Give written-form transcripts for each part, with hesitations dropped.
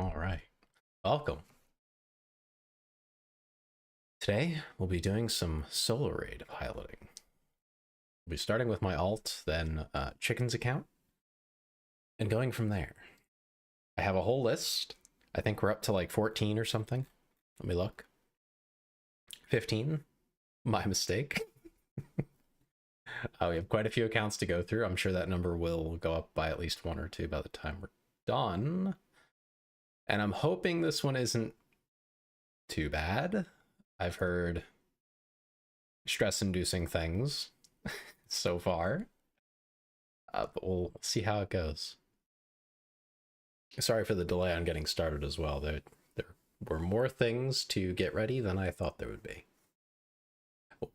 All right. Welcome. Today, we'll be doing some solo raid piloting. We'll be starting with my alt, then Chicken's account, and going from there. I have a whole list. I think we're up to like 14 or something. Let me look. 15. My mistake. We have quite a few accounts to go through. I'm sure that number will go up by at least one or two by the time we're done. And I'm hoping this one isn't too bad. I've heard stress-inducing things so far, but we'll see how it goes. Sorry for the delay on getting started as well. There were more things to get ready than I thought there would be.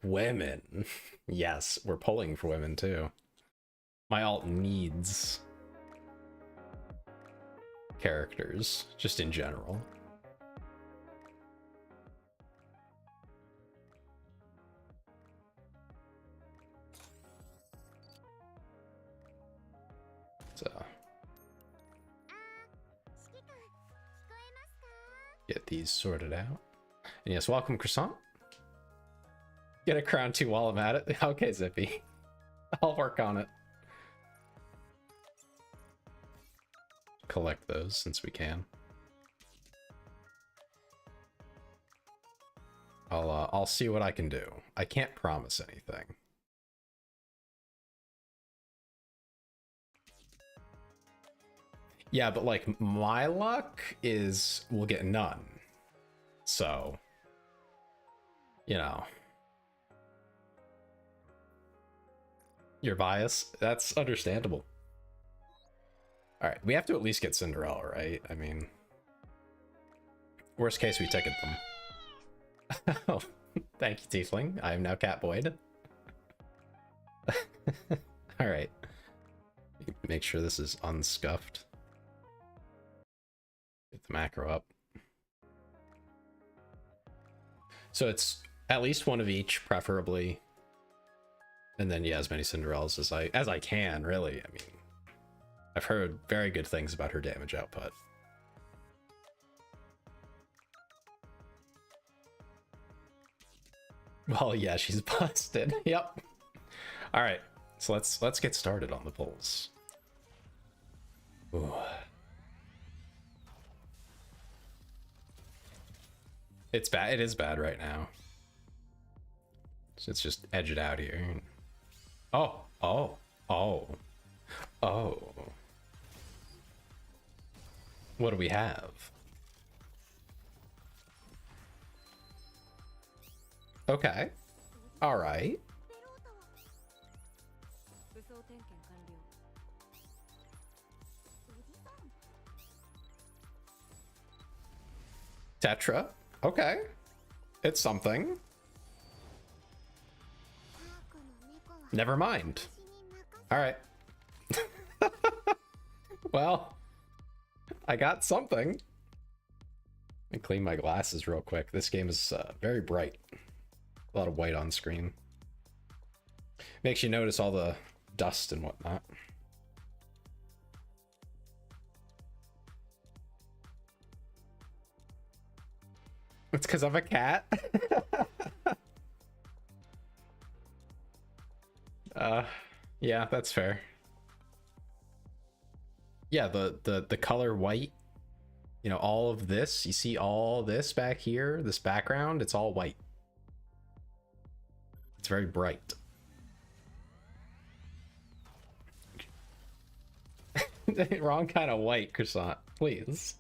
Women. Yes, we're pulling for women too. My alt needs characters, just in general. So get these sorted out. And yes, welcome, Croissant. Get a crown too while I'm at it. Okay, Zippy. I'll work on it. Collect those since we can. I'll see what I can do. I can't promise anything. Yeah, but like my luck is we'll get none. So, you know. Your bias, that's understandable. All right, we have to at least get Cinderella, right? I mean, worst case, we ticket them. Oh, thank you, Tiefling. I am now Catboyd. All right. Make sure this is unscuffed. Get the macro up. So it's at least one of each, preferably. And then, yeah, as many Cinderellas as I can, really. I mean, I've heard very good things about her damage output. Well, yeah, she's busted. Yep. All right, so let's get started on the pulls. Ooh. It's bad. It is bad right now. So let's just edge it out here. Oh, oh, oh, oh. What do we have? Okay. All right. Tetra. Okay. It's something. Never mind. All right. Well, I got something. Let me clean my glasses real quick. This game is very bright. A lot of white on screen. Makes you notice all the dust and whatnot. It's because I'm a cat. Yeah, that's fair. Yeah, the color white, you know, all of this, you see all this back here, this background, it's all white. It's very bright. Wrong kind of white, Croissant, please.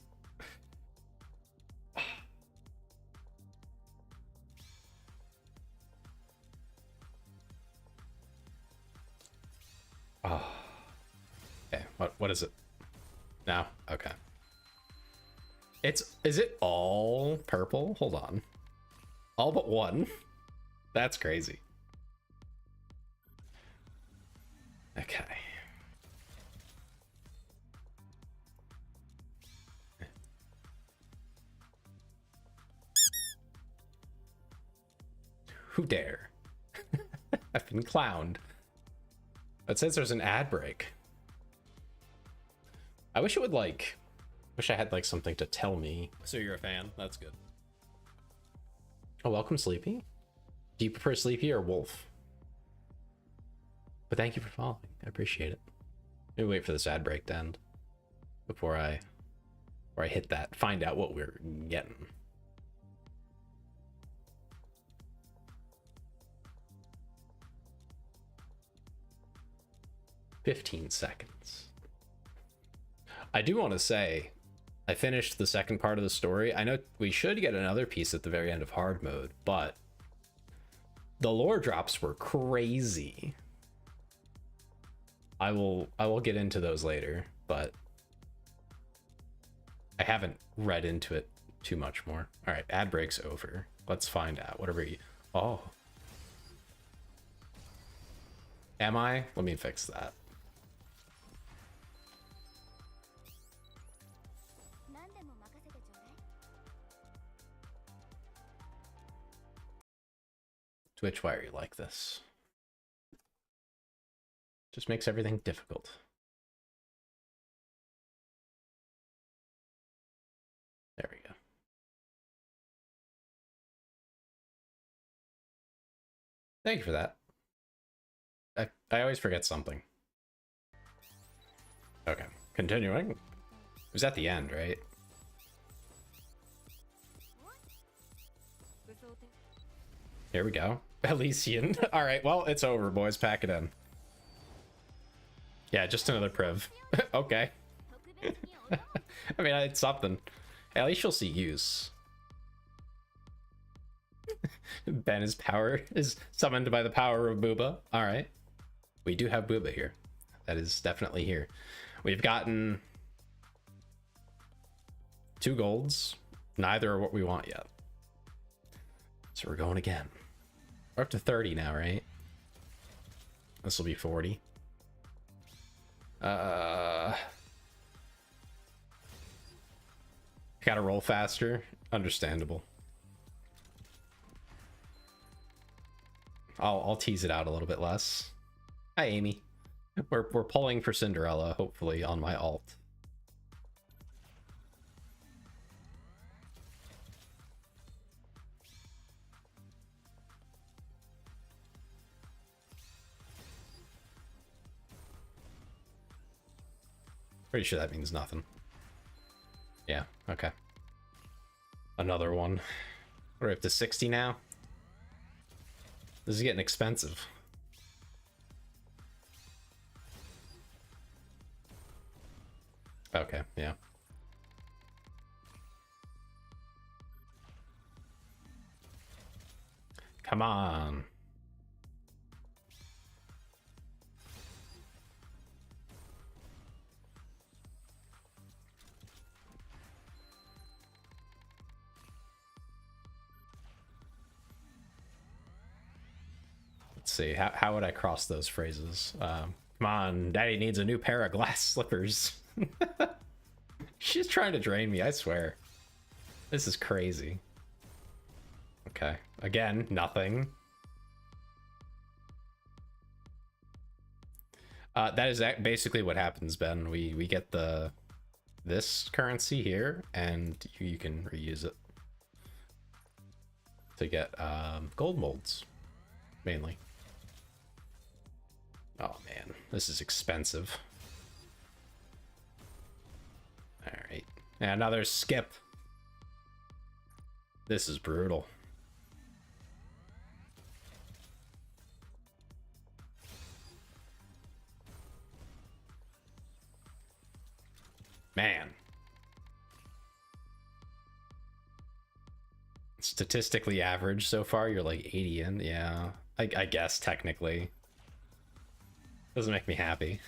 Oh. Okay, what is it? No? Okay. Is it all purple? Hold on. All but one? That's crazy. Okay. Who dare? I've been clowned. It says there's an ad break. I wish it would like Wish I had like something to tell me. So you're a fan. That's good. Oh, welcome, Sleepy. Do you prefer Sleepy or Wolf? But thank you for following. I appreciate it. Let me wait for this ad break to end before I hit that. Find out what we're getting. "15 seconds. I do want to say, I finished the second part of the story. I know we should get another piece at the very end of hard mode, but the lore drops were crazy. I will get into those later, but I haven't read into it too much more. All right, ad break's over. Let's find out. Whatever you... Oh. Am I? Let me fix that. Twitch, why are you like this? Just makes everything difficult. There we go. Thank you for that. I always forget something. Okay, continuing. It was at the end, right? Here we go. Elysian. All right, well, it's over, boys. Pack it in. Yeah, just another priv. Okay. I mean, it's something. At least you'll see use. Ben is summoned by the power of Booba. All right. We do have Booba here. That is definitely here. We've gotten 2 golds. Neither are what we want yet. So we're going again. We're up to 30 now, right? This will be 40. Gotta roll faster. Understandable. I'll tease it out a little bit less. Hi, Amy. We're pulling for Cinderella, hopefully, on my alt. Pretty sure that means nothing. Yeah, okay. Another one. We're up to 60 now. This is getting expensive. Okay, yeah. Come on. Let's see, how would I cross those phrases? Come on, Daddy needs a new pair of glass slippers. She's trying to drain me, I swear. This is crazy. Okay, again, nothing. That is basically what happens, Ben. We get this currency here, and you can reuse it to get gold molds, mainly. Oh man, this is expensive. All right, and another skip. This is brutal. Man. Statistically average so far, you're like 80 in. Yeah, I guess technically. Doesn't make me happy.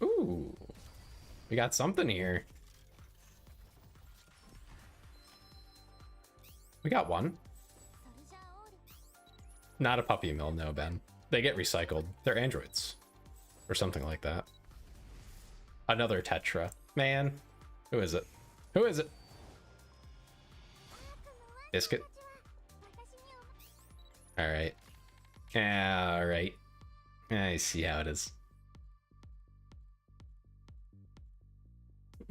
Ooh. We got something here. We got one. Not a puppy mill, no, Ben. They get recycled. They're androids. Or something like that. Another Tetra. Man. Who is it? Who is it? Biscuit. Alright. Alright. I see how it is.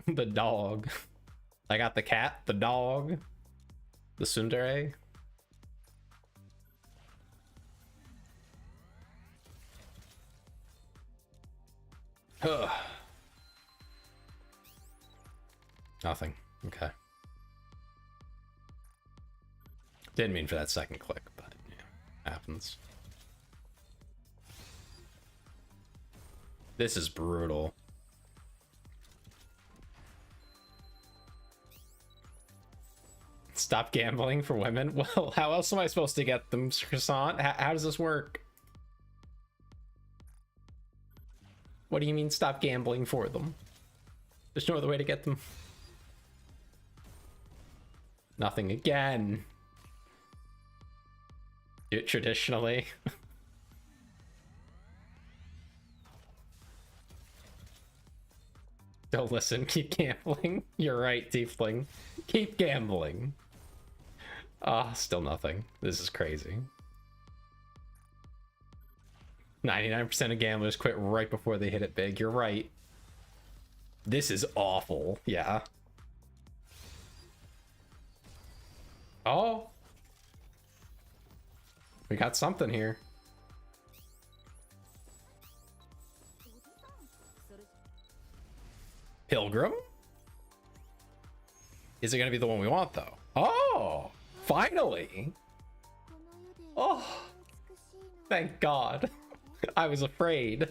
The dog. I got the cat, the dog, the tsundere. Ugh. Nothing. Okay. Didn't mean for that second click, but yeah, happens. This is brutal. Stop gambling for women? Well, how else am I supposed to get them, Croissant? How does this work? What do you mean stop gambling for them? There's no other way to get them. Nothing again. Do it traditionally. Don't listen, keep gambling. You're right, Tiefling. Keep gambling. Ah, still nothing. This is crazy. 99% of gamblers quit right before they hit it big. You're right. This is awful. Yeah. Oh. We got something here. Pilgrim? Is it going to be the one we want, though? Oh, finally. Oh, thank God. I was afraid.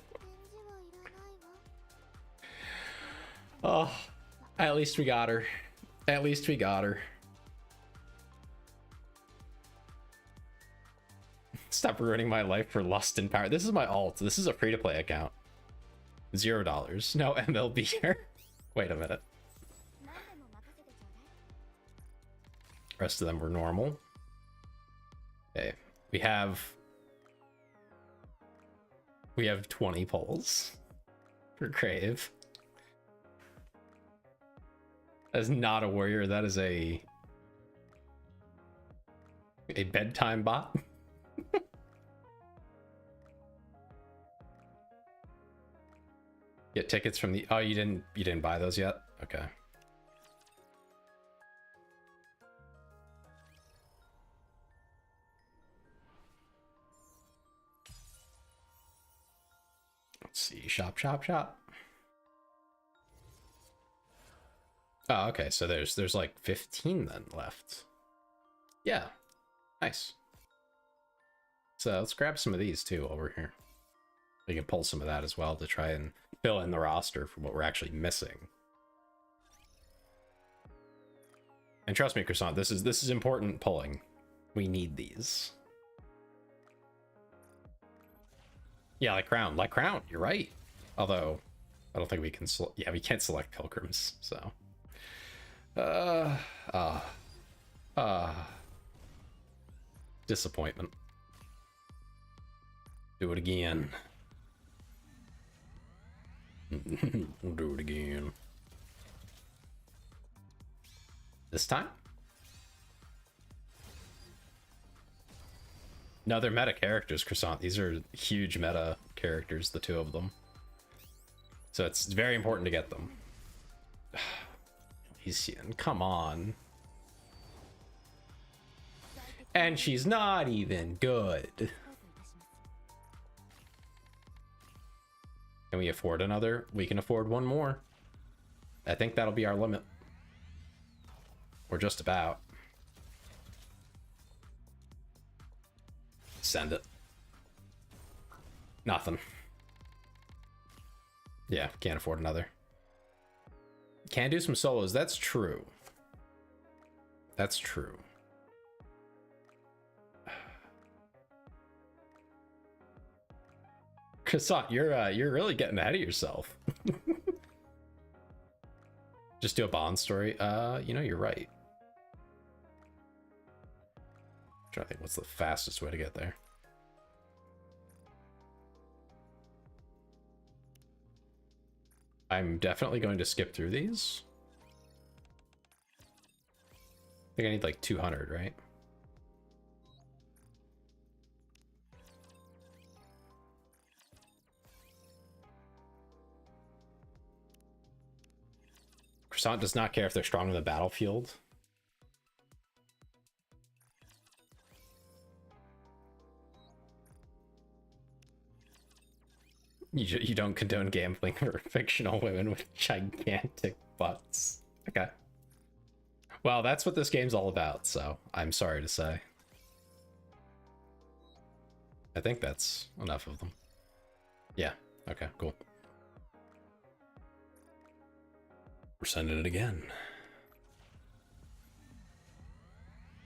Oh, at least we got her. At least we got her. Stop ruining my life for lust and power. This is my alt. This is a free-to-play account. $0. No MLB here. Wait a minute. Rest of them were normal. Okay, we have 20 polls for Crave. That is not a warrior. That is a bedtime bot. Get tickets from the... Oh, you didn't buy those yet? Okay. Let's see. Shop, shop, shop. Oh, okay. So there's like 15 then left. Yeah. Nice. So let's grab some of these too over here. We can pull some of that as well to try and fill in the roster for what we're actually missing. And trust me, Croissant, this is important pulling. We need these. Yeah, like Crown. Like Crown, you're right. Although, I don't think we can... Yeah, we can't select Pilgrims, so... Disappointment. Do it again. We'll do it again. This time? No, they're meta characters, Croissant. These are huge meta characters, the two of them. So it's very important to get them. Elysian, come on. And she's not even good. Can we afford another? We can afford one more. I think that'll be our limit. Or just about. Send it. Nothing. Yeah, can't afford another. Can do some solos. That's true. That's true. Croissant, you're really getting ahead of yourself. Just do a Bond story. You know, you're right. I'm trying to think what's the fastest way to get there. I'm definitely going to skip through these. I think I need like 200, right? Croissant does not care if they're strong in the battlefield. You don't condone gambling for fictional women with gigantic butts. Okay. Well, that's what this game's all about, so I'm sorry to say. I think that's enough of them. Yeah, okay, cool. We're sending it again.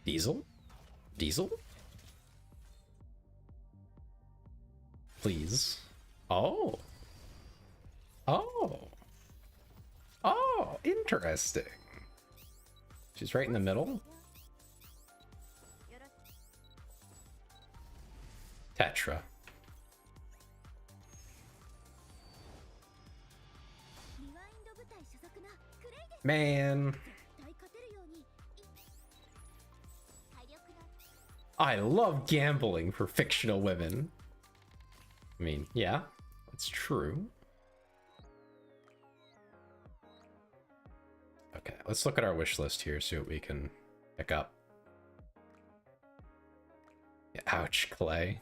Diesel? Diesel? Please. Oh. Oh. Oh, interesting. She's right in the middle. Tetra. Man. I love gambling for fictional women. I mean, yeah, that's true. Okay, let's look at our wish list here, see what we can pick up. Yeah, ouch, Clay.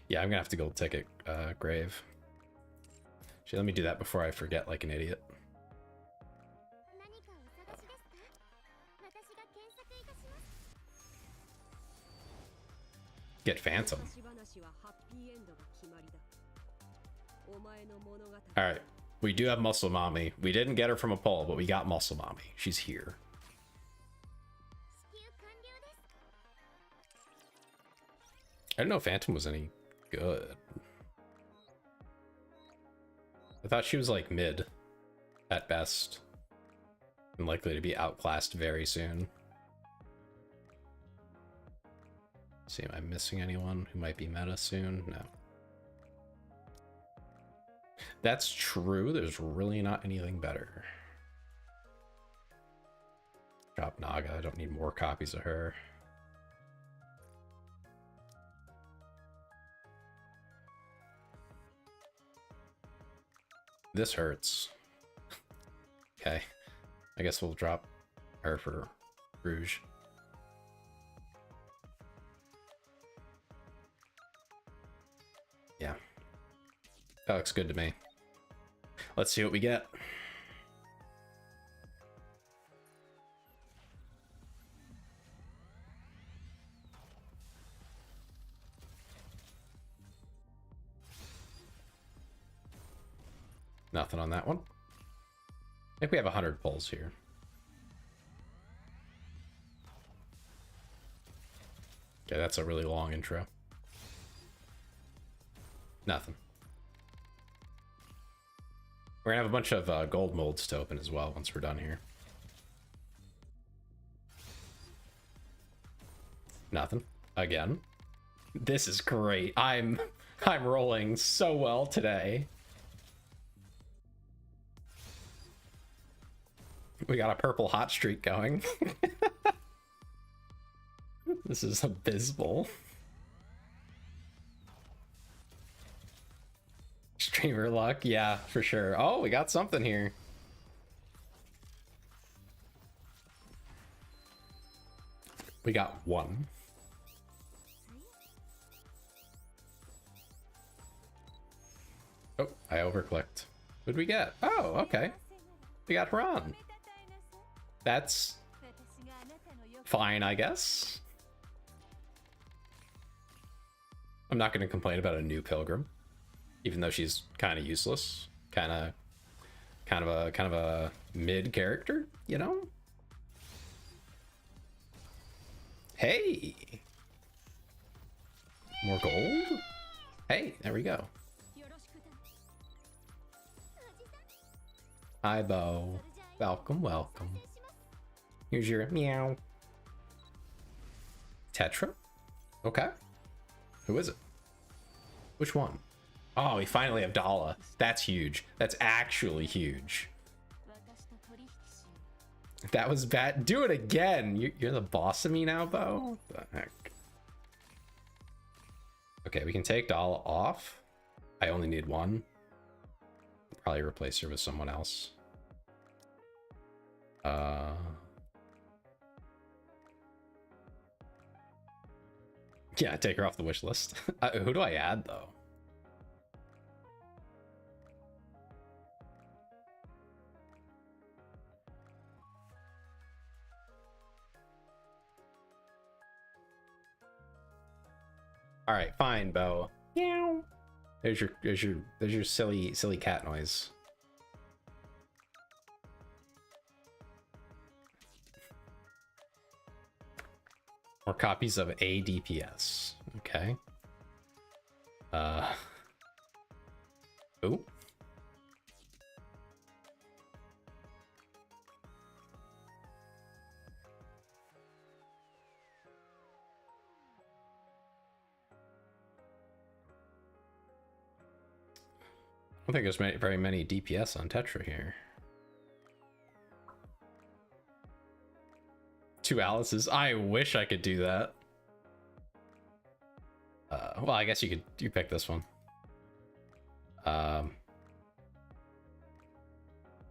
Yeah, I'm gonna have to gold ticket Grave. Actually, let me do that before I forget like an idiot. Get Phantom. Alright, we do have Muscle Mommy. We didn't get her from a poll, but we got Muscle Mommy. She's here. I didn't know Phantom was any good. I thought she was like mid at best and likely to be outclassed very soon. Let's see, am I missing anyone who might be meta soon? No. That's true. There's really not anything better. Drop Naga. I don't need more copies of her. This hurts. Okay. I guess we'll drop her for Rouge. Yeah. That looks good to me. Let's see what we get. Nothing on that one. I think we have 100 pulls here. Okay, that's a really long intro. Nothing. We're gonna have a bunch of gold molds to open as well once we're done here. Nothing. Again. This is great. I'm rolling so well today. We got a purple hot streak going. This is abysmal. Streamer luck, yeah, for sure. Oh, we got something here. We got one. Oh, I overclicked. What'd we get? Oh, okay. We got Haran. That's fine, I guess. I'm not going to complain about a new Pilgrim, even though she's kind of useless, kind of a mid character, you know. Hey, more gold. Hey, there we go. Hi, Bo. Welcome, welcome. Here's your meow. Tetra? Okay. Who is it? Which one? Oh, we finally have Dala. That's huge. That's actually huge. That was bad. Do it again. You're the boss of me now, Bo? What the heck? Okay, we can take Dala off. I only need one. Probably replace her with someone else. Uh, yeah, take her off the wish list. Who do I add though? All right, fine, Bo. Meow. There's your silly cat noise. More copies of a DPS. Okay. Oh. I don't think there's very many DPS on Tetra here. 2 Alices. I wish I could do that. Well, I guess you pick this one. I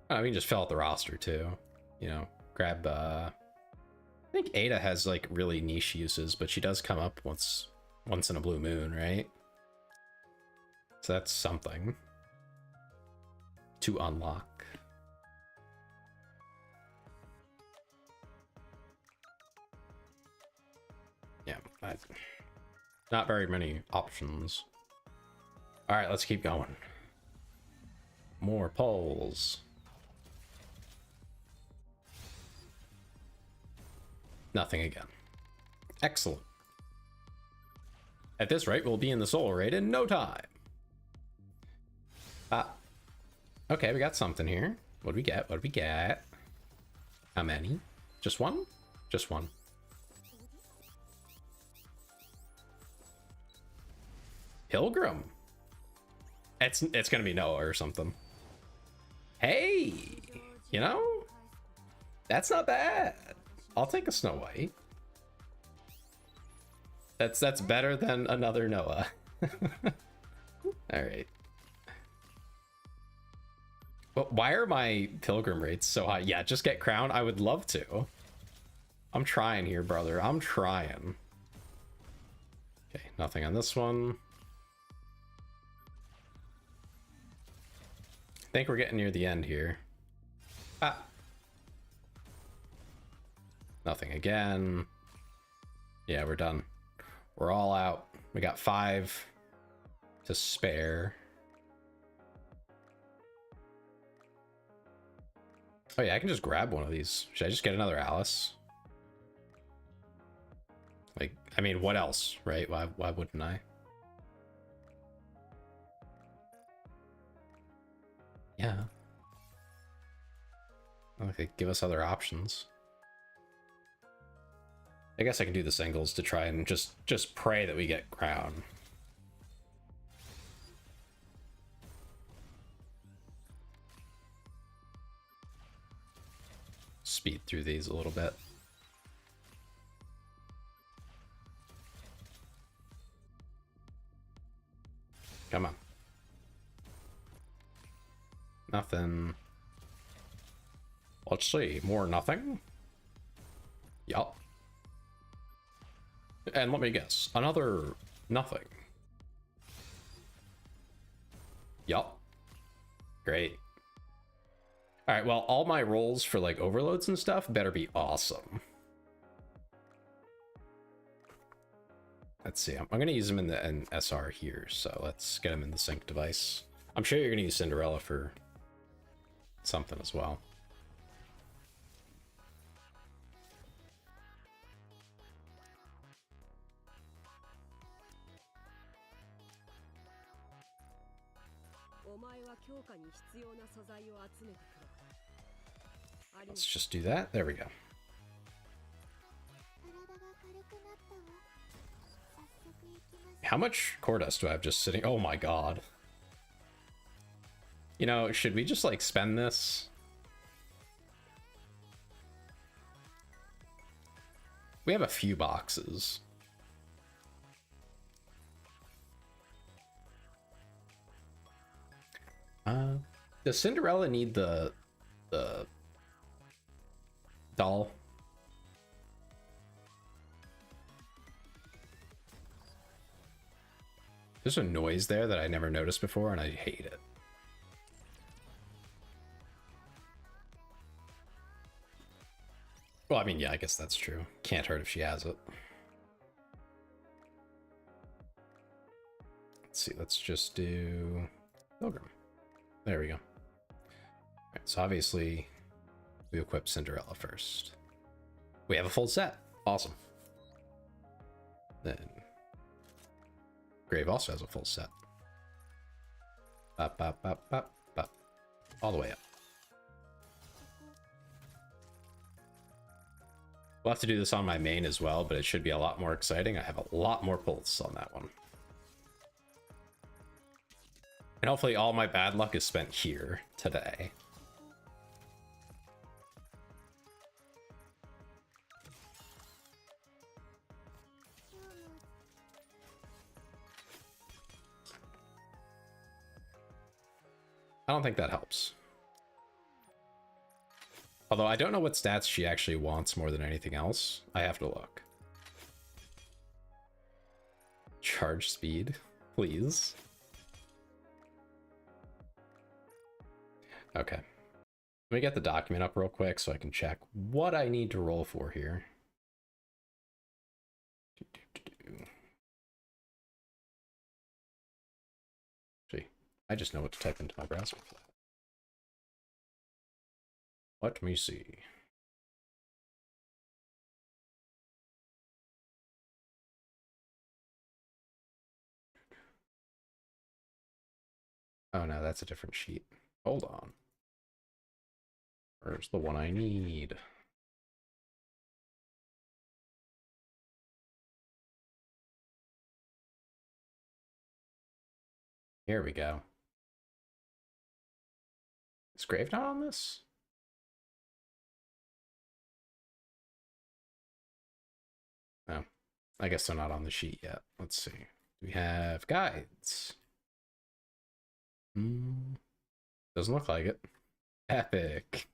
mean, just fill out the roster too. You know, grab. I think Ada has like really niche uses, but she does come up once in a blue moon, right? So that's something to unlock. Yeah, not very many options. All right, let's keep going. More polls. Nothing again. Excellent. At this rate, we'll be in the soul raid in no time. Okay, we got something here. What do we get? What do we get? How many? Just one? Just one. Pilgrim. It's gonna be Noah or something. Hey, you know, that's not bad. I'll take a Snow White. That's better than another Noah. All right. But why are my pilgrim rates so high? Yeah, just get crown. I would love to. I'm trying here, brother. I'm trying. Okay, nothing on this one. I think we're getting near the end here. Nothing again. Yeah, we're done. We're all out. We got 5 to spare. Oh yeah, I can just grab one of these. Should I just get another Alice? Like, I mean, what else, right? Why wouldn't I? Yeah. Okay, give us other options. I guess I can do the singles to try and just pray that we get crown. Speed through these a little bit. Come on. Nothing. Let's see, more nothing. Yup. And let me guess, another nothing. Yup. Great. All right, well, all my rolls for like overloads and stuff better be awesome. Let's see, I'm gonna use them in the SR here, so let's get them in the sync device. I'm sure you're gonna use Cinderella for something as well. Let's just do that. There we go. How much core dust do I have just sitting? Oh my god. You know, should we just like spend this? We have a few boxes. Does Cinderella need the doll. There's a noise there that I never noticed before, and I hate it. Well, I mean, yeah, I guess that's true. Can't hurt if she has it. Let's see, let's just do Pilgrim. There we go. All right, so obviously we equip Cinderella first. We have a full set. Awesome. Then Grave also has a full set. Bop, bop, bop, bop, bop. All the way up. We'll have to do this on my main as well, but it should be a lot more exciting. I have a lot more pulls on that one. And hopefully all my bad luck is spent here today. I don't think that helps. Although I don't know what stats she actually wants more than anything else. I have to look. Charge speed, please. Okay. Let me get the document up real quick so I can check what I need to roll for here. Actually, I just know what to type into my browser for that. Let me see. Oh no, that's a different sheet. Hold on. Where's the one I need? Here we go. Is Grave not on this? Oh, I guess they're not on the sheet yet. Let's see. We have guides. Doesn't look like it. Epic.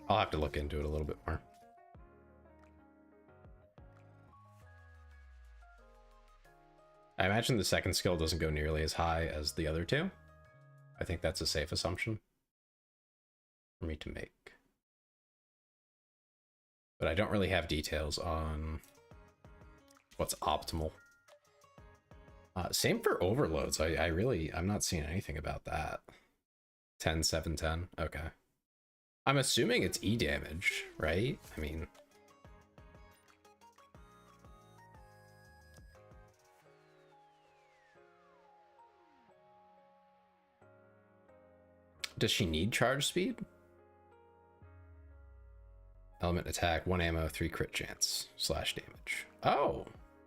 I'll have to look into it a little bit more. I imagine the second skill doesn't go nearly as high as the other two. I think that's a safe assumption for me to make. But I don't really have details on what's optimal. Same for overloads. I'm not seeing anything about that. 10, 7, 10. Okay. I'm assuming it's E damage, right? I mean, does she need charge speed? Element attack, 1 ammo, 3 crit chance, / damage. Oh!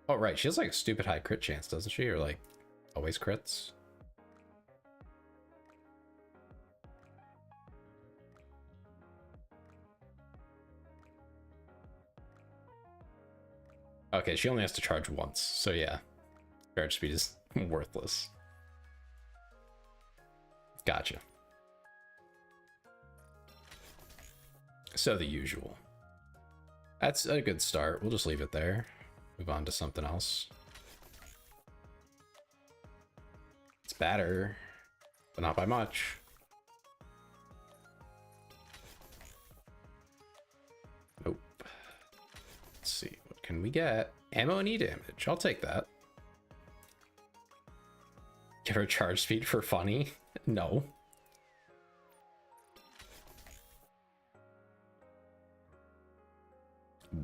Oh, right. She has like a stupid high crit chance, doesn't she? Or like always crits? Okay, she only has to charge once. So yeah, charge speed is worthless. Gotcha. So the usual. That's a good start. We'll just leave it there. Move on to something else. It's better, but not by much. Nope. Let's see. What can we get? Ammo and E damage. I'll take that. Give her charge speed for funny? No.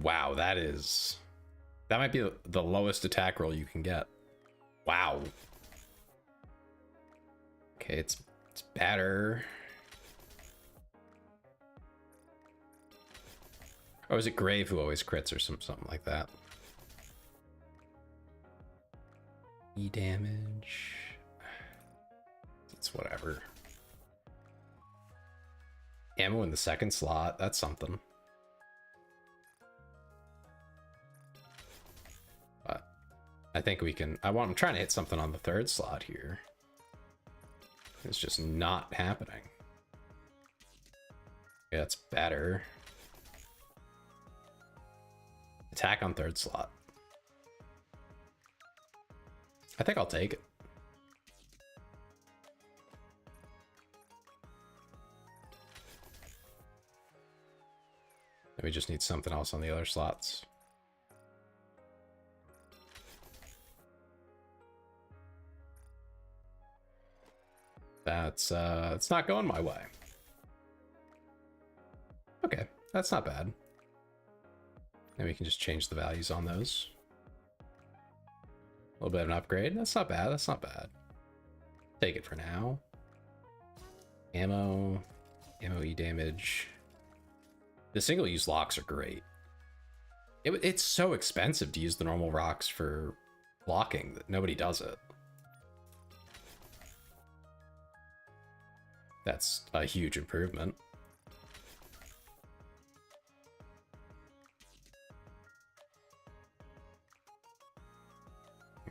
Wow, that might be the lowest attack roll you can get. Wow. Okay, it's better. Or is it Grave who always crits or something like that? E damage. It's whatever. Ammo in the second slot. That's something. I think we can... I'm trying to hit something on the third slot here. It's just not happening. Yeah, that's better. Attack on third slot. I think I'll take it. We just need something else on the other slots. It's not going my way. Okay, that's not bad. And we can just change the values on those. A little bit of an upgrade. That's not bad. That's not bad. Take it for now. Ammo E damage. The single-use locks are great. It's so expensive to use the normal rocks for blocking that nobody does it. That's a huge improvement.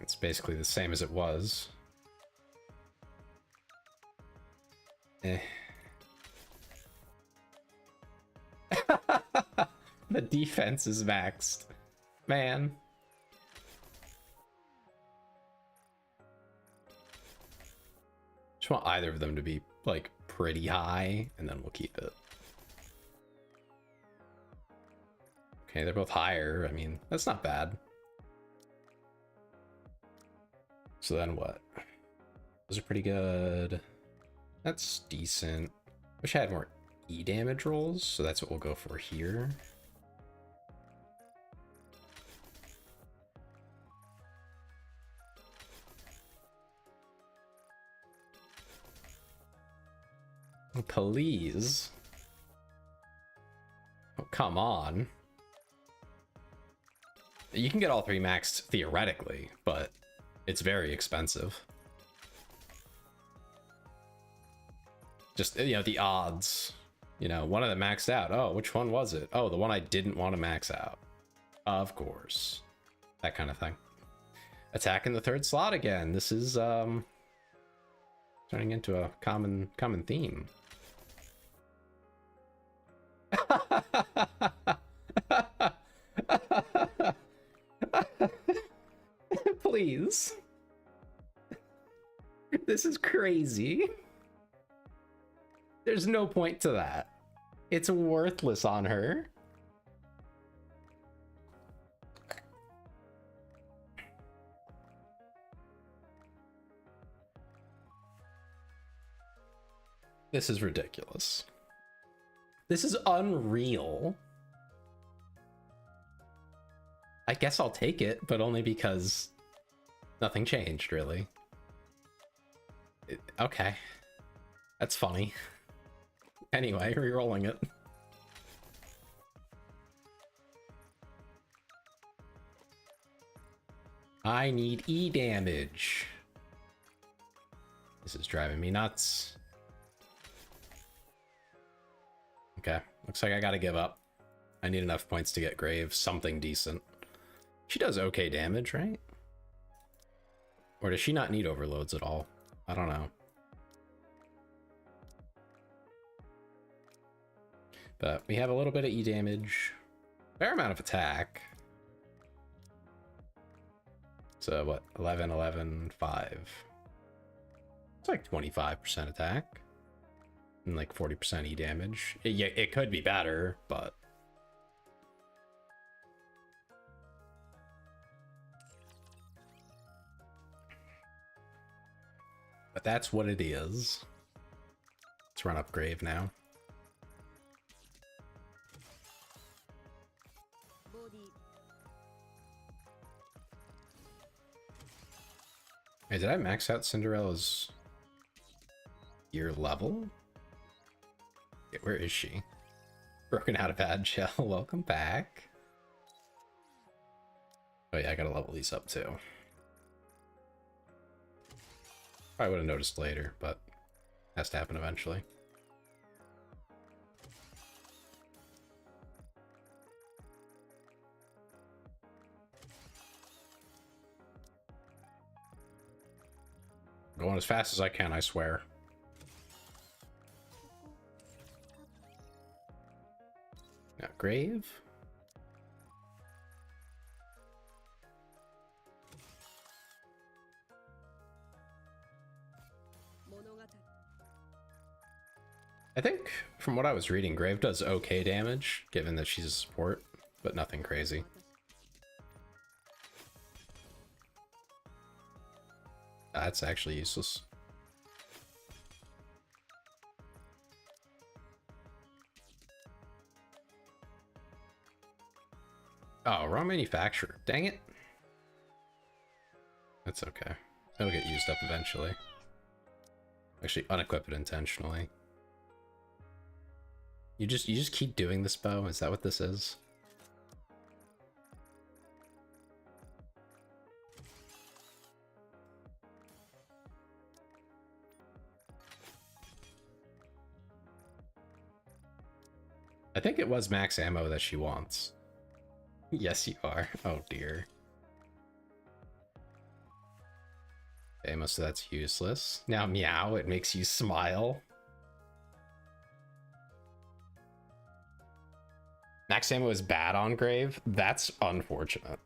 It's basically the same as it was. Eh. The defense is maxed. Man. Just want either of them to be, like, pretty high, and then we'll keep it. Okay, they're both higher. I mean, that's not bad. So then what? Those are pretty good. That's decent. Wish I had more E damage rolls, so that's what we'll go for here. Please. Oh, come on. You can get all three maxed theoretically, but it's very expensive. Just, you know, the odds. You know, one of them maxed out. Oh, which one was it? Oh, the one I didn't want to max out. Of course. That kind of thing. Attacking the third slot again. This is turning into a common theme. Please. This is crazy. There's no point to that. It's worthless on her. This is ridiculous. This is unreal. I guess I'll take it, but only because nothing changed, really. Okay. That's funny. Anyway, re-rolling it. I need E damage. This is driving me nuts. Okay, looks like I gotta give up. I need enough points to get Grave, something decent. She does okay damage, right? Or does she not need overloads at all? I don't know. But we have a little bit of E damage. Fair amount of attack. So what, 11, 11, 5. It's like 25% attack. And like 40% E damage. Yeah, it could be better, but... But that's what it is. Let's run up Grave now. Hey, did I max out Cinderella's gear level? Yeah, where is she? Broken out of bad shell. Welcome back. Oh yeah, I gotta level these up too. Probably would have noticed later, but has to happen eventually. Going as fast as I can, I swear. Now, grave. I think, from what I was reading, Grave does okay damage, given that she's a support, but nothing crazy. That's actually useless. Oh, wrong manufacturer. Dang it. That's okay. It'll get used up eventually. Actually, unequip it intentionally. You just keep doing this, bow? Is that what this is? I think it was max ammo that she wants. Yes, you are. Oh, dear. Okay, most of that's useless. Now, meow, it makes you smile. Max ammo is bad on Grave? That's unfortunate.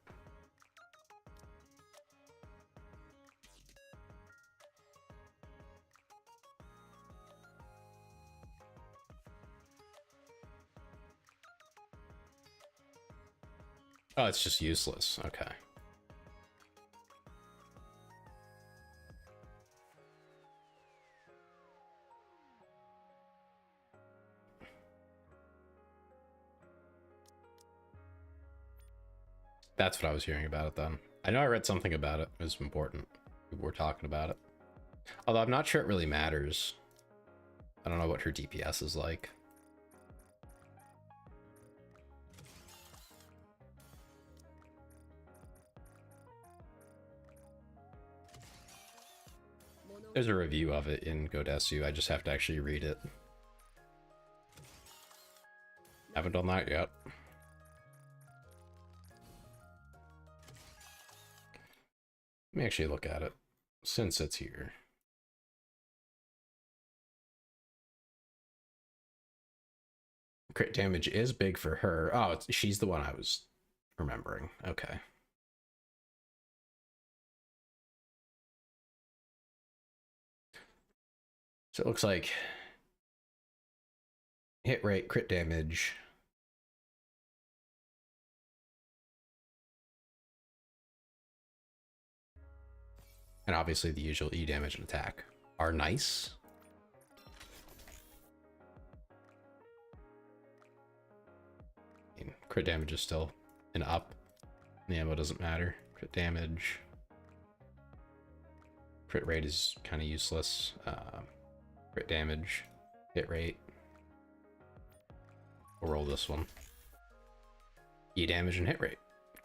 Oh, it's just useless. Okay. That's what I was hearing about it then. I know I read something about it. It was important. People were talking about it. Although I'm not sure it really matters. I don't know what her DPS is like. There's a review of it in Godesu. I just have to actually read it. Haven't done that yet. Let me actually look at it since it's here. Crit damage is big for her. Oh, she's the one I was remembering. Okay. So it looks like hit rate, crit damage. And obviously the usual E damage and attack are nice. I mean, crit damage is still an up. The ammo doesn't matter. Crit damage. Crit rate is kind of useless. Crit damage, hit rate. We'll roll this one. E damage and hit rate.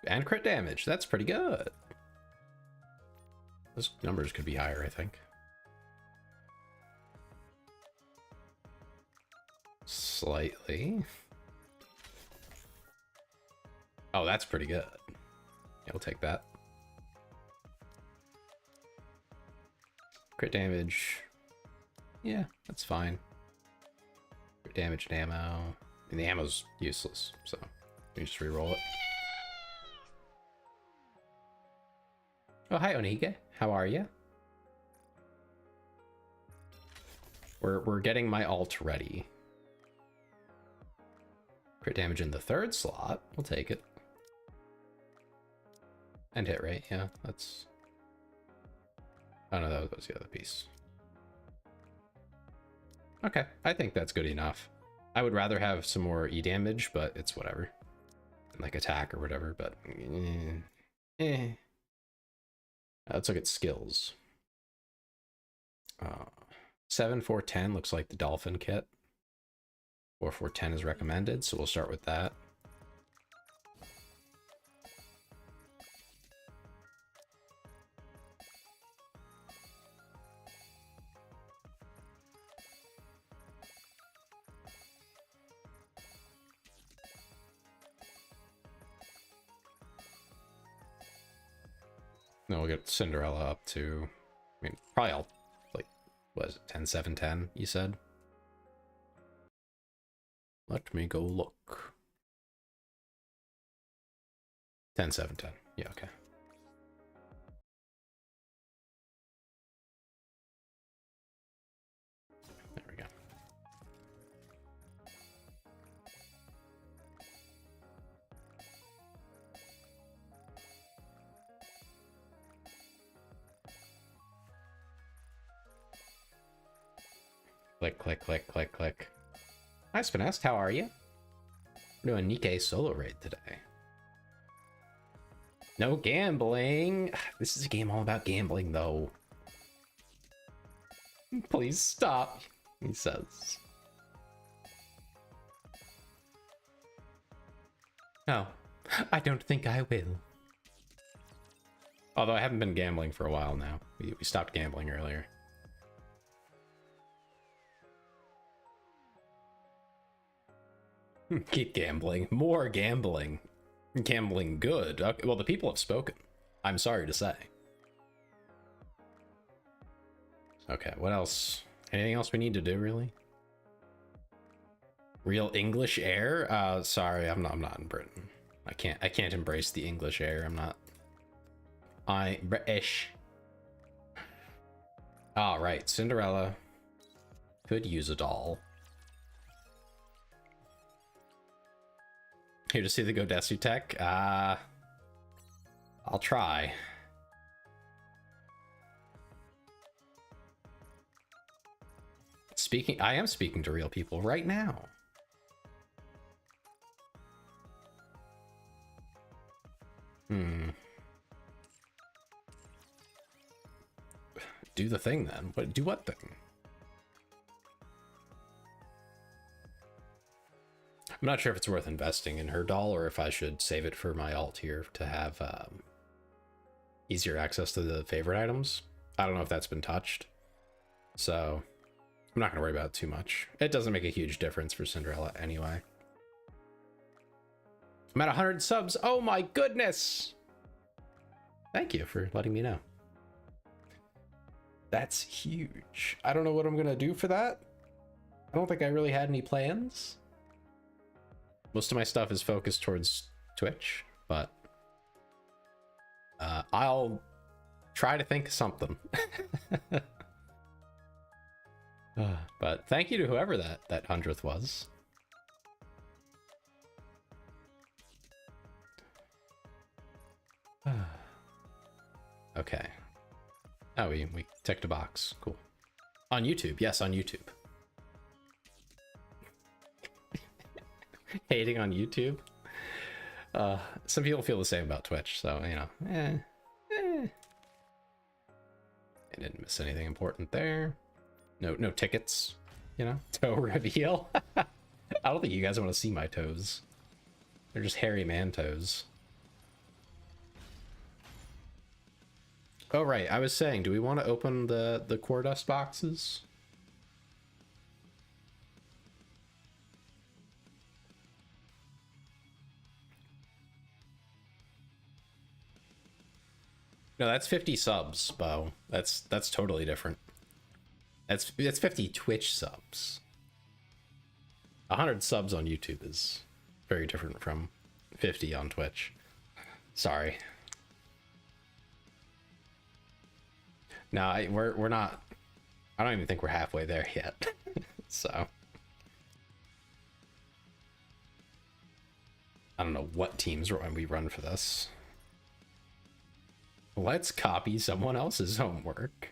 And crit damage. That's pretty good. Those numbers could be higher, I think. Slightly. Oh, that's pretty good. Yeah, we'll take that. Crit damage. Yeah, that's fine. Crit damage and ammo. And the ammo's useless, so we just re-roll it. Oh, hi, NIKKE. How are you? We're getting my ult ready. Crit damage in the third slot. We'll take it. And hit rate, yeah, that's... Oh no, that was the other piece. Okay, I think that's good enough. I would rather have some more E damage, but it's whatever. Like attack or whatever, but... Let's look at skills. 7, 4, 10 looks like the dolphin kit. 4, 4, 10 is recommended, so we'll start with that. Then we'll get Cinderella up to... I mean, probably Was it 10, 7, 10, you said? Let me go look. 10, 7, 10. Yeah, okay. There we go. Click, click, click, click, click. Hi, Spinest. How are you? We're doing NIKKE solo raid today. No gambling. This is a game all about gambling, though. Please stop, he says. No, I don't think I will. Although I haven't been gambling for a while now. We stopped gambling earlier. Keep gambling. More gambling. Gambling good. Okay, well, the people have spoken. I'm sorry to say. Okay, what else? Anything else we need to do, really? Real English air? Sorry, I'm not in Britain. I can't embrace the English air. I'm British. All right, Cinderella could use a doll. Here to see the Godesu tech? I'll try. I am speaking to real people right now. Do the thing then. Do what thing? I'm not sure if it's worth investing in her doll or if I should save it for my alt here to have easier access to the favorite items. I don't know if that's been touched. So I'm not going to worry about it too much. It doesn't make a huge difference for Cinderella anyway. I'm at 100 subs. Oh my goodness! Thank you for letting me know. That's huge. I don't know what I'm going to do for that. I don't think I really had any plans. Most of my stuff is focused towards Twitch, but I'll try to think of something. But thank you to whoever that 100th was. Okay. Oh, we ticked a box. Cool. On YouTube. Yes, on YouTube. Hating on YouTube. Some people feel the same about Twitch, so, you know. I didn't miss anything important there. No tickets, you know. Toe reveal. I don't think you guys want to see my toes. They're just hairy man toes. Oh, right. I was saying, do we want to open the core dust boxes? No, that's 50 subs, Bo. That's totally different. That's 50 Twitch subs. 100 subs on YouTube is very different from 50 on Twitch. Sorry. No, we're not. I don't even think we're halfway there yet. So I don't know what teams we run for this. Let's copy someone else's homework.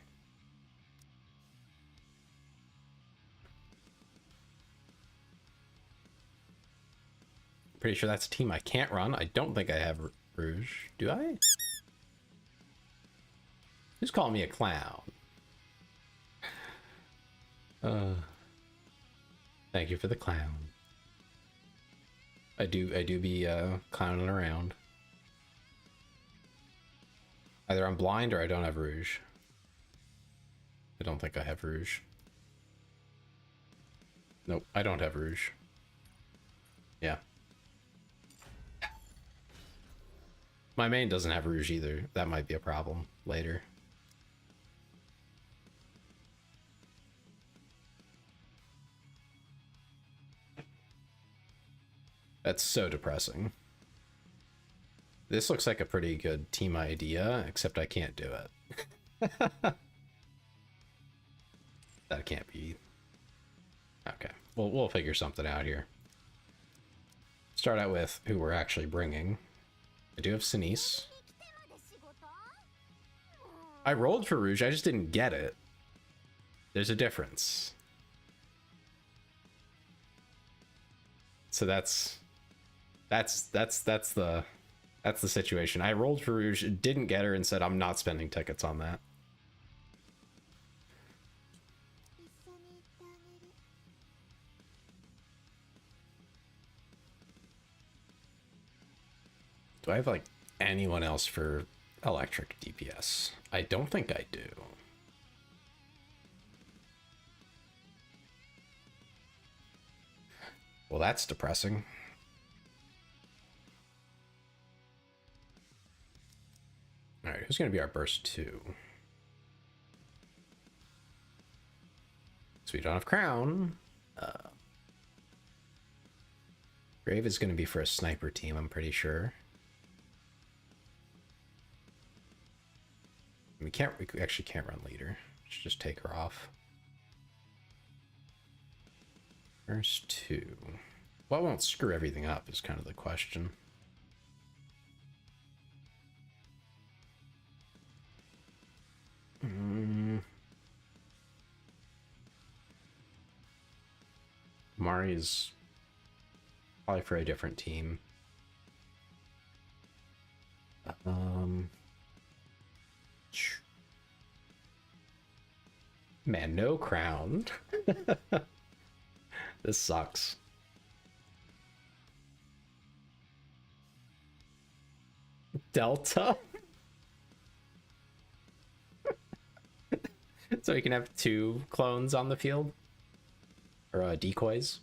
Pretty sure that's a team I can't run. I don't think I have Rouge. Do I? Who's calling me a clown? Thank you for the clown. I do be clowning around. Either I'm blind or I don't have Rouge. I don't think I have Rouge. Nope, I don't have Rouge. Yeah. My main doesn't have Rouge either. That might be a problem later. That's so depressing. This looks like a pretty good team idea, except I can't do it. That can't be. Okay, we'll figure something out here. Start out with who we're actually bringing. I do have Sinise. I rolled for Rouge, I just didn't get it. There's a difference. So that's the situation. I rolled for Rouge, didn't get her, and said I'm not spending tickets on that. Do I have like anyone else for electric DPS? I don't think I do. Well, that's depressing. All right, who's going to be our burst 2? So we don't have Crown. Grave is going to be for a sniper team, I'm pretty sure. We actually can't run leader. Should just take her off. Burst 2. What won't screw everything up is kind of the question. Mari's probably for a different team. Man, no Crown. This sucks. Delta? So we can have 2 clones on the field? Or decoys?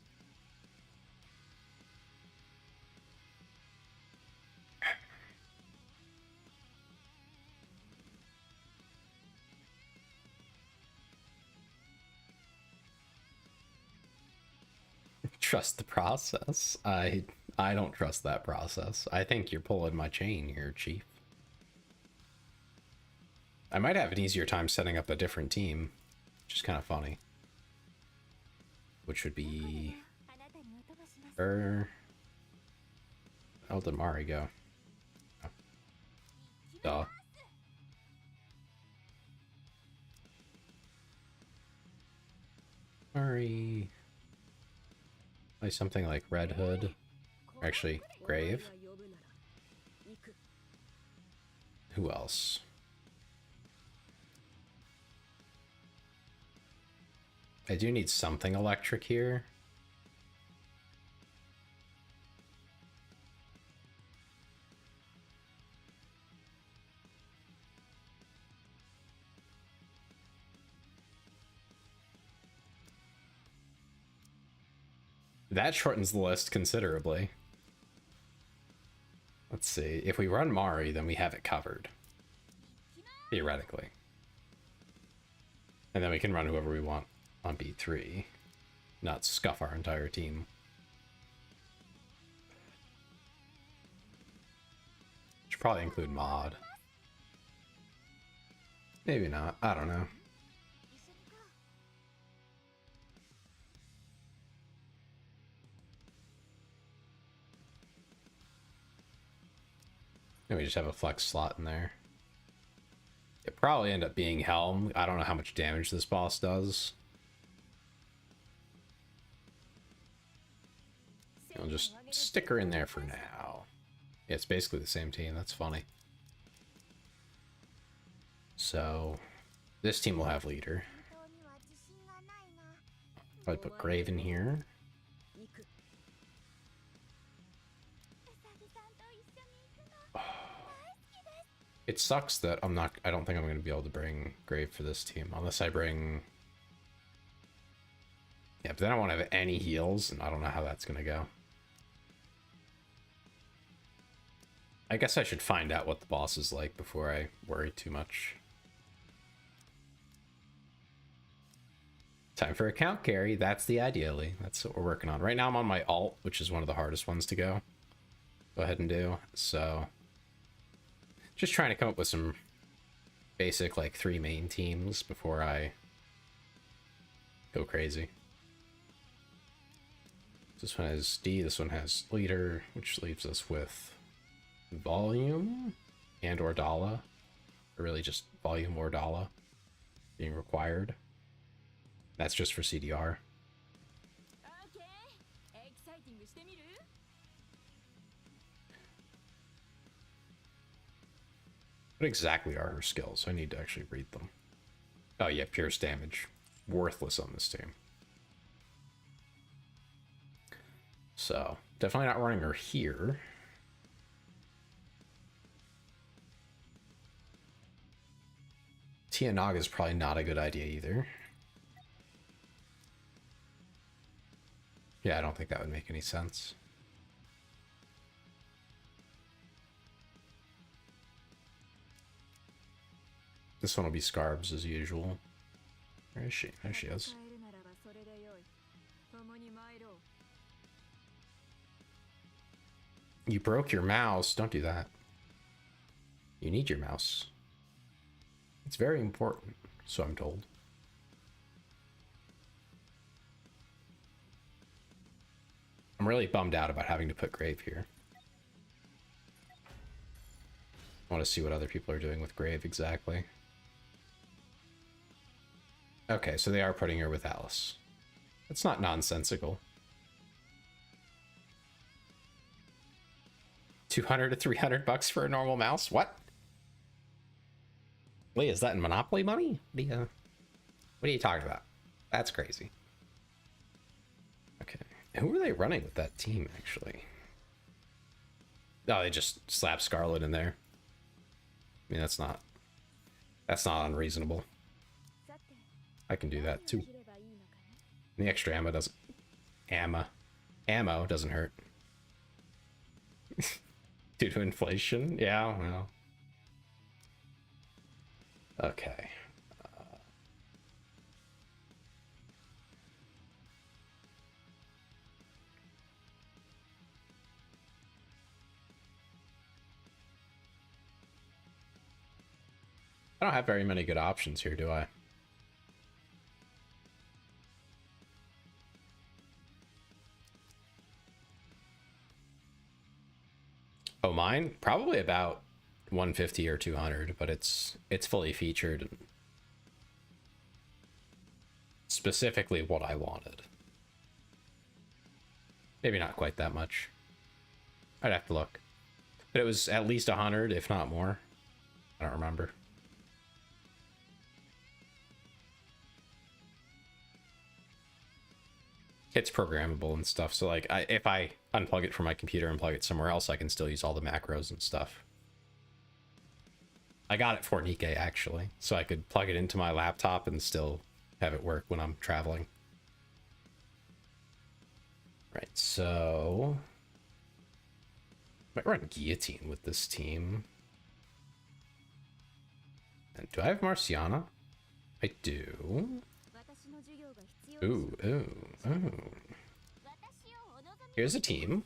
Trust the process. I don't trust that process. I think you're pulling my chain here, Chief. I might have an easier time setting up a different team, which is kind of funny. Which would be her. How did Mari go? Oh. Duh. Mari. Play something like Red Hood. Actually, Grave. Who else? I do need something electric here. That shortens the list considerably. Let's see. If we run Mari, then we have it covered. Theoretically. And then we can run whoever we want on B3. Not scuff our entire team. Should probably include Mod. Maybe not. I don't know. And we just have a flex slot in there. It probably end up being Helm. I don't know how much damage this boss does. I'll just stick her in there for now. Yeah, it's basically the same team. That's funny. So, this team will have leader. Probably put Grave in here. It sucks that I don't think I'm going to be able to bring Grave for this team, unless I bring... Yeah, but then I won't have any heals, and I don't know how that's going to go. I guess I should find out what the boss is like before I worry too much. Time for account carry. That's the ideally. That's what we're working on. Right now I'm on my alt, which is one of the hardest ones to go ahead and do. So just trying to come up with some basic like 3 main teams before I go crazy. This one has D, this one has leader, which leaves us with volume and Ordala. Or really just volume Ordala being required. That's just for CDR. What exactly are her skills? I need to actually read them. Oh yeah, pierce damage. Worthless on this team. So, definitely not running her here. Tia Naga is probably not a good idea either. Yeah, I don't think that would make any sense. This one will be Scarbs as usual. Where is she? There she is. You broke your mouse. Don't do that. You need your mouse. It's very important, so I'm told. I'm really bummed out about having to put Grave here. I want to see what other people are doing with Grave exactly. Okay, so they are putting her with Alice. It's not nonsensical. 200 to 300 bucks for a normal mouse? What? Wait, is that in Monopoly money? What are you talking about? That's crazy. Okay. Who were they running with that team, actually? Oh, they just slapped Scarlet in there. I mean, that's not unreasonable. I can do that, too. And the extra ammo doesn't... Ammo doesn't hurt. Due to inflation? Yeah, well... Okay. I don't have very many good options here, do I? Oh, mine? Probably about 150 or 200, but it's fully featured and specifically what I wanted. Maybe not quite that much. I'd have to look. But it was at least 100, if not more. I don't remember. It's programmable and stuff, so like if I unplug it from my computer and plug it somewhere else, I can still use all the macros and stuff. I got it for NIKKE actually, so I could plug it into my laptop and still have it work when I'm traveling. Right, so might run Guillotine with this team. And do I have Marciana? I do. Ooh, ooh, ooh. Here's a team.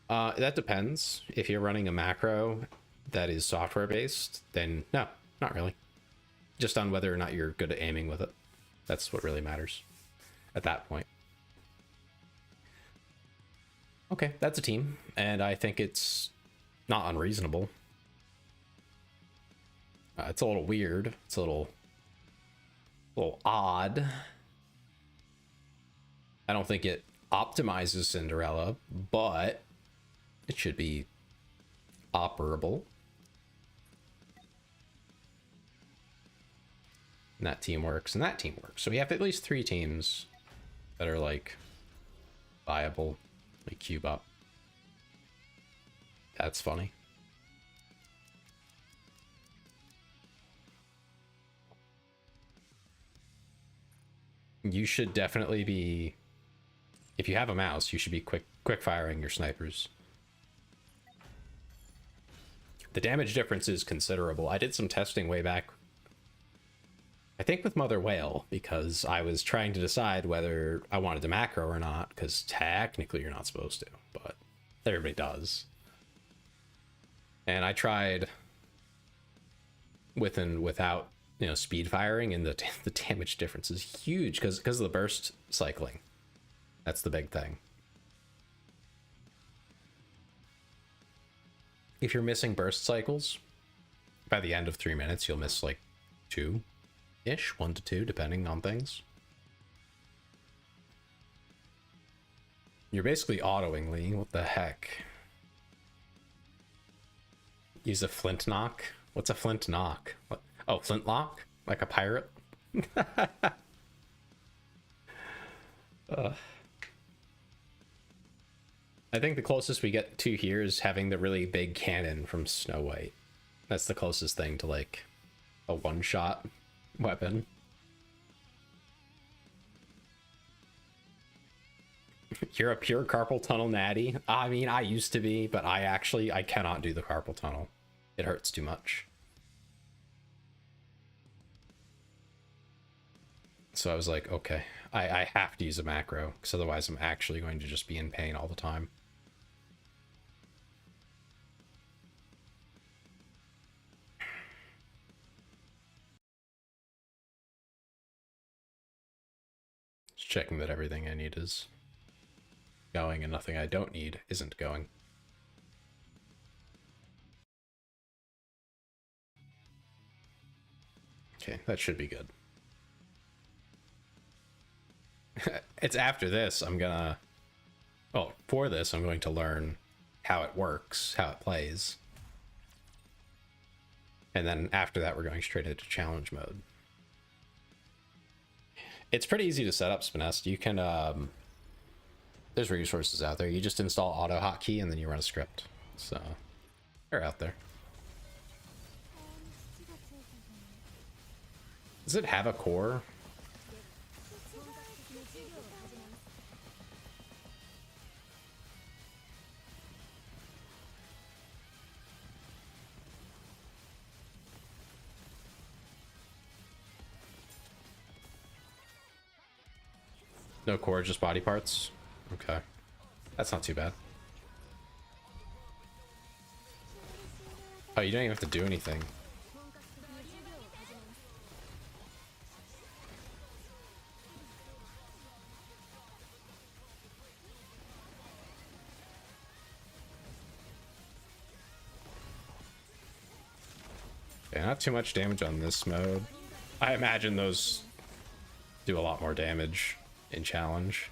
That depends. If you're running a macro that is software based, then no, not really. Just on whether or not you're good at aiming with it. That's what really matters at that point. Okay, that's a team, and I think it's not unreasonable. It's a little weird. It's a little odd. I don't think it optimizes Cinderella, but it should be operable. And that team works, and that team works. So we have at least 3 teams that are like viable, like cube up. That's funny. You should definitely be, if you have a mouse, you should be quick firing your snipers. The damage difference is considerable. I did some testing way back I think with Mother Whale, because I was trying to decide whether I wanted to macro or not, because technically you're not supposed to, but everybody does. And I tried with and without, you know, speed firing, and the damage difference is huge because of the burst cycling. That's the big thing. If you're missing burst cycles, by the end of 3 minutes, you'll miss like 2-ish, 1 to 2, depending on things. You're basically autoing, Lee. What the heck? Use a flint knock? What's a flint knock? What? Oh, flintlock? Like a pirate? I think the closest we get to here is having the really big cannon from Snow White. That's the closest thing to like a one-shot weapon. You're a pure carpal tunnel natty. I mean, I used to be, but I cannot do the carpal tunnel. It hurts too much. So I was like, okay, I have to use a macro, because otherwise I'm actually going to just be in pain all the time. Just checking that everything I need is going and nothing I don't need isn't going. Okay, that should be good. It's after this I'm gonna... Well, for this I'm going to learn how it works, how it plays. And then after that we're going straight into challenge mode. It's pretty easy to set up, Spinest. You can... there's resources out there. You just install auto hotkey and then you run a script. So, they're out there. Does it have a core? No core, just body parts? Okay. That's not too bad. Oh, you don't even have to do anything. Okay, not too much damage on this mode. I imagine those do a lot more damage in challenge.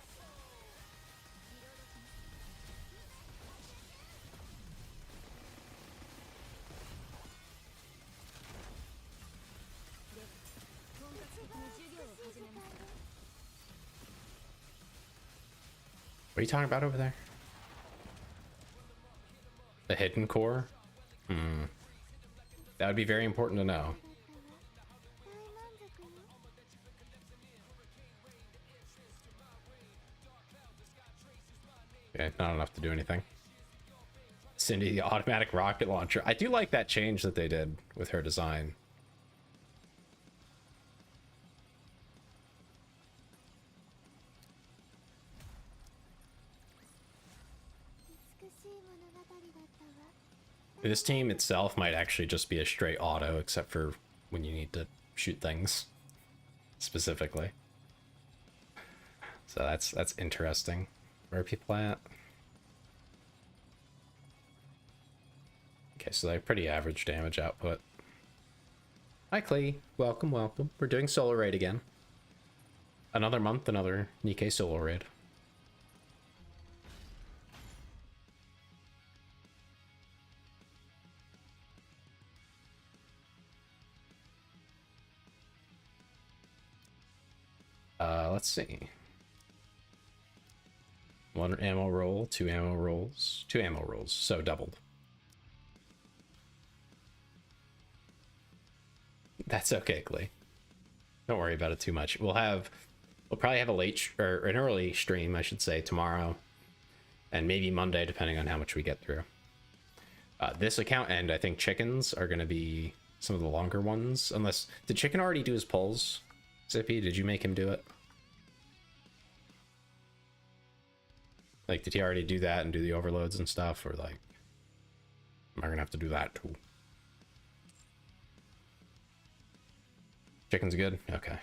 What are you talking about over there? The hidden core? That would be very important to know. Okay, not enough to do anything. Cindy, the automatic rocket launcher. I do like that change that they did with her design. This team itself might actually just be a straight auto, except for when you need to shoot things specifically. So that's interesting. Where are people at? Okay, so they're pretty average damage output. Hi Clee, welcome, welcome. We're doing solo raid again. Another month, another NIKKE solo raid. Let's see. 1 ammo roll, 2 ammo rolls, 2 ammo rolls, so doubled. That's okay, Clay. Don't worry about it too much. We'll probably have a late or an early stream, I should say, tomorrow, and maybe Monday, depending on how much we get through. This account and I think chickens are going to be some of the longer ones. Unless, did Chicken already do his pulls? Zippy, did you make him do it? Like, did he already do that and do the overloads and stuff? Or like, am I gonna have to do that too? Chicken's good? Okay.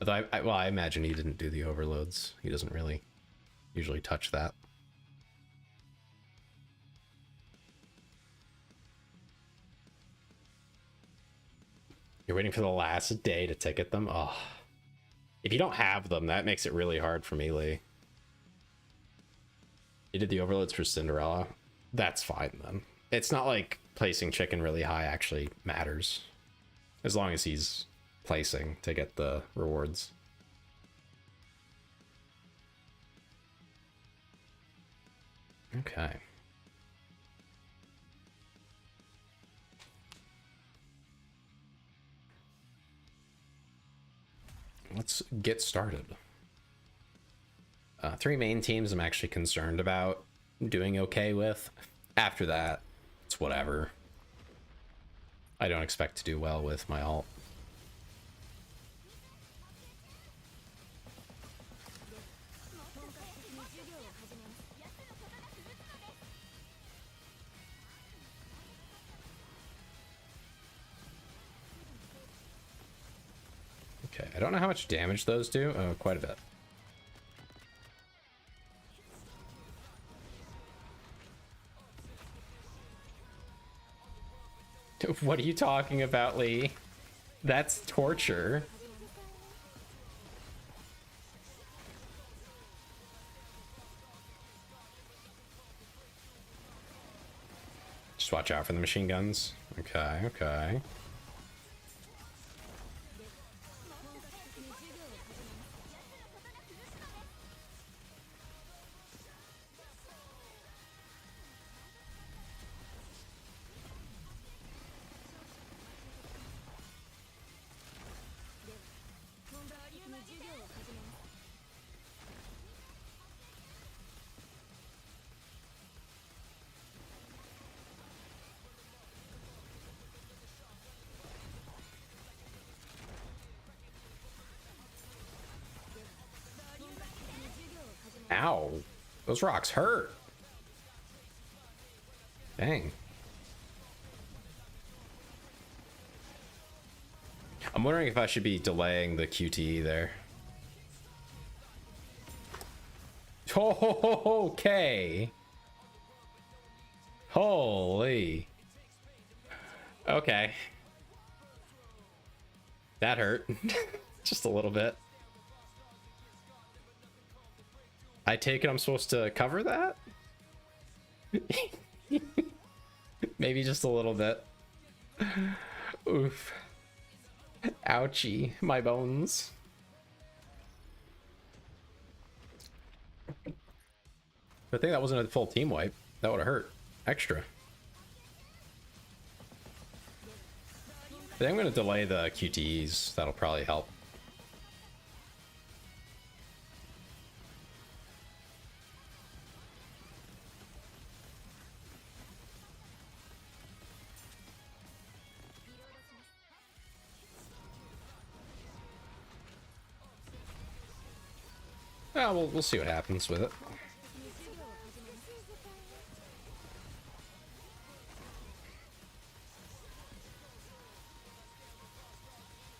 Although well, I imagine he didn't do the overloads. He doesn't really usually touch that. You're waiting for the last day to ticket them? Oh. If you don't have them, that makes it really hard for me, Lee. You did the overloads for Cinderella? That's fine, then. It's not like placing Chicken really high actually matters. As long as he's placing to get the rewards. Okay. Let's get started. 3 main teams I'm actually concerned about doing okay with. After that, it's whatever. I don't expect to do well with my alt. Okay, I don't know how much damage those do. Oh, quite a bit. What are you talking about, Lee? That's torture. Just watch out for the machine guns. Okay, okay. Ow. Those rocks hurt. Dang. I'm wondering if I should be delaying the QTE there. Oh, okay. Holy. Okay. That hurt. Just a little bit. I take it I'm supposed to cover that? Maybe just a little bit. Oof. Ouchie, my bones. I think that wasn't a full team wipe. That would have hurt. Extra. I think I'm going to delay the QTEs. That'll probably help. Oh, we'll see what happens with it.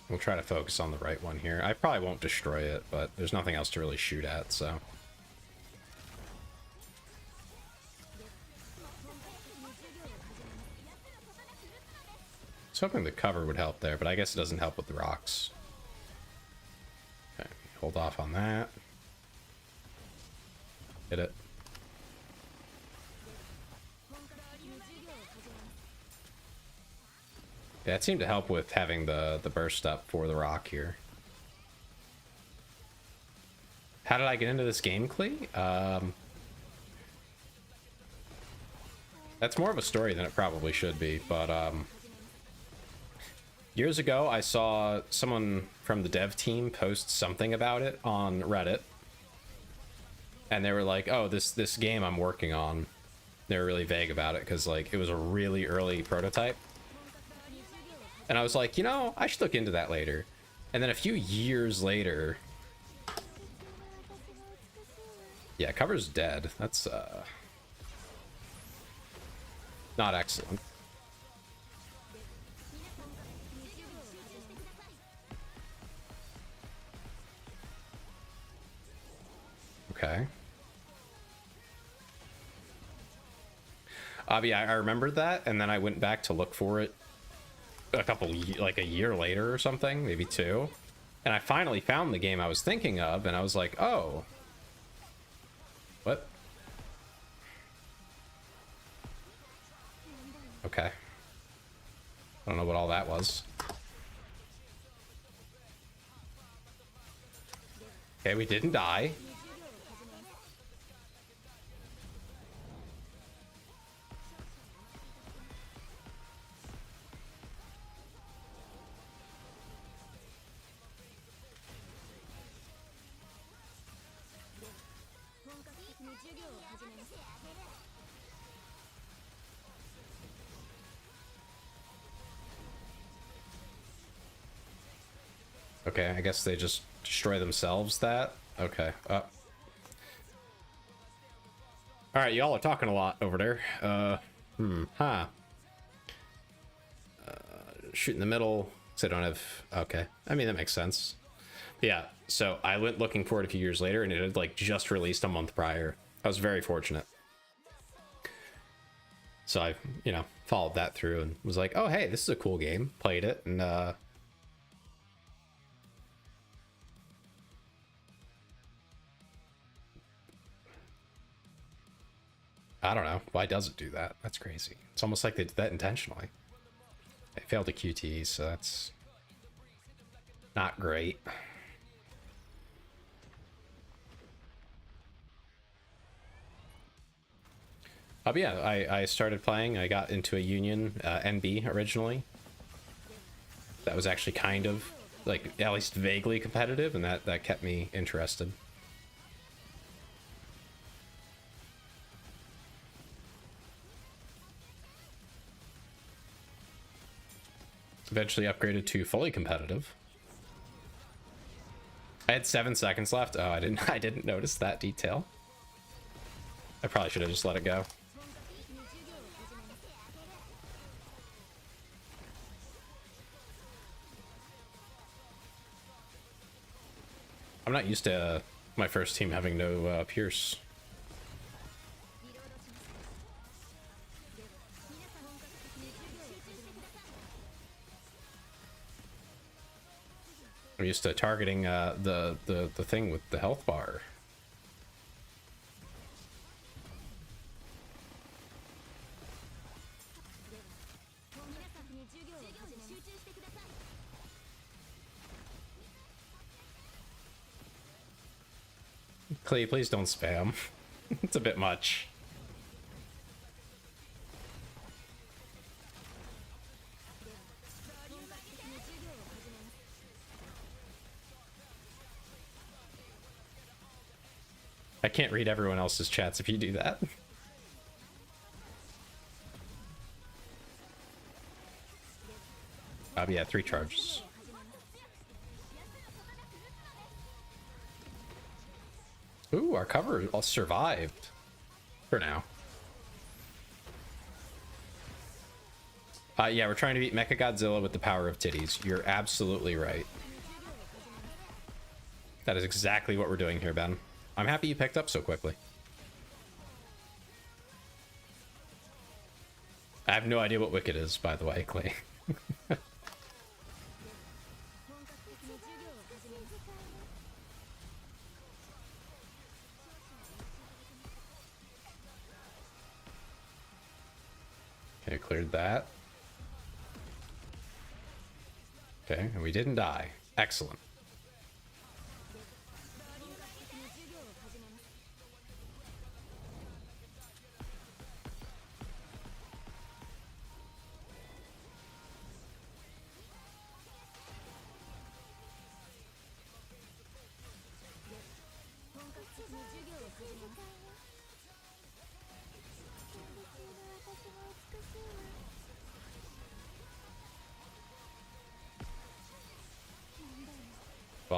We'll try to focus on the right one here. I probably won't destroy it, but there's nothing else to really shoot at, so. I was hoping the cover would help there, but I guess it doesn't help with the rocks. Okay, hold off on that. Hit it. Yeah, it seemed to help with having the burst up for the rock here. How did I get into this game, Klee? That's more of a story than it probably should be, but years ago I saw someone from the dev team post something about it on Reddit. And they were like, oh, this game I'm working on They were really vague about it because like it was a really early prototype. And I was like, you know, I should look into that later. And then a few years later, yeah, cover's dead. That's not excellent. Okay. Yeah, I remembered that, and then I went back to look for it like a year later or something, maybe 2. And I finally found the game I was thinking of, and I was like, oh. What? Okay. I don't know what all that was. Okay, we didn't die. Okay, I guess they just destroy themselves that? Okay. Alright, y'all are talking a lot over there. Shoot in the middle, because I don't have... Okay. I mean, that makes sense. But yeah, so I went looking for it a few years later, and it had, like, just released a month prior. I was very fortunate. So I, you know, followed that through and was like, oh, hey, this is a cool game. Played it, and, I don't know. Why does it do that? That's crazy. It's almost like they did that intentionally. They failed a QT, so that's not great. But yeah, I started playing. I got into a Union NB originally. That was actually kind of, like, at least vaguely competitive, and that kept me interested. Eventually upgraded to fully competitive. I had 7 seconds left. Oh, I didn't notice that detail. I probably should have just let it go. I'm not used to my first team having no Pierce. I'm used to targeting the thing with the health bar. Clee, please don't spam. It's a bit much. I can't read everyone else's chats if you do that. Yeah, 3 charges. Ooh, our cover all survived. For now. Yeah, we're trying to beat Mechagodzilla with the power of titties. You're absolutely right. That is exactly what we're doing here, Ben. I'm happy you picked up so quickly. I have no idea what Wicked is, by the way, Clay. Okay, cleared that. Okay, and we didn't die. Excellent.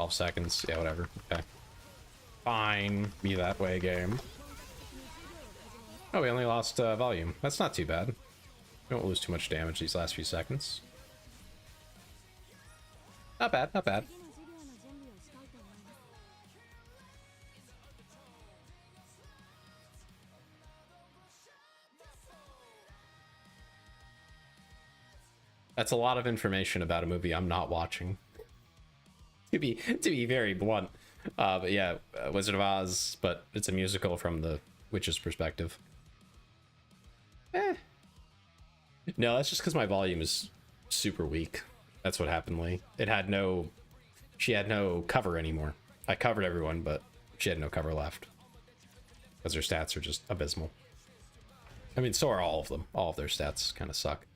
seconds. Yeah, whatever. Okay. Fine. Be that way, game. Oh, we only lost volume. That's not too bad. We don't lose too much damage these last few seconds. Not bad, not bad. That's a lot of information about a movie I'm not watching. To be very blunt. But yeah, Wizard of Oz, but it's a musical from the witch's perspective. No, that's just because my volume is super weak. That's what happened, Lee. It had no... She had no cover anymore. I covered everyone, but she had no cover left. Because her stats are just abysmal. I mean, so are all of them. All of their stats kind of suck.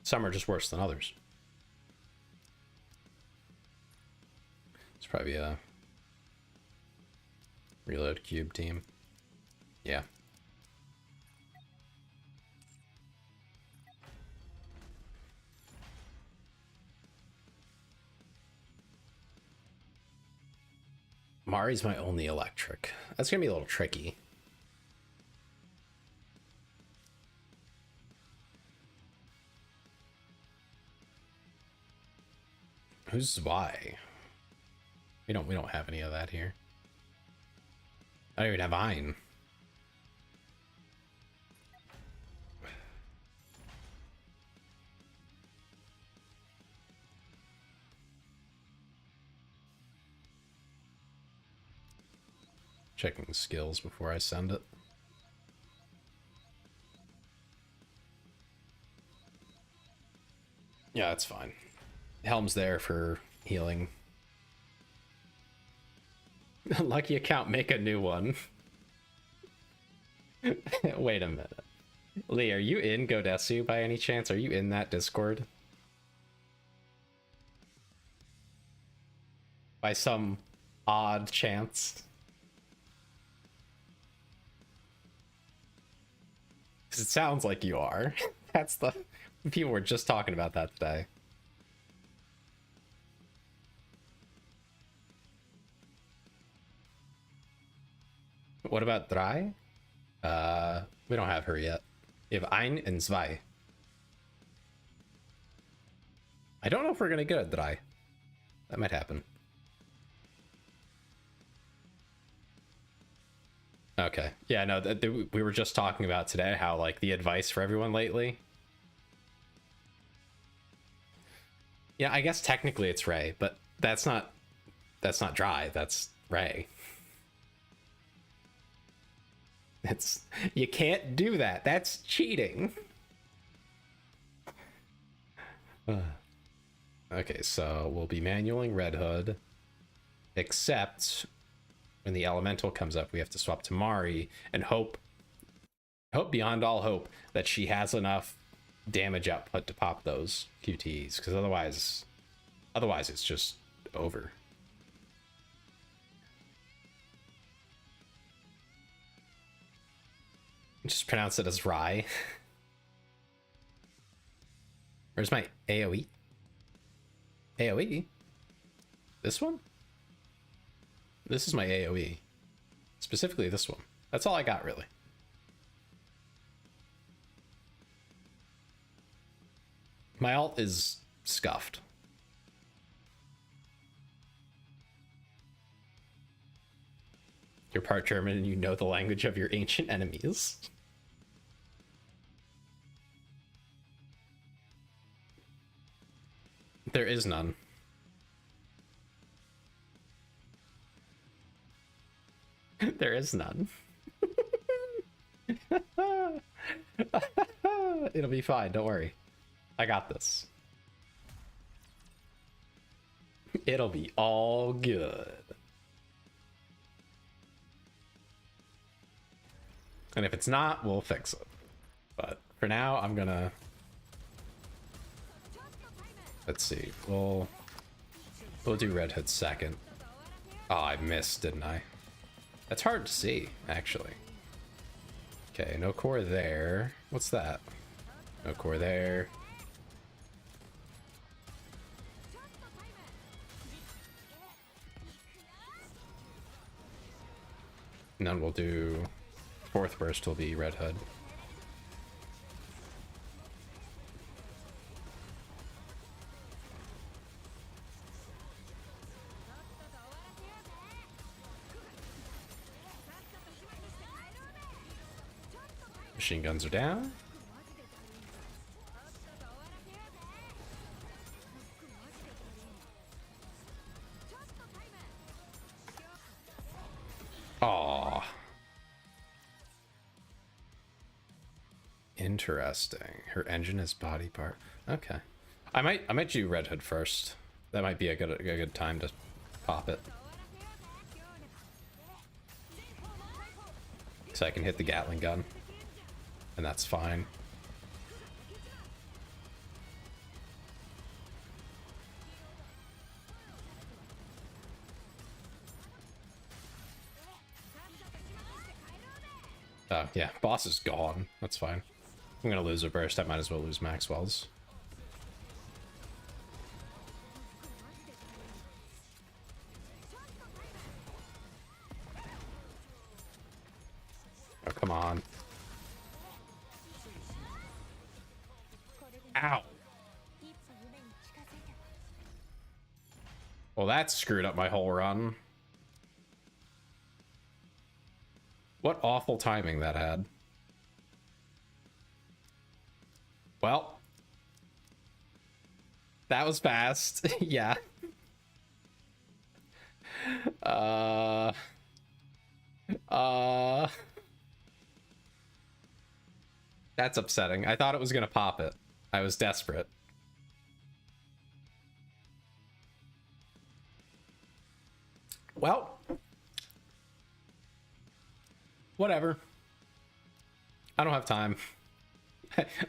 Some are just worse than others. It's probably a reload cube team. Yeah. Mari's my only electric. That's gonna be a little tricky. Who's Zwei? We don't have any of that here. I don't even have Ein. Checking skills before I send it. Yeah, that's fine. Helm's there for healing. Lucky account, make a new one. Wait a minute. Lee, are you in Godesu by any chance? Are you in that Discord? By some odd chance? Because it sounds like you are. That's the... People were just talking about that today. What about Drei? We don't have her yet. We have Ein and Zwei. I don't know if we're gonna get a Drei. That might happen. Okay. Yeah, no, we were just talking about today how, like, the advice for everyone lately. Yeah, I guess technically it's Ray, but that's not Dry, that's Ray. It's, you can't do that. That's cheating. Okay, so we'll be manualing Red Hood, except when the elemental comes up, we have to swap to Mari and hope beyond all hope that she has enough damage output to pop those QTEs, because otherwise it's just over. Just pronounce it as Rye. Where's my AoE? AoE? This one? This is my AoE. Specifically this one. That's all I got, really. My ult is scuffed. You're part German and you know the language of your ancient enemies. There is none. There is none. It'll be fine, don't worry. I got this. It'll be all good. And if it's not, we'll fix it. But for now, I'm gonna... Let's see. We'll do Red Hood second. Oh, I missed, didn't I? That's hard to see, actually. Okay, no core there. What's that? No core there. And then we'll do fourth burst will be Red Hood. Machine guns are down. Aw. Interesting. Her engine is body part. Okay. I might do Red Hood first. That might be a good time to pop it. So I can hit the Gatling gun. And that's fine. Oh, yeah, boss is gone. That's fine. I'm gonna lose a burst. I might as well lose Maxwell's. Oh, come on. Ow. Well, that screwed up my whole run. What awful timing that had. Well, that was fast. Yeah. That's upsetting. I thought it was gonna pop it. I was desperate. Well, whatever. I don't have time.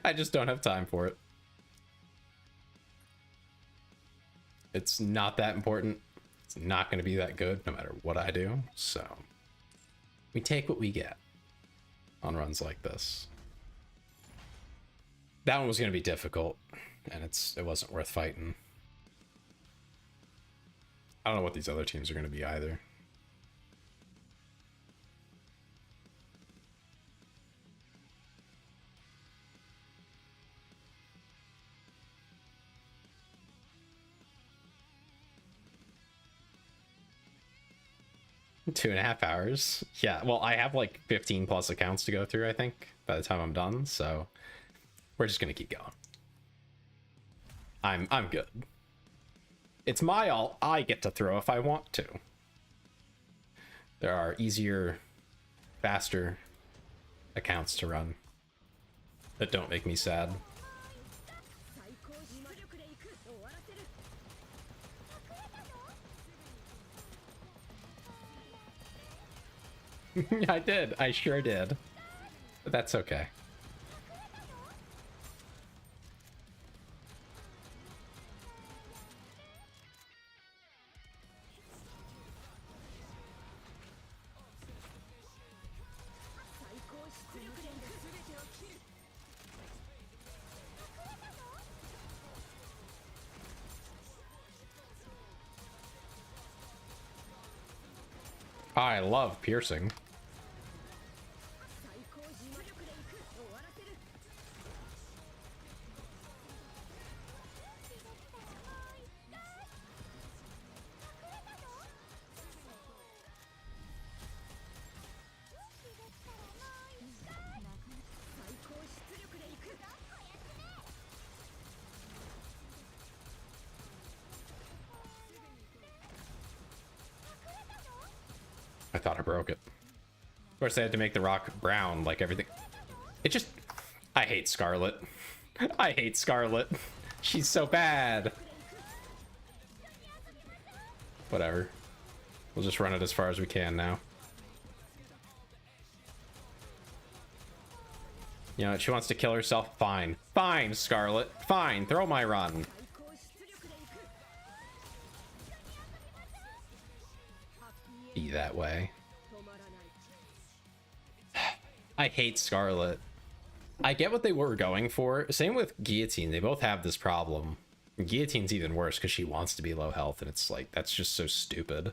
I just don't have time for it. It's not that important. It's not going to be that good no matter what I do. So we take what we get on runs like this. That one was going to be difficult, and it wasn't worth fighting. I don't know what these other teams are going to be either. Two and a half hours. Yeah, well, I have like 15 plus accounts to go through, I think, by the time I'm done, so we're just gonna keep going. I'm good. It's my ult. I get to throw if I want to. There are easier, faster accounts to run that don't make me sad. I did. I sure did. But that's okay. I love piercing. I thought I broke it. Of course, I had to make the rock brown, like everything. It just... I hate Scarlet. I hate Scarlet. She's so bad. Whatever. We'll just run it as far as we can now. You know, she wants to kill herself. Fine. Fine, Scarlet. Fine. Throw my run. Be that way. I hate Scarlet. I get what they were going for. Same with Guillotine. They both have this problem. Guillotine's even worse because she wants to be low health, and it's like, that's just so stupid.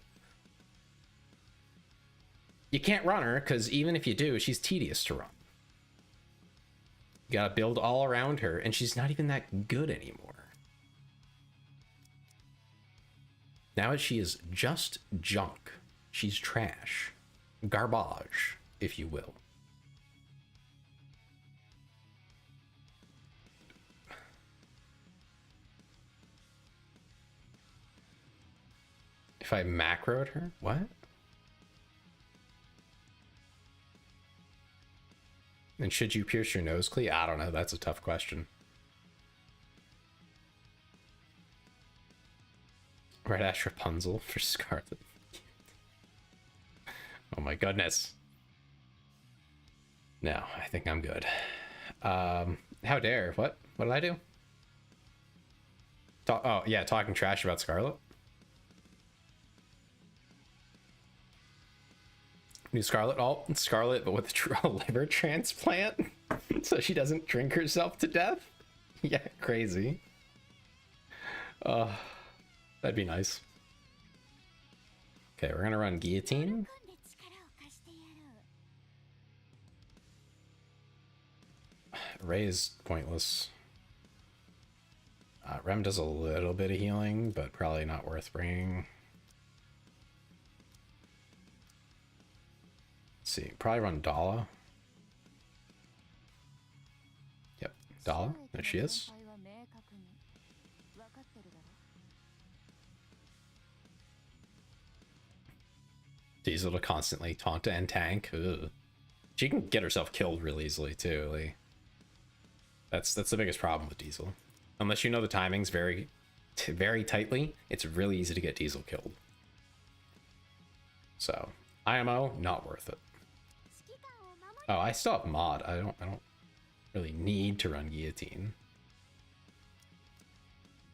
You can't run her, because even if you do, she's tedious to run. You gotta build all around her, and she's not even that good anymore. Now she is just junk. She's trash. Garbage, if you will. If I macroed her? What? And should you pierce your nose, Clee? I don't know. That's a tough question. Red Ash Rapunzel for Scarlet. Oh my goodness. No, I think I'm good. How dare? What did I do? Oh, yeah, talking trash about Scarlet. New Scarlet alt, Scarlet, but with a liver transplant, so she doesn't drink herself to death. Yeah, crazy. That'd be nice. Okay, we're gonna run Guillotine. Ray is pointless. Rem does a little bit of healing, but probably not worth bringing. Let's see, probably run Dala. Yep, Dala, there she is. Diesel to constantly taunt and tank. Ugh. She can get herself killed really easily too. Like, that's the biggest problem with Diesel. Unless you know the timings very tightly, it's really easy to get Diesel killed. So, IMO, not worth it. Oh, I still have mod. I don't really need to run Guillotine.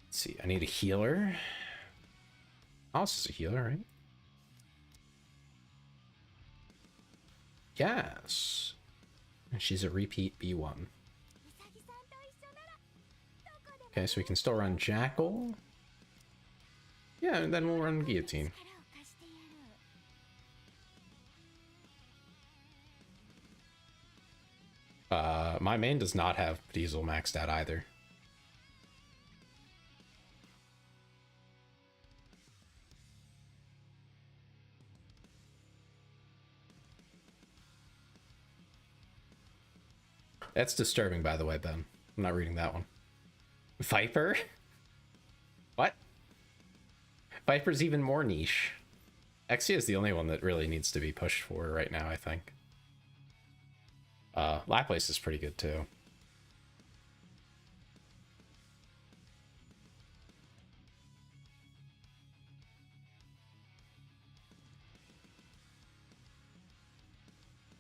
Let's see, I need a healer. Alice is a healer, right? Yes. And she's a repeat B1. Okay, so we can still run Jackal. Yeah, and then we'll run Guillotine. My main does not have Diesel maxed out either. That's disturbing, by the way, Ben. I'm not reading that one. Viper? What? Viper's even more niche. Exia is the only one that really needs to be pushed for right now, I think. Laplace is pretty good too.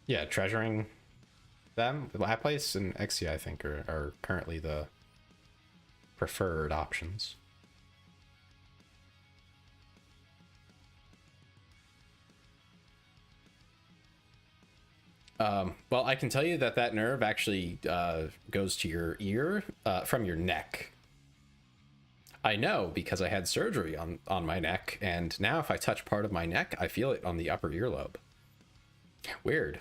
Yeah, treasuring them, Laplace and Exia, I think, are currently the preferred options. Well, I can tell you that that nerve actually goes to your ear from your neck. I know because I had surgery on my neck, and now if I touch part of my neck, I feel it on the upper earlobe. Weird.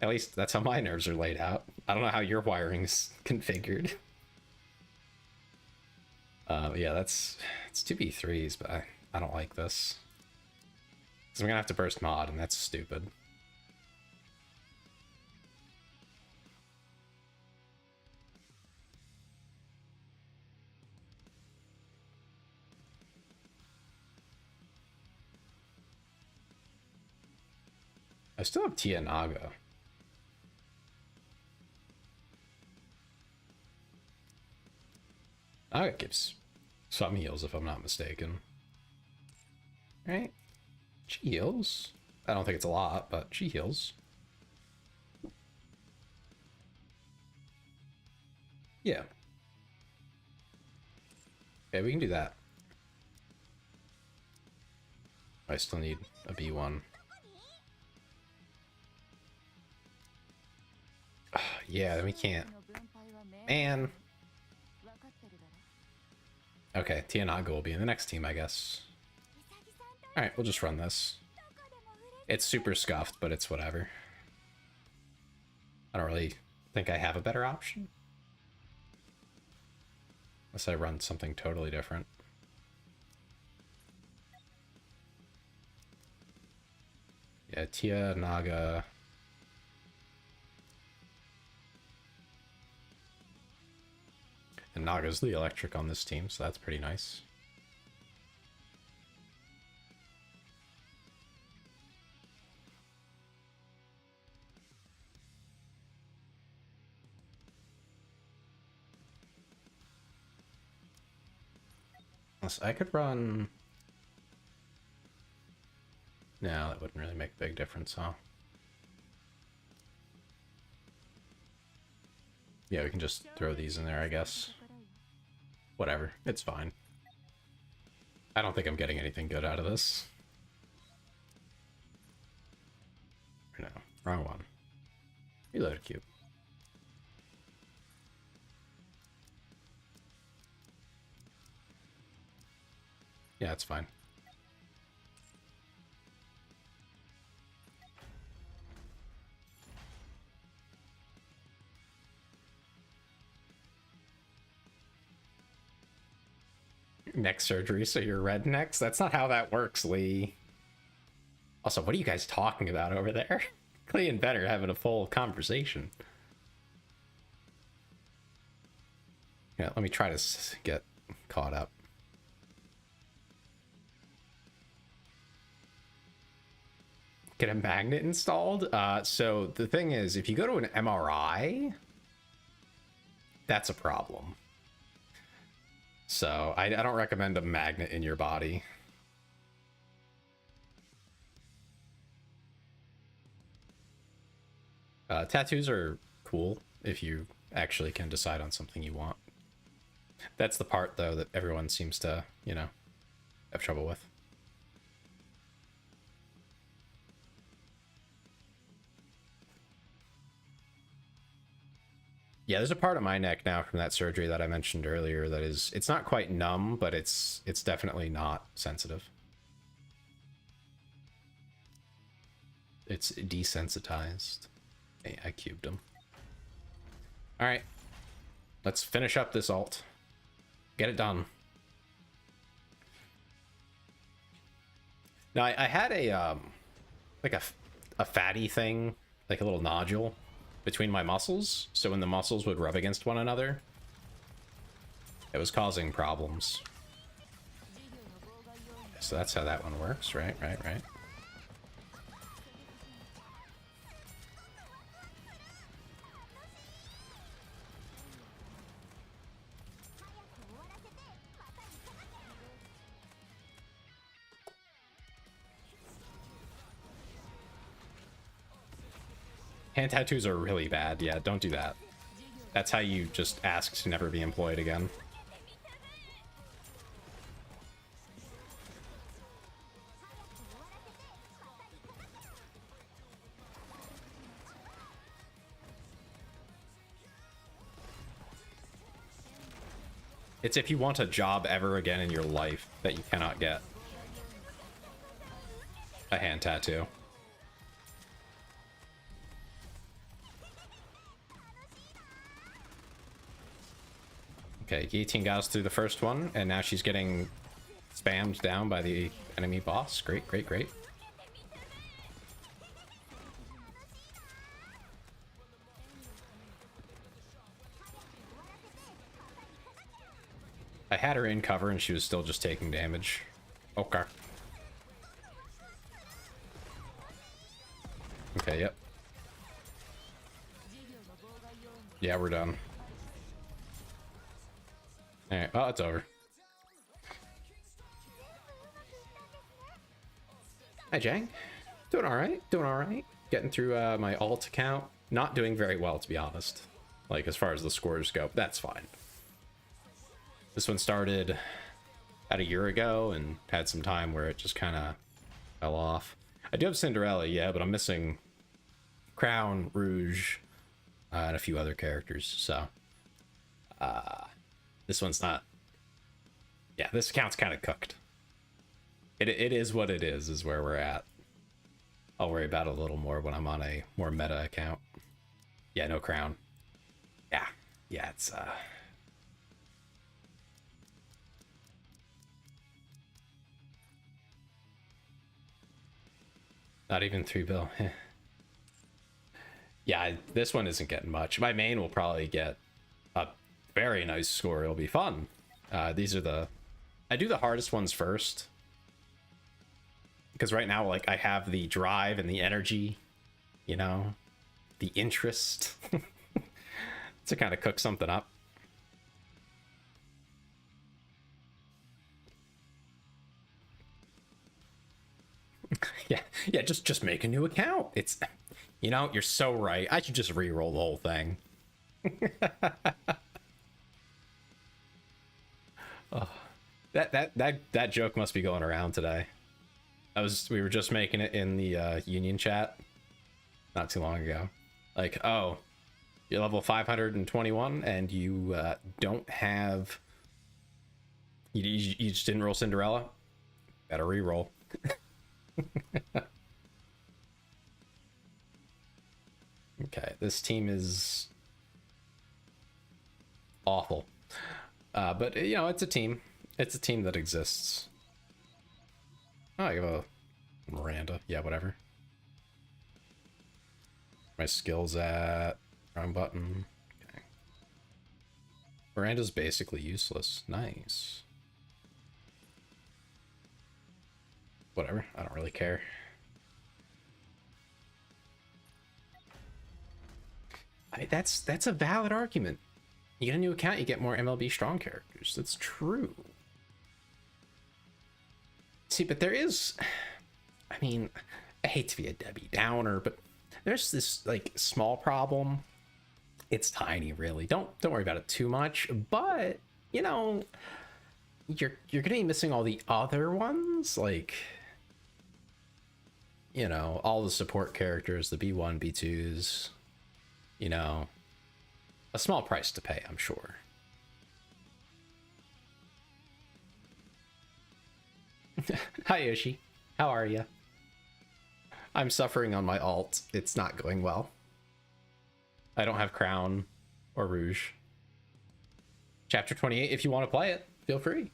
At least that's how my nerves are laid out. I don't know how your wiring's configured. Yeah, it's 2v3s, but I don't like this. Because I'm gonna have to burst mod, and that's stupid. I still have Tia Naga. Naga gives some heals, if I'm not mistaken. Right? She heals. I don't think it's a lot, but she heals. Yeah. Okay, we can do that. I still need a B1. Yeah, we can't. Man. Okay, Tianaga will be in the next team, I guess. Alright, we'll just run this. It's super scuffed, but it's whatever. I don't really think I have a better option. Unless I run something totally different. Yeah, Tianaga. And Naga's the electric on this team, so that's pretty nice. I could run... No, that wouldn't really make a big difference, huh? Yeah, we can just throw these in there, I guess. Whatever, it's fine. I don't think I'm getting anything good out of this. No, wrong one. Reload cube. Yeah, it's fine. Neck surgery, so you're rednecks? That's not how that works, Lee. Also, what are you guys talking about over there? Clay and Ben are having a full conversation. Yeah, let me try to get caught up. Get a magnet installed? So the thing is, if you go to an MRI, that's a problem. So I don't recommend a magnet in your body. Tattoos are cool if you actually can decide on something you want. That's the part, though, that everyone seems to, you know, have trouble with. Yeah, there's a part of my neck now from that surgery that I mentioned earlier that is, it's not quite numb, but it's definitely not sensitive. It's desensitized. Hey, I cubed him. All right, let's finish up this ult. Get it done. Now I had a like a fatty thing, like a little nodule between my muscles, so when the muscles would rub against one another, it was causing problems. So that's how that one works, right? Hand tattoos are really bad. Yeah, don't do that. That's how you just ask to never be employed again. It's if you want a job ever again in your life that you cannot get a hand tattoo. Okay, Guillotine got us through the first one, and now she's getting spammed down by the enemy boss. Great. I had her in cover, and she was still just taking damage. Okay. Okay, yep. Yeah, we're done. Alright, well, it's over. Hi, Jang. Doing alright. Getting through my alt account. Not doing very well, to be honest. Like, as far as the scores go, but that's fine. This one started about a year ago and had some time where it just kind of fell off. I do have Cinderella, yeah, but I'm missing Crown, Rouge, and a few other characters. So this one's not. Yeah, this account's kind of cooked. It is what it is where we're at. I'll worry about it a little more when I'm on a more meta account. Yeah, no crown. Yeah, it's not even 3 bill. Yeah, this one isn't getting much. My main will probably get a very nice score. It'll be fun. These are the... I do the hardest ones first. Because right now, like, I have the drive and the energy, you know, the interest to kind of cook something up. Yeah, just make a new account. It's, you know, you're so right. I should just re-roll the whole thing. Oh, that joke must be going around today. We were just making it in the union chat not too long ago. Like, oh, you're level 521 and you don't have... You just didn't roll Cinderella? Better re-roll. Okay, this team is awful. But, you know, it's a team. It's a team that exists. Oh, I have a Miranda. Yeah, whatever. My skills at... Wrong button. Okay. Miranda's basically useless. Nice. Whatever. I don't really care. That's a valid argument. You get a new account, you get more MLB strong characters. That's true. See, but there is... I mean, I hate to be a Debbie Downer, but there's this, like, small problem. It's tiny, really. Don't worry about it too much, but, you know, you're gonna be missing all the other ones, like, you know, all the support characters, the B1, B2s, you know, a small price to pay, I'm sure. Hi, Yoshi. How are you? I'm suffering on my alt. It's not going well. I don't have Crown or Rouge. Chapter 28, if you want to play it, feel free.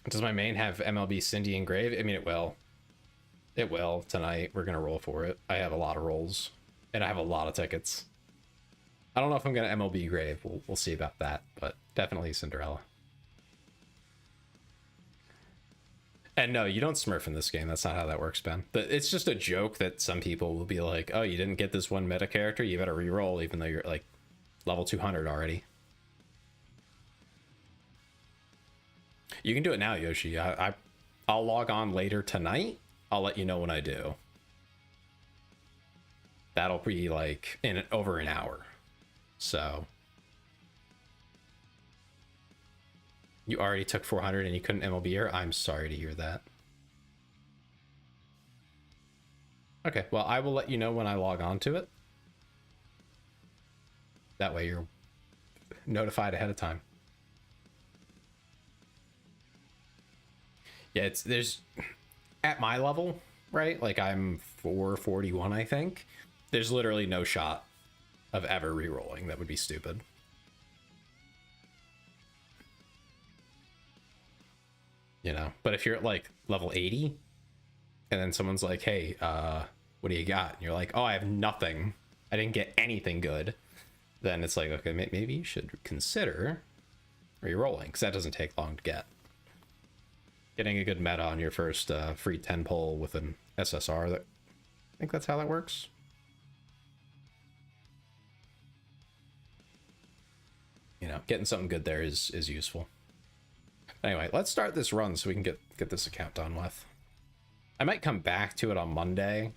Does my main have MLB Cindy and Grave? I mean, it will. It will tonight. We're going to roll for it. I have a lot of rolls, and I have a lot of tickets. I don't know if I'm going to MLB Grave. We'll see about that, but definitely Cinderella. And no, you don't smurf in this game. That's not how that works, Ben. It's just a joke that some people will be like, oh, you didn't get this one meta character, you better re-roll, even though you're, like, level 200 already. You can do it now, Yoshi. I'll log on later tonight. I'll let you know when I do. That'll be, like, in over an hour. So... You already took 400 and you couldn't MLB her? I'm sorry to hear that. Okay, well, I will let you know when I log on to it. That way you're notified ahead of time. Yeah, there's... At my level, right? Like, I'm 441, I think. There's literally no shot of ever re-rolling. That would be stupid. You know, but if you're at like level 80 and then someone's like, hey, what do you got? And you're like, oh, I have nothing. I didn't get anything good. Then it's like, okay, maybe you should consider re-rolling, because that doesn't take long to get. Getting a good meta on your first free 10 pull with an SSR. I think that's how that works. You know, getting something good there is useful. Anyway, let's start this run so we can get this account done with. I might come back to it on Monday.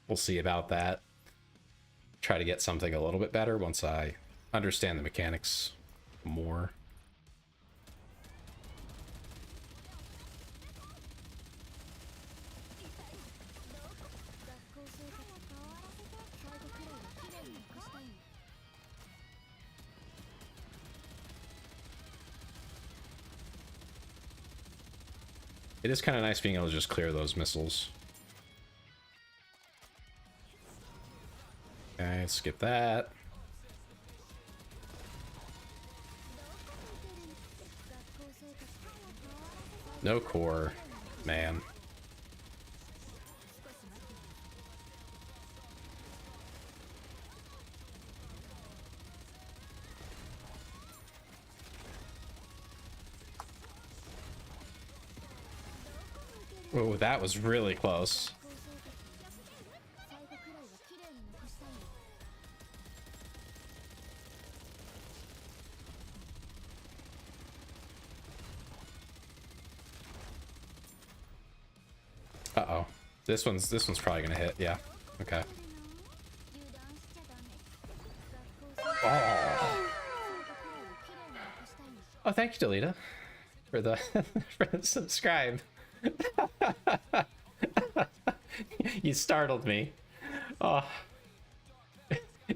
We'll see about that. Try to get something a little bit better once I understand the mechanics more. It is kind of nice being able to just clear those missiles. Okay, skip that. No core, man. Oh, that was really close. Uh-oh. This one's probably gonna hit, yeah. Okay. Oh, oh thank you, Delita, for the for the subscribe. You startled me. Oh.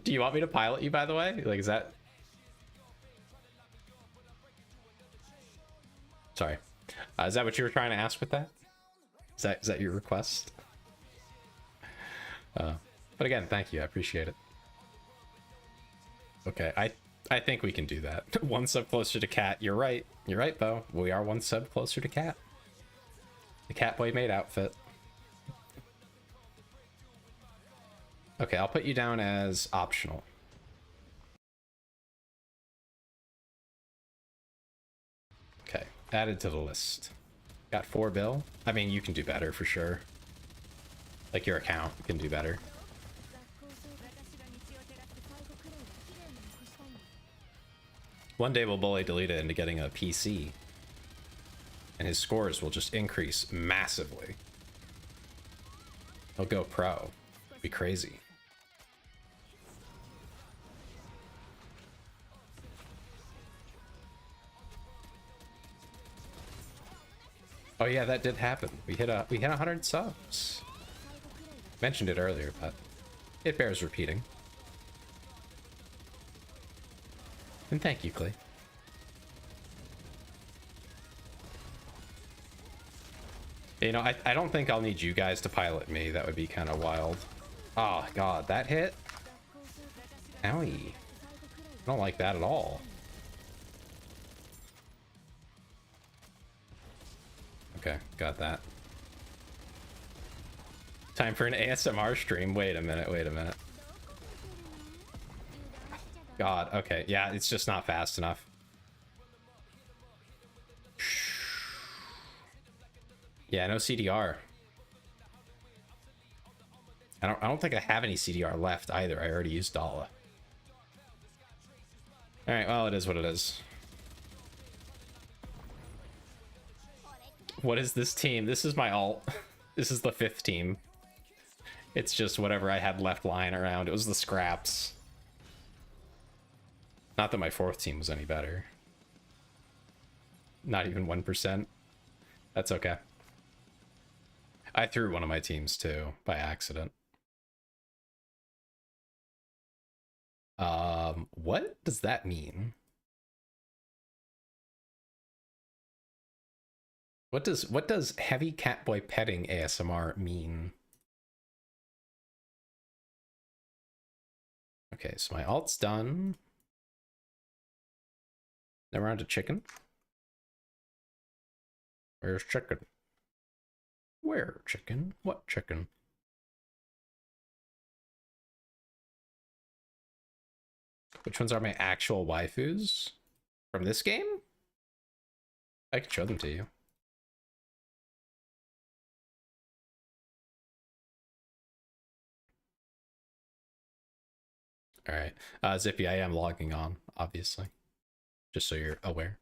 Do you want me to pilot you, by the way? Like, is that... Sorry. Is that what you were trying to ask with that? Is that your request? But again, thank you. I appreciate it. Okay, I think we can do that. One sub closer to Cat. You're right. You're right, Bo. We are one sub closer to Cat. The Catboy made outfit. Okay, I'll put you down as optional. Okay, added to the list. Got 4 bill. I mean, you can do better for sure. Like, your account can do better. One day we'll bully Delita into getting a PC. And his scores will just increase massively. He'll go pro. Be crazy. Oh yeah, that did happen. We hit 100 subs. Mentioned it earlier, but it bears repeating. And thank you, Clay. You know, I don't think I'll need you guys to pilot me. That would be kind of wild. Oh god, that hit? Owie. I don't like that at all. Okay, got that. Time for an ASMR stream. Wait a minute, wait a minute. God, okay. Yeah, it's just not fast enough. Yeah, no CDR. I don't think I have any CDR left either. I already used Dala. Alright, well, it is what it is. What is this team? This is my alt. This is the 5th team. It's just whatever I had left lying around. It was the scraps. Not that my 4th team was any better. Not even 1%. That's okay. I threw one of my teams too, by accident. What does that mean? What does heavy catboy petting ASMR mean? Okay, so my alt's done. Now we're on to chicken. Where's chicken? Where chicken? What chicken? Which ones are my actual waifus? From this game? I can show them to you. Alright. Zippy, I am logging on, obviously. Just so you're aware.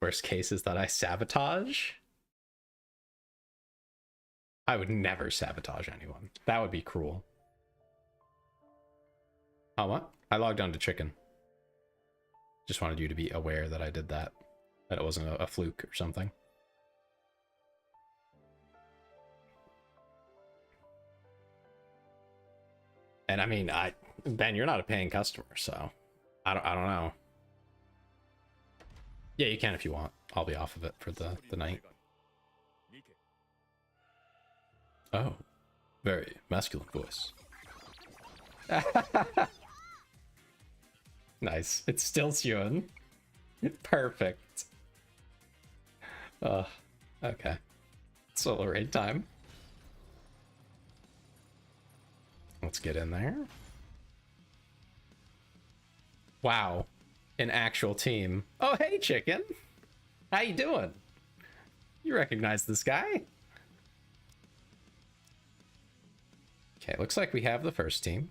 Worst case is that I sabotage. I would never sabotage anyone. That would be cruel. Oh, what? I logged on to chicken. Just wanted you to be aware that I did that. That it wasn't a fluke or something. And I mean, Ben, you're not a paying customer, so I don't know. Yeah, you can if you want. I'll be off of it for the night. Oh, very masculine voice. Nice. It's still Xun. Perfect. Okay. Solo raid time. Let's get in there. Wow. An actual team. Oh, hey, chicken. How you doing? You recognize this guy? Okay, looks like we have the first team.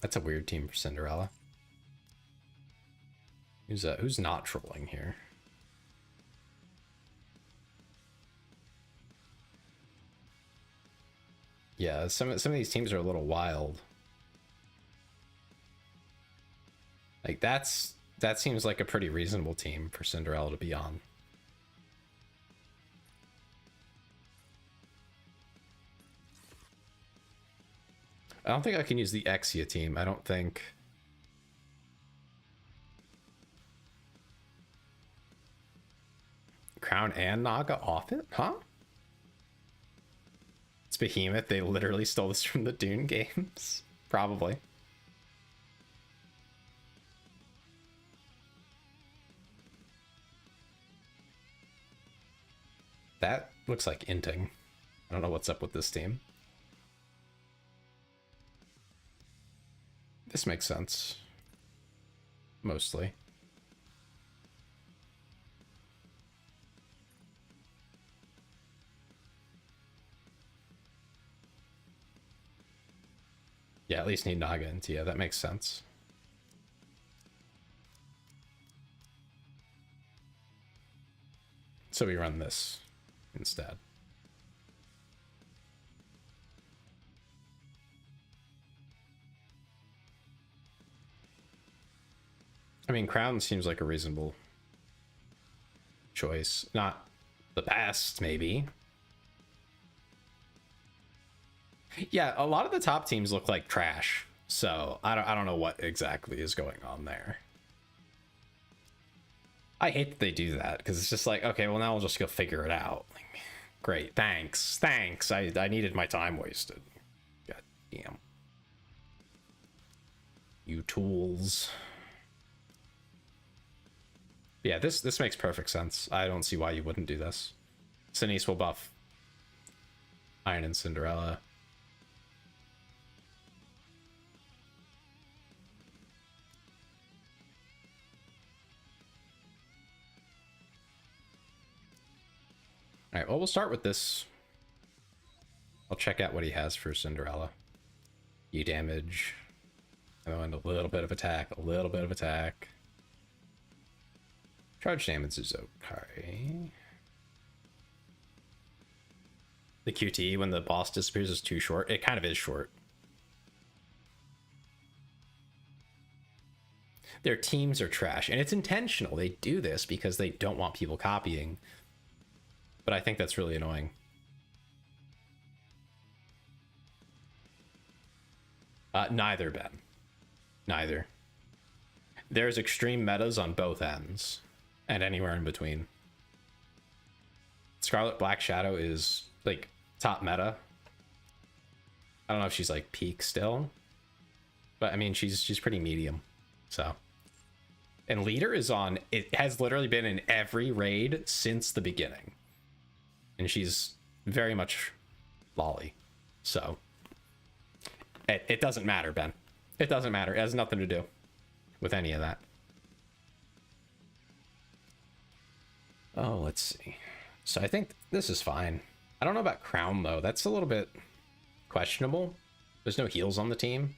That's a weird team for Cinderella. Who's not trolling here? Yeah, some of these teams are a little wild. Like that seems like a pretty reasonable team for Cinderella to be on. I don't think I can use the Exia team. I don't think. Crown and Naga off it? Huh? It's Behemoth. They literally stole this from the Dune games. Probably. That looks like inting. I don't know what's up with this team. This makes sense. Mostly. Yeah, at least need Naga and Tia. That makes sense. So we run this instead. I mean, Crown seems like a reasonable choice. Not the best, maybe. Yeah, a lot of the top teams look like trash. So I don't know what exactly is going on there. I hate that they do that because it's just like, okay, well now we'll just go figure it out. Like, great, thanks. I needed my time wasted. God damn. You tools. Yeah, this makes perfect sense. I don't see why you wouldn't do this. Sinise will buff Iron and Cinderella. All right, well, we'll start with this. I'll check out what he has for Cinderella. E damage. And a little bit of attack, a little bit of attack. Charge damage is okay. The QTE when the boss disappears is too short. It kind of is short. Their teams are trash, and it's intentional. They do this because they don't want people copying. But I think that's really annoying. Neither, Ben. Neither. There's extreme metas on both ends, and anywhere in between. Scarlet Black Shadow is like top meta. I don't know if she's like peak still, but I mean she's pretty medium. So, and leader is on. It has literally been in every raid since the beginning, and she's very much lolly. So it doesn't matter, Ben. It doesn't matter. It has nothing to do with any of that. Oh, let's see. So I think this is fine. I don't know about Crown, though. That's a little bit questionable. There's no heals on the team.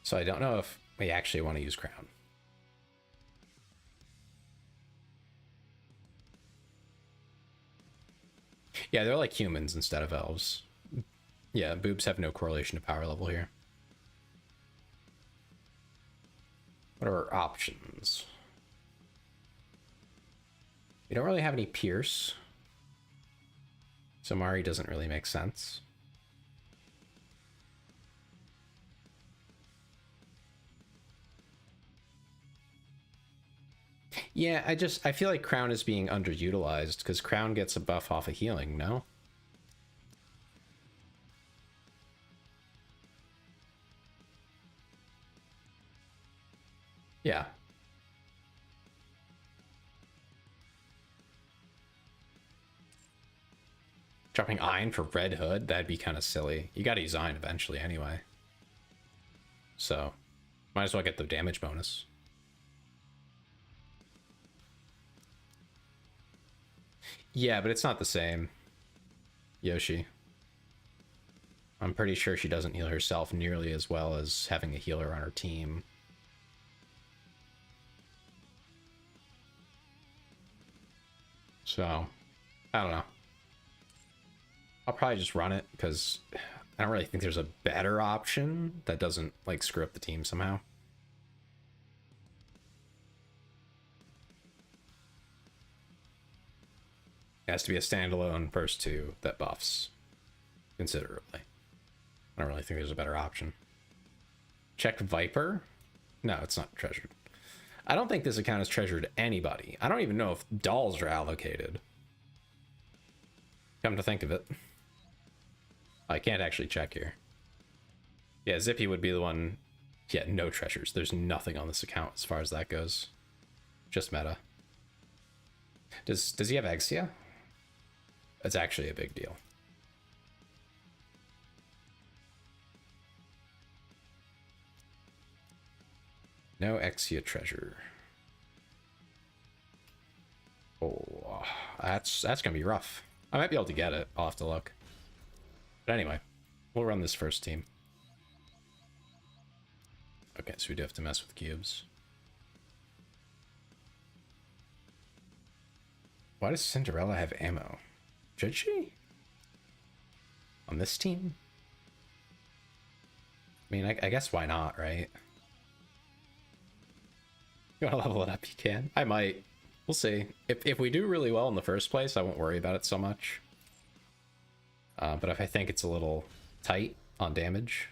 So I don't know if we actually want to use Crown. Yeah, they're like humans instead of elves. Yeah, boobs have no correlation to power level here. What are our options? We don't really have any Pierce. So Mari doesn't really make sense. Yeah, I feel like Crown is being underutilized because Crown gets a buff off of healing, no? Yeah. Dropping Iron for Red Hood, that'd be kind of silly. You gotta use Iron eventually anyway. So, might as well get the damage bonus. Yeah, but it's not the same. Yoshi. I'm pretty sure she doesn't heal herself nearly as well as having a healer on her team. So, I don't know. I'll probably just run it because I don't really think there's a better option that doesn't like screw up the team somehow. It has to be a standalone burst 2 that buffs considerably. I don't really think there's a better option. Check Viper? No, it's not treasured. I don't think this account is treasured to anybody. I don't even know if dolls are allocated. Come to think of it. I can't actually check here. Yeah, Zippy would be the one. Yeah, no treasures. There's nothing on this account as far as that goes. Just meta. Does he have Exia? It's actually a big deal. No Exia treasure. Oh, that's gonna be rough. I might be able to get it. I'll have to look. But anyway, we'll run this first team. Okay, so we do have to mess with cubes. Why does Cinderella have ammo? Should she? On this team? I mean, I guess why not, right? You want to level it up, you can. I might. We'll see. If we do really well in the first place, I won't worry about it so much. But if I think it's a little tight on damage...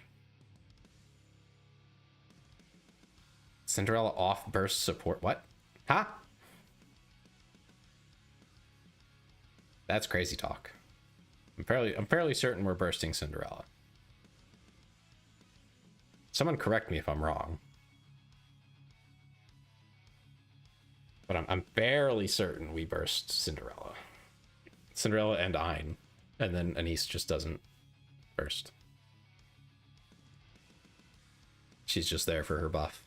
Cinderella off burst support. What? Huh? That's crazy talk. I'm fairly certain we're bursting Cinderella. Someone correct me if I'm wrong. But I'm fairly certain we burst Cinderella. Cinderella and Ein. And then Anise just doesn't burst. She's just there for her buff.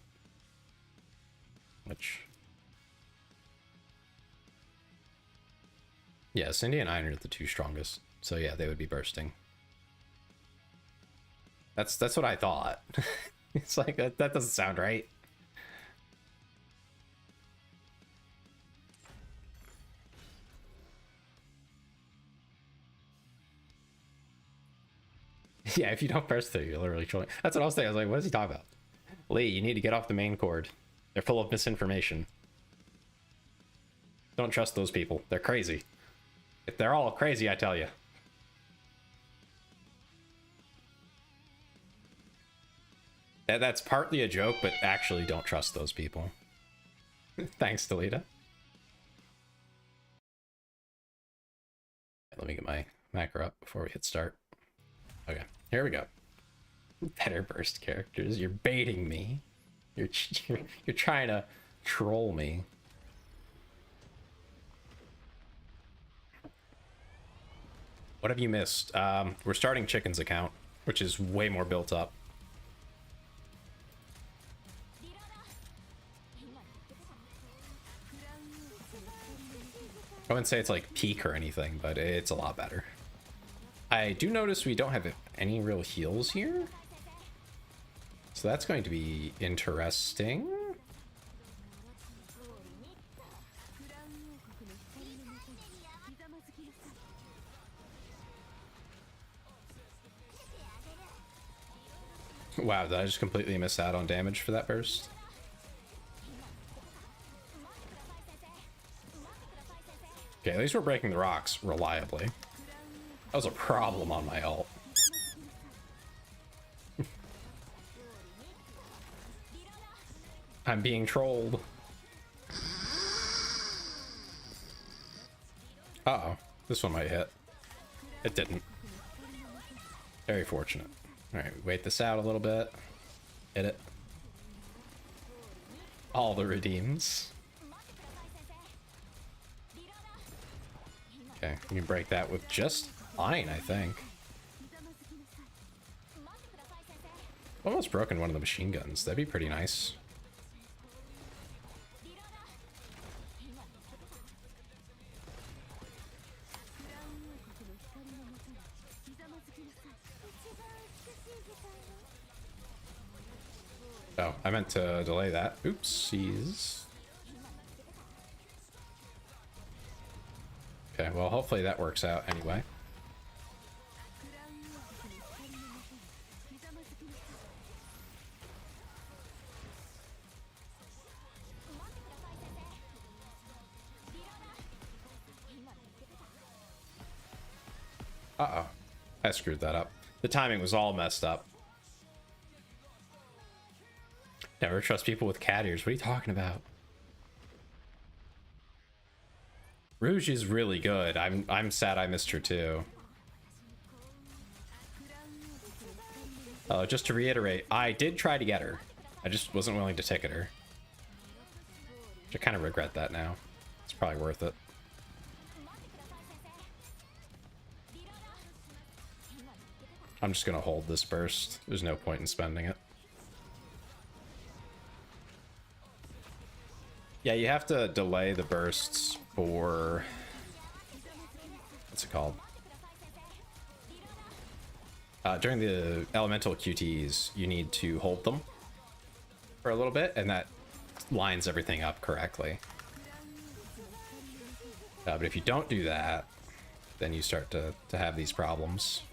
Which... yeah, Cindy and Ein are the two strongest. So yeah, they would be bursting. That's what I thought. It's like, that doesn't sound right. Yeah, if you don't burst through, you're literally trolling. That's what I was saying. I was like, what is he talking about? Lee, you need to get off the main cord. They're full of misinformation. Don't trust those people. They're crazy. If they're all crazy, I tell you. That's partly a joke, but actually don't trust those people. Thanks, Delita. Let me get my macro up before we hit start. Okay, here we go. Better burst characters. You're baiting me. You're trying to troll me. What have you missed? We're starting Chicken's account, which is way more built up. I wouldn't say it's like peak or anything, but it's a lot better. I do notice we don't have any real heals here. So that's going to be interesting. Wow, did I just completely miss out on damage for that burst? Okay, at least we're breaking the rocks reliably. That was a problem on my ult. I'm being trolled. Uh-oh. This one might hit. It didn't. Very fortunate. Alright, wait this out a little bit. Hit it. All the redeems. Okay, we can break that with just fine, I think. Almost broken one of the machine guns. That'd be pretty nice. Oh, I meant to delay that. Oopsies. Okay, well, hopefully that works out anyway. Uh-oh. I screwed that up. The timing was all messed up. Never trust people with cat ears. What are you talking about? Rouge is really good. I'm sad I missed her too. Just to reiterate, I did try to get her. I just wasn't willing to ticket her. I kind of regret that now. It's probably worth it. I'm just gonna hold this burst. There's no point in spending it. Yeah, you have to delay the bursts for... what's it called? During the elemental QTs, you need to hold them for a little bit, and that lines everything up correctly. But if you don't do that, then you start to have these problems.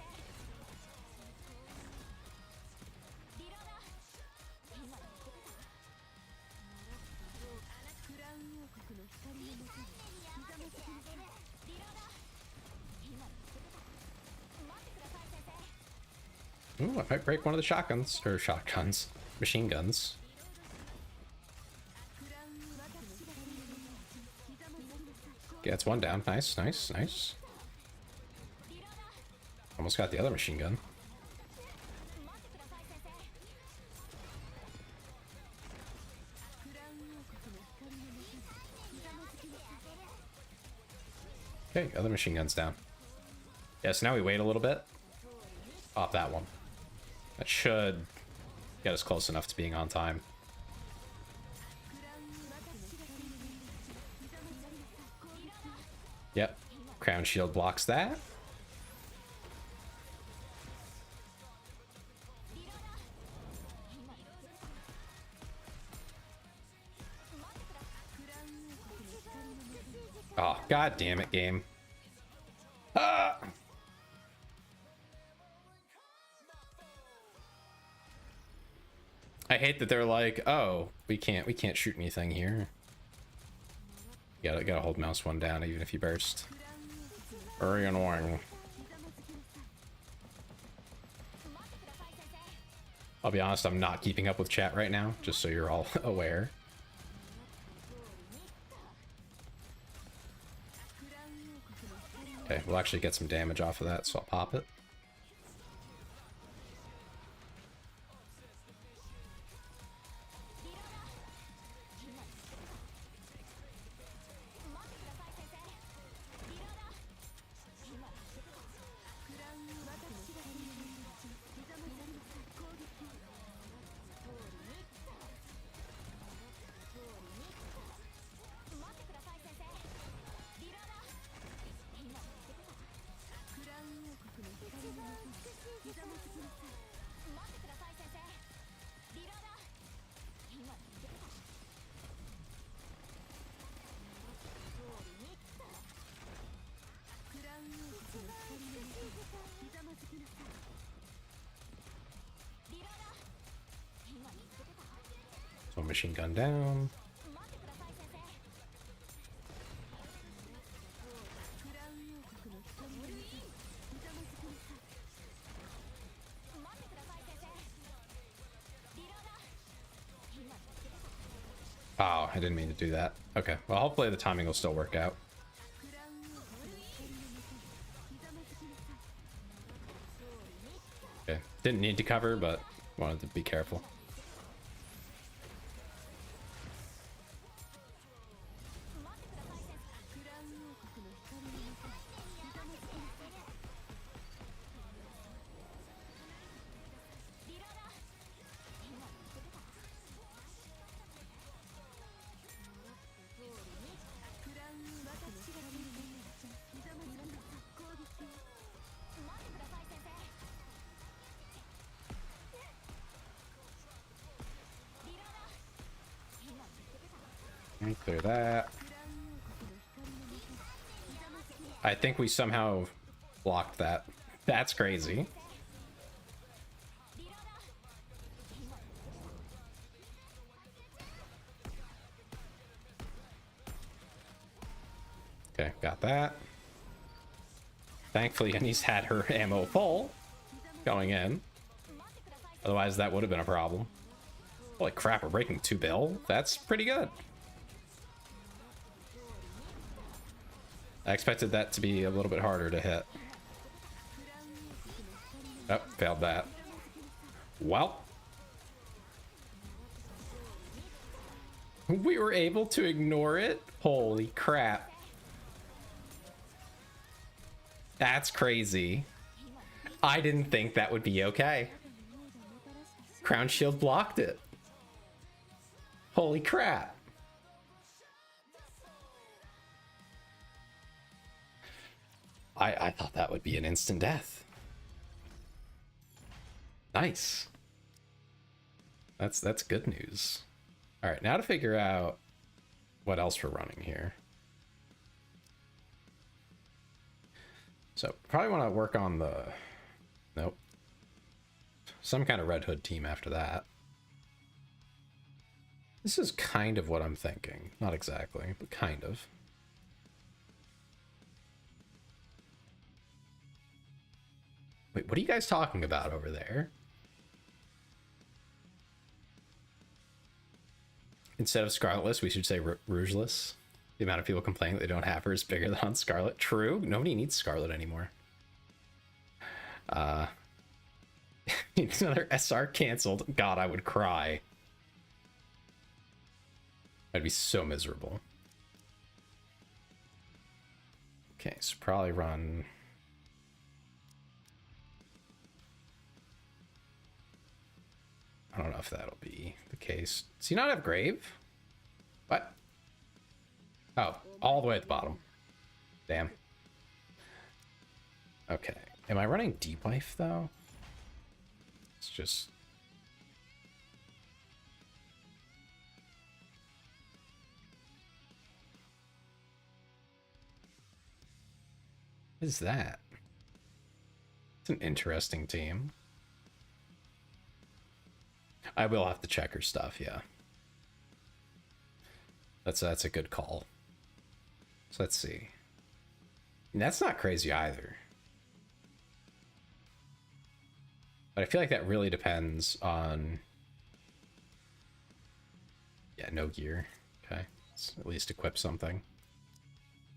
Ooh, I might break one of the shotguns, or shotguns, machine guns. Okay, that's one down. Nice, nice, nice. Almost got the other machine gun. Okay, other machine gun's down. Yeah, so now we wait a little bit. Pop that one. That should get us close enough to being on time. Yep. Crown shield blocks that. Oh, god damn it, game. Ah! I hate that they're like, oh, we can't shoot anything here. You gotta hold mouse one down even if you burst. Very annoying. I'll be honest, I'm not keeping up with chat right now, just so you're all aware. Okay, we'll actually get some damage off of that, so I'll pop it. So machine gun down. Oh, I didn't mean to do that. Okay, well, hopefully the timing will still work out. Okay, didn't need to cover, but wanted to be careful. Clear that. I think we somehow blocked that. That's crazy. Okay, got that. Thankfully, Anise had her ammo full going in. Otherwise, that would have been a problem. Holy crap, we're breaking 2 bill? That's pretty good. I expected that to be a little bit harder to hit. Oh, failed that. Well. We were able to ignore it? Holy crap. That's crazy. I didn't think that would be okay. Crown Shield blocked it. Holy crap. I thought that would be an instant death. Nice. That's good news. All right, now to figure out what else we're running here. So probably want to work on the... Nope. Some kind of Red Hood team after that. This is kind of what I'm thinking. Not exactly, but kind of. Wait, what are you guys talking about over there? Instead of Scarletless, we should say Rougeless. The amount of people complaining that they don't have her is bigger than on Scarlet. True. Nobody needs Scarlet anymore. Another SR canceled. God, I would cry. I'd be so miserable. Okay, so probably run... I don't know if that'll be the case. Does he not have Grave? What? Oh, all the way at the bottom. Damn. Okay. Am I running Deep Life, though? It's just... What is that? It's an interesting team. I will have to check her stuff, yeah. That's a good call. So let's see. And that's not crazy either. But I feel like that really depends on... Yeah, no gear. Okay, let's at least equip something.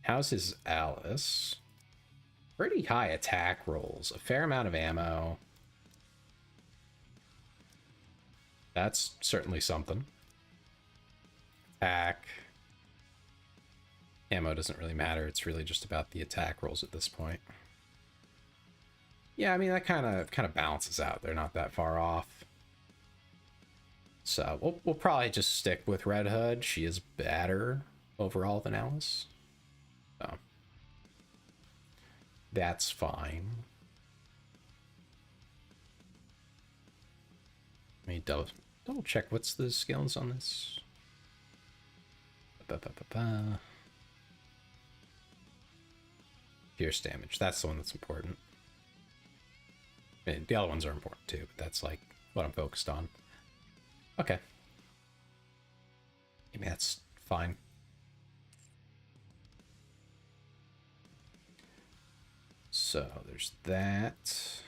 How's his Alice? Pretty high attack rolls. A fair amount of ammo. That's certainly something. Attack. Ammo doesn't really matter. It's really just about the attack rolls at this point. Yeah, I mean, that kind of balances out. They're not that far off. So we'll probably just stick with Red Hood. She is better overall than Alice. So that's fine. Let me double check what's the skills on this. Pierce damage. That's the one that's important. I mean, the other ones are important too, but that's like what I'm focused on. Okay. I mean, that's fine. So there's that.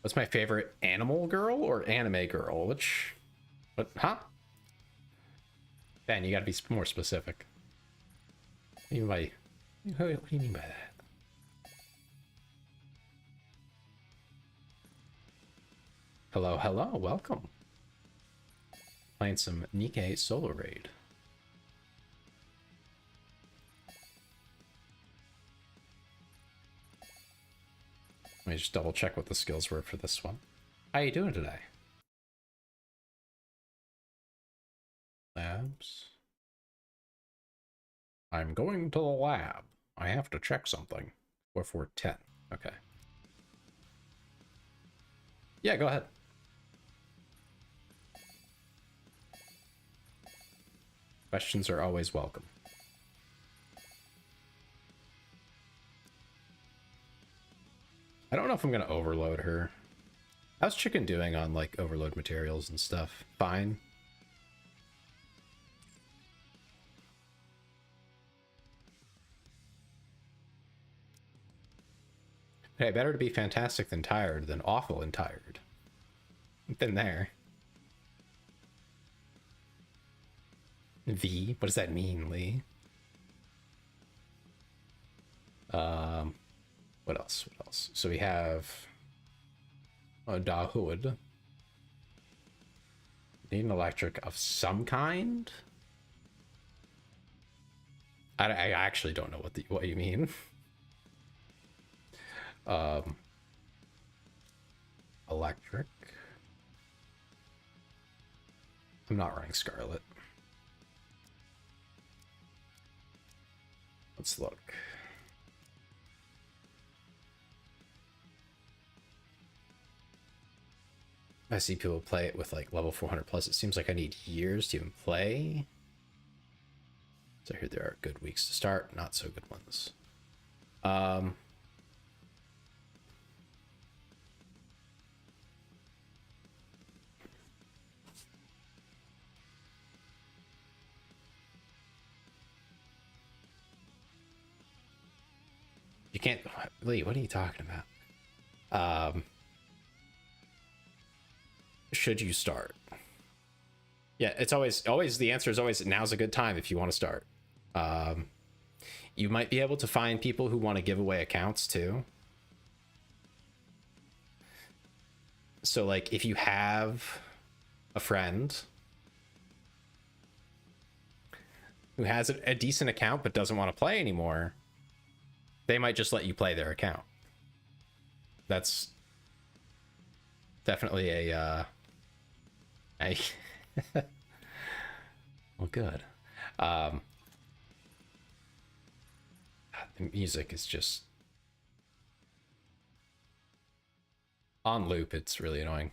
What's my favorite animal girl or anime girl? Which, what, huh? Ben, you gotta be more specific. What do you mean by, what do you mean by that? Hello, hello, welcome. Playing some NIKKE solo raid. Let me just double check what the skills were for this one. How you doing today? Labs. I'm going to the lab. I have to check something. 4410. Okay. Yeah, go ahead. Questions are always welcome. I don't know if I'm going to overload her. How's Chicken doing on, like, overload materials and stuff? Fine. Hey, better to be fantastic than tired than awful and tired. Been there. V? What does that mean, Lee? What else? What else? So we have Dahood. Need an electric of some kind? I actually don't know what you mean. Electric. I'm not running Scarlet. Let's look. I see people play it with like level 400 plus. It seems like I need years to even play. So here there are good weeks to start, not so good ones. You can't, Lee, what are you talking about? Should you start? Yeah, it's always the answer is always now's a good time if you want to start. You might be able to find people who want to give away accounts too. So like if you have a friend who has a decent account but doesn't want to play anymore, they might just let you play their account. That's definitely a well, good. The music is just on loop. It's really annoying.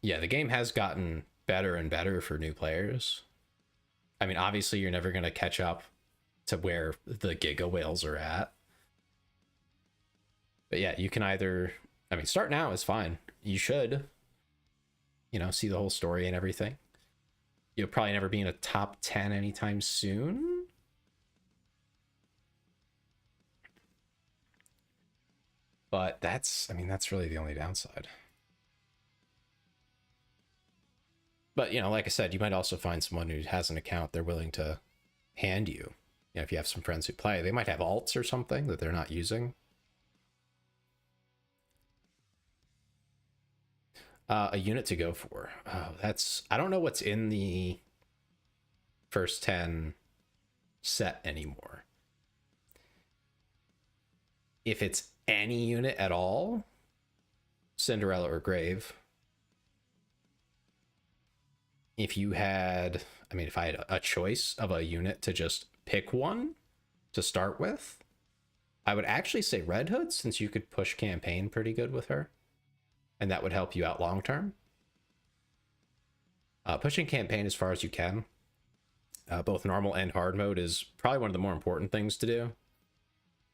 Yeah, the game has gotten better and better for new players. I mean, obviously you're never going to catch up to where the Giga whales are at. But yeah, you can either, I mean, start now is fine. You should, you know, see the whole story and everything. You'll probably never be in a top 10 anytime soon. But that's, I mean, that's really the only downside. But, you know, like I said, you might also find someone who has an account they're willing to hand you. You know, if you have some friends who play, they might have alts or something that they're not using. A unit to go for. Oh, that's, I don't know what's in the first 10 set anymore. If it's any unit at all, Cinderella or Grave. If you had, I mean, if I had a choice of a unit to just pick one to start with, I would actually say Red Hood, since you could push campaign pretty good with her. And that would help you out long term. Pushing campaign as far as you can, both normal and hard mode, is probably one of the more important things to do.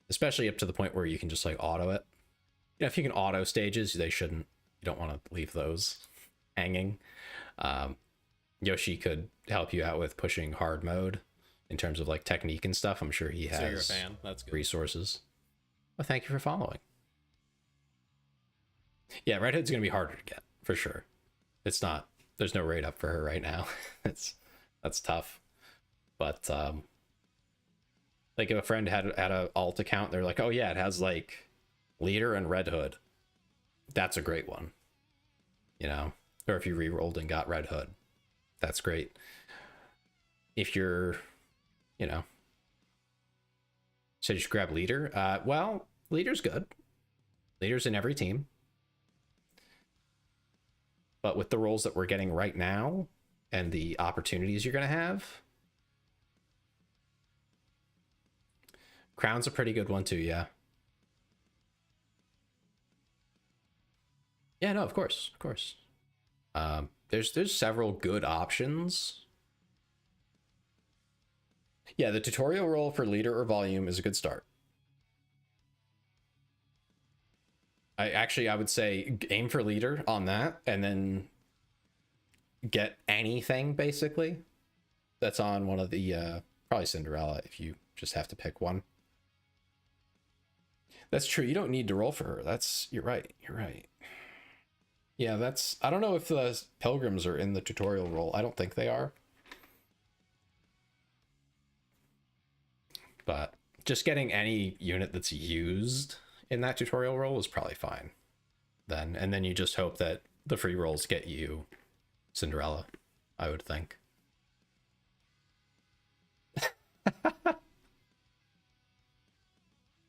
Especially up to the point where you can just like auto it. You know, if you can auto stages, they shouldn't, you don't want to leave those hanging. Yoshi could help you out with pushing hard mode in terms of like technique and stuff. I'm sure he has, so you're a fan. That's good. Resources. Well, thank you for following. Yeah, Red Hood's going to be harder to get, for sure. It's not there's no raid up for her right now. That's tough. But like if a friend had a alt account, they're like, oh yeah, it has like leader and Red Hood. That's a great one, you know. Or if you re-rolled and got Red Hood, that's great. If you're, you know, so you should grab leader. Well, leader's good. Leader's in every team. But with the roles that we're getting right now and the opportunities you're going to have, Crown's a pretty good one too, yeah. Yeah, no, of course, of course. There's several good options. Yeah, the tutorial role for leader or volume is a good start. I would say aim for leader on that, and then get anything basically that's on one of the probably Cinderella if you just have to pick one. That's true. You don't need to roll for her. You're right. You're right. Yeah, I don't know if the pilgrims are in the tutorial role. I don't think they are. But just getting any unit that's used in that tutorial role is probably fine then. And then you just hope that the free rolls get you Cinderella, I would think.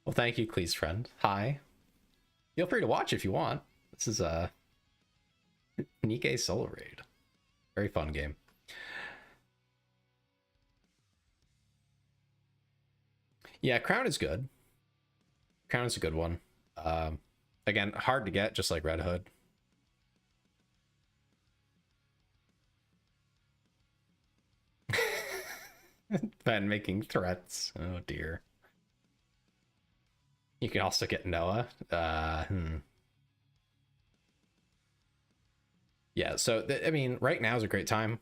Well, thank you, Cleese friend. Hi. Feel free to watch if you want. This is a NIKKE solo raid. Very fun game. Yeah, Crown is good. Crown is a good one. Again, hard to get, just like Red Hood. Ben making threats. Oh dear. You can also get Noah. Yeah, so I mean, right now is a great time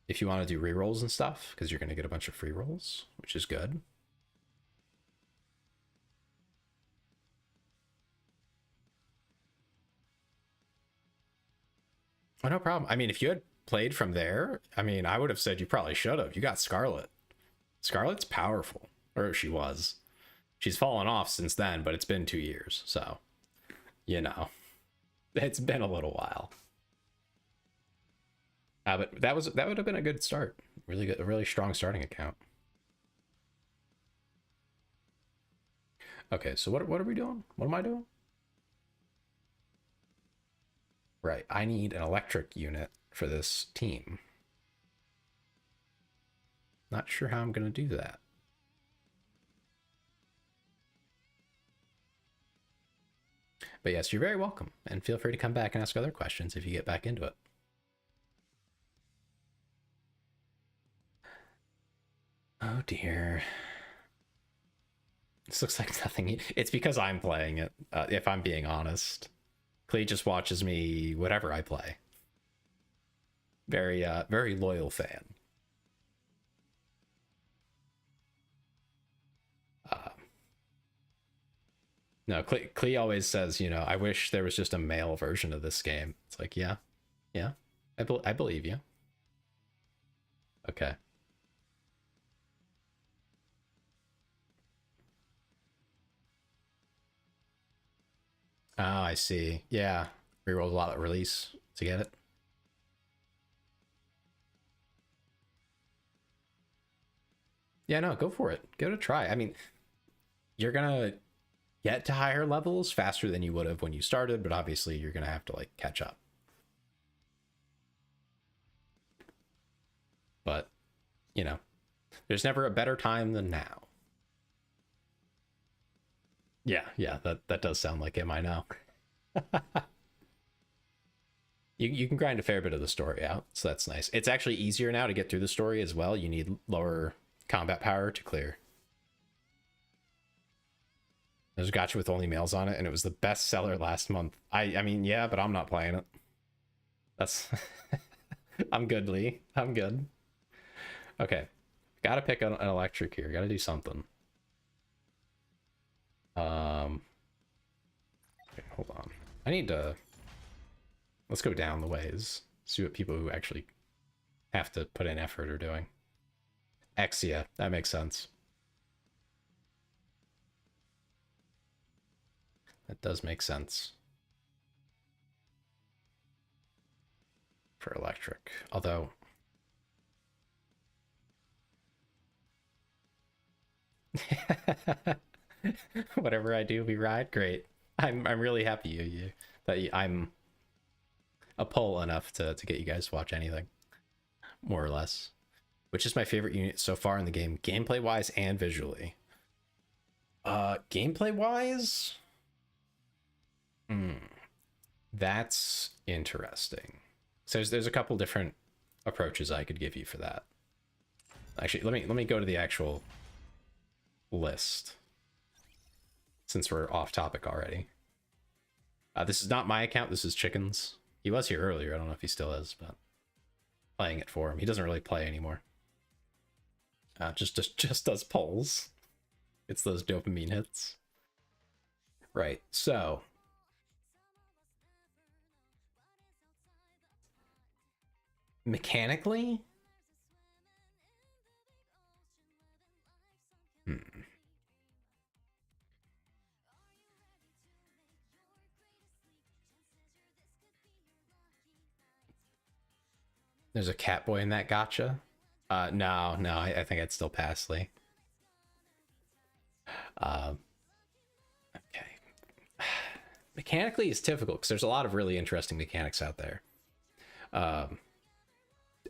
if you want to do rerolls and stuff, because you're going to get a bunch of free rolls, which is good. Oh, no problem. I mean, if you had played from there, I mean, I would have said you probably should have. You got Scarlet. Scarlet's powerful, or she was. She's fallen off since then, but it's been 2 years, so you know, it's been a little while. But that would have been a good start. Really good, a really strong starting account. Okay, so what are we doing? What am I doing? Right, I need an electric unit for this team. Not sure how I'm gonna do that. But yes, you're very welcome, and feel free to come back and ask other questions if you get back into it. Oh dear. This looks like nothing. It's because I'm playing it, if I'm being honest. Clay just watches me whatever I play. Very loyal fan. No, Clay always says, you know, I wish there was just a male version of this game. It's like, yeah, I believe you. Okay. Oh, I see. Yeah, rerolled a lot at release to get it. Yeah, no, go for it. Give it a try. I mean, you're gonna get to higher levels faster than you would have when you started, but obviously you're gonna have to like catch up. But, you know, there's never a better time than now. Yeah, that does sound like him, I know. You can grind a fair bit of the story out, so that's nice. It's actually easier now to get through the story as well. You need lower combat power to clear. There's a gacha with only males on it, and it was the best seller last month. I mean, yeah, but I'm not playing it. That's... I'm good, Lee. I'm good. Okay. Gotta pick an electric here. Gotta do something. Okay, hold on. I need to... Let's go down the ways. See what people who actually have to put in effort are doing. X, yeah, that makes sense. That does make sense. For electric. Although... whatever I do, we ride. Great. I'm really happy I'm a pull enough to get you guys to watch anything, more or less. Which is my favorite unit so far in the game, gameplay wise and visually. Gameplay wise, that's interesting. So there's a couple different approaches I could give you for that. Actually, let me go to the actual list, since we're off topic already. This is not my account, this is Chicken's. He was here earlier, I don't know if he still is, but playing it for him. He doesn't really play anymore. Just does polls. It's those dopamine hits. Right, so mechanically, there's a Catboy in that gotcha. No, I think I'd still pass Lee. Okay. Mechanically, it's difficult because there's a lot of really interesting mechanics out there. A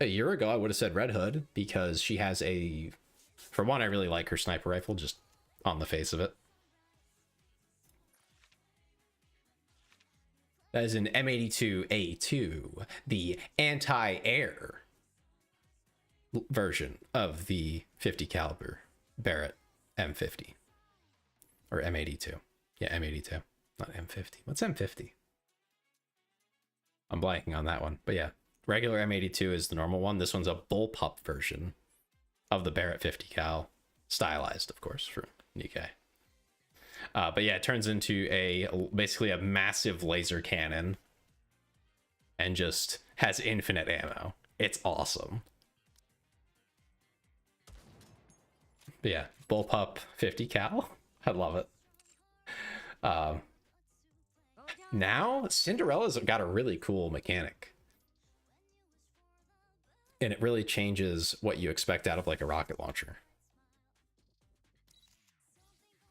year ago, I would have said Red Hood because she has a... For one, I really like her sniper rifle, just on the face of it. That is an M82A2, the anti-air version of the 50 caliber Barrett M50. Or M82. Yeah, M82. Not M50. What's M50? I'm blanking on that one. But yeah, regular M82 is the normal one. This one's a bullpup version of the Barrett 50 cal. Stylized, of course, for NIKKE. But yeah, it turns into basically a massive laser cannon and just has infinite ammo. It's awesome. But yeah, bullpup 50 cal. I love it. Now, Cinderella's got a really cool mechanic. And it really changes what you expect out of like a rocket launcher.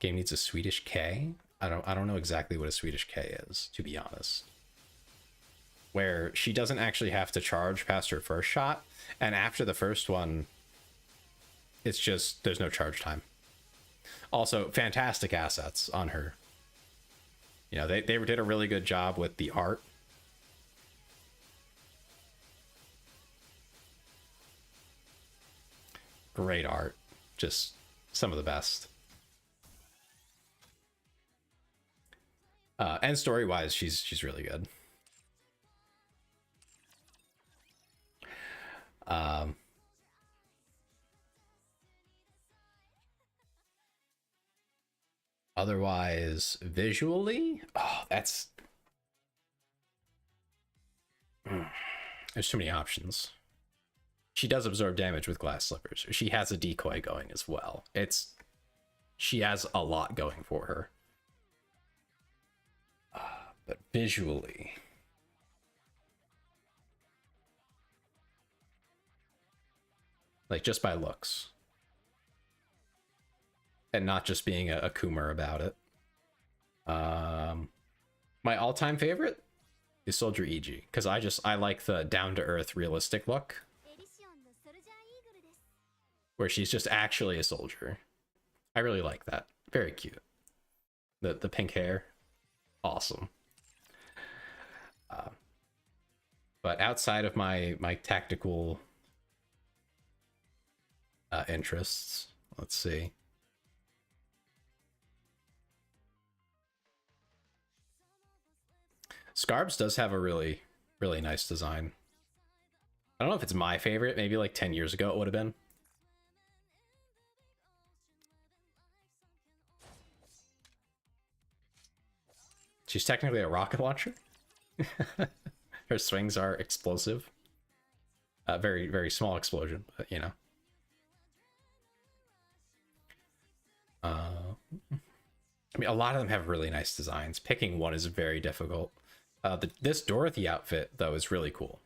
Game needs a Swedish K. I don't know exactly what a Swedish K is, to be honest. Where she doesn't actually have to charge past her first shot, and after the first one, it's just there's no charge time. Also, fantastic assets on her. You know, they did a really good job with the art. Great art. Just some of the best. And story-wise, she's really good. Otherwise, visually, that's... There's too many options. She does absorb damage with glass slippers. She has a decoy going as well. She has a lot going for her. But visually... Like, just by looks. And not just being a Coomer about it. My all-time favorite is Soldier EG, because I like the down-to-earth realistic look. Where she's just actually a soldier. I really like that. Very cute. The pink hair. Awesome. But outside of my tactical interests, let's see. Scarbs does have a really nice design. I don't know if it's my favorite. Maybe like 10 years ago it would have been. She's technically a rocket launcher. Her swings are explosive. Very, very small explosion, but you know. I mean, a lot of them have really nice designs. Picking one is very difficult. This Dorothy outfit, though, is really cool.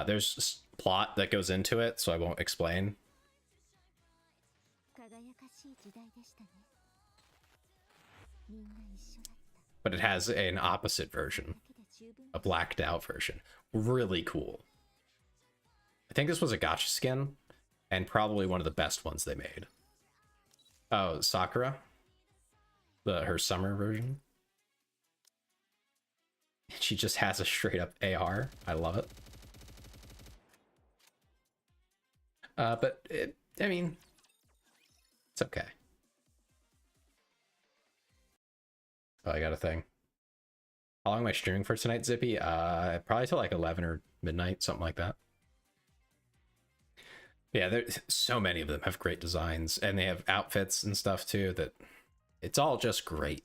There's plot that goes into it, so I won't explain. But it has an opposite version, a blacked out version. Really cool. I think this was a gacha skin, and probably one of the best ones they made. Oh, Sakura, her summer version. She just has a straight up AR. I love it. But I mean, it's okay. Oh, I got a thing. How long am I streaming for tonight, Zippy? Probably till like 11 or midnight, something like that. Yeah, there's so many of them have great designs, and they have outfits and stuff too that it's all just great.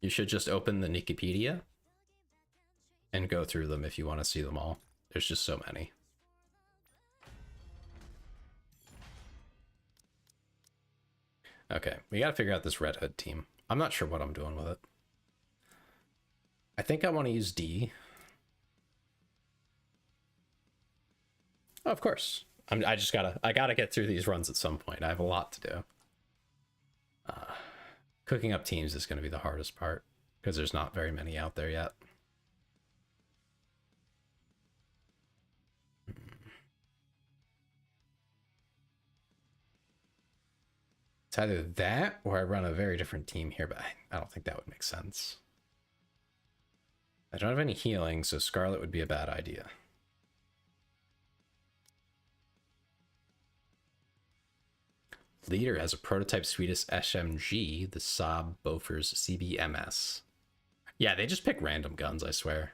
You should just open the Nikkipedia and go through them if you want to see them all. There's just so many. Okay, we gotta figure out this Red Hood team. I'm not sure what I'm doing with it. I think I want to use D. Oh, of course. I gotta get through these runs at some point. I have a lot to do. Cooking up teams is going to be the hardest part because there's not very many out there yet. It's either that or I run a very different team here, but I don't think that would make sense. I don't have any healing, so Scarlet would be a bad idea. Leader has a prototype Swedish SMG, the Saab Bofors CBMS. Yeah, they just pick random guns, I swear.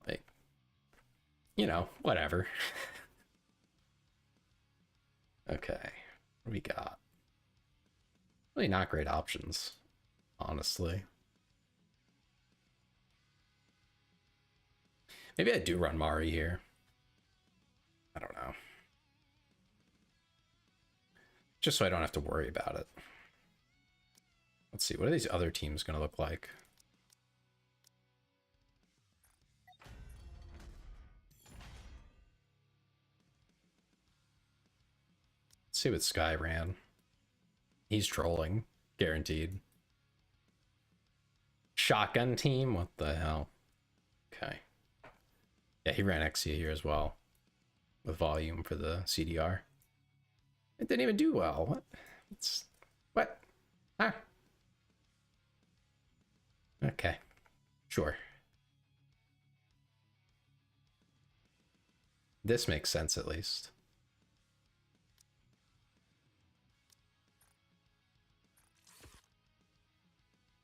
Like, you know, whatever. Okay, what do we got? Really not great options, honestly. Maybe I do run Mari here. I don't know. Just so I don't have to worry about it. Let's see, what are these other teams going to look like? Let's see what Sky ran. He's trolling, guaranteed. Shotgun team? What the hell? Okay. Yeah, he ran Exia here as well. With volume for the CDR. It didn't even do well. What? What? Ah. Okay. Sure. This makes sense at least.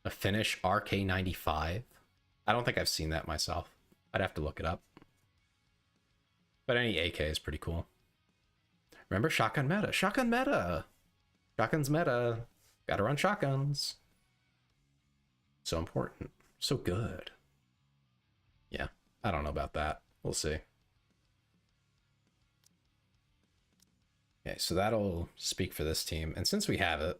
A Finnish RK95? I don't think I've seen that myself. I'd have to look it up. But any AK is pretty cool. Remember shotgun meta? Shotgun meta! Shotguns meta. Gotta run shotguns. So important. So good. Yeah, I don't know about that. We'll see. Okay, so that'll speak for this team. And since we have it,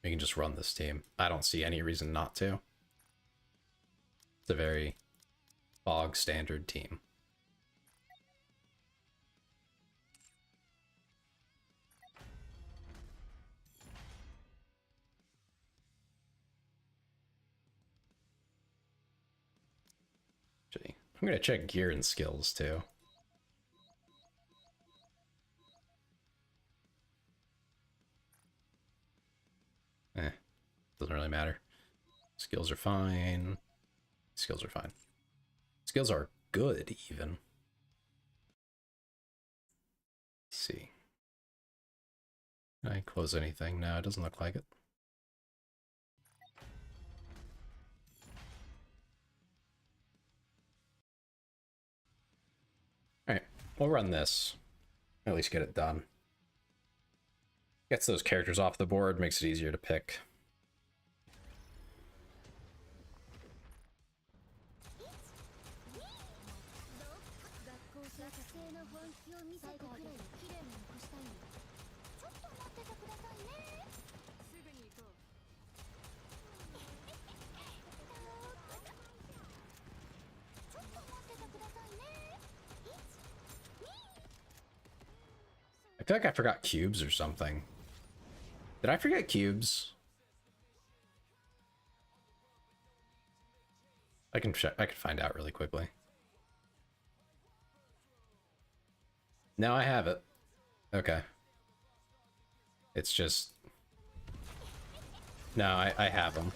we can just run this team. I don't see any reason not to. It's a very bog standard team. I'm gonna check gear and skills too. Doesn't really matter. Skills are fine. Skills are fine. Skills are good, even. Let's see. Can I close anything? No, it doesn't look like it. Alright, we'll run this. At least get it done. Gets those characters off the board, makes it easier to pick. I feel like I forgot cubes or something. Did I forget cubes? I can find out really quickly. No, I have it. Okay. It's just... No, I have them.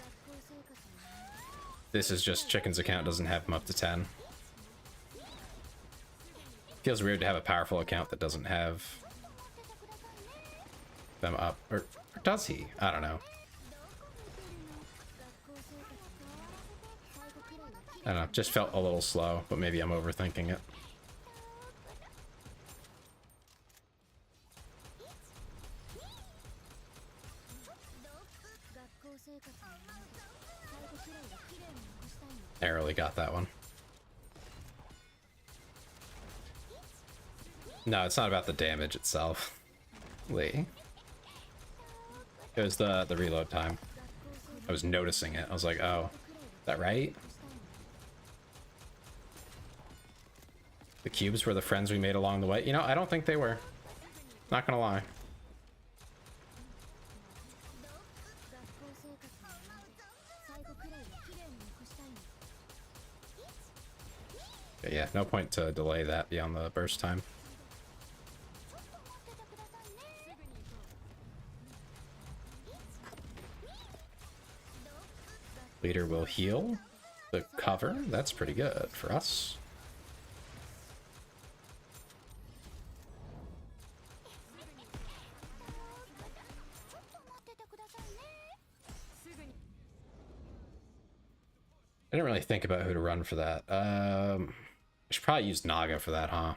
This is just Chicken's account doesn't have them up to 10. Feels weird to have a powerful account that doesn't have them up. Or does he? I don't know. I don't know, just felt a little slow, but maybe I'm overthinking it. Narrowly got that one. No, it's not about the damage itself. Lee. It was the reload time. I was noticing it. I was like, oh, is that right? The cubes were the friends we made along the way. You know, I don't think they were. Not gonna lie. But yeah, no point to delay that beyond the burst time. Leader will heal the cover. That's pretty good for us. I didn't really think about who to run for that. I should probably use Naga for that, huh?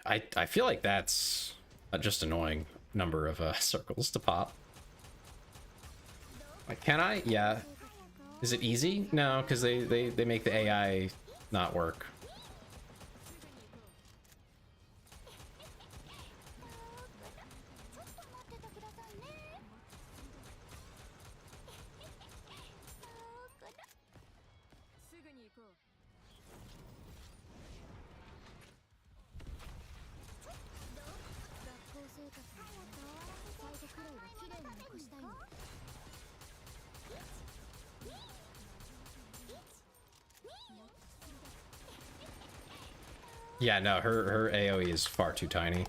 I feel like that's just annoying number of circles to pop. Like, can I? Yeah. Is it easy? No, because they make the AI not work. Yeah, no, her AoE is far too tiny.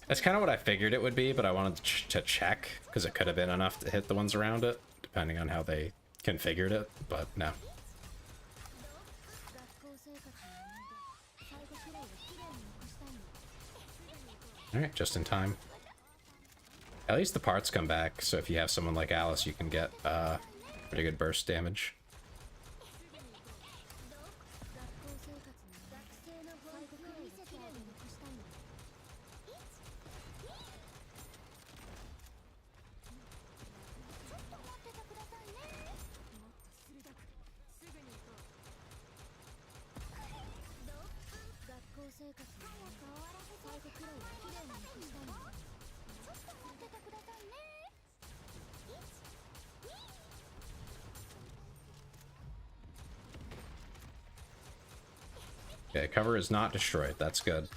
That's kind of what I figured it would be, but I wanted to check, because it could have been enough to hit the ones around it, depending on how they configured it, but no. Alright, just in time. At least the parts come back, so if you have someone like Alice, you can get pretty good burst damage. Okay, cover is not destroyed. That's good.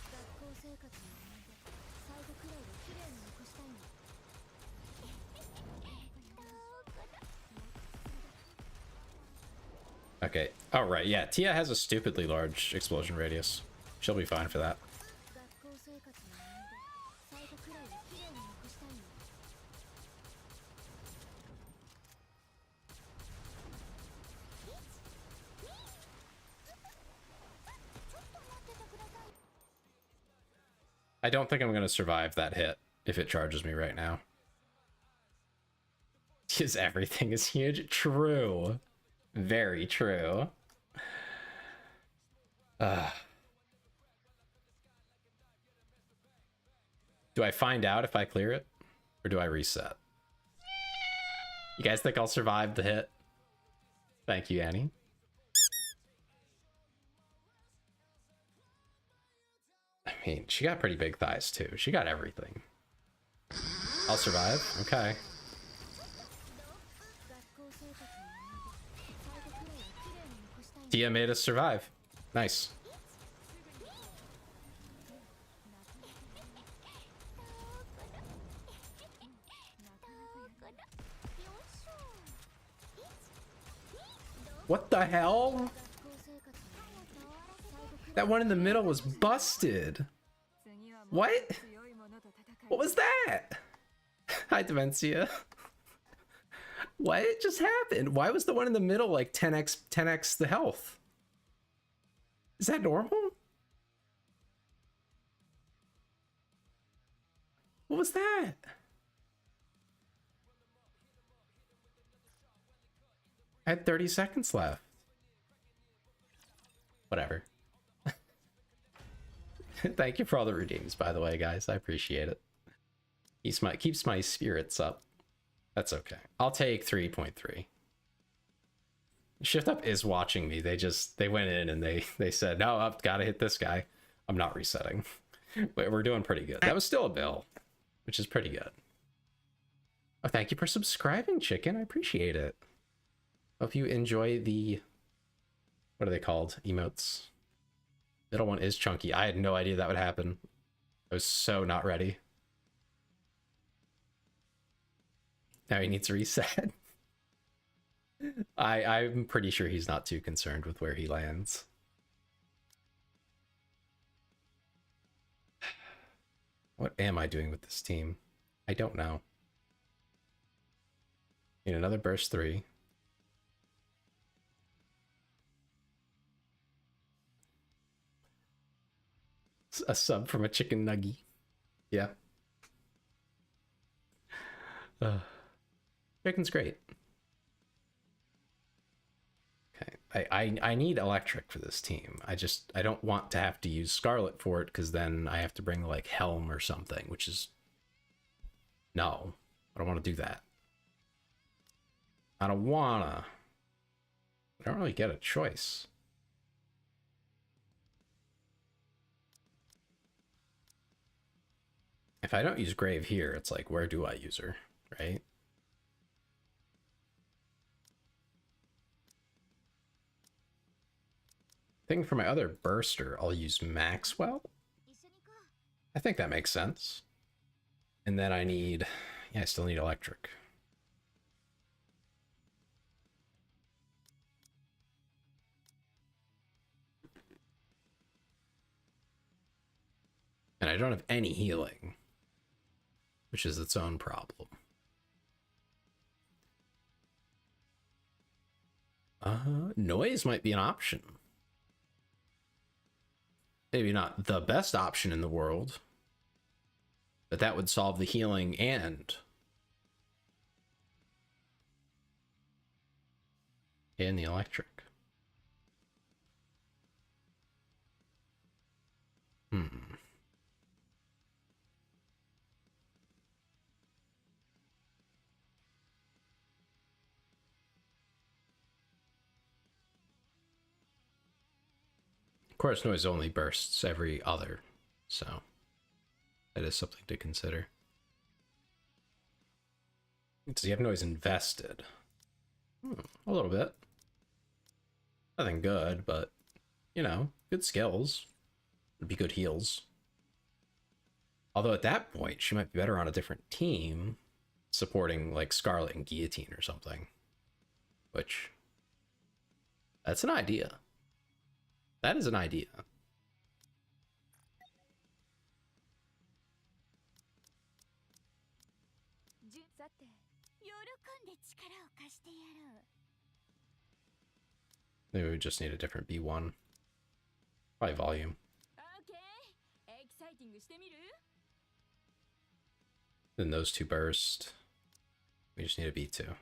Okay. Oh, right. Yeah, Tia has a stupidly large explosion radius. She'll be fine for that. I don't think I'm going to survive that hit if it charges me right now. Because everything is huge. True. Very true. Do I find out if I clear it? Or do I reset? You guys think I'll survive the hit? Thank you, Annie. I mean, she got pretty big thighs too. She got everything. I'll survive. Okay. Tia made us survive. Nice. What the hell? That one in the middle was busted. What? What was that? Hi, Demencia. What just happened? Why was the one in the middle like 10x the health? Is that normal? What was that? I had 30 seconds left. Whatever. Thank you for all the redeems, by the way, guys. I appreciate it. Keeps my spirits up. That's okay. I'll take 3.3. Shift Up is watching me. They went in and they said, no, I've got to hit this guy. I'm not resetting. But we're doing pretty good. That was still a bill, which is pretty good. Oh, thank you for subscribing, Chicken. I appreciate it. Hope you enjoy the, what are they called? Emotes. Middle one is chunky. I had no idea that would happen. I was so not ready. Now he needs a reset. I'm pretty sure he's not too concerned with where he lands. What am I doing with this team? I don't know. Need another burst 3. A sub from a chicken nugget. Yeah. Chicken's great. Okay. I need electric for this team. I don't want to have to use Scarlet for it because then I have to bring like Helm or something, which is no. I don't want to do that. I don't wanna. I don't really get a choice. If I don't use Grave here, it's like, where do I use her, right? I think for my other burster, I'll use Maxwell. I think that makes sense. And then I need, yeah, I still need electric. And I don't have any healing, which is its own problem. Noise might be an option. Maybe not the best option in the world, but that would solve the healing and the electric. Of course, noise only bursts every other, so that is something to consider. Does he have noise invested? A little bit. Nothing good, but, you know, good skills. Would be good heals. Although at that point, she might be better on a different team, supporting like Scarlet and Guillotine or something. Which, that's an idea. That is an idea. Maybe we just need a different B1. Probably volume. Then those two burst. We just need a B2.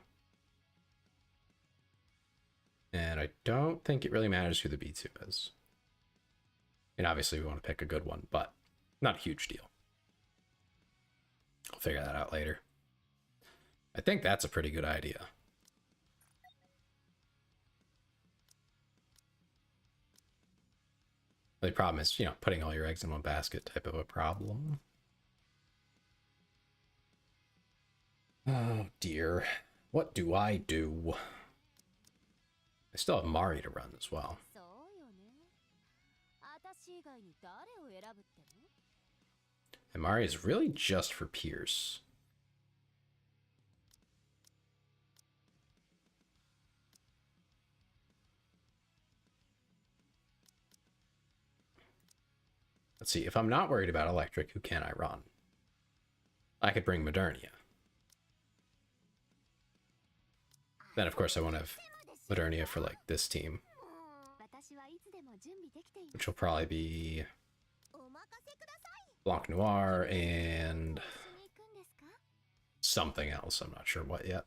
And I don't think it really matters who the B2 is. And obviously we want to pick a good one, but not a huge deal. I'll figure that out later. I think that's a pretty good idea. The problem is, putting all your eggs in one basket type of a problem. Oh dear. What do I do? I still have Mari to run as well. And Mari is really just for Pierce. Let's see, if I'm not worried about electric, who can I run? I could bring Modernia. Then, of course, I won't have Modernia for, like, this team. Which will probably be Blanc Noir and something else. I'm not sure what yet.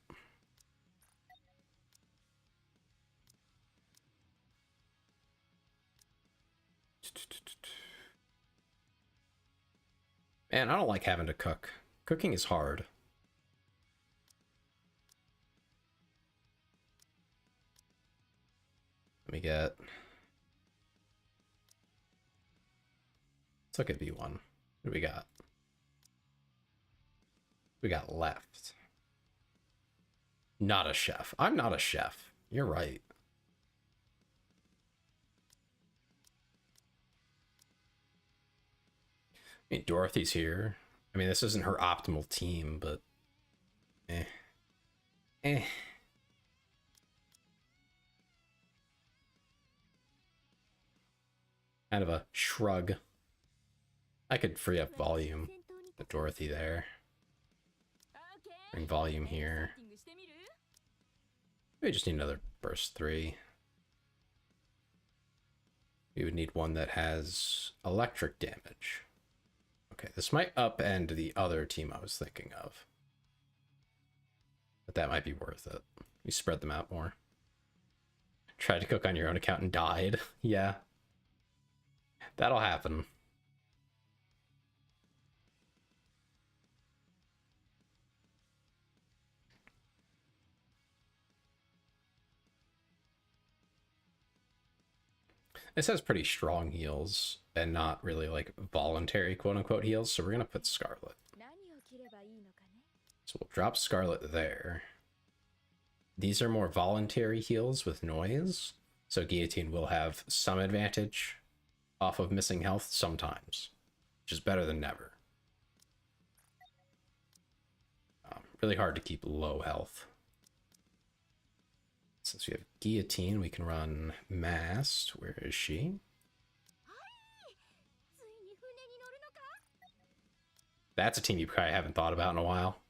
Man, I don't like having to cook. Cooking is hard. Let me get... Let's look at V1. What do we got? We got left. Not a chef. I'm not a chef. You're right. I mean, Dorothy's here. I mean, this isn't her optimal team, but... Eh. Kind of a shrug. I could free up volume with Dorothy there. Bring volume here. We just need another burst 3. We would need one that has electric damage. Okay, this might upend the other team I was thinking of. But that might be worth it. We spread them out more. Tried to cook on your own account and died. Yeah. That'll happen. This has pretty strong heals and not really like voluntary quote-unquote heals, so we're gonna put Scarlet. So we'll drop Scarlet there. These are more voluntary heals with noise, so Guillotine will have some advantage off of missing health sometimes, which is better than never. Really hard to keep low health. Since we have Guillotine, we can run Mast. Where is she? That's a team you probably haven't thought about in a while.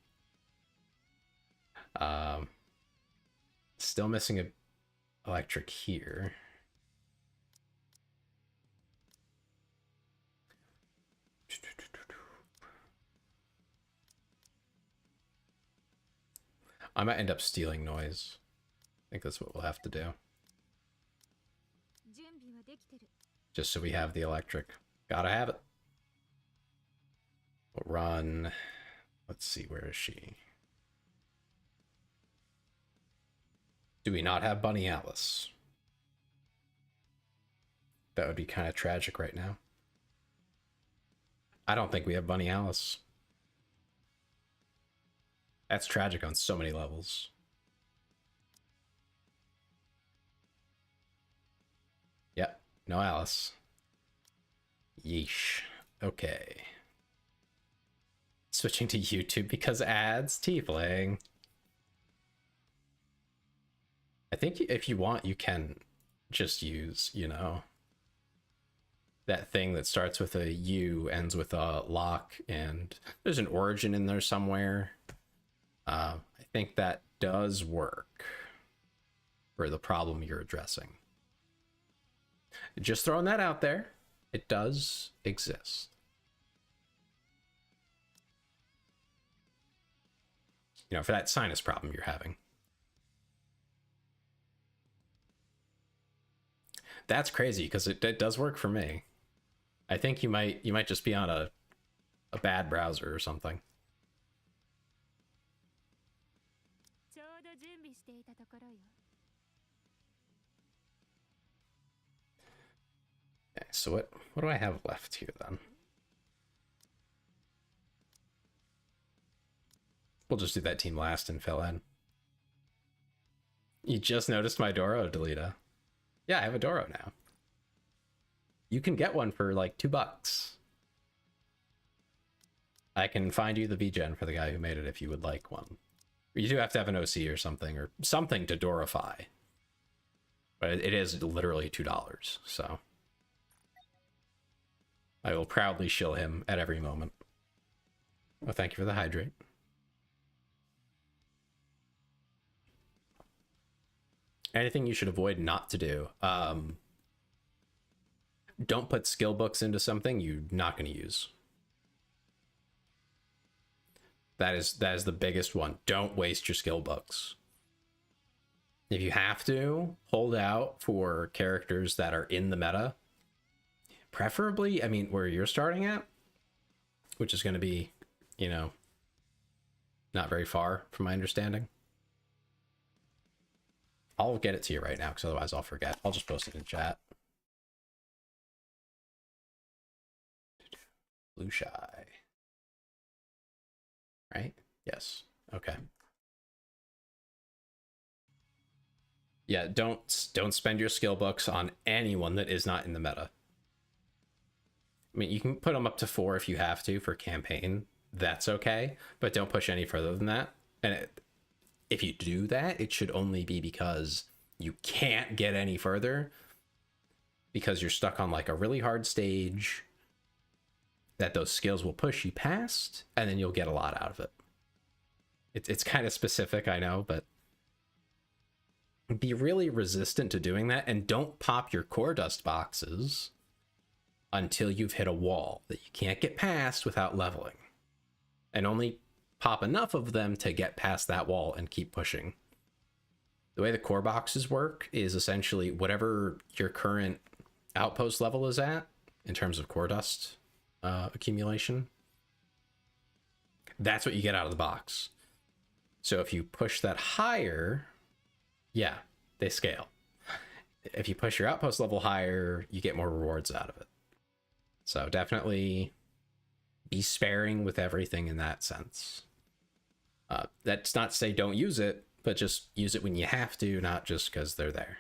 Still missing a electric here. I might end up stealing noise. I think that's what we'll have to do. Just so we have the electric. Gotta have it. We'll run... Let's see, where is she? Do we not have Bunny Alice? That would be kind of tragic right now. I don't think we have Bunny Alice. That's tragic on so many levels. Yep, no Alice. Yeesh. Okay. Switching to YouTube because ads, Tiefling. I think if you want, you can just use, that thing that starts with a U, ends with a lock, and there's an origin in there somewhere. I think that does work for the problem you're addressing. Just throwing that out there. It does exist. For that sinus problem you're having. That's crazy because it does work for me. I think you might just be on a bad browser or something. Okay, so what do I have left here then? We'll just do that team last and fill in. You just noticed my Doro, Delita. Yeah, I have a Doro now. You can get one for like $2. I can find you the VGen for the guy who made it if you would like one. You do have to have an OC or something to Dorify. But it is literally $2, so I will proudly shill him at every moment. Well, thank you for the hydrate. Anything you should avoid not to do. Don't put skill books into something you're not going to use. That is the biggest one. Don't waste your skill books. If you have to, hold out for characters that are in the meta. Preferably, I mean, where you're starting at, which is going to be, you know, not very far from my understanding. I'll get it to you right now, because otherwise I'll forget. I'll just post it in chat. Blue Shy. Right? Yes. Okay. Yeah, don't spend your skill books on anyone that is not in the meta. I mean, you can put them up to 4 if you have to for campaign. That's okay, but don't push any further than that. And if you do that, it should only be because you can't get any further, because you're stuck on like a really hard stage that those skills will push you past, and then you'll get a lot out of it. It's kind of specific, I know, but be really resistant to doing that, and don't pop your core dust boxes until you've hit a wall that you can't get past without leveling, and only pop enough of them to get past that wall and keep pushing. The way the core boxes work is essentially whatever your current outpost level is at in terms of core dust accumulation, that's what you get out of the box. So if you push that higher, yeah, they scale. If you push your outpost level higher, you get more rewards out of it. So definitely be sparing with everything in that sense. That's not to say don't use it, but just use it when you have to, not just because they're there.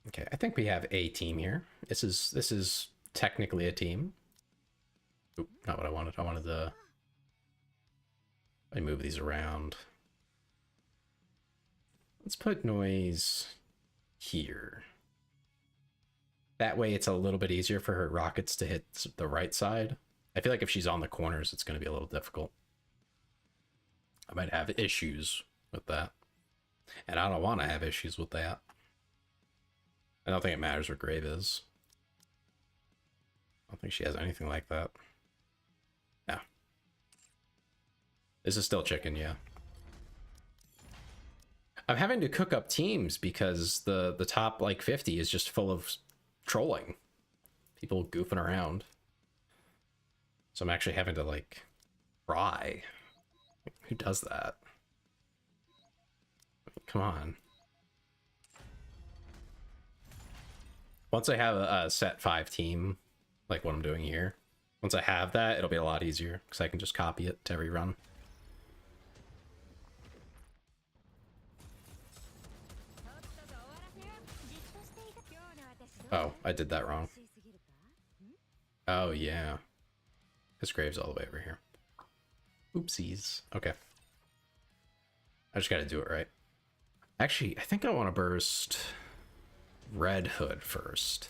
Okay, I think we have a team here. This is technically a team. Oop, not what I wanted. I wanted the... Let me move these around. Let's put noise here. That way it's a little bit easier for her rockets to hit the right side. I feel like if she's on the corners, it's going to be a little difficult. I might have issues with that. And I don't want to have issues with that. I don't think it matters where Grave is. I don't think she has anything like that. No. This is still chicken, yeah. I'm having to cook up teams because the top like 50 is just full of trolling. People goofing around. So I'm actually having to like try. Who does that? Come on. Once I have a set 5 team, like what I'm doing here, once I have that, it'll be a lot easier because I can just copy it to every run. Oh, I did that wrong. Oh, yeah. His grave's all the way over here. Oopsies. Okay. I just gotta do it right. Actually, I think I want to burst Red Hood first.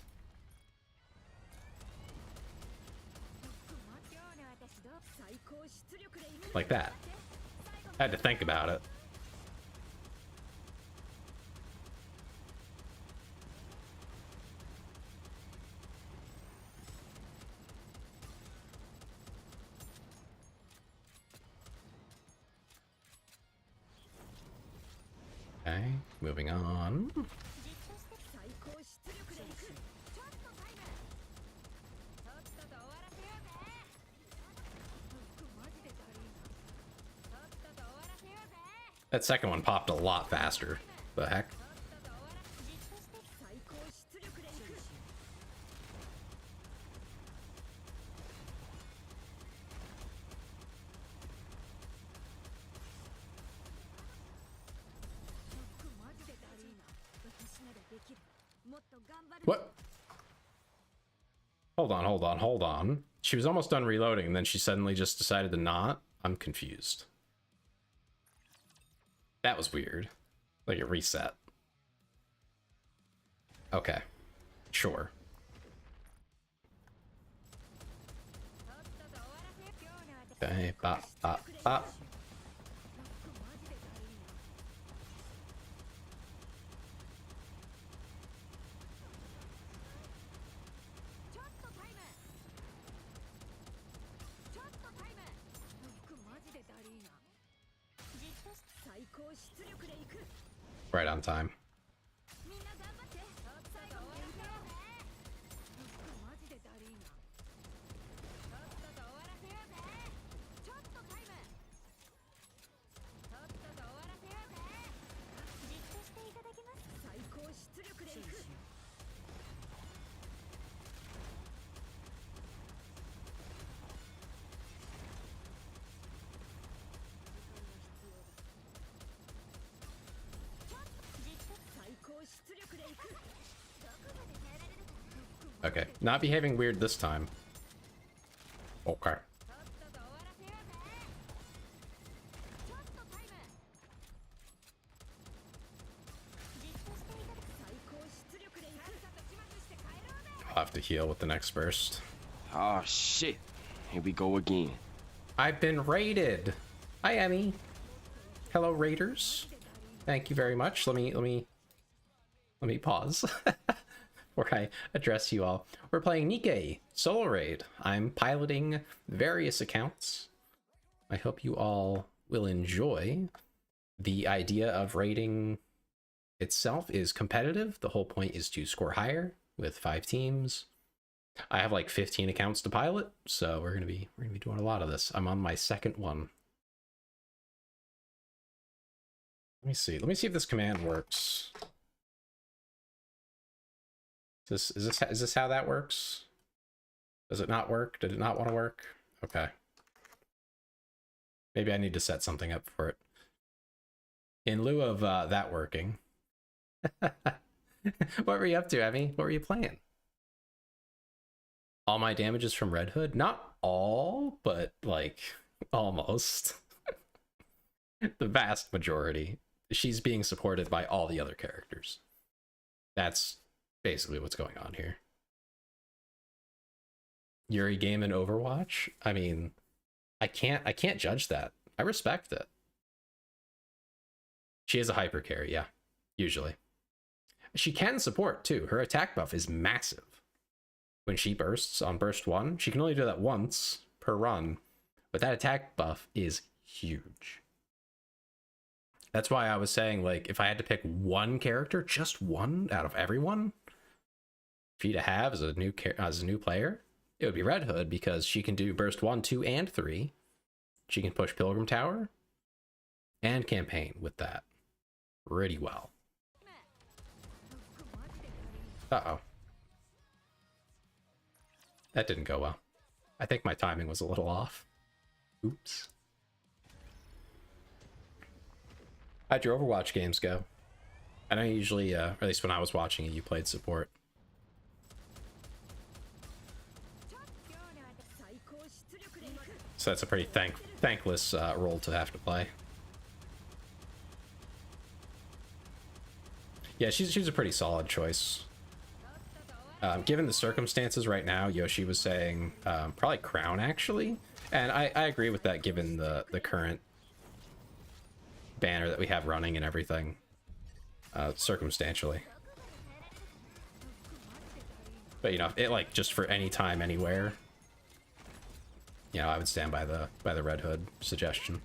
Like that. I had to think about it. Okay, moving on. That second one popped a lot faster. The heck? What? Hold on, hold on, hold on. She was almost done reloading, and then she suddenly just decided to not? I'm confused. That was weird. Like it reset. Okay. Sure. Okay, bop, bop, bop. Right on time. Okay, not behaving weird this time. Okay. I'll have to heal with the next burst. Oh shit. Here we go again. I've been raided. Hi, Emmy. Hello, raiders. Thank you very much. Let me pause before I address you all. We're playing NIKKE solo raid. I'm piloting various accounts. I hope you all will enjoy. The idea of raiding itself is competitive. The whole point is to score higher with 5 teams. I have like 15 accounts to pilot, so we're gonna be doing a lot of this. I'm on my second one. Let me see if this command works. Is this how that works? Does it not work? Did it not want to work? Okay. Maybe I need to set something up for it. In lieu of that working. What were you up to, Emmy? What were you playing? All my damage is from Red Hood? Not all, but like almost. The vast majority. She's being supported by all the other characters. That's basically what's going on here. Yuri game in Overwatch? I mean, I can't judge that. I respect it. She is a hyper carry, yeah, usually. She can support too. Her attack buff is massive. When she bursts on burst 1, she can only do that once per run, but that attack buff is huge. That's why I was saying, like, if I had to pick one character, just one out of everyone, for you to have as a new player, it would be Red Hood, because she can do burst 1, 2, and 3. She can push Pilgrim Tower and campaign with that pretty well. Uh-oh. That didn't go well. I think my timing was a little off. Oops. How'd your Overwatch games go? I know you usually, or at least when I was watching it, you played support. So that's a pretty thankless role to have to play. Yeah, she's a pretty solid choice. Given the circumstances right now, Yoshi was saying probably Crown, actually. And I agree with that, given the current banner that we have running and everything, circumstantially. But, you know, it, like, just for any time, anywhere, you know, I would stand by the Red Hood suggestion.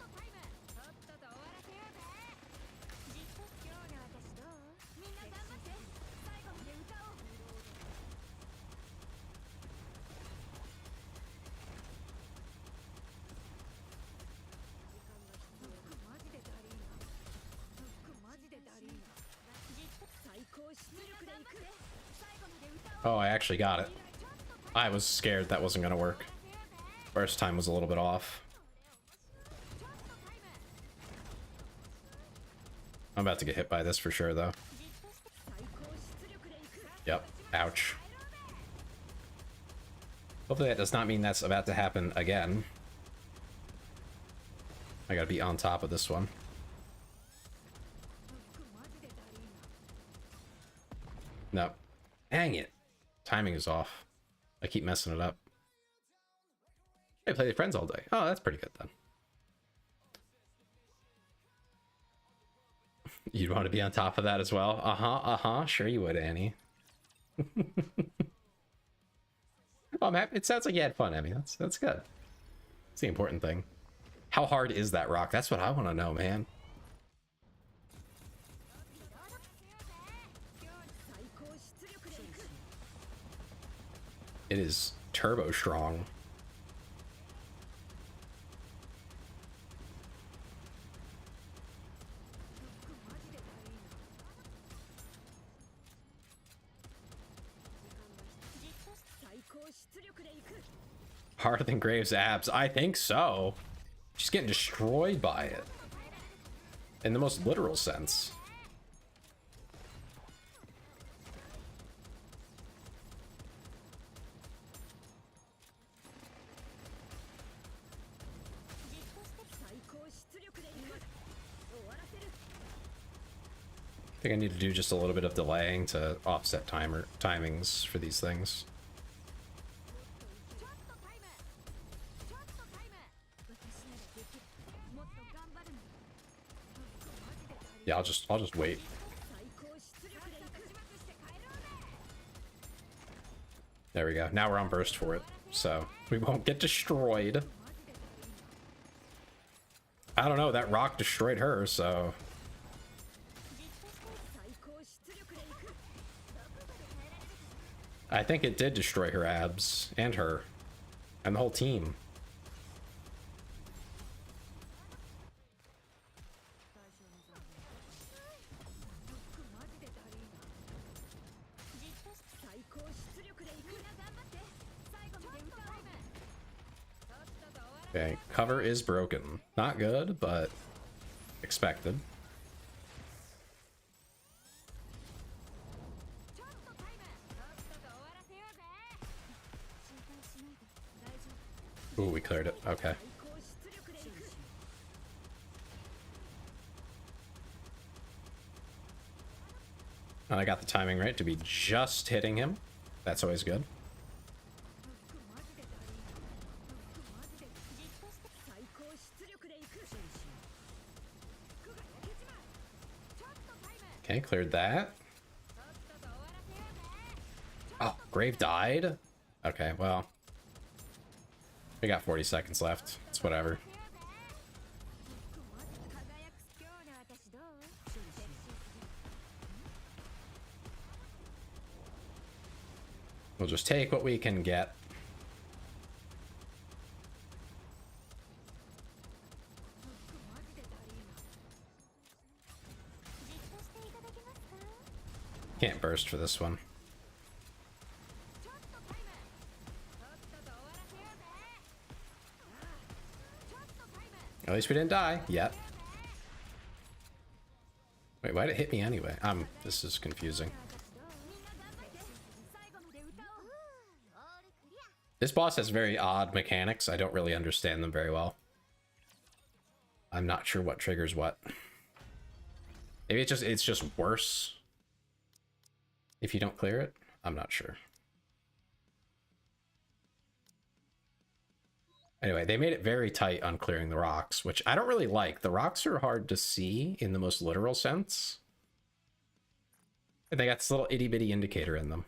Oh, I actually got it. I was scared that wasn't gonna work. First time was a little bit off. I'm about to get hit by this for sure, though. Yep. Ouch. Hopefully that does not mean that's about to happen again. I gotta be on top of this one. No. Dang it. Timing is off. I keep messing it up. I play with friends all day. Oh, that's pretty good then. You'd want to be on top of that as well? Uh-huh. Sure you would, Annie. Oh, I'm happy. It sounds like you had fun, Emmy. That's good. That's the important thing. How hard is that rock? That's what I want to know, man. It is turbo strong. Harder than Graves' abs? I think so. She's getting destroyed by it. In the most literal sense. I think I need to do just a little bit of delaying to offset timings for these things. Yeah, I'll just wait. There we go. Now we're on burst for it, so we won't get destroyed. I don't know, that rock destroyed her, so... I think it did destroy her abs, and her, and the whole team. Okay, cover is broken. Not good, but expected. Ooh, we cleared it. Okay. And I got the timing right to be just hitting him. That's always good. Okay, cleared that. Oh, Grave died? Okay, well. We got 40 seconds left. It's whatever. We'll just take what we can get. Can't burst for this one. At least we didn't die yet. Wait, why'd it hit me anyway? This is confusing. This boss has very odd mechanics. I don't really understand them very well. I'm not sure what triggers what. Maybe it's just worse if you don't clear it. I'm not sure. Anyway, they made it very tight on clearing the rocks, which I don't really like. The rocks are hard to see in the most literal sense. And they got this little itty-bitty indicator in them.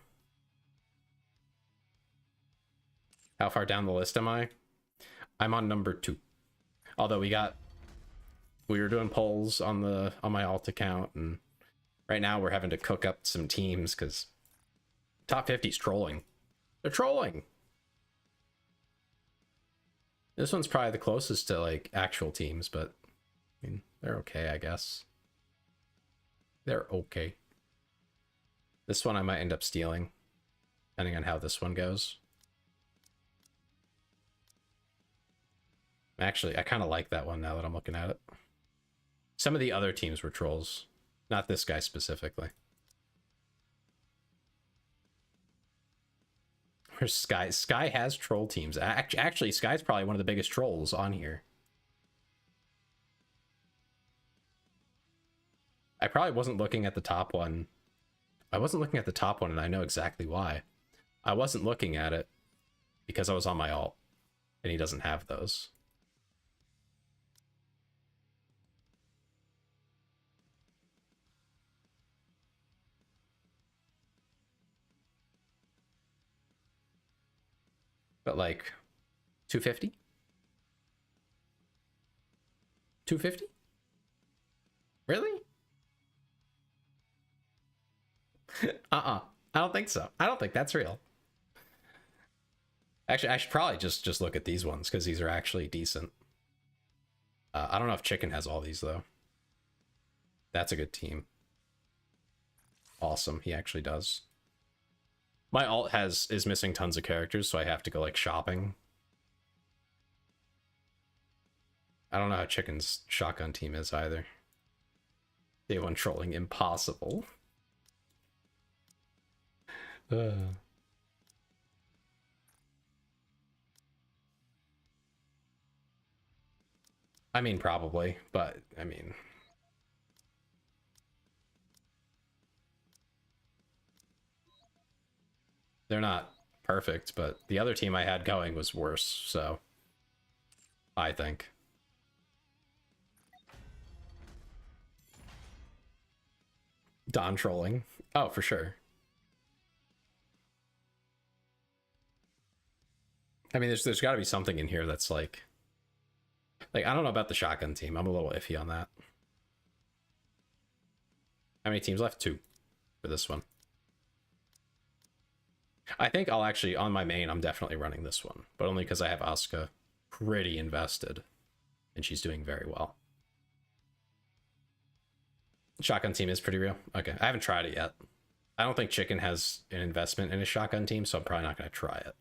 How far down the list am I? I'm on number 2. Although we were doing polls on my alt account, and right now we're having to cook up some teams because top 50's trolling. They're trolling. This one's probably the closest to like actual teams, but I mean, they're okay, I guess. They're okay. This one I might end up stealing, depending on how this one goes. Actually, I kind of like that one now that I'm looking at it. Some of the other teams were trolls, not this guy specifically. Where's Sky? Sky has troll teams. Actually, Sky's probably one of the biggest trolls on here. I probably wasn't looking at the top one. I wasn't looking at the top one, and I know exactly why. I wasn't looking at it because I was on my alt, and he doesn't have those. But like 250? 250? Really? I don't think so. I don't think that's real. Actually, I should probably just look at these ones because these are actually decent. I don't know if Chicken has all these though. That's a good team. Awesome, he actually does. My alt is missing tons of characters, so I have to go like shopping. I don't know how Chicken's shotgun team is either. Day one trolling impossible. I mean, probably, but I mean, they're not perfect, but the other team I had going was worse, so I think. Don trolling. Oh, for sure. I mean, there's got to be something in here that's like I don't know about the shotgun team. I'm a little iffy on that. How many teams left? 2 for this one. I think I'll actually, on my main, I'm definitely running this one, but only because I have Asuka pretty invested, and she's doing very well. Shotgun team is pretty real. Okay, I haven't tried it yet. I don't think Chicken has an investment in his shotgun team, so I'm probably not going to try it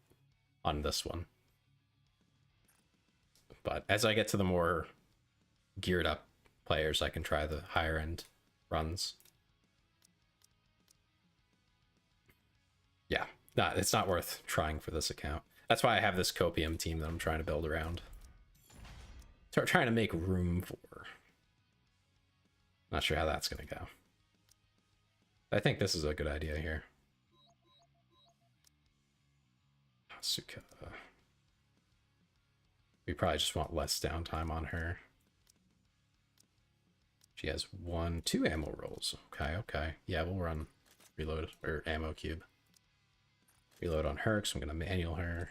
on this one. But as I get to the more geared up players, I can try the higher end runs. Yeah, it's not worth trying for this account. That's why I have this Copium team that I'm trying to build around. Start trying to make room for. Not sure how that's going to go. I think this is a good idea here. Asuka. We probably just want less downtime on her. She has 2 ammo rolls. Okay. Yeah, we'll run reload or ammo cube. Reload on her, so I'm gonna manual her.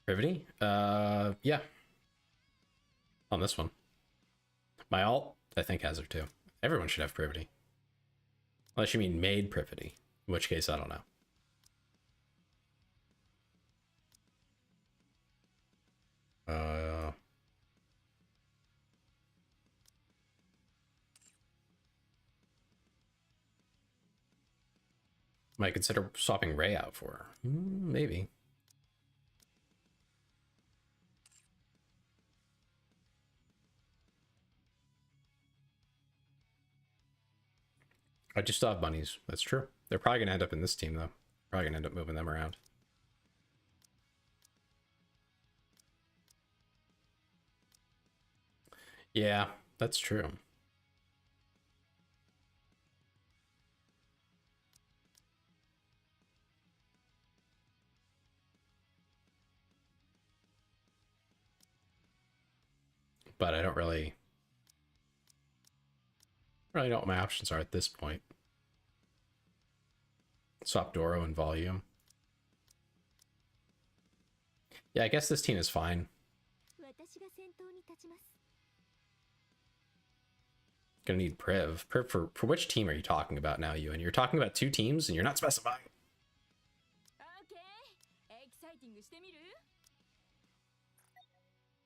Privity? Yeah. On this one. My alt, I think, has her too. Everyone should have privity. Unless you mean made privity, in which case I don't know. Might consider swapping Ray out for her. Maybe. I just still have bunnies. That's true. They're probably going to end up in this team, though. Probably going to end up moving them around. Yeah, that's true. But I don't really know what my options are at this point. Swap Doro and volume. Yeah, I guess this team is fine. Gonna need Priv. Priv for which team are you talking about now, Ewan? You're talking about 2 teams and you're not specifying.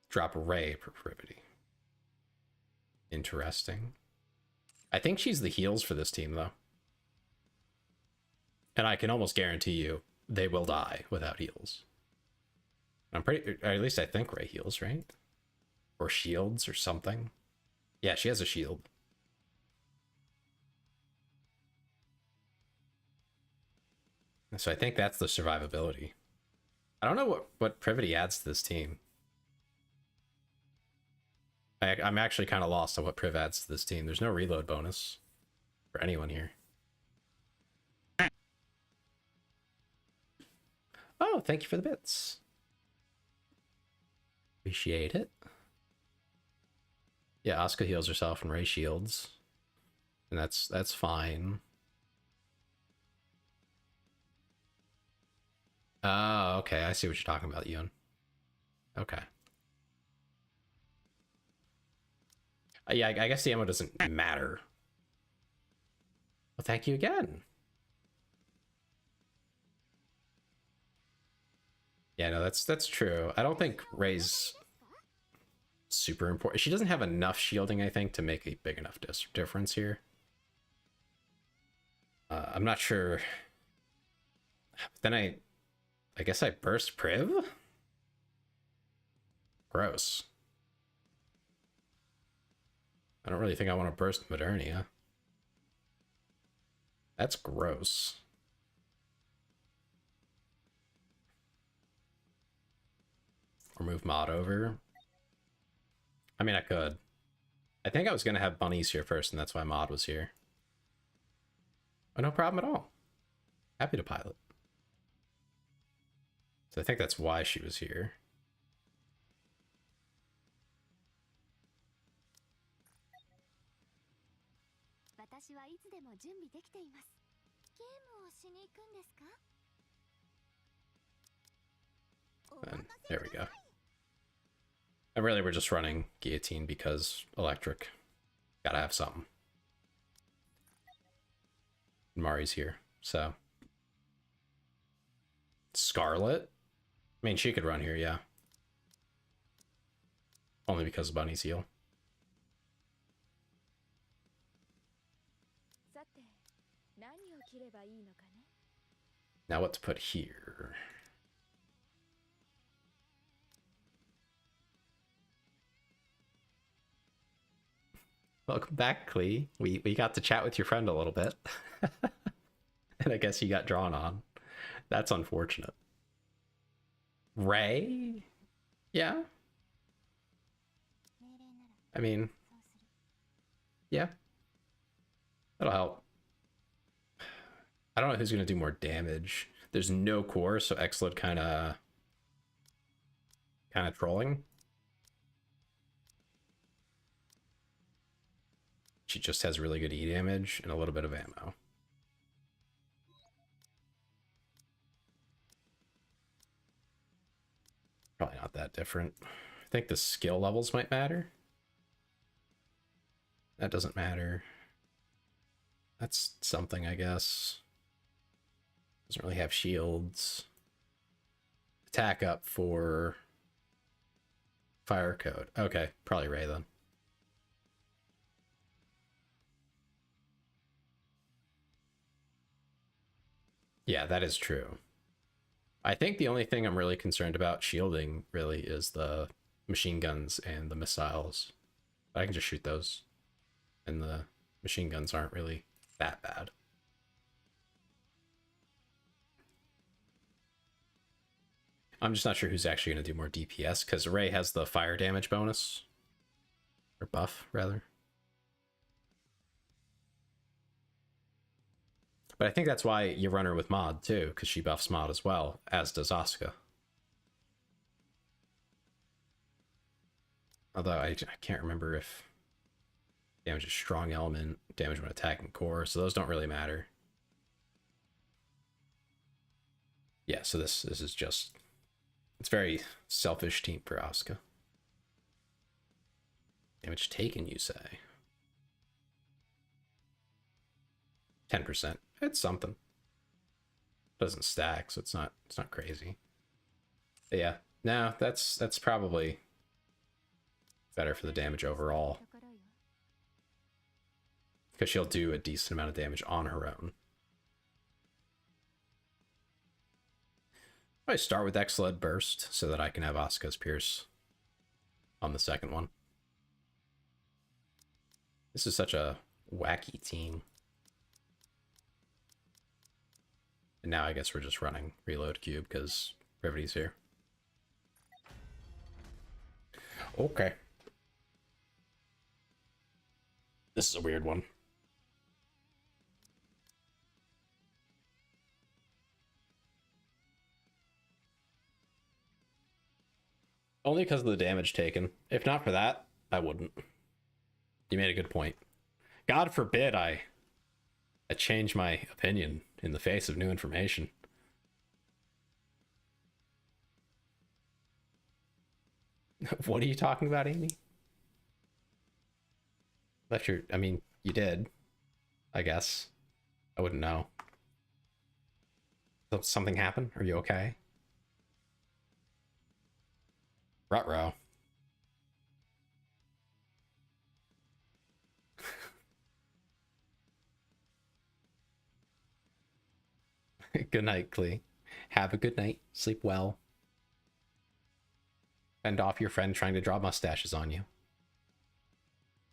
Drop Ray per privity. Interesting. I think she's the heals for this team, though. And I can almost guarantee you they will die without heals. I'm pretty, or at least I think Ray heals, right? Or shields or something. Yeah, she has a shield. So I think that's the survivability. I don't know what privity adds to this team. I'm actually kind of lost on what priv adds to this team. There's no reload bonus for anyone here. Oh, thank you for the bits. Appreciate it. Yeah, Asuka heals herself and Ray shields. And that's fine. Oh, okay. I see what you're talking about, Ewan. Okay. Yeah, I guess the ammo doesn't matter. Well, thank you again. Yeah, no, that's true. I don't think Ray's super important. She doesn't have enough shielding, I think, to make a big enough difference here. I'm not sure. Then I guess I burst Priv? Gross. I don't really think I want to burst Modernia. That's gross. Or move Mod over. I mean, I could. I think I was going to have bunnies here first, and that's why Mod was here. Oh, no problem at all. Happy to pilot. So I think that's why she was here. And there we go. And really, we're just running Guillotine because electric. Gotta have something. Mari's here, so. Scarlet? I mean, she could run here, yeah. Only because of Bunny's heal. Now what to put here? Welcome back, Klee. We got to chat with your friend a little bit. And I guess he got drawn on. That's unfortunate. Ray? Yeah. I mean, yeah. That'll help. I don't know who's going to do more damage. There's no core, so Xlid kind of trolling. She just has really good E damage and a little bit of ammo. Probably not that different. I think the skill levels might matter. That doesn't matter. That's something, I guess. Doesn't really have shields. Attack up for fire code. Okay, probably Ray then. Yeah, that is true. I think the only thing I'm really concerned about shielding really is the machine guns and the missiles. I can just shoot those. And the machine guns aren't really that bad. I'm just not sure who's actually going to do more DPS, because Ray has the fire damage bonus. Or buff, rather. But I think that's why you run her with Mod, too, because she buffs Mod as well, as does Asuka. Although I can't remember if damage is strong element, damage when attacking core, so those don't really matter. Yeah, so this is just... It's very selfish team for Asuka. Damage taken, you say? 10%. It's something. Doesn't stack, so it's not crazy. But yeah, no, that's probably better for the damage overall. Because she'll do a decent amount of damage on her own. I start with Xled Burst so that I can have Asuka's Pierce on the second one. This is such a wacky team. And now I guess we're just running reload cube because Rivity's here. Okay. This is a weird one. Only because of the damage taken. If not for that, I wouldn't. You made a good point. God forbid I change my opinion in the face of new information. What are you talking about, Amy? Left your... I mean, you did. I guess. I wouldn't know. Something happened? Are you okay? Ruh-roh. Good night, Klee. Have a good night. Sleep well. Fend off your friend trying to draw mustaches on you.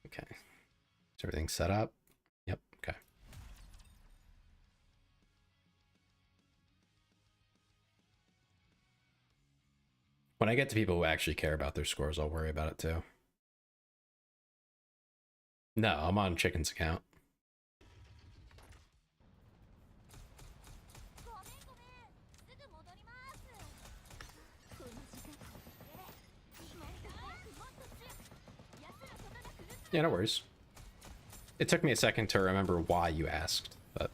Okay. Is everything set up? Yep, okay. When I get to people who actually care about their scores, I'll worry about it too. No, I'm on Chicken's account. Yeah, no worries. It took me a second to remember why you asked, but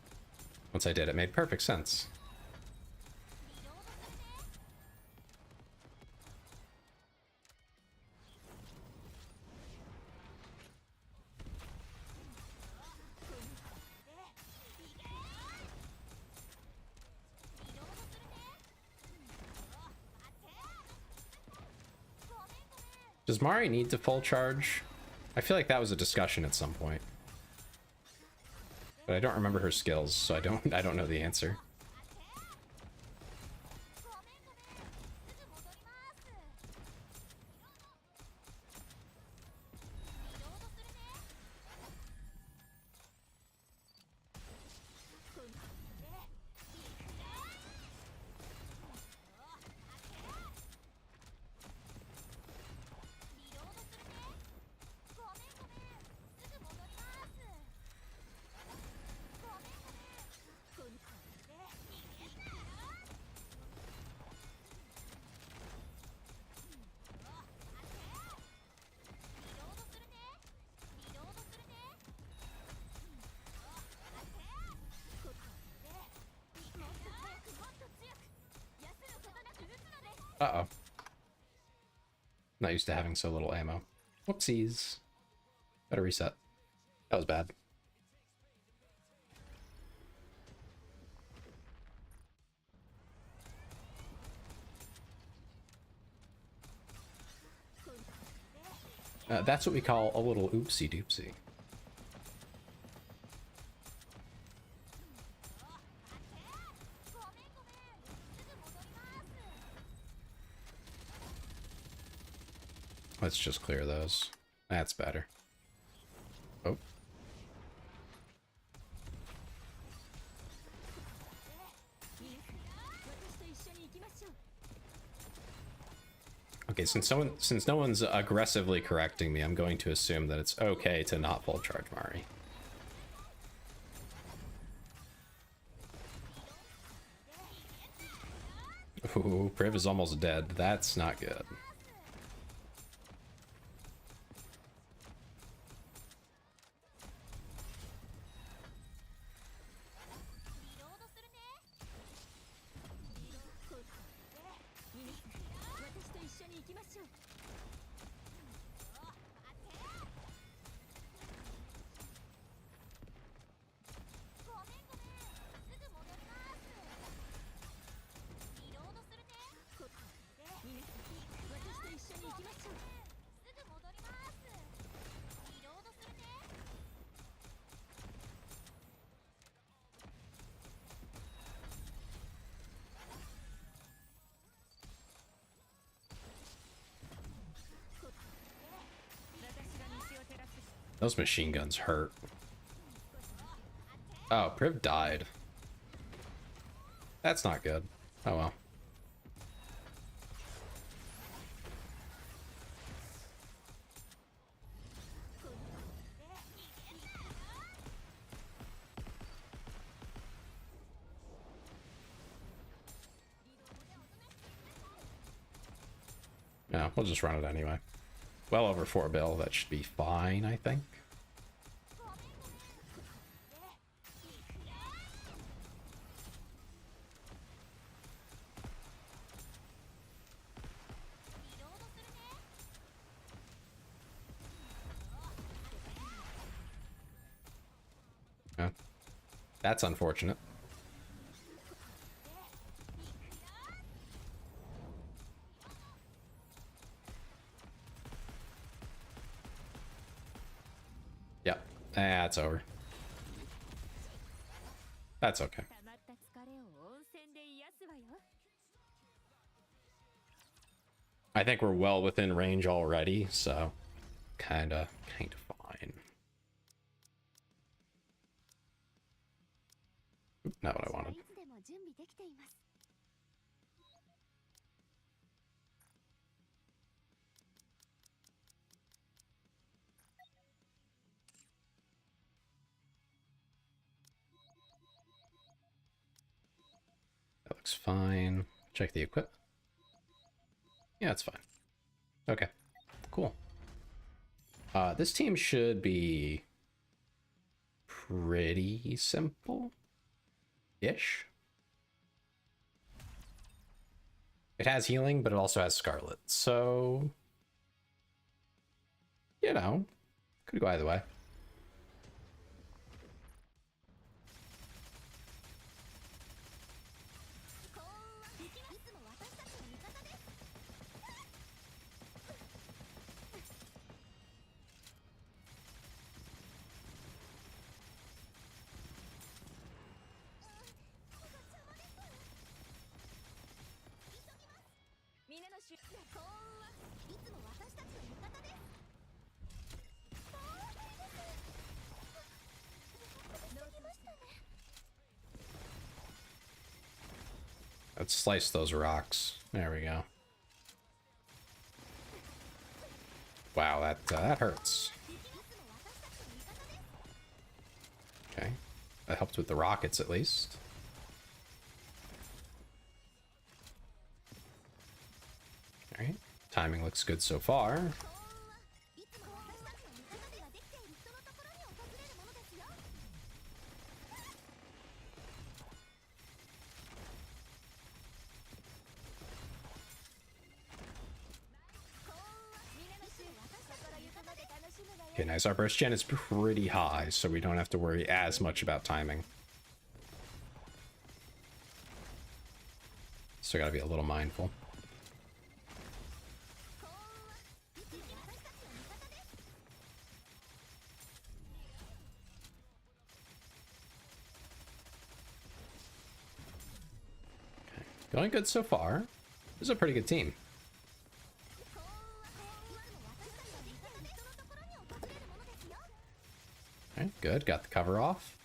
once I did, it made perfect sense. Does Mari need to full charge? I feel like that was a discussion at some point. But I don't remember her skills, so I don't know the answer. Uh-oh. Not used to having so little ammo. Whoopsies. Better reset. That was bad. That's what we call a little oopsie doopsie. Let's just clear those. That's better. Oh. Okay, since no one's aggressively correcting me, I'm going to assume that it's okay to not full charge Mari. Ooh, Priv is almost dead. That's not good. Those machine guns hurt. Oh, Priv died. That's not good. Oh well. No, we'll just run it anyway. Well over 4 bill, that should be fine, I think. Yeah. That's unfortunate. Yep, that's over. That's okay. I think we're well within range already, so kinda fine. Oop, not what I wanted. That looks fine. Check the equip. Yeah, it's fine. Okay, cool. This team should be pretty simple-ish. It has healing, but it also has Scarlet, so you know, could go either way. Let's slice those rocks. There we go. Wow, that hurts. Okay, that helped with the rockets at least. All right, timing looks good so far. Okay, nice. Our burst gen is pretty high, so we don't have to worry as much about timing. So gotta be a little mindful. Okay, going good so far. This is a pretty good team. Okay, good. Got the cover off.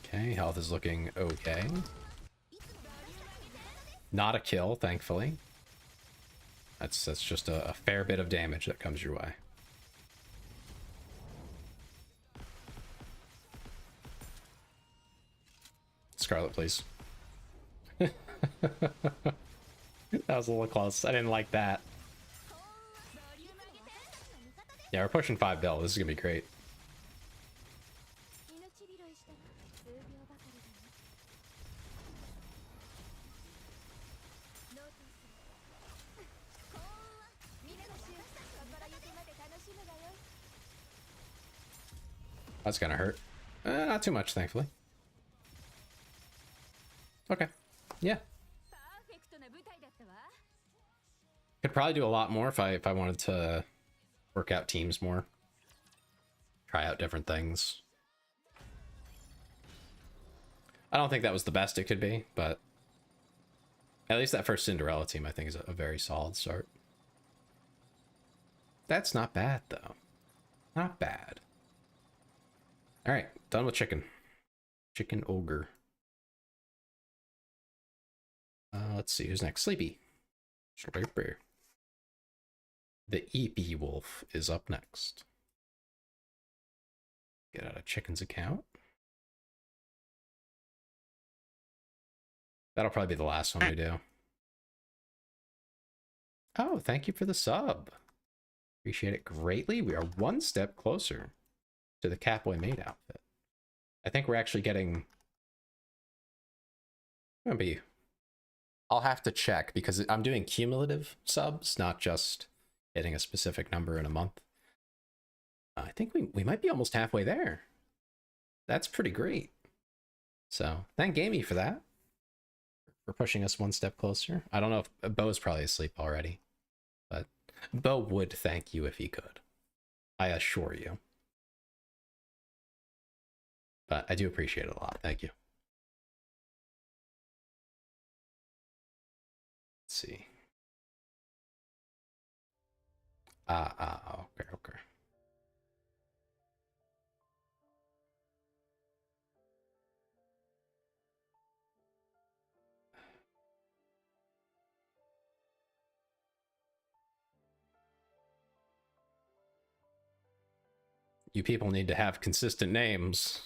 Okay, health is looking okay. Not a kill, thankfully. That's just a fair bit of damage that comes your way. Scarlet, please. That was a little close. I didn't like that. Yeah, we're pushing 5 bill. This is gonna be great. That's 'That's gonna hurt. Not too much, thankfully. 「 Not too much, thankfully. Okay. Yeah. Could probably do a lot more if I wanted to work out teams more. Try out different things. I don't think that was the best it could be, but at least that first Cinderella team I think is a very solid start. That's not bad though. Not bad. All right, done with chicken. Chicken ogre. Let's see who's next. Sleepy. Sleepy. The EP Wolf is up next. Get out of Chicken's account. That'll probably be the last one we do. Oh, thank you for the sub. Appreciate it greatly. We are one step closer to the Catboy Maid outfit. I think we're actually getting... Maybe... I'll have to check because I'm doing cumulative subs, not just hitting a specific number in a month. I think we might be almost halfway there. That's pretty great. So thank Gamey for that. For pushing us one step closer. I don't know if Bo's probably asleep already, but Bo would thank you if he could. I assure you. But I do appreciate it a lot. Thank you. Let's see. Okay. You people need to have consistent names.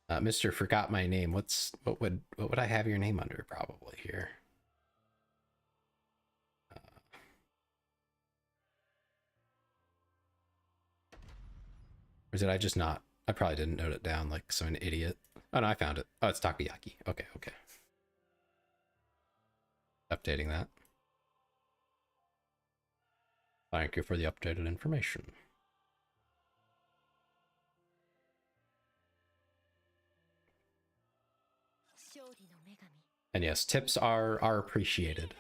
Mr. Forgot My Name. What would I have your name under probably here? Or did I just not? I probably didn't note it down like some idiot. Oh no, I found it. Oh, it's Takoyaki. Okay. Updating that. Thank you for the updated information. And yes, tips are appreciated.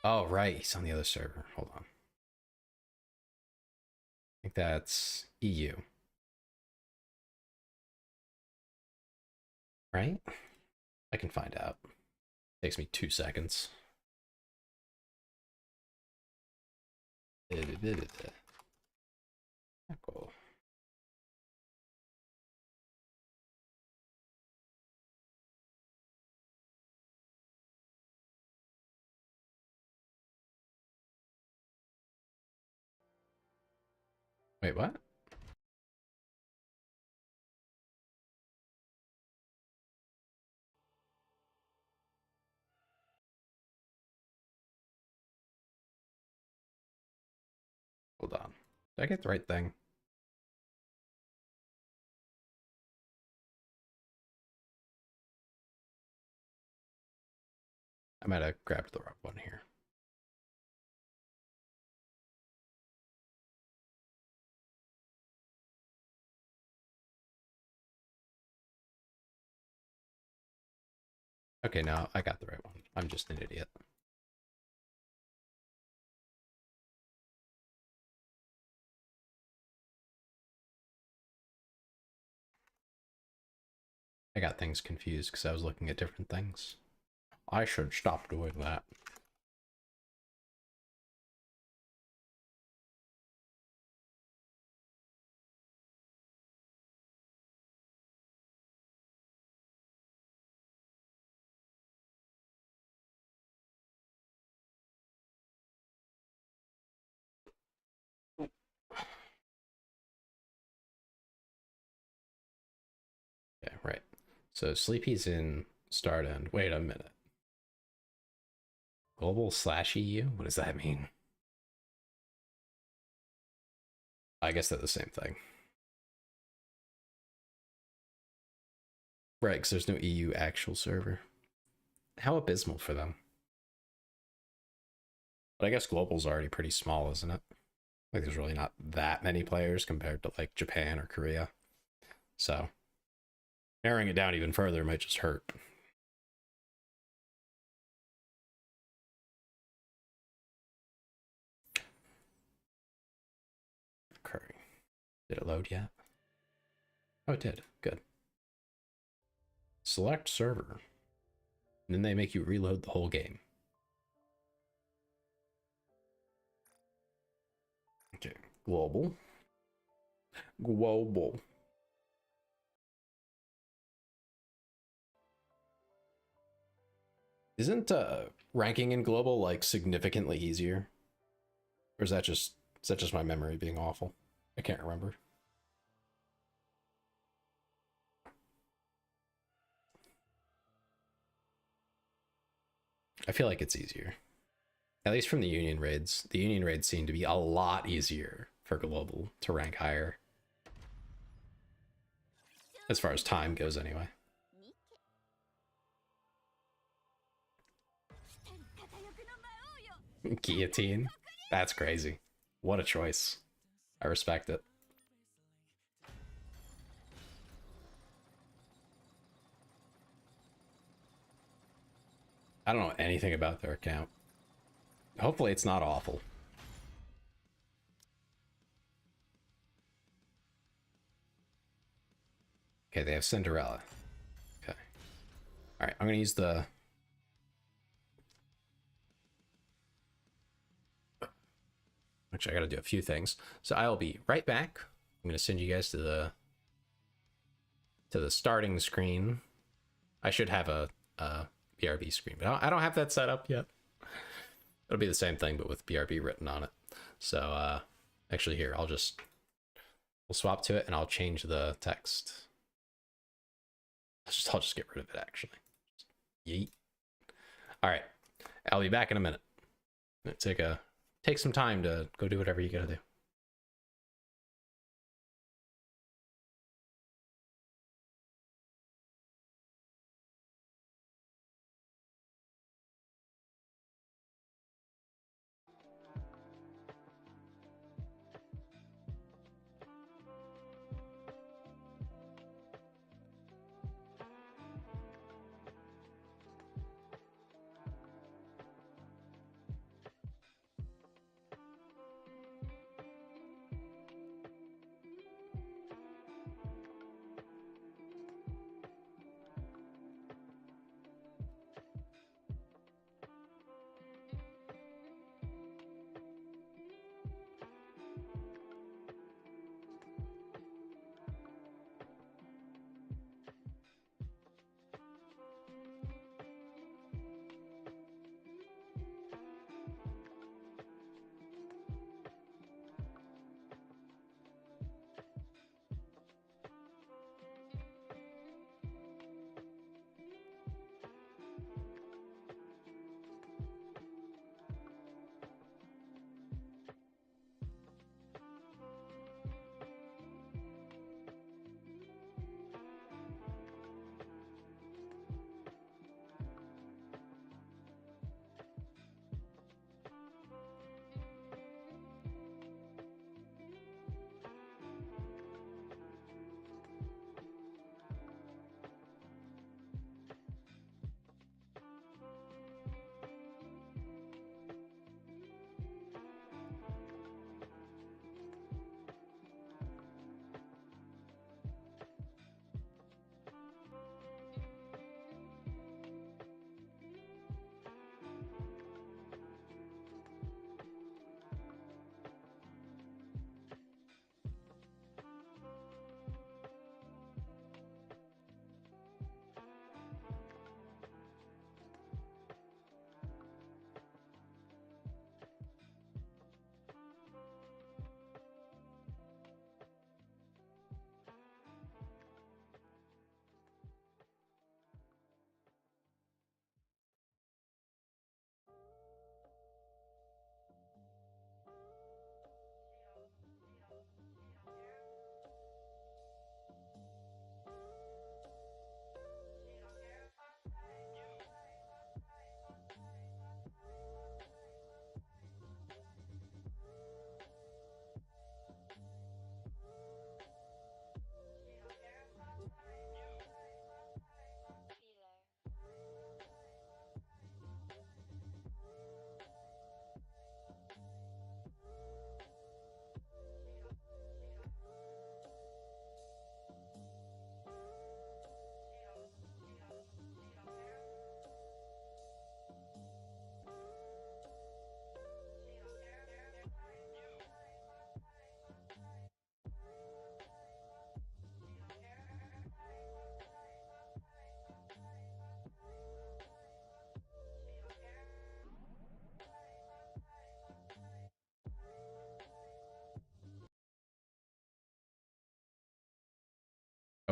Oh, right. He's on the other server. Hold on. I think that's EU. Right? I can find out. Takes me 2 seconds. Cool. Wait, what? Hold on. Did I get the right thing? I might have grabbed the wrong one here. Okay, now I got the right one. I'm just an idiot. I got things confused because I was looking at different things. I should stop doing that. Yeah, right. So Sleepy's in Start End. Wait a minute. Global/EU? What does that mean? I guess they're the same thing. Right, because there's no EU actual server. How abysmal for them. But I guess global's already pretty small, isn't it? Like there's really not that many players compared to like Japan or Korea. So narrowing it down even further might just hurt. Okay. Did it load yet? Oh, it did. Good. Select server. And then they make you reload the whole game. Okay. Global. Global. Isn't ranking in global like significantly easier? Or is that just my memory being awful? I can't remember. I feel like it's easier. At least from the Union raids. The Union raids seem to be a lot easier for global to rank higher. As far as time goes, anyway. Guillotine? That's crazy. What a choice. I respect it. I don't know anything about their account. Hopefully it's not awful. Okay, they have Cinderella. Okay. All right, I'm gonna use the... Actually, I gotta do a few things. So I'll be right back. I'm gonna send you guys to the starting screen. I should have a BRB screen, but I don't have that set up yet. It'll be the same thing, but with BRB written on it. So actually here, we'll swap to it and I'll change the text. I'll just get rid of it actually. Yeet. All right, I'll be back in a minute. Take some time to go do whatever you gotta do.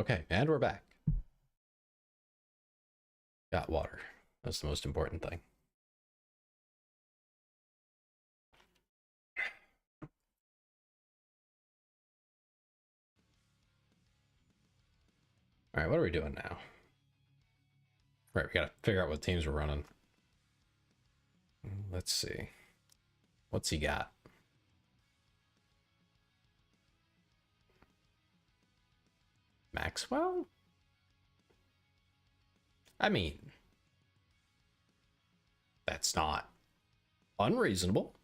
Okay, and we're back. Got water. That's the most important thing. All right, what are we doing now? Right, we gotta figure out what teams we're running. Let's see. What's he got? Maxwell? I mean, that's not unreasonable.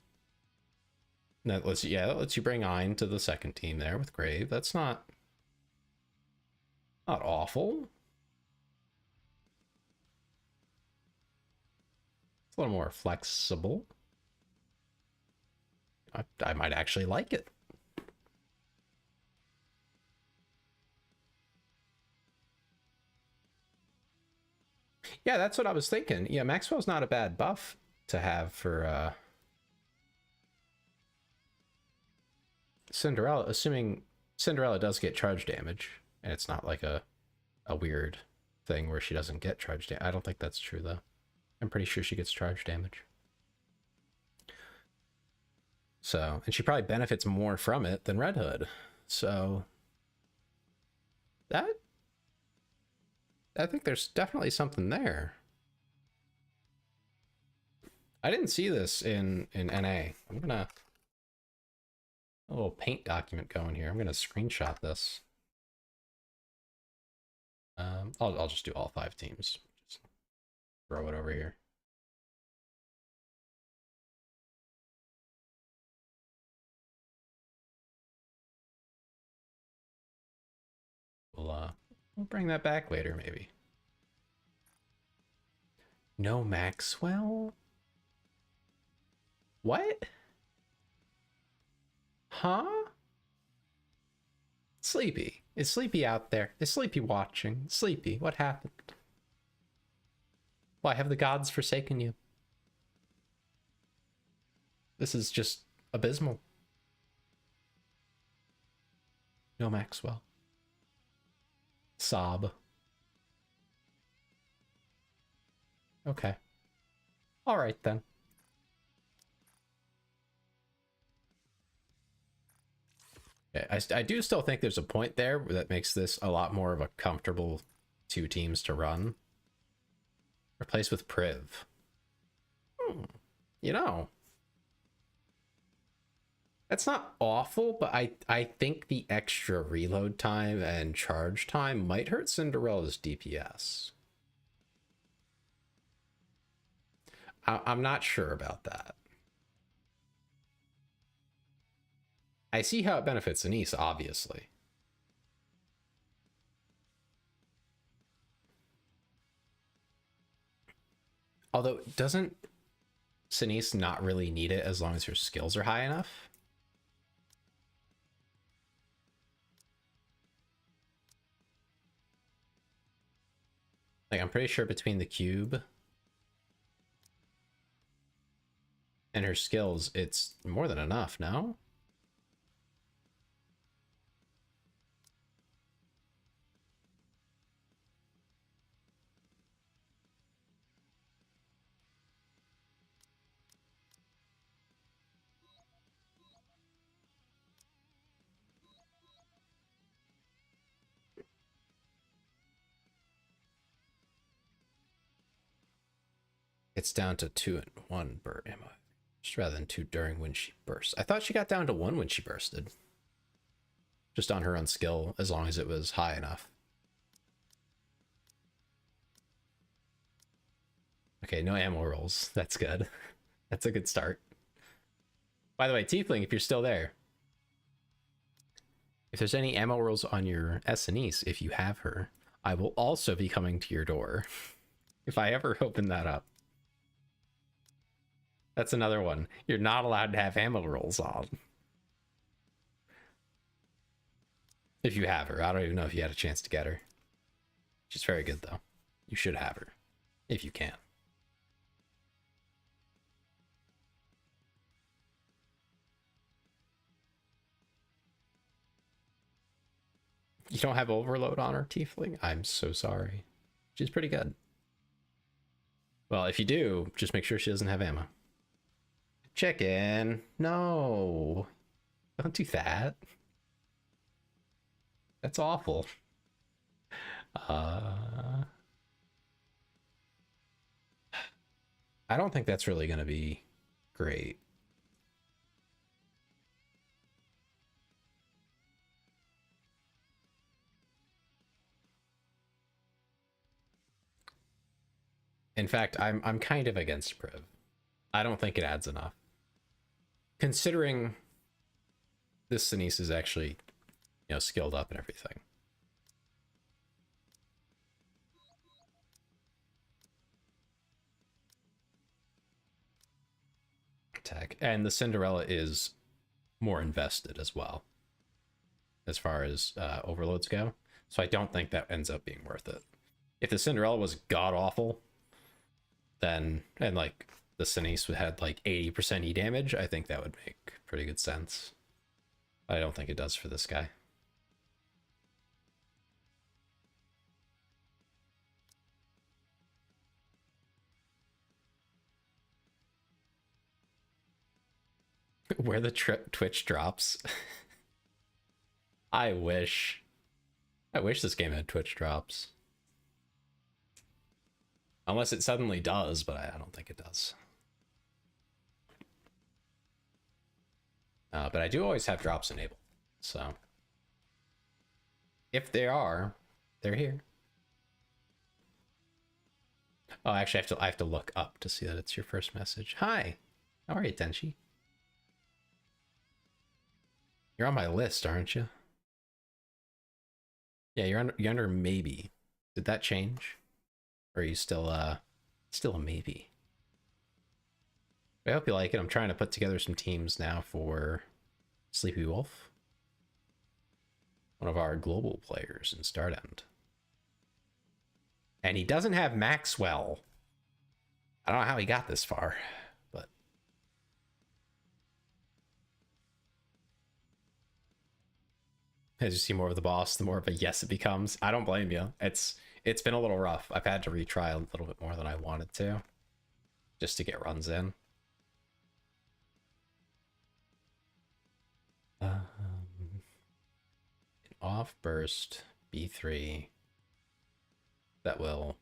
That lets you bring Ein to the second team there with Grave. That's not awful. It's a little more flexible. I might actually like it. Yeah, that's what I was thinking. Yeah, Maxwell's not a bad buff to have for Cinderella, assuming Cinderella does get charge damage, and it's not like a weird thing where she doesn't get charge damage. I don't think that's true, though. I'm pretty sure she gets charge damage. So, and she probably benefits more from it than Red Hood. So, I think there's definitely something there. I didn't see this in NA. I'm gonna a little paint document going here. I'm gonna screenshot this. I'll just do all 5 teams. Just throw it over here. We'll bring that back later, maybe. No Maxwell? What? Huh? Sleepy. Is Sleepy out there? Is Sleepy watching? Sleepy, what happened? Why have the gods forsaken you? This is just abysmal. No Maxwell. Sob. Okay. All right then. Yeah, I do still think there's a point there that makes this a lot more of a comfortable 2 teams to run. Replace with Priv. You know, that's not awful, but I think the extra reload time and charge time might hurt Cinderella's DPS. I'm not sure about that. I see how it benefits Anise, obviously. Although, doesn't Sinise not really need it as long as her skills are high enough? Like, I'm pretty sure between the cube and her skills, it's more than enough, no? It's down to 2 and 1 burst ammo. Just rather than 2 during when she bursts. I thought she got down to 1 when she bursted. Just on her own skill, as long as it was high enough. Okay, no ammo rolls. That's good. That's a good start. By the way, Tiefling, if you're still there, if there's any ammo rolls on your Essenise, if you have her, I will also be coming to your door. If I ever open that up. That's another one. You're not allowed to have ammo rolls on. If you have her. I don't even know if you had a chance to get her. She's very good, though. You should have her. If you can. You don't have overload on her, Tiefling? I'm so sorry. She's pretty good. Well, if you do, just make sure she doesn't have ammo. Chicken! No! Don't do that. That's awful. I don't think that's really gonna be great. In fact, I'm kind of against Priv. I don't think it adds enough. Considering this Sinise is actually, you know, skilled up and everything. Attack. And the Cinderella is more invested as well, as far as overloads go. So I don't think that ends up being worth it. If the Cinderella was god-awful, then, and like the Sinise had like 80% E damage, I think that would make pretty good sense. I don't think it does for this guy. Where the Twitch drops. I wish this game had Twitch drops. Unless it suddenly does, but I don't think it does. But I do always have drops enabled, so if they are, they're here. Oh, actually, I have to look up to see that it's your first message. Hi, how are you, Tenchi? You're on my list, aren't you? Yeah, you're under maybe. Did that change? Or are you still a maybe? I hope you like it. I'm trying to put together some teams now for Sleepy Wolf, one of our global players in Stardend. And he doesn't have Maxwell. I don't know how he got this far, but as you see more of the boss, the more of a yes it becomes. I don't blame you. It's been a little rough. I've had to retry a little bit more than I wanted to, just to get runs in. An off burst B3 that will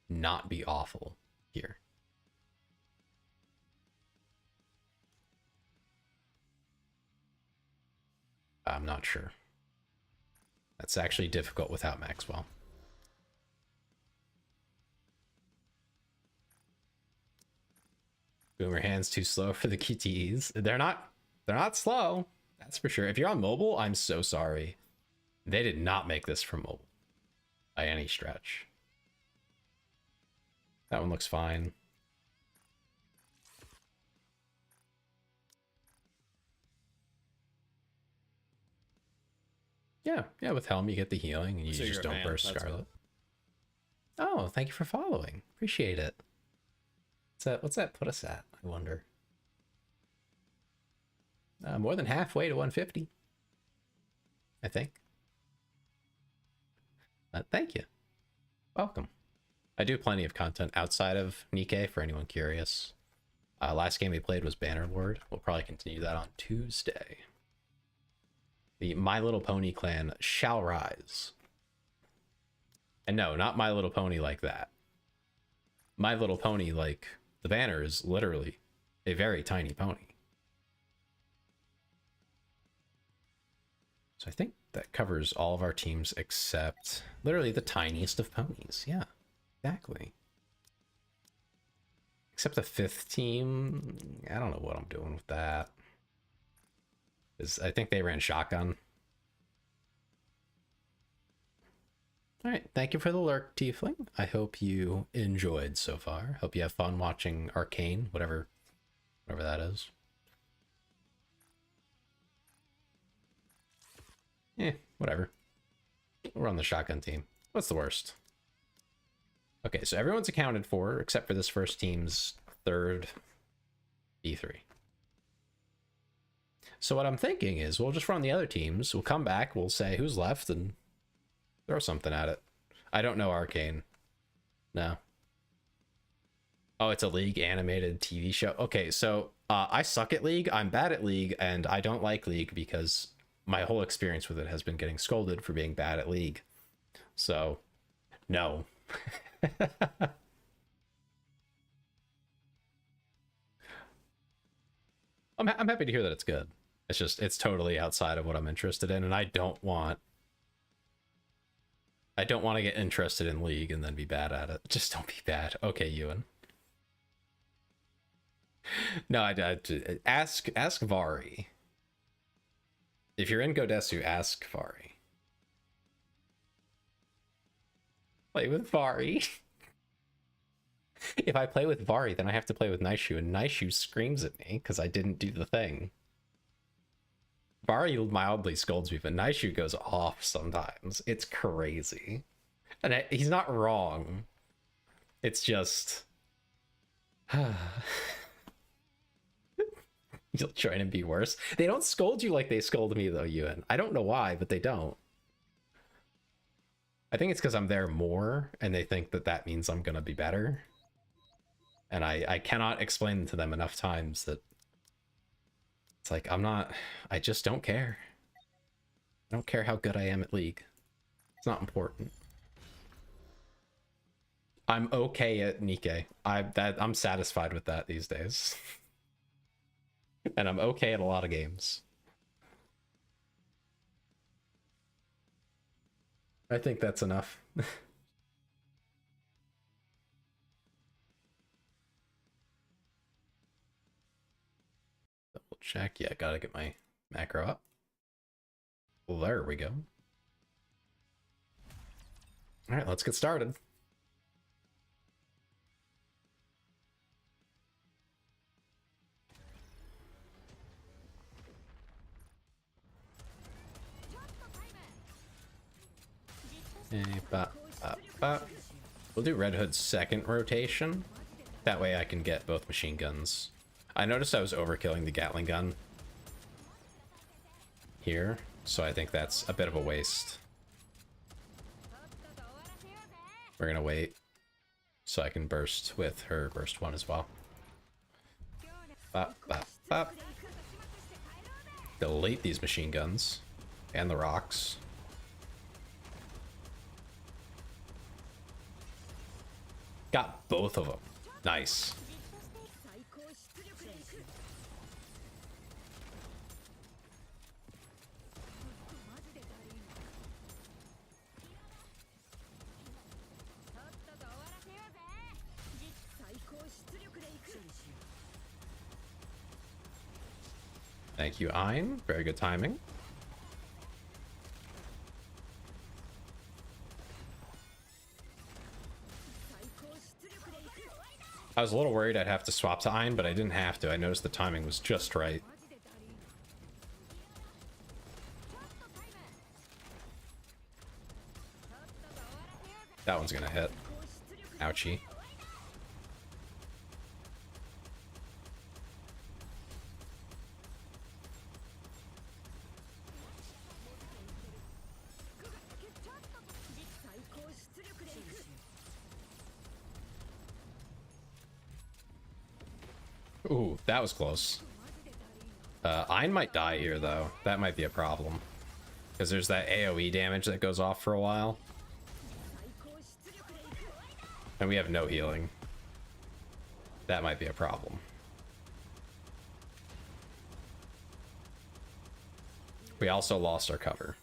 not be awful here. I'm not sure. That's actually difficult without Maxwell. Boomer hands too slow for the QTEs. They're not slow. That's for sure. If you're on mobile, I'm so sorry. They did not make this for mobile by any stretch. That one looks fine. Yeah, with Helm you get the healing and you So just you're a don't fan, burst that's Scarlet. Oh, thank you for following. Appreciate it. What's that put us at, I wonder? More than halfway to 150, I think. Thank you. Welcome. I do plenty of content outside of NIKKE for anyone curious. Last game we played was Bannerlord. We'll probably continue that on Tuesday. The My Little Pony clan shall rise. And no, not My Little Pony like that. My Little Pony like the banner is literally a very tiny pony. So I think that covers all of our teams except literally the tiniest of ponies. Yeah, exactly. Except the 5th team. I don't know what I'm doing with that. I think they ran shotgun. All right, thank you for the lurk, Tiefling. I hope you enjoyed so far. Hope you have fun watching Arcane, whatever that is. Whatever. We're on the shotgun team. What's the worst? Okay, so everyone's accounted for except for this first team's 3rd B3. So what I'm thinking is we'll just run the other teams. We'll come back. We'll say who's left and throw something at it. I don't know Arcane. No. Oh, it's a League animated TV show. Okay, so I suck at League. I'm bad at League, and I don't like League because my whole experience with it has been getting scolded for being bad at League. So, no. I'm happy to hear that it's good. It's just, it's totally outside of what I'm interested in, and I don't want to get interested in League and then be bad at it. Just don't be bad. Okay, Ewan. No, I ask Vari. If you're in Godesu, ask Vari. Play with Vari. If I play with Vari, then I have to play with Naishu, and Naishu screams at me because I didn't do the thing. Vari mildly scolds me, but Naishu goes off sometimes. It's crazy. And he's not wrong. It's just... You'll try and be worse. They don't scold you like they scold me, though, Ewan. I don't know why, but they don't. I think it's because I'm there more, and they think that that means I'm going to be better. And I cannot explain to them enough times that it's like, I just don't care. I don't care how good I am at League. It's not important. I'm okay at NIKKE. I'm satisfied with that these days. And I'm okay at a lot of games. I think that's enough. Double check. Yeah, gotta get my macro up. Well, there we go. All right, let's get started. We'll do Red Hood's second rotation. That way I can get both machine guns. I noticed I was overkilling the Gatling gun here, so I think that's a bit of a waste. We're gonna wait so I can burst with her burst 1 as well. Bop, bop, bop. Delete these machine guns and the rocks. Got both of them. Nice. Thank you, Ein. Very good timing. I was a little worried I'd have to swap to Ein, but I didn't have to. I noticed the timing was just right. That one's gonna hit. Ouchie. Ooh, that was close. Ein might die here, though. That might be a problem. Because there's that AoE damage that goes off for a while. And we have no healing. That might be a problem. We also lost our cover.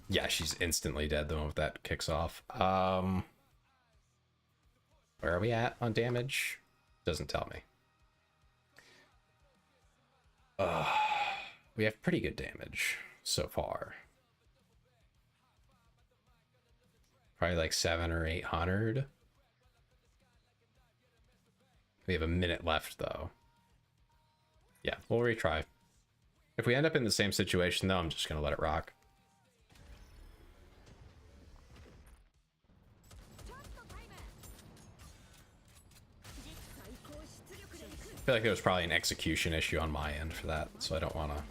Yeah, she's instantly dead the moment that kicks off. Where are we at on damage? Doesn't tell me. We have pretty good damage so far. Probably like 700 or 800. We have a minute left, though. Yeah, we'll retry. If we end up in the same situation, though, I'm just going to let it rock. feel like there was probably an execution issue on my end for that, so I don't want to.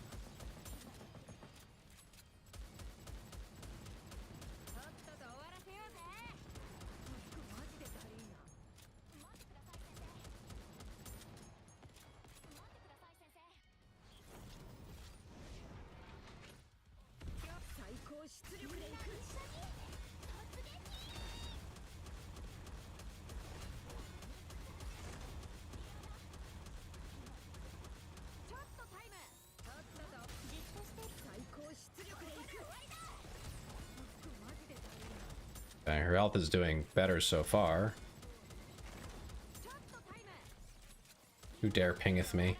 Okay, her health is doing better so far. Who dare pingeth me?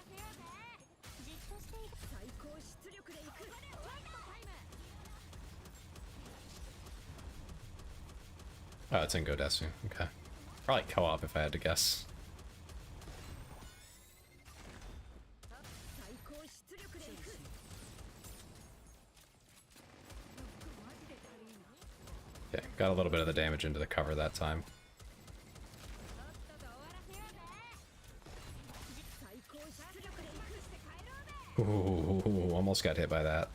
Oh, it's in Godesu. Okay. Probably co-op if I had to guess. Okay, got a little bit of the damage into the cover that time. Ooh, almost got hit by that.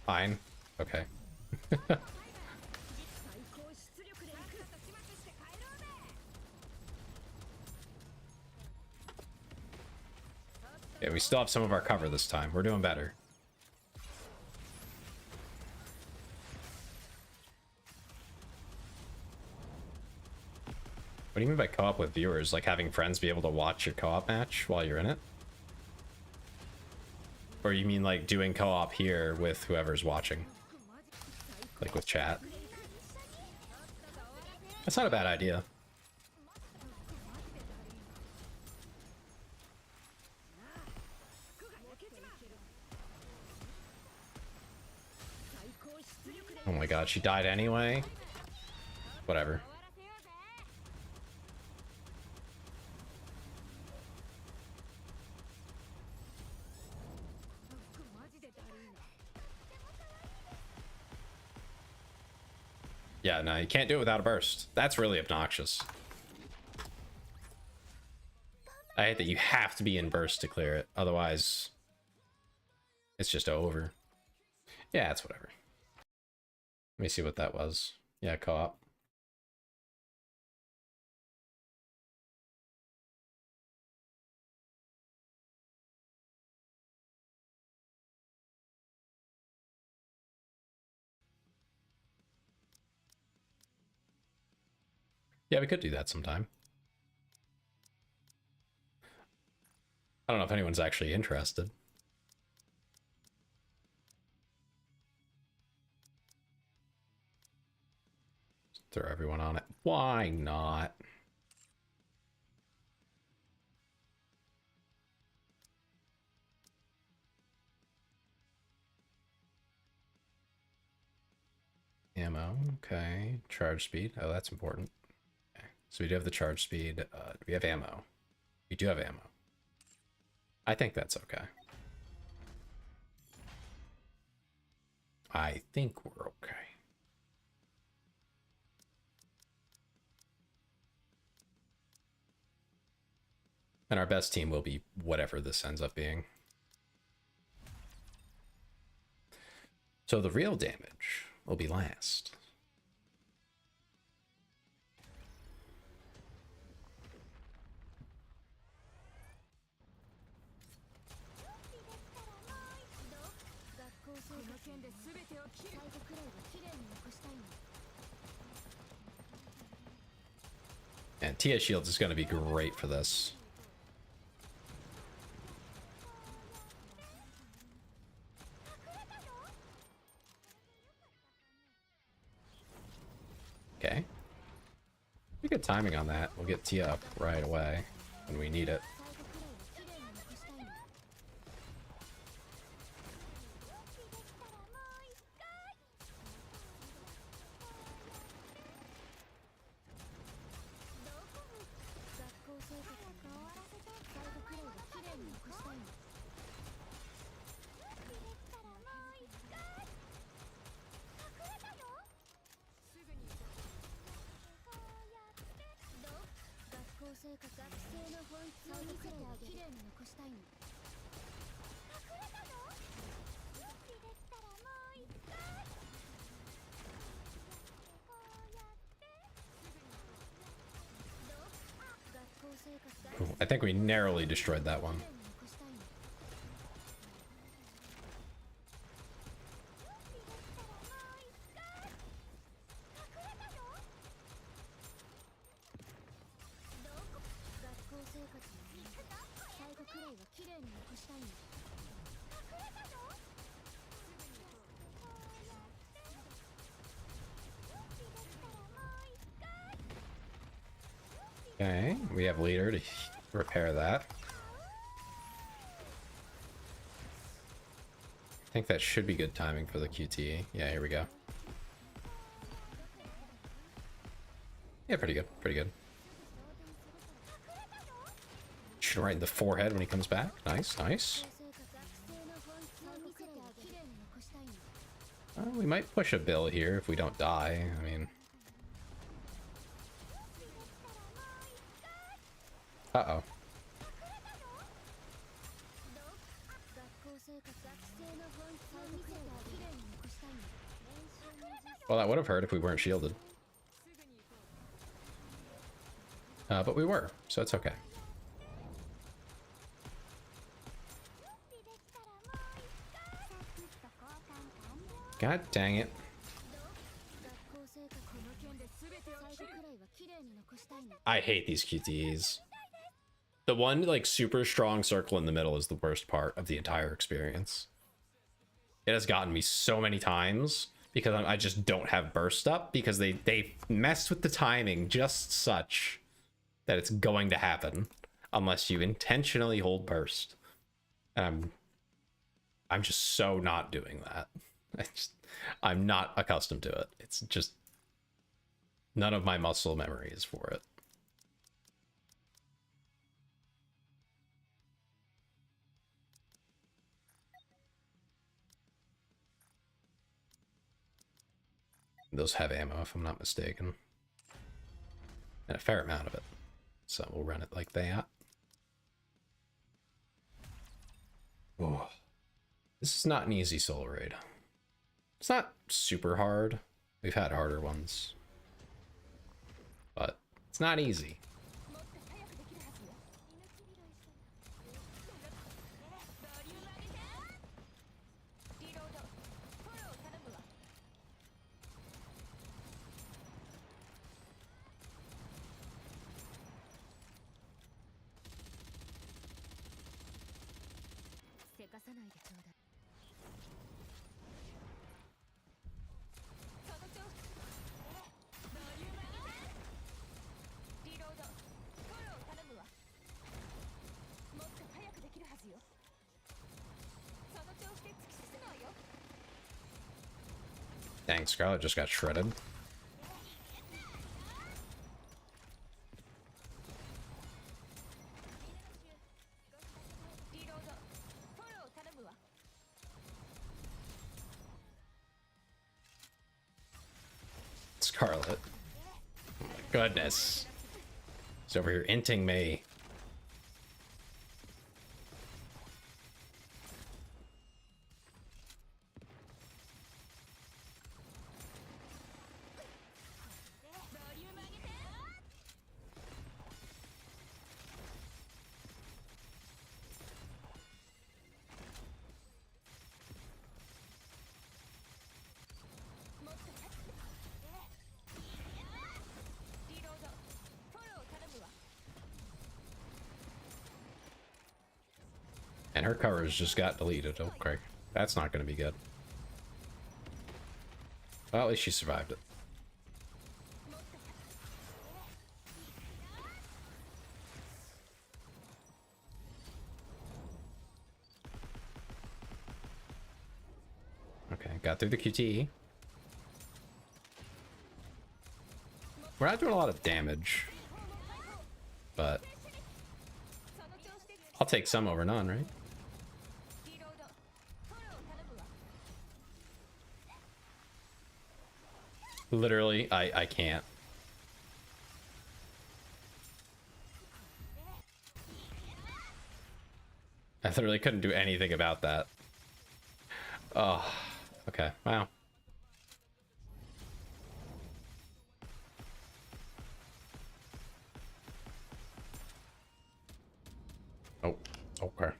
Fine. Okay. Yeah, we still have some of our cover this time. We're doing better. What do you mean by co-op with viewers? Like having friends be able to watch your co-op match while you're in it? Or you mean like doing co-op here with whoever's watching? Like with chat? That's not a bad idea. Oh my god, she died anyway? Whatever. Yeah, no, you can't do it without a burst. That's really obnoxious. I hate that you have to be in burst to clear it. Otherwise, it's just over. Yeah, it's whatever. Let me see what that was. Yeah, co-op. Yeah, we could do that sometime. I don't know if anyone's actually interested. Throw everyone on it. Why not? Ammo, okay. Charge speed, oh, that's important. Okay. So we do have the charge speed. Do we have ammo? We do have ammo. I think that's okay. I think we're okay. And our best team will be whatever this ends up being. So the real damage will be last. And Tia Shields is going to be great for this. Okay. Pretty good timing on that. We'll get Tia up right away when we need it. I think we narrowly destroyed that one. Okay, we have leader to repair that. I think that should be good timing for the QTE. Yeah, here we go. Yeah, pretty good, pretty good. Shoot right in the forehead when he comes back. Nice, nice. We might push a bill here if we don't die. I mean... Uh-oh. Well, that would have hurt if we weren't shielded. But we were, so it's okay. God dang it. I hate these QTEs. The one, like, super strong circle in the middle is the worst part of the entire experience. It has gotten me so many times because I just don't have burst up because they messed with the timing just such that it's going to happen unless you intentionally hold burst. And I'm just so not doing that. I'm not accustomed to it. It's just none of my muscle memory is for it. Those have ammo, if I'm not mistaken. And a fair amount of it. So we'll run it like that. Oh. This is not an easy solo raid. It's not super hard. We've had harder ones. But it's not easy. Dang, Scarlet just got shredded. Scarlet. Oh my goodness. He's over here inting me. And her coverage just got deleted. Okay. That's not going to be good. Well, at least she survived it. Okay, got through the QTE. We're not doing a lot of damage. But I'll take some over none, right? Literally, I can't. I literally couldn't do anything about that. Oh, okay. Wow. Oh, okay.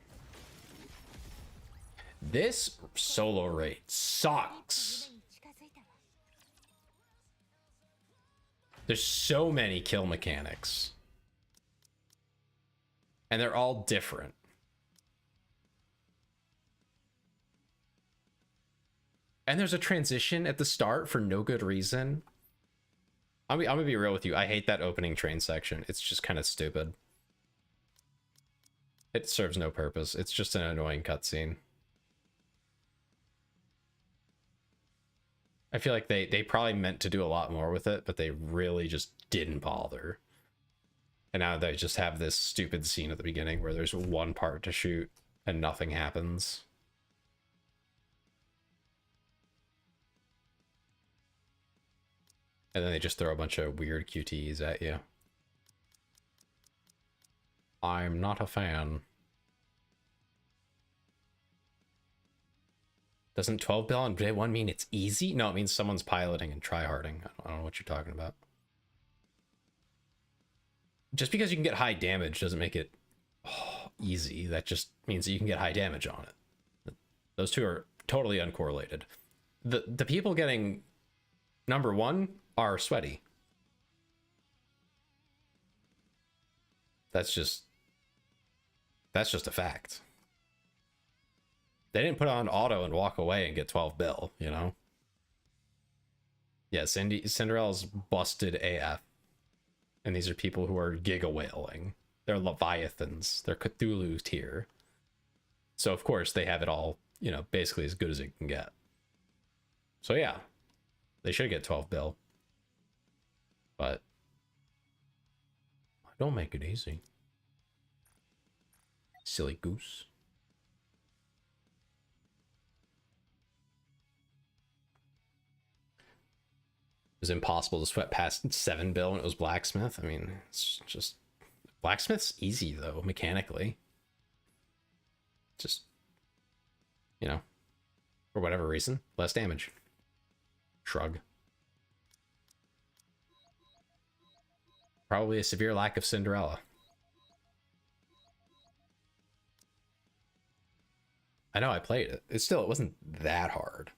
This solo raid sucks. There's so many kill mechanics. And they're all different. And there's a transition at the start for no good reason. I'm gonna be real with you. I hate that opening train section. It's just kind of stupid. It serves no purpose. It's just an annoying cutscene. I feel like they probably meant to do a lot more with it, but they really just didn't bother. And now they just have this stupid scene at the beginning where there's one part to shoot and nothing happens. And then they just throw a bunch of weird QTEs at you. I'm not a fan. Doesn't 12 bill on day one mean it's easy? No, it means someone's piloting and tryharding. I don't know what you're talking about. Just because you can get high damage doesn't make it easy. That just means that you can get high damage on it. Those two are totally uncorrelated. The people getting number one are sweaty. That's just a fact. They didn't put on auto and walk away and get 12 bill, you know? Yeah, Cinderella's busted AF. And these are people who are giga whaling. They're Leviathans. They're Cthulhu tier. So, of course, they have it all, you know, basically as good as it can get. So, yeah. They should get 12 bill. But don't make it easy. Silly goose. It was impossible to sweat past 7 bill when it was blacksmith. I mean, it's just blacksmith's easy though, mechanically. Just, you know, for whatever reason, less damage. Shrug. Probably a severe lack of Cinderella. I know I played it. It wasn't that hard.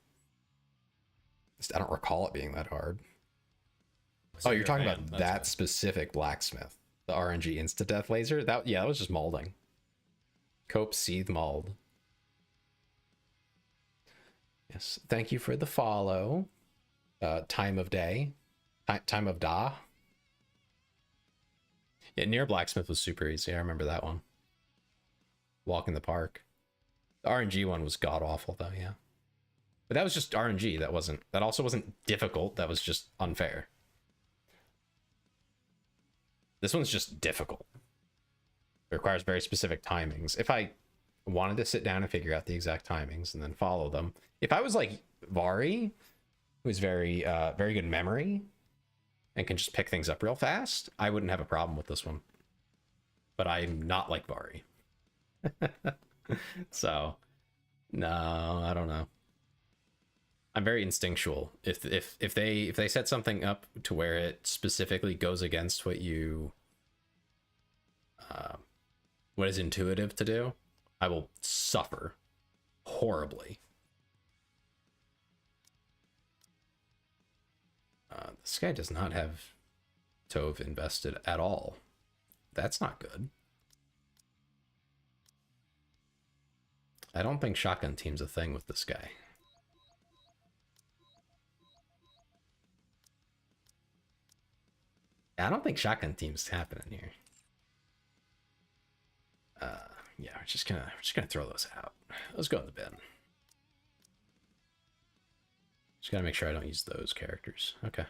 I don't recall it being that hard. Oh, you're talking about that specific blacksmith, the RNG insta death laser. That was just molding. Cope seethe mold. Yes, thank you for the follow. Time of day, time of da. Yeah, near blacksmith was super easy. I remember that one. Walk in the park. The RNG one was god awful though. Yeah, but that was just RNG. That also wasn't difficult. That was just unfair. This one's just difficult. It requires very specific timings. If I wanted to sit down and figure out the exact timings and then follow them, if I was like Vari, who's very good memory and can just pick things up real fast, I wouldn't have a problem with this one. But I'm not like Vari. So, no, I don't know. I'm very instinctual. If they set something up to where it specifically goes against what what is intuitive to do, I will suffer horribly. This guy does not have Tove invested at all. That's not good. I don't think shotgun team's a thing with this guy. I don't think shotgun team's happening here. Yeah, we're just gonna throw those out. Let's go in the bin. Just gotta make sure I don't use those characters. Okay.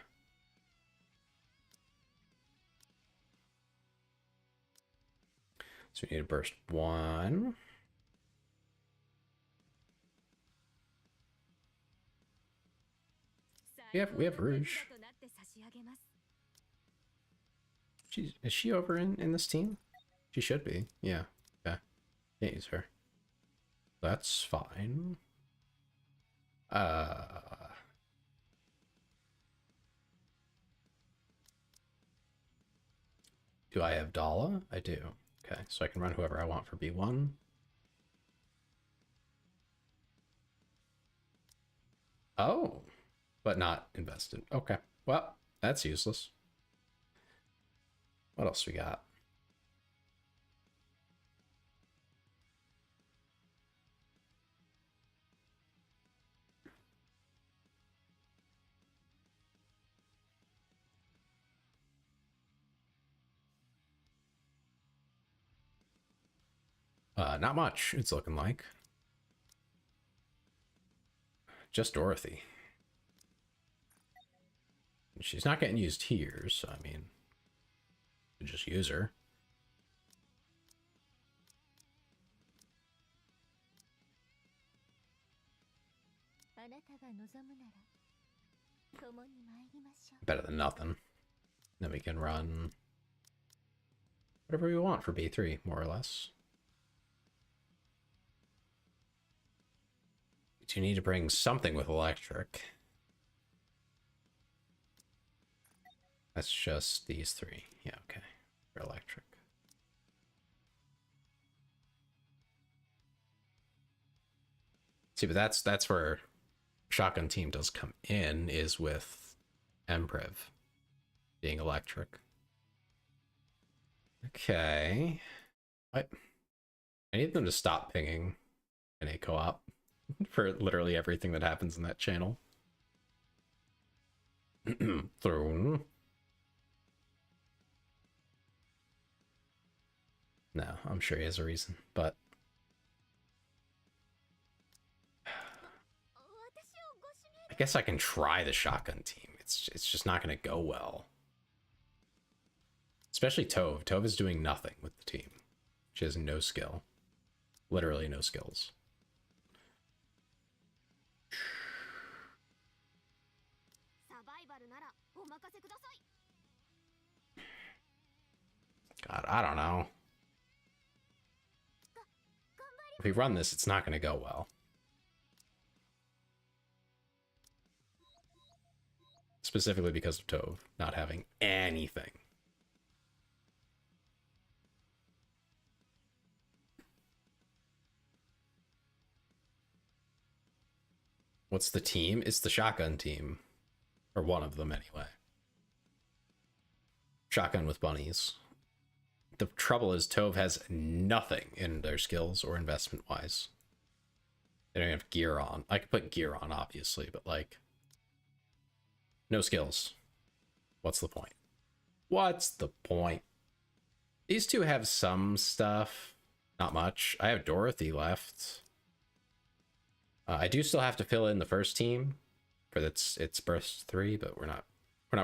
So we need to burst 1. We have Rouge. Is she over in this team? She should be. Yeah. Okay. Can't use her. That's fine. Do I have Dala? I do. Okay, so I can run whoever I want for B1. Oh, but not invested. Okay, well, that's useless. What else we got? Not much, it's looking like. Just Dorothy. She's not getting used here, so I mean, just use her. Better than nothing. Then we can run whatever we want for B3, more or less. We do need to bring something with electric. That's just these three. Yeah, okay. For electric. See, but that's where Shotgun Team does come in, is with Emprev being electric. Okay. I need them to stop pinging in a co-op for literally everything that happens in that channel. Throne. No, I'm sure he has a reason, but I guess I can try the Shotgun Team. It's just not going to go well. Especially Tove. Tove is doing nothing with the team. She has no skill. Literally no skills. God, I don't know. If we run this, it's not going to go well. Specifically because of Tove not having anything. What's the team? It's the Shotgun Team. Or one of them, anyway. Shotgun with bunnies. The trouble is Tove has nothing in their skills or investment-wise. They don't have gear on. I could put gear on, obviously, but, like, no skills. What's the point? What's the point? These two have some stuff. Not much. I have Dorothy left. I do still have to fill in the first team for its burst 3, but we're not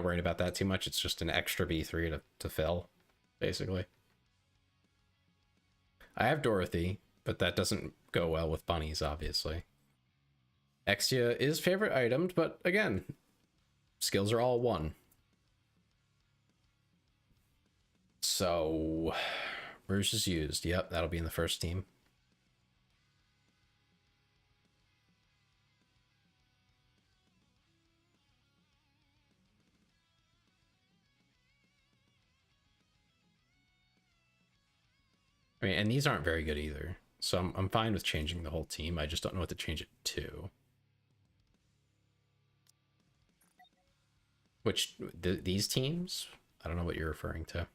worried about that too much. It's just an extra B3 to fill, basically. I have Dorothy, but that doesn't go well with bunnies, obviously. Exia is favorite itemed, but again, skills are all 1. So, Rouge is used. Yep, that'll be in the first team. I mean, and these aren't very good either. So I'm fine with changing the whole team. I just don't know what to change it to. Which, these teams? I don't know what you're referring to.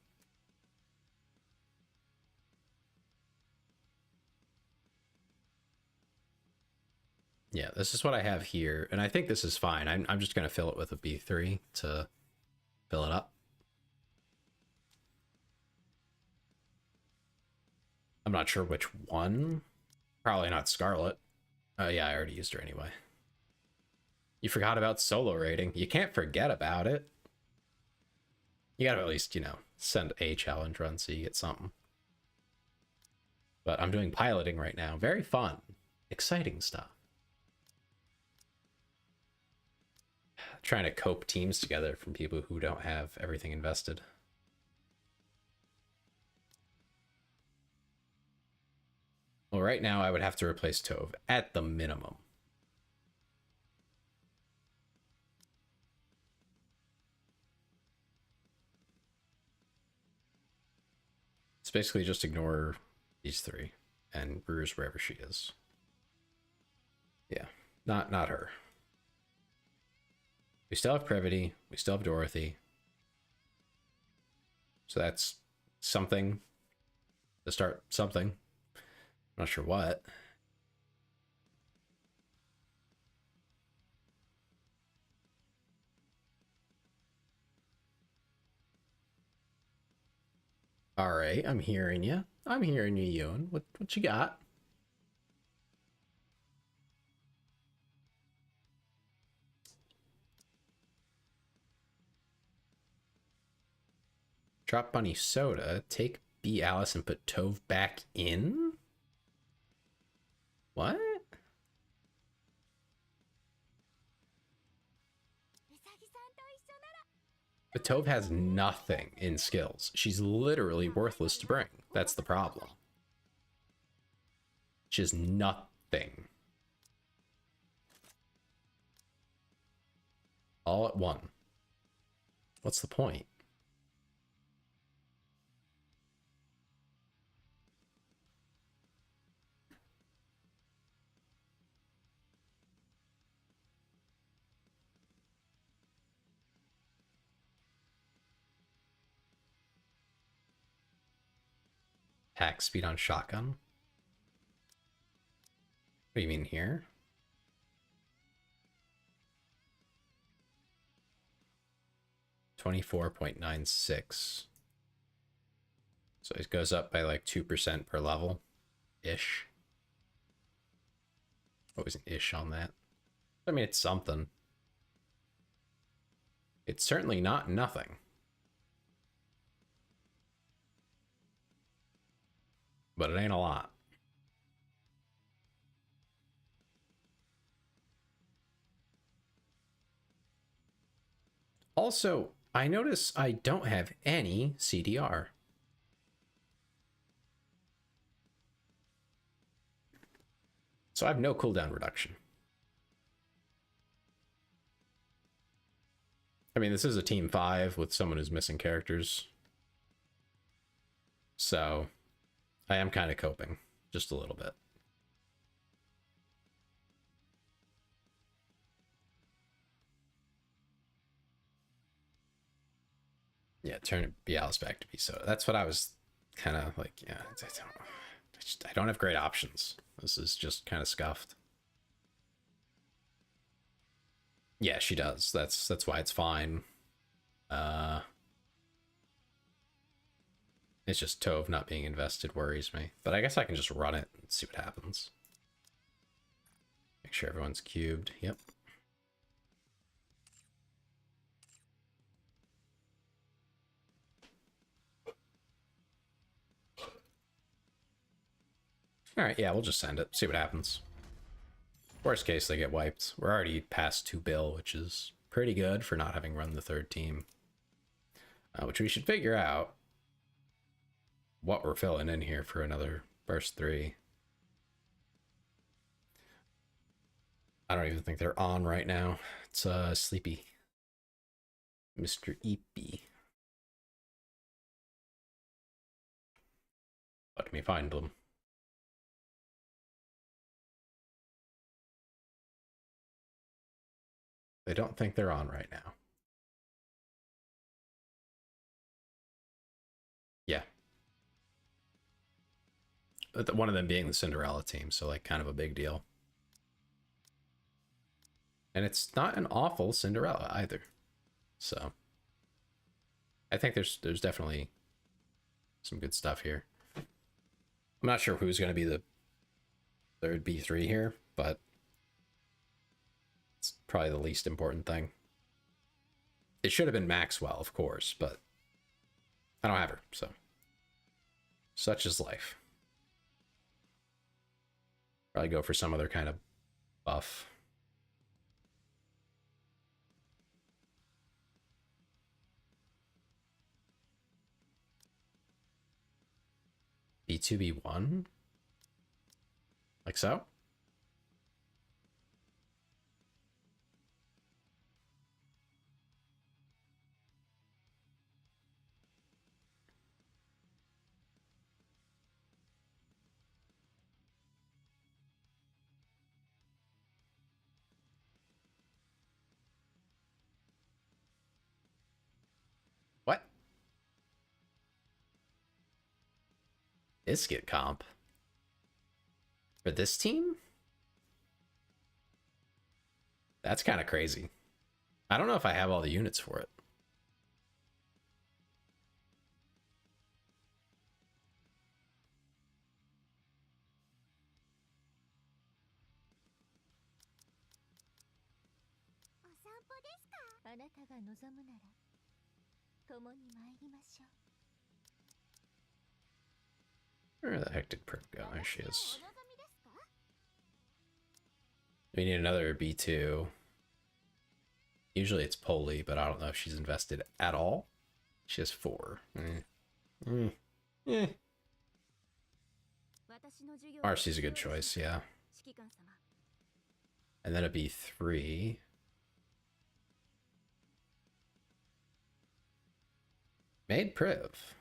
Yeah, this is what I have here. And I think this is fine. I'm just going to fill it with a B3 to fill it up. I'm not sure which one. Probably not Scarlet. Yeah, I already used her anyway. You forgot about solo rating. You can't forget about it. You gotta at least, you know, send a challenge run so you get something. But I'm doing piloting right now. Very fun. Exciting stuff. Trying to cope teams together from people who don't have everything invested. Well, right now I would have to replace Tove at the minimum. It's basically just ignore these three and Brewer's wherever she is. Yeah, not her. We still have Privity. We still have Dorothy. So that's something to start something. Not sure what. All right, I'm hearing you. I'm hearing you, Ewan. What you got? Drop Bunny Soda. Take B Alice and put Tove back in? What? But Tove has nothing in skills. She's literally worthless to bring. That's the problem. She has nothing. All at one. What's the point? Attack speed on shotgun? What do you mean here? $24.96. So it goes up by like 2% per level. Ish. What was an ish on that? I mean, it's something. It's certainly not nothing. But it ain't a lot. Also, I notice I don't have any CDR. So I have no cooldown reduction. I mean, this is a team 5 with someone who's missing characters. So I am kind of coping just a little bit. Yeah, turn Bialis back to B Soda. That's what I was kind of like, yeah, I don't have great options. This is just kind of scuffed. Yeah, she does. That's why it's fine. It's just Tove not being invested worries me. But I guess I can just run it and see what happens. Make sure everyone's cubed. Yep. Alright, yeah, we'll just send it. See what happens. Worst case, they get wiped. We're already past 2 bill, which is pretty good for not having run the third team. Which we should figure out what we're filling in here for another burst 3. I don't even think they're on right now. It's sleepy. Mr. Eepy. Let me find them. They don't think they're on right now. Yeah. One of them being the Cinderella team, so like kind of a big deal. And it's not an awful Cinderella either. So I think there's definitely some good stuff here. I'm not sure who's going to be the third B3 here, but it's probably the least important thing. It should have been Maxwell, of course, but I don't have her, so such is life. Probably go for some other kind of buff. B2, B1? Like so. What? Biscuit comp? For this team? That's kind of crazy. I don't know if I have all the units for it. Where the heck did Prip go? There she is. We need another B2. Usually it's Polly, but I don't know if she's invested at all. She has 4. RC's a good choice, yeah. And then a B3. Made Priv.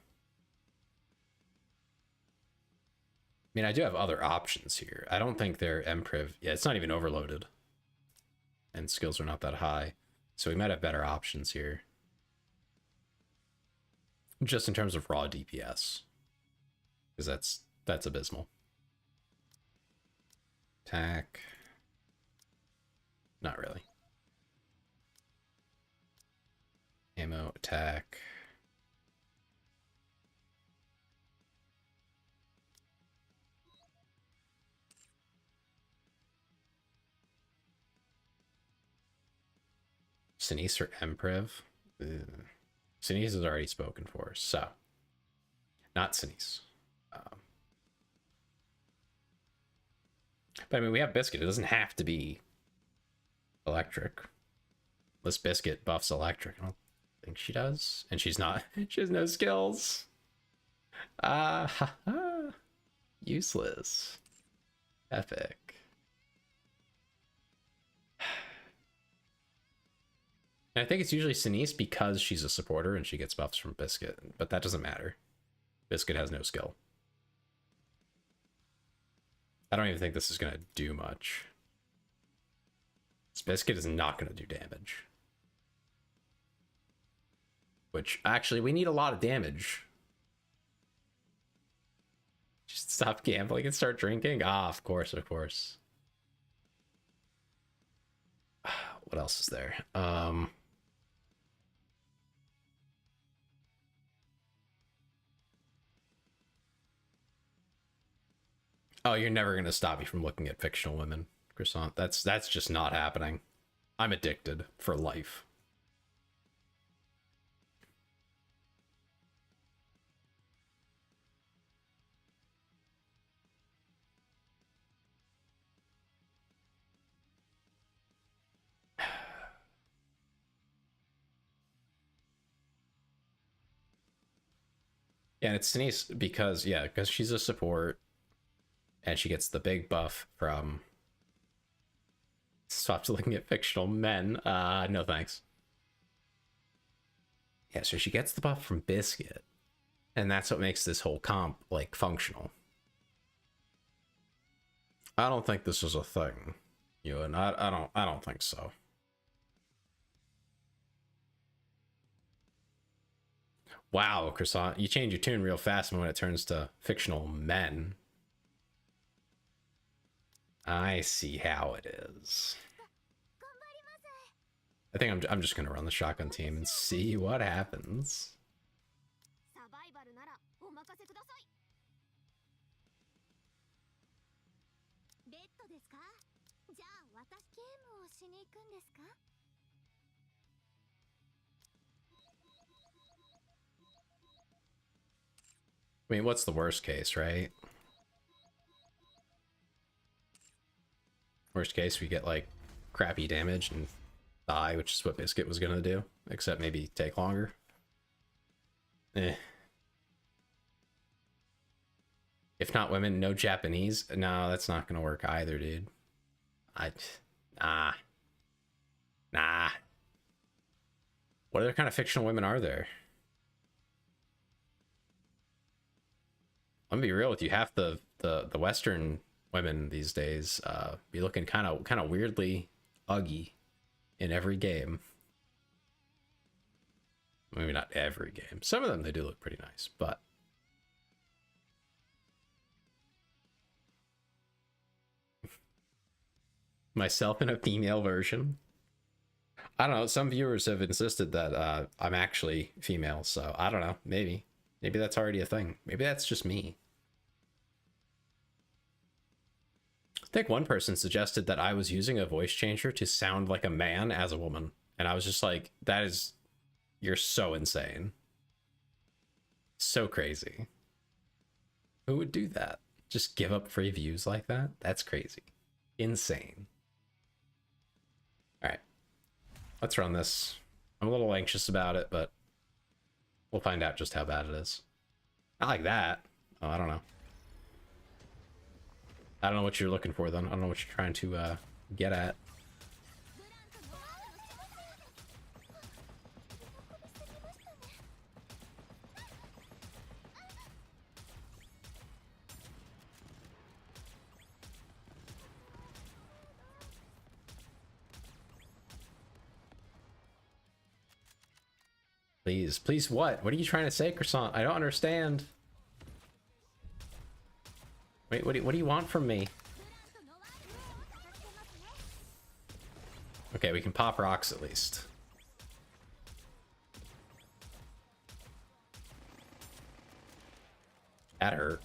I mean, I do have other options here. I don't think they're MPriv. Yeah, it's not even overloaded. And skills are not that high. So we might have better options here. Just in terms of raw DPS. Because that's abysmal. Attack. Not really. Ammo, attack. Sinise or Empriv? Sinise is already spoken for, so not Sinise. But I mean, we have Biscuit. It doesn't have to be electric. This Biscuit buffs electric. I don't think she does, and she's not. She has no skills. Useless. Epic. And I think it's usually Sinise because she's a supporter and she gets buffs from Biscuit, but that doesn't matter. Biscuit has no skill. I don't even think this is going to do much. This Biscuit is not going to do damage. Which, actually, we need a lot of damage. Just stop gambling and start drinking? Ah, of course, of course. What else is there? Oh, you're never going to stop me from looking at fictional women, Croissant. That's just not happening. I'm addicted for life. Yeah, and it's Sinise because she's a support. And she gets the big buff from... Stop looking at fictional men. No thanks. Yeah, so she gets the buff from Biscuit. And that's what makes this whole comp, like, functional. I don't think this is a thing, Ewan. I don't think so. Wow, Croissant, you change your tune real fast when it turns to fictional men. I see how it is. I think I'm just gonna run the shotgun team and see what happens. I mean, what's the worst case, right? Worst case, we get like crappy damage and die, which is what Biscuit was gonna do, except maybe take longer. If not women, no Japanese. No, that's not gonna work either, dude. Nah. Nah. What other kind of fictional women are there? I'm gonna be real with you. Half the Western women these days be looking kind of weirdly uggy in every game. Maybe not every game. Some of them they do look pretty nice, but myself in a female version. I don't know. Some viewers have insisted that I'm actually female, so I don't know. Maybe that's already a thing. Maybe that's just me. I think one person suggested that I was using a voice changer to sound like a man as a woman, and I was just like, you're so insane. So crazy. Who would do that? Just give up free views like that? That's crazy. Insane. All right. Let's run this. I'm a little anxious about it, but we'll find out just how bad it is. Not like that. Oh, I don't know. I don't know what you're looking for then. I don't know what you're trying to get at. Please, please, what? What are you trying to say, Croissant? I don't understand. Wait, what do you want from me? Okay, we can pop rocks at least. That hurt.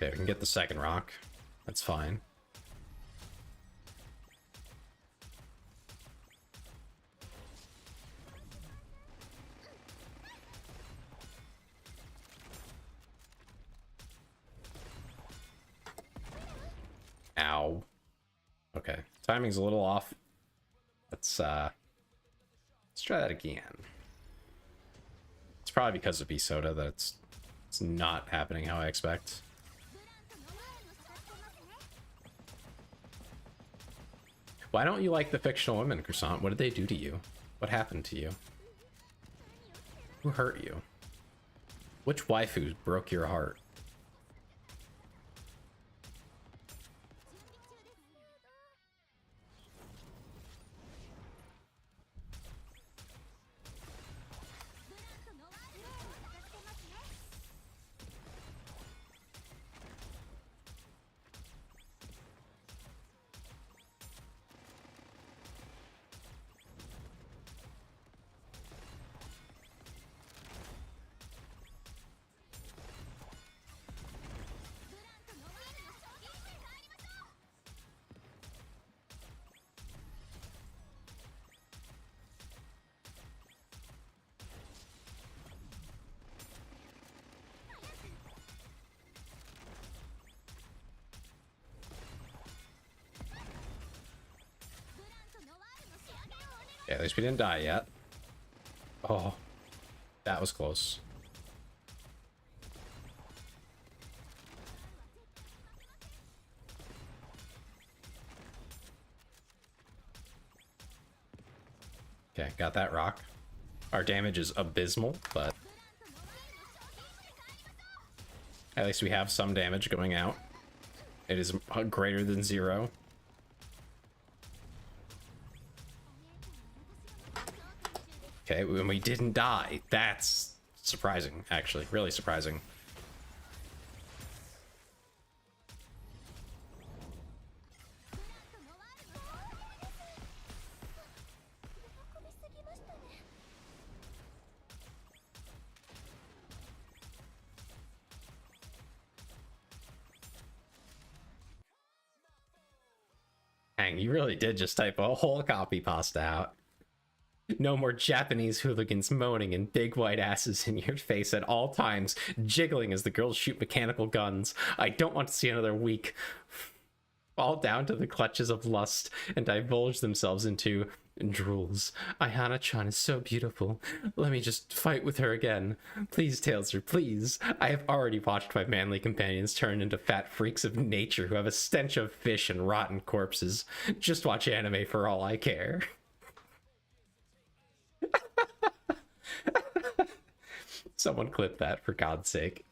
Okay, we can get the second rock. That's fine. Ow. Okay, timing's a little off. Let's try that again. It's probably because of Soda that it's not happening how I expect. Why don't you like the fictional women, Croissant? What did they do to you? What happened to you? Who hurt you? Which waifu broke your heart? Yeah, at least we didn't die yet. Oh, that was close. Okay, got that rock. Our damage is abysmal, but at least we have some damage going out. It is greater than 0. Okay, when we didn't die. That's surprising, actually. Really surprising. Dang, you really did just type a whole copy pasta out. No more Japanese hooligans moaning and big white asses in your face at all times, jiggling as the girls shoot mechanical guns. I don't want to see another week. fall down to the clutches of lust and divulge themselves into drools. Ayana-chan is so beautiful. Let me just fight with her again. Please, Tailsir, please. I have already watched my manly companions turn into fat freaks of nature who have a stench of fish and rotten corpses. Just watch anime for all I care. Someone clip that, for God's sake.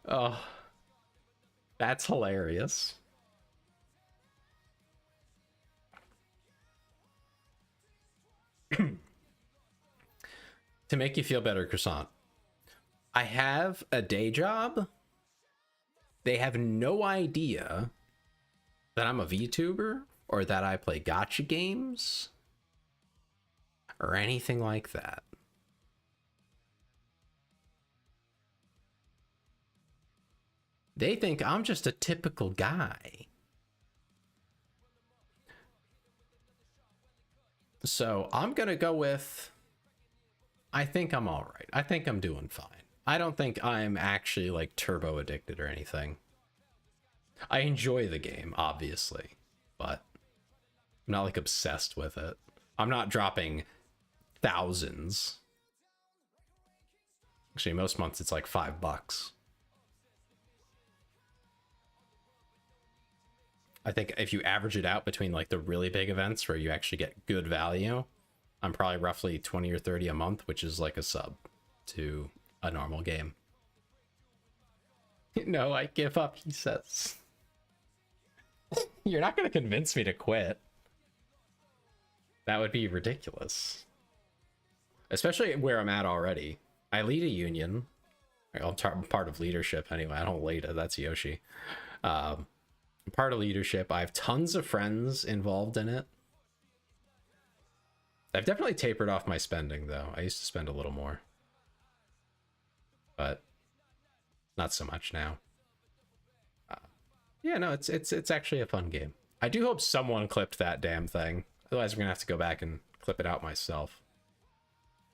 Oh, that's hilarious. To make you feel better, Croissant, I have a day job. They have no idea that I'm a VTuber or that I play gacha games or anything like that. They think I'm just a typical guy. So I'm gonna go with, I think I'm all right. I think I'm doing fine. I don't think I'm actually like turbo addicted or anything. I enjoy the game, obviously, but I'm not like obsessed with it. I'm not dropping thousands. Actually, most months it's like $5. I think if you average it out between like the really big events where you actually get good value, I'm probably roughly 20 or 30 a month, which is like a sub to a normal game. No, I give up, he says. You're not going to convince me to quit. That would be ridiculous. Especially where I'm at already. I lead a union. I'm part of leadership anyway. I don't lead it. That's Yoshi. I'm part of leadership. I have tons of friends involved in it. I've definitely tapered off my spending, though. I used to spend a little more. But not so much now. Yeah, no, it's actually a fun game. I do hope someone clipped that damn thing. Otherwise, I'm going to have to go back and clip it out myself.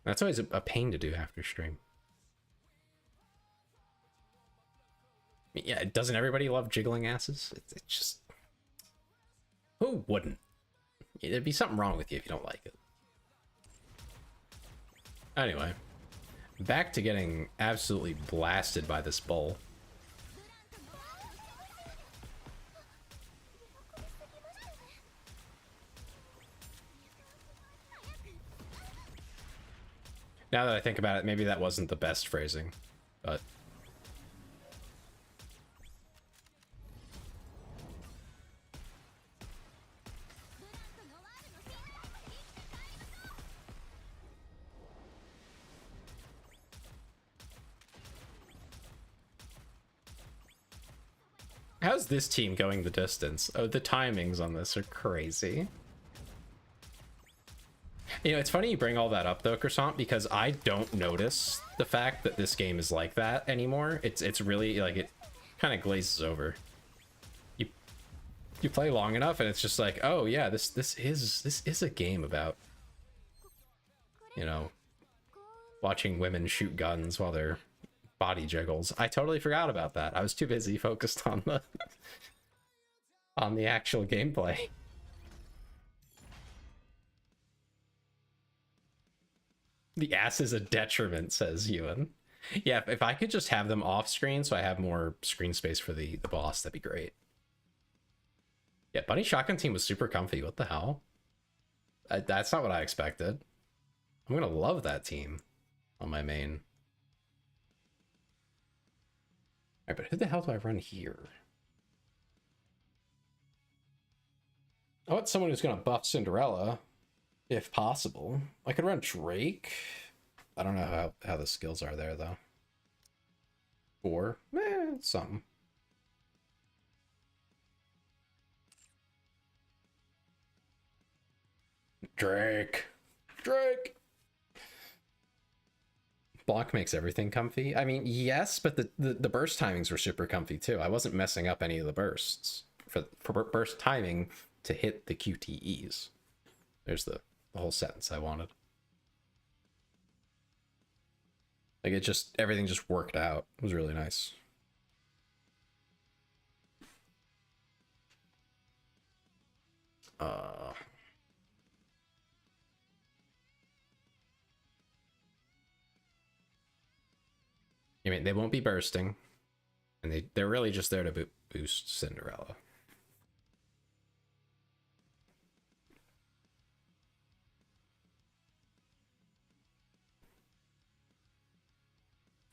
That's always a pain to do after stream. Yeah, doesn't everybody love jiggling asses? It's just... Who wouldn't? There'd be something wrong with you if you don't like it. Anyway, back to getting absolutely blasted by this bull. Now that I think about it, maybe that wasn't the best phrasing, but... How's this team going the distance? Oh, the timings on this are crazy. You know, it's funny you bring all that up though, Croissant, because I don't notice the fact that this game is like that anymore. It's really like it kind of glazes over. You play long enough and it's just like, oh yeah, this is a game about, you know, watching women shoot guns while they're body jiggles. I totally forgot about that. I was too busy focused on the on the actual gameplay. The ass is a detriment, says Ewan. Yeah, if I could just have them off screen so I have more screen space for the boss, that'd be great. Yeah, Bunny Shotgun Team was super comfy. What the hell? That's not what I expected. I'm gonna love that team on my main. Alright, but who the hell do I run here? I want someone who's gonna buff Cinderella. If possible. I could run Drake. I don't know how the skills are there, though. Or, something. Drake. Block makes everything comfy. I mean, yes, but the burst timings were super comfy, too. I wasn't messing up any of the bursts. For burst timing, to hit the QTEs. There's the whole sentence I wanted. Like, it just, everything just worked out. It was really nice. I mean, they won't be bursting, and they're really just there to boost Cinderella.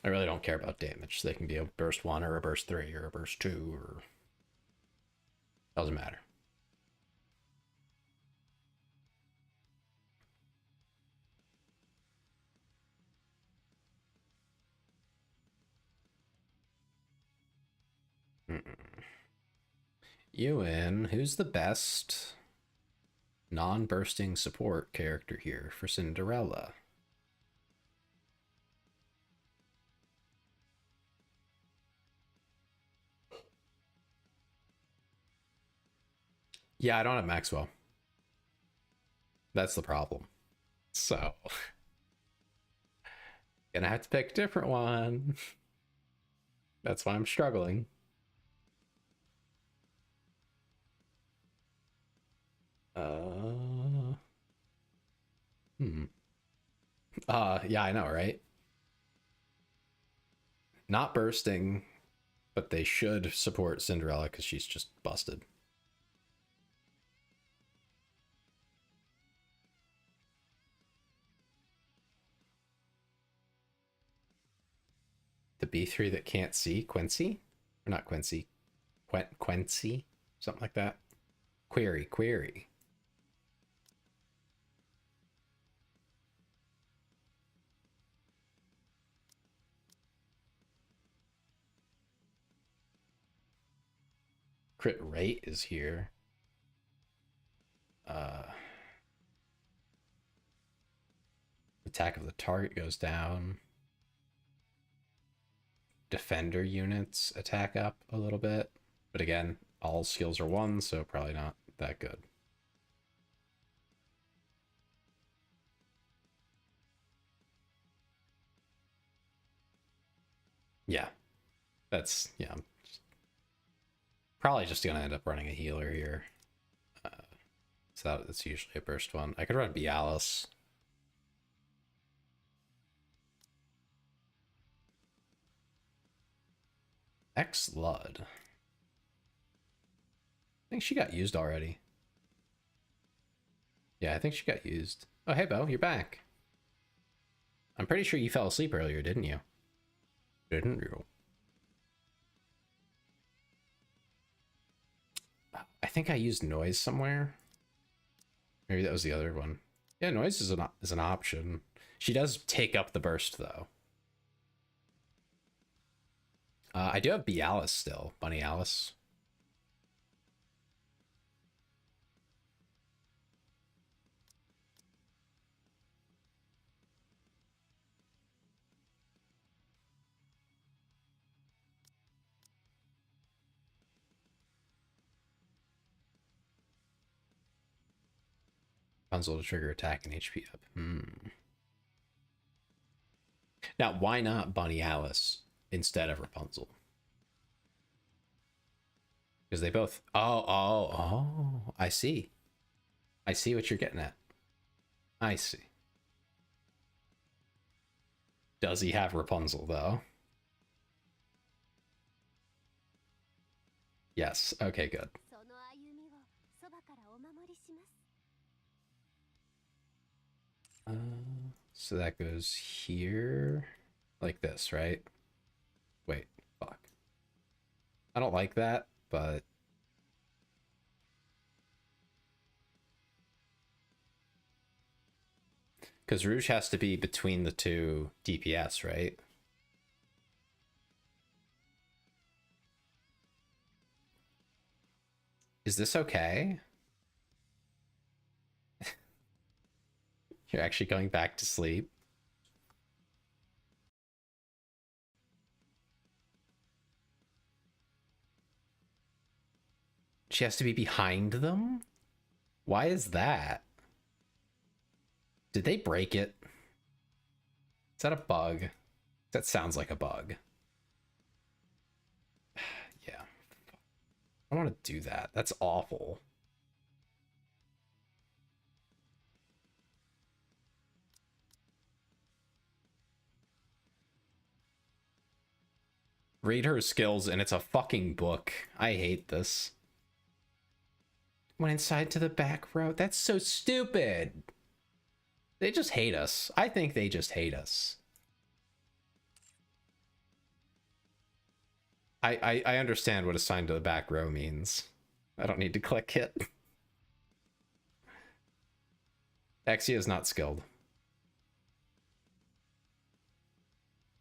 I really don't care about damage. They can be a burst 1 or a burst 3 or a burst 2 or... Doesn't matter. Ewan, who's the best non-bursting support character here for Cinderella? Yeah, I don't have Maxwell. That's the problem. So, gonna have to pick a different one. That's why I'm struggling. Yeah, I know, right? Not bursting, but they should support Cinderella because she's just busted. The B3 that can't see, Quincy? Or not Quincy, Quincy? Something like that. Query. Crit rate is here. Attack of the target goes down. Defender units attack up a little bit. But again, all skills are 1, so probably not that good. Yeah. That's, yeah. Probably just gonna end up running a healer here. So that's usually a burst 1. I could run Bialis. X-Lud. I think she got used already. Yeah, I think she got used. Oh, hey, Bo, you're back. I'm pretty sure you fell asleep earlier, didn't you? Didn't you? I think I used noise somewhere. Maybe that was the other one. Yeah, noise is an option. She does take up the burst, though. I do have Bialis still. Bunny Alice. Rapunzel to trigger attack and HP up. Now, why not Bunny Alice instead of Rapunzel? Because they both... Oh, I see. I see what you're getting at. I see. Does he have Rapunzel, though? Yes. Okay, good. So that goes here. Like this, right? Wait, fuck. I don't like that, but... Because Rouge has to be between the two DPS, right? Is this okay? You're actually going back to sleep? She has to be behind them? Why is that? Did they break it? Is that a bug? That sounds like a bug. Yeah. I don't want to do that. That's awful. Read her skills and it's a fucking book. I hate this. Went inside to the back row. That's so stupid. They just hate us. I think they just hate us. I understand what assigned to the back row means. I don't need to click it. Exia is not skilled.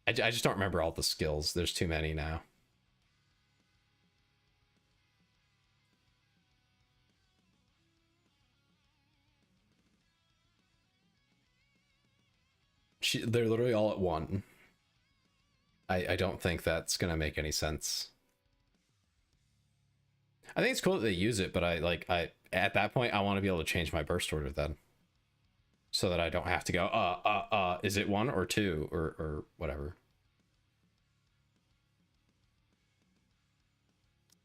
I just don't remember all the skills. There's too many now. They're literally all at one. I don't think that's gonna make any sense. I think it's cool that they use it, but I at that point I want to be able to change my burst order then. So that I don't have to go, is it 1 or 2 or whatever.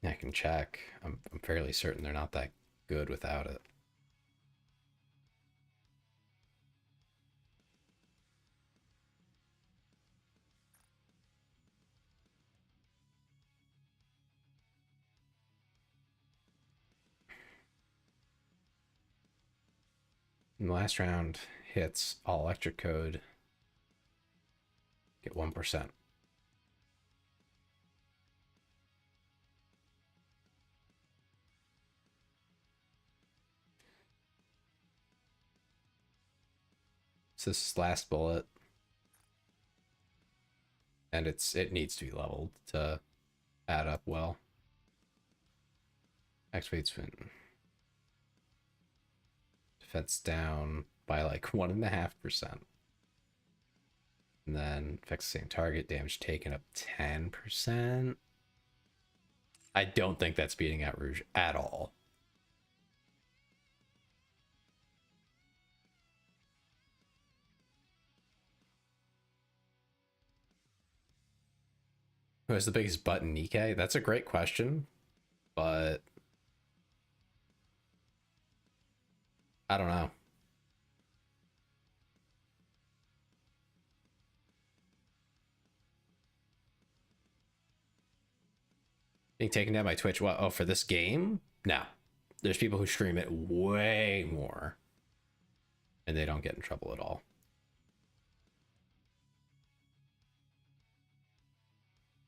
I can check. I'm fairly certain they're not that good without it. In the last round, hits all electric code get 1%. So this is last bullet. And it needs to be leveled to add up well. Activate spin. Defense down by like 1.5%. And then affects the same target, damage taken up 10%. I don't think that's beating out Rouge at all. Who has the biggest butt in NIKKE? That's a great question, but I don't know. Being taken down by Twitch, what? Oh, for this game? No. There's people who stream it way more, and they don't get in trouble at all.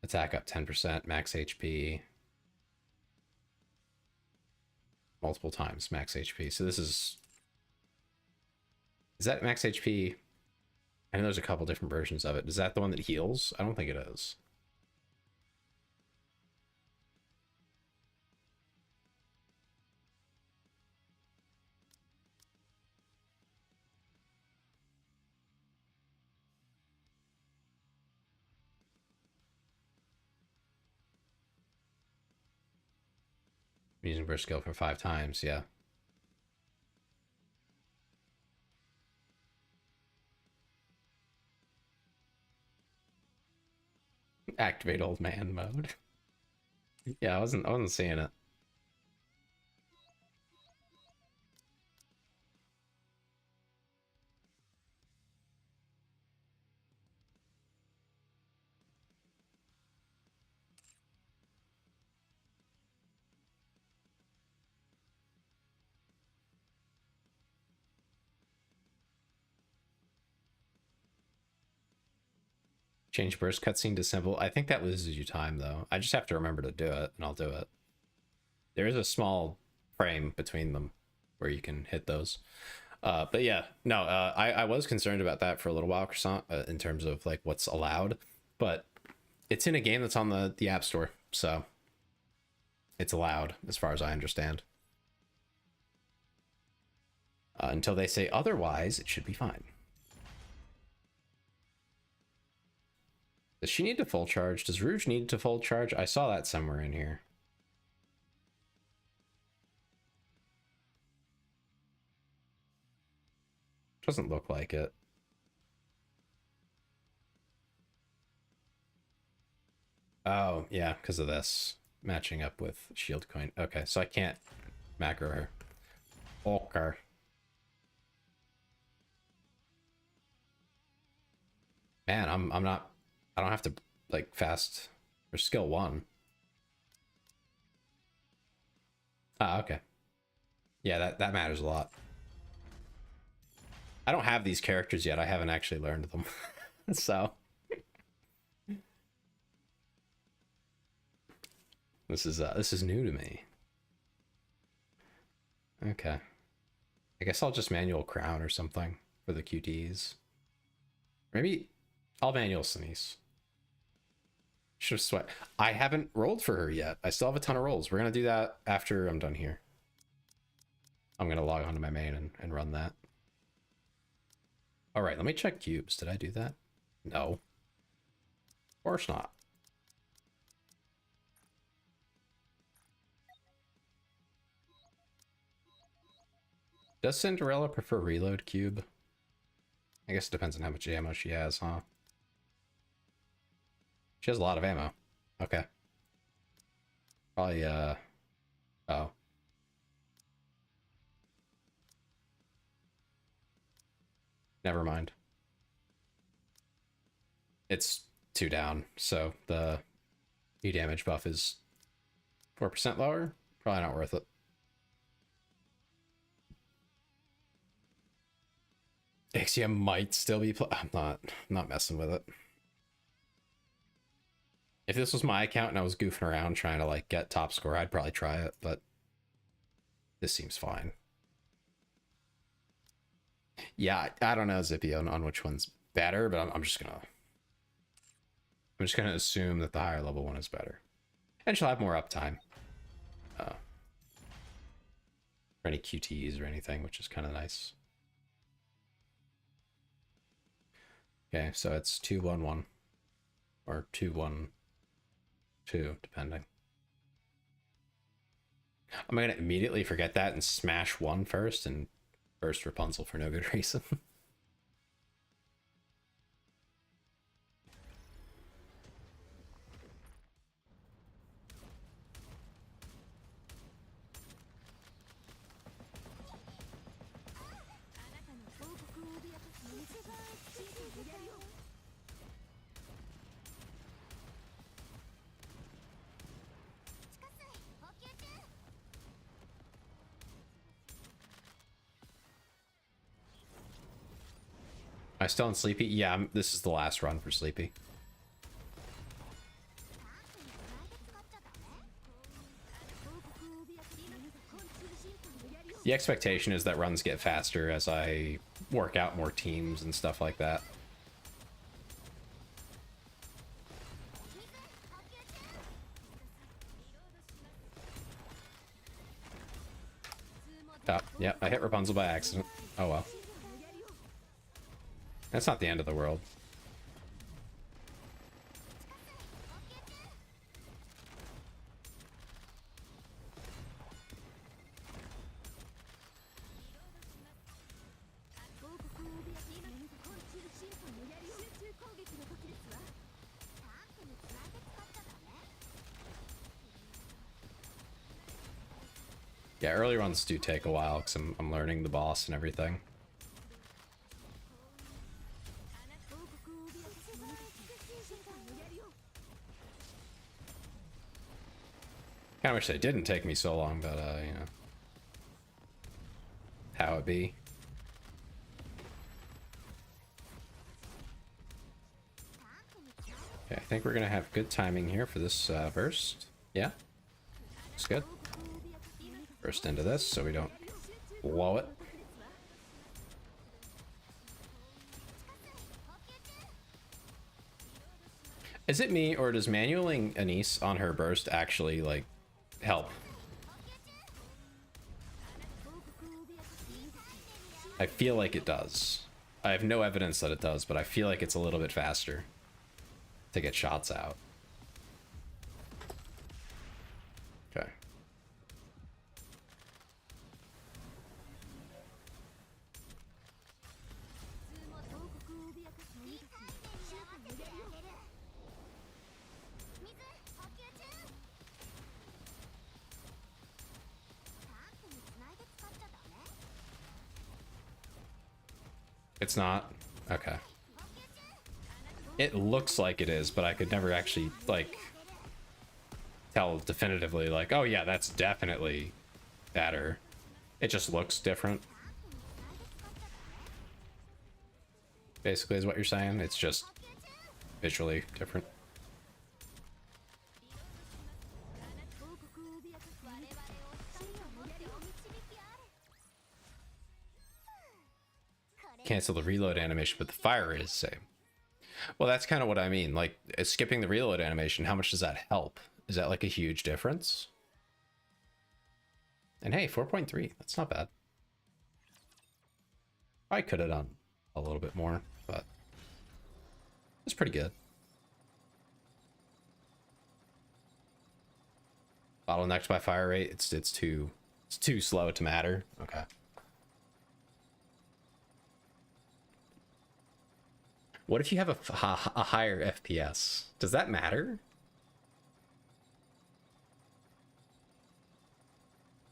Attack up 10%, max HP. Multiple times max HP. So this is that max HP? I know there's a couple different versions of it. Is that the one that heals? I don't think it is. Using burst skill for 5 times, yeah. Activate old man mode. Yeah, I wasn't seeing it. Change burst cutscene to simple. I think that loses you time though. I just have to remember to do it, and I'll do it. There is a small frame between them where you can hit those. But yeah, no, I was concerned about that for a little while, Croissant, in terms of like what's allowed. But it's in a game that's on the App Store, so it's allowed as far as I understand. Until they say otherwise, it should be fine. Does she need to full charge? Does Rouge need to full charge? I saw that somewhere in here. Doesn't look like it. Oh, yeah, because of this. Matching up with shield coin. Okay, so I can't macro her. Okay. Man, I'm not, I don't have to like fast or skill 1. Ah, okay. Yeah, that matters a lot. I don't have these characters yet. I haven't actually learned them. So this is new to me. Okay. I guess I'll just manual crown or something for the QTs. Maybe I'll manual Sinise. Should have sweat. I haven't rolled for her yet. I still have a ton of rolls. We're gonna do that after I'm done here. I'm gonna log onto my main and run that. All right, let me check cubes. Did I do that? No. Of course not. Does Cinderella prefer reload cube? I guess it depends on how much ammo she has, huh? She has a lot of ammo. Okay. Probably, oh. Never mind. It's 2 down, so the E damage buff is 4% lower. Probably not worth it. Axiom might still be I'm not messing with it. If this was my account and I was goofing around trying to like get top score, I'd probably try it, but this seems fine. Yeah, I don't know, Zippy, on which one's better, but I'm just gonna assume that the higher level one is better. And she'll have more uptime. For any QTs or anything, which is kind of nice. Okay, so it's 2-1-1 or 2-1-2, depending. I'm gonna immediately forget that and smash 1 first and burst Rapunzel for no good reason. I still on Sleepy? Yeah, this is the last run for Sleepy. The expectation is that runs get faster as I work out more teams and stuff like that. Oh, yeah, I hit Rapunzel by accident. Oh well. That's not the end of the world. Yeah, early runs do take a while because I'm learning the boss and everything. Kind of wish they didn't take me so long, but you know, how it be. Okay, I think we're gonna have good timing here for this burst. Yeah, looks good. Burst into this so we don't blow it. Is it me, or does manualing Anise on her burst actually, like, help? I feel like it does. I have no evidence that it does, but I feel like it's a little bit faster to get shots out. Okay. It's not? Okay. It looks like it is, but I could never actually, like, tell definitively, like, oh yeah, that's definitely better. It just looks different. Basically is what you're saying. It's just visually different. Cancel the reload animation, but the fire rate is the same. Well, that's kind of what I mean. Like, skipping the reload animation, how much does that help? Is that like a huge difference? And hey, 4.3, that's not bad. I could have done a little bit more, but it's pretty good. Bottlenecked by fire rate, it's too slow to matter. Okay. What if you have a higher FPS? Does that matter?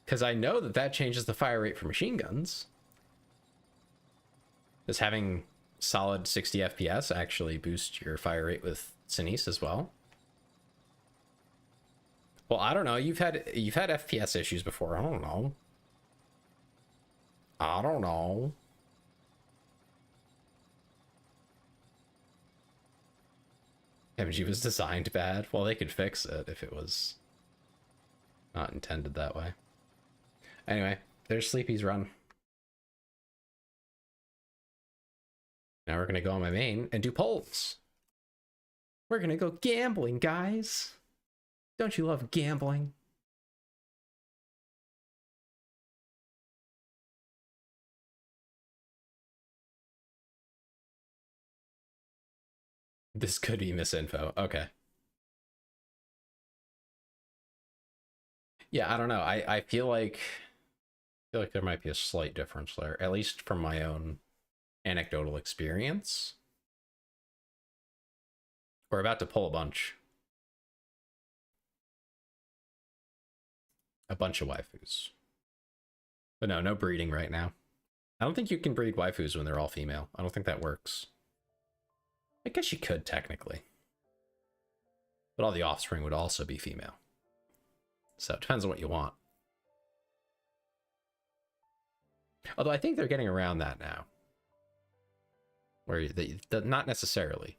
Because I know that changes the fire rate for machine guns. Does having solid 60 FPS actually boost your fire rate with Sinise as well? Well, I don't know. You've had FPS issues before. I don't know. I don't know. MG was designed bad. Well, they could fix it if it was not intended that way. Anyway, there's Sleepy's run. Now we're gonna go on my main and do polls. We're gonna go gambling, guys. Don't you love gambling? This could be misinfo. Okay. Yeah, I don't know. I feel like there might be a slight difference there, at least from my own anecdotal experience. We're about to pull a bunch of waifus. But no breeding right now. I don't think you can breed waifus when they're all female. I don't think that works. I guess you could technically. But all the offspring would also be female. So it depends on what you want. Although I think they're getting around that now. Where they not necessarily.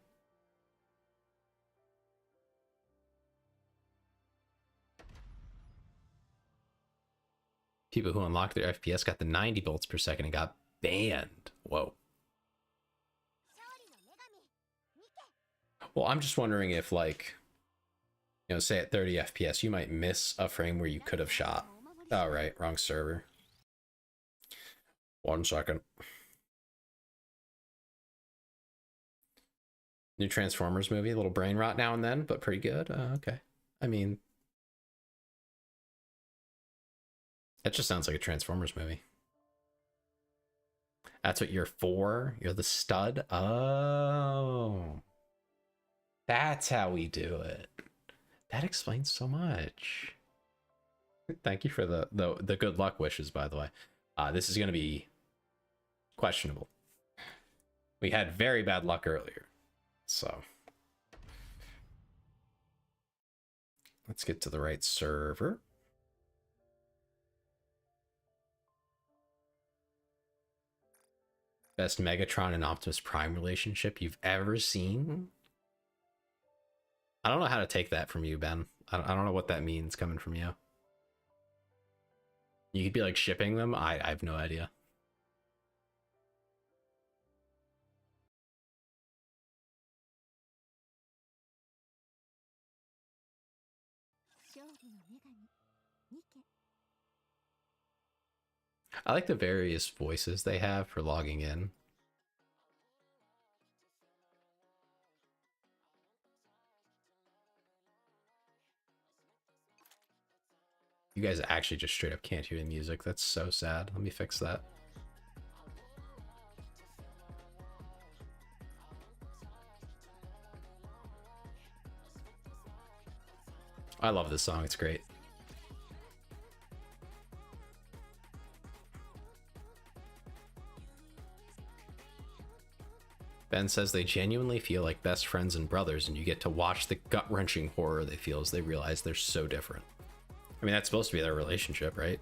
People who unlocked their FPS got the 90 volts per second and got banned. Whoa. Well, I'm just wondering if, like, you know, say at 30 FPS, you might miss a frame where you could have shot. Oh, right, wrong server. 1 second. New Transformers movie, a little brain rot now and then, but pretty good. Okay. I mean, that just sounds like a Transformers movie. That's what you're for? You're the stud? Oh. That's how we do it. That explains so much. Thank you for the good luck wishes, by the way. This is going to be questionable. We had very bad luck earlier. So let's get to the right server. Best Megatron and Optimus Prime relationship you've ever seen? I don't know how to take that from you, Ben. I don't know what that means coming from you. You could be like shipping them. I have no idea. I like the various voices they have for logging in. You guys actually just straight up can't hear the music. That's so sad. Let me fix that. I love this song. It's great. Ben says they genuinely feel like best friends and brothers, and you get to watch the gut-wrenching horror they feel as they realize they're so different. I mean, that's supposed to be their relationship, right?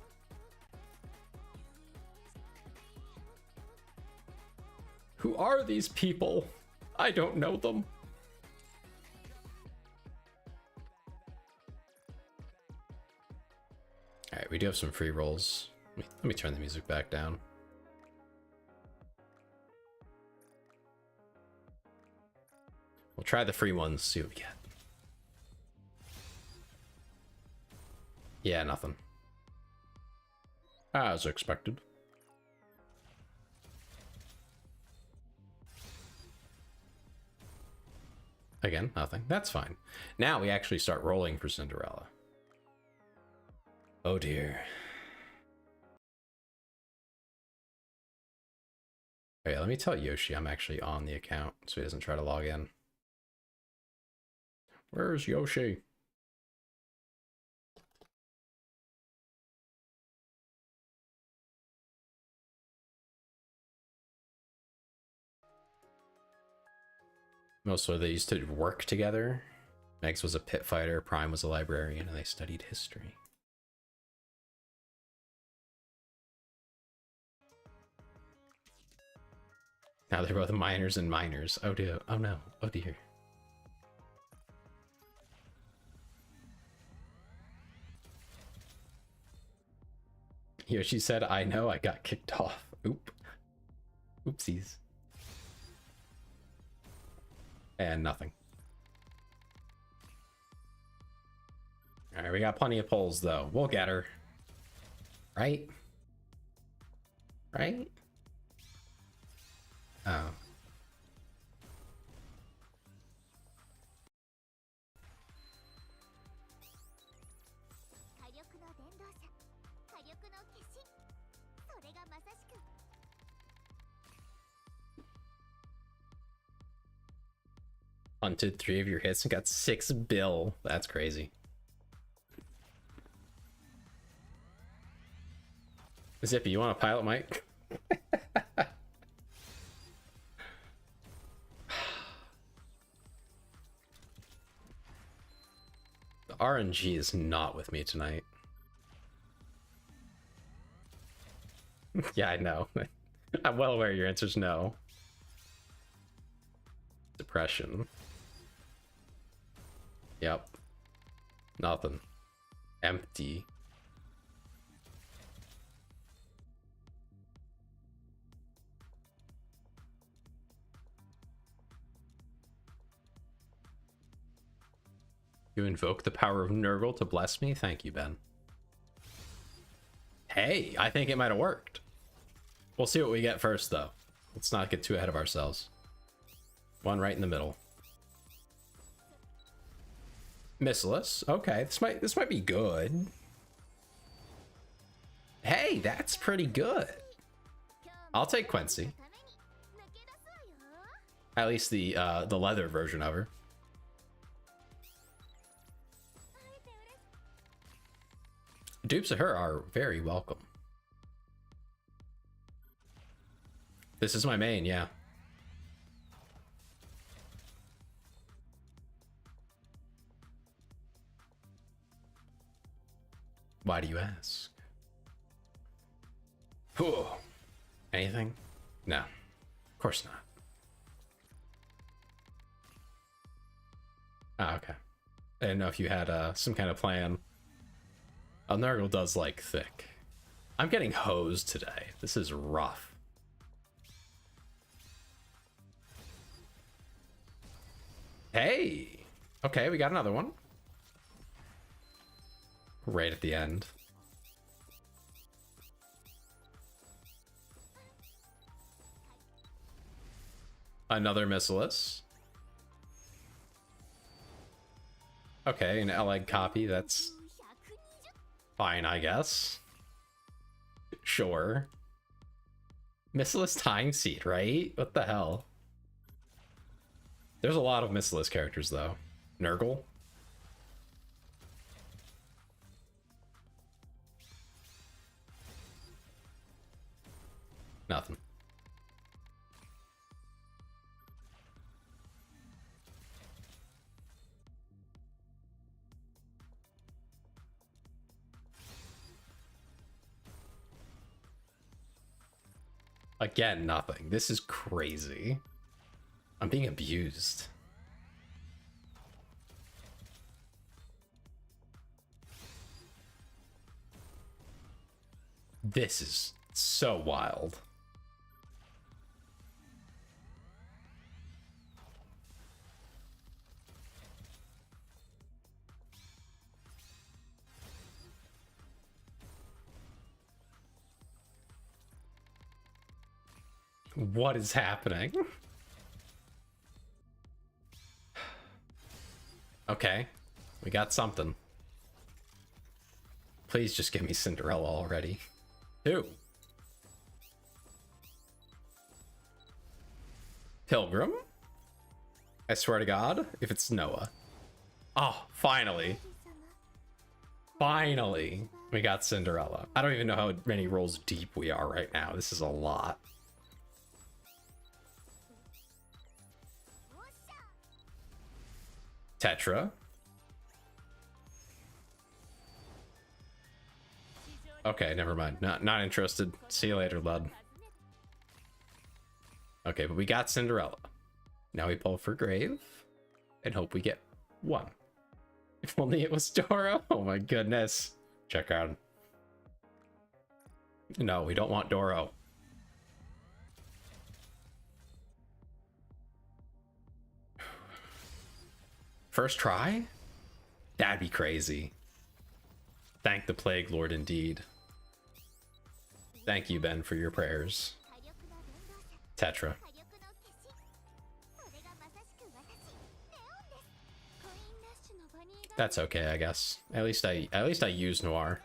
Who are these people? I don't know them. Alright, we do have some free rolls. Let me turn the music back down. We'll try the free ones, see what we get. Yeah, nothing. As expected. Again, nothing. That's fine. Now we actually start rolling for Cinderella. Oh dear. Okay, let me tell Yoshi I'm actually on the account so he doesn't try to log in. Where's Yoshi? Mostly they used to work together. Megs was a pit fighter, Prime was a librarian, and they studied history. Now they're both minors and minors. Oh dear. Oh no. Oh dear. Yoshi said, I know, I got kicked off. Oop. Oopsies. And nothing. Alright, we got plenty of pulls though. We'll get her. Right? Right? Oh. Hunted 3 of your hits and got 6 bill. That's crazy. Zippy, you want a pilot mic? The RNG is not with me tonight. Yeah, I know. I'm well aware your answer's no. Depression. Yep. Nothing. Empty. You invoke the power of Nurgle to bless me? Thank you, Ben. Hey, I think it might have worked. We'll see what we get first, though. Let's not get too ahead of ourselves. One right in the middle. Missiless. Okay, this might be good. Hey, that's pretty good. I'll take Quincy. At least the leather version of her. Dupes of her are very welcome. This is my main, yeah. Why do you ask? Whew. Anything? No. Of course not. Ah, okay. I didn't know if you had some kind of plan. Nurgle does like thick. I'm getting hosed today. This is rough. Hey! Okay, we got another one. Right at the end. Another Missiless. Okay, an Eleg copy, that's fine, I guess. Sure. Missiless Time Seed, right? What the hell? There's a lot of Missiless characters, though. Nurgle. Nothing. Again, nothing. This is crazy. I'm being abused. This is so wild. What is happening? Okay, we got something. Please just give me Cinderella already. 2. Pilgrim? I swear to God, if it's Noah. Oh, finally. Finally, we got Cinderella. I don't even know how many rolls deep we are right now. This is a lot. Tetra. Okay, never mind. Not interested. See you later, lad. Okay, but we got Cinderella. Now we pull for Grave and hope we get 1. If only it was Doro. Oh my goodness. Check out. No, we don't want Doro. First try? That'd be crazy. Thank the Plague Lord indeed. Thank you, Ben, for your prayers. Tetra. That's okay, I guess. At least I use Noir.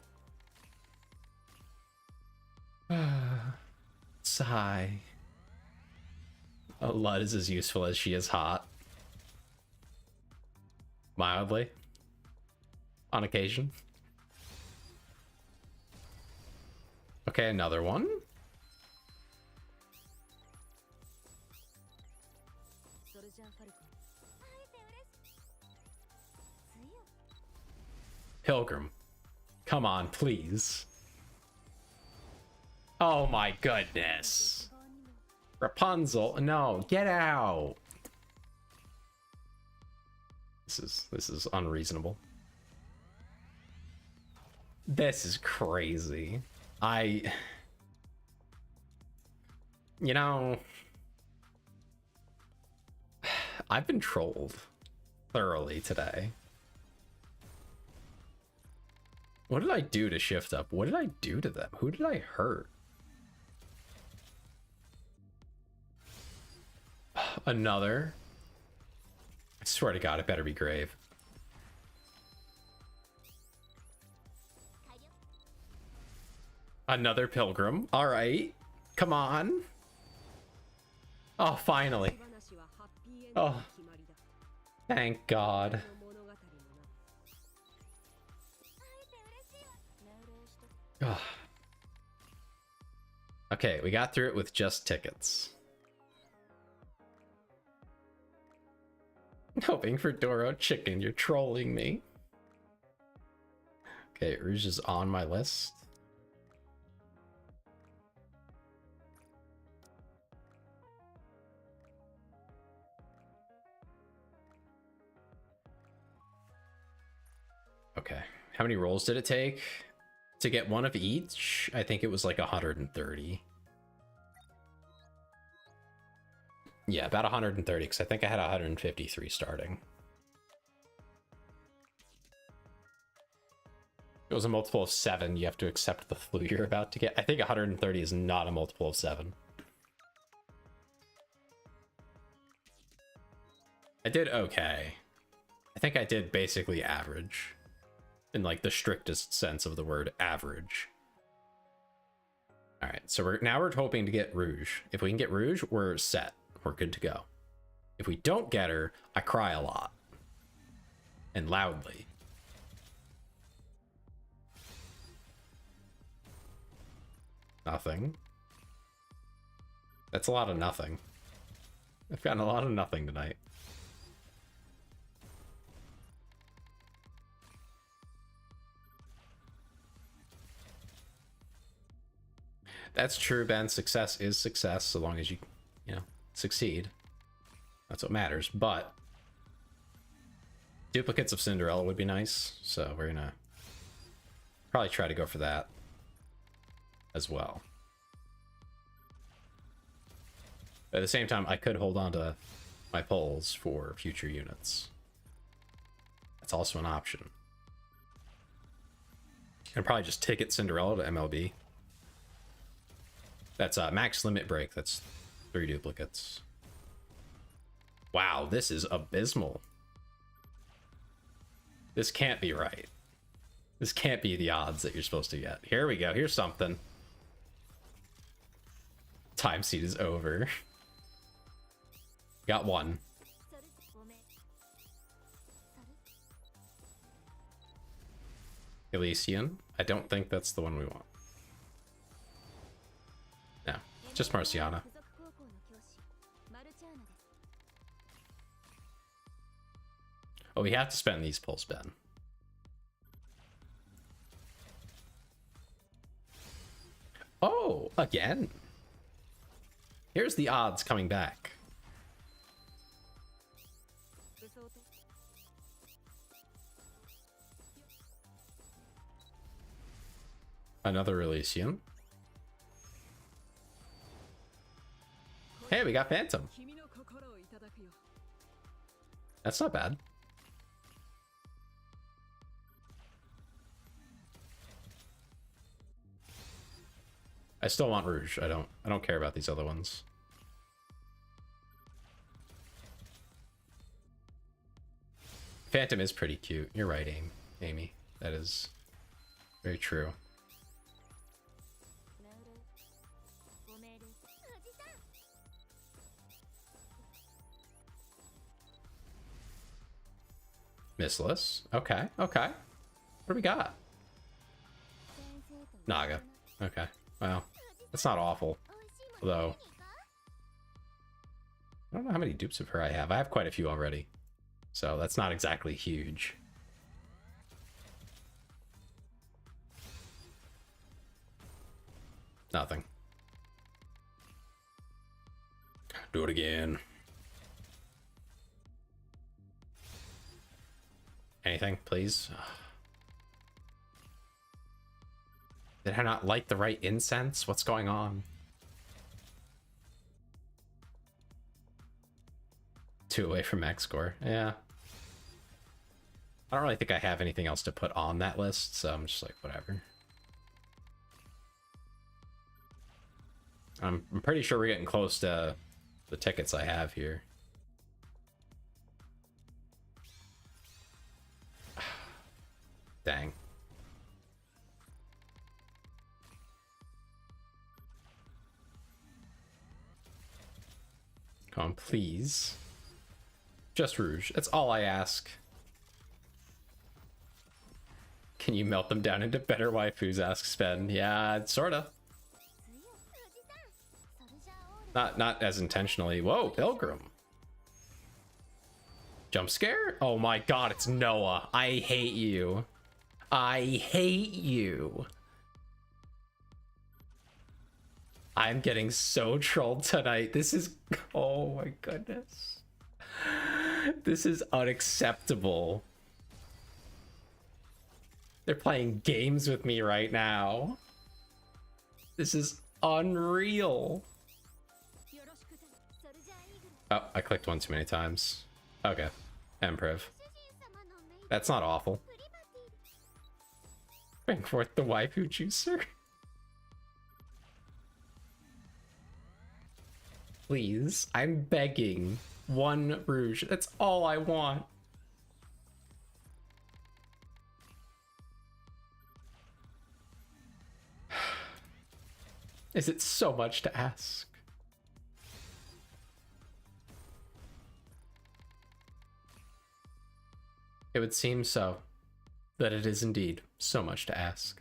Sigh. Lud is as useful as she is hot. Mildly. On occasion. Okay, another one. Pilgrim. Come on, please. Oh my goodness. Rapunzel. No, get out. This is unreasonable. This is crazy. You know, I've been trolled thoroughly today. What did I do to shift up? What did I do to them? Who did I hurt? Another. I swear to God, it better be Grave. Another Pilgrim. All right. Come on. Oh, finally. Oh, thank God. Oh. Okay, we got through it with just tickets. Hoping for Doro Chicken, you're trolling me. Okay, Rouge is on my list. Okay, how many rolls did it take to get one of each? I think it was like 130. Yeah, about 130, because I think I had 153 starting. It was a multiple of 7. You have to accept the flu you're about to get. I think 130 is not a multiple of 7. I did okay. I think I did basically average. In like the strictest sense of the word average. All right, so now we're hoping to get Rouge. If we can get Rouge, we're set. We're good to go. If we don't get her, I cry a lot. And loudly. Nothing. That's a lot of nothing. I've gotten a lot of nothing tonight. That's true, Ben. Success is success so long as you know, succeed. That's what matters. But duplicates of Cinderella would be nice, so we're gonna probably try to go for that as well. But at the same time, I could hold on to my polls for future units. That's also an option. And probably just ticket Cinderella to MLB. That's max limit break. That's 3 duplicates. Wow, this is abysmal. This can't be right. This can't be the odds that you're supposed to get. Here we go. Here's something. Time seed is over. Got one. Elysian. I don't think that's the one we want. No, just Marciana. Oh, we have to spend these pulls, Ben. Oh, again. Here's the odds coming back. Another Elysium. Hey, we got Phantom. That's not bad. I still want Rouge. I don't care about these other ones. Phantom is pretty cute. You're right, Amy. That is very true. Missless. Okay, okay. What do we got? Naga. Okay. Well, that's not awful. Although, I don't know how many dupes of her I have. I have quite a few already. So that's not exactly huge. Nothing. Do it again. Anything, please? Did I not light the right incense? What's going on? 2 away from max score. Yeah. I don't really think I have anything else to put on that list, so I'm just like, whatever. I'm pretty sure we're getting close to the tickets I have here. Dang. Come on, please. Just Rouge. That's all I ask. Can you melt them down into better waifus? Asks Ben. Yeah, sorta. Not as intentionally. Whoa, Pilgrim. Jump scare? Oh my god, it's Noah. I hate you. I hate you. I'm getting so trolled tonight. This is... Oh my goodness. This is unacceptable. They're playing games with me right now. This is unreal. Oh, I clicked one too many times. Okay. Empriv. That's not awful. Bring forth the waifu juicer. Please, I'm begging. 1 Rouge. That's all I want. Is it so much to ask? It would seem so. That it is indeed so much to ask.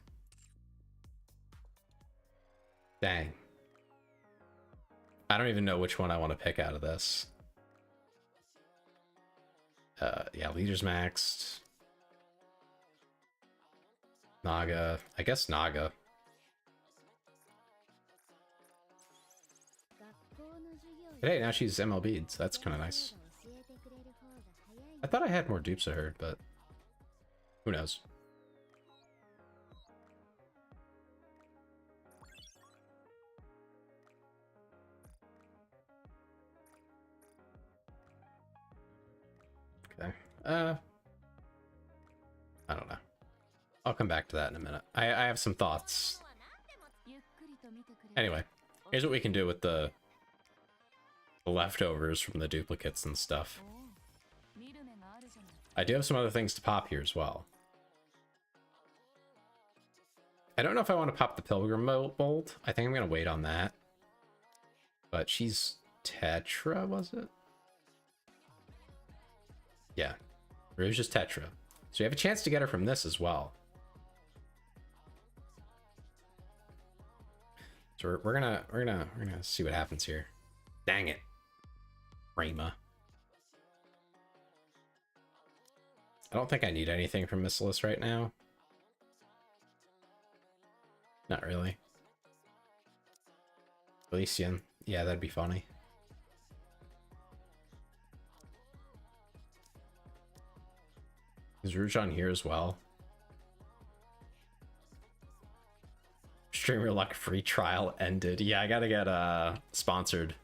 Dang. I don't even know which one I want to pick out of this. Yeah, leaders maxed. Naga. I guess Naga. But hey, now she's MLB'd, so that's kind of nice. I thought I had more dupes of her, but who knows? Okay. I don't know. I'll come back to that in a minute. I have some thoughts. Anyway, here's what we can do with the leftovers from the duplicates and stuff. I do have some other things to pop here as well. I don't know if I want to pop the Pilgrim mold. I think I'm going to wait on that. But she's Tetra, was it? Yeah. Rouge is Tetra. So you have a chance to get her from this as well. So we're gonna see what happens here. Dang it. Rayma. I don't think I need anything from Missilus right now. Not really. Elysian. Yeah, that'd be funny. Is Rouge on here as well? Streamer Luck free trial ended. Yeah, I gotta get sponsored.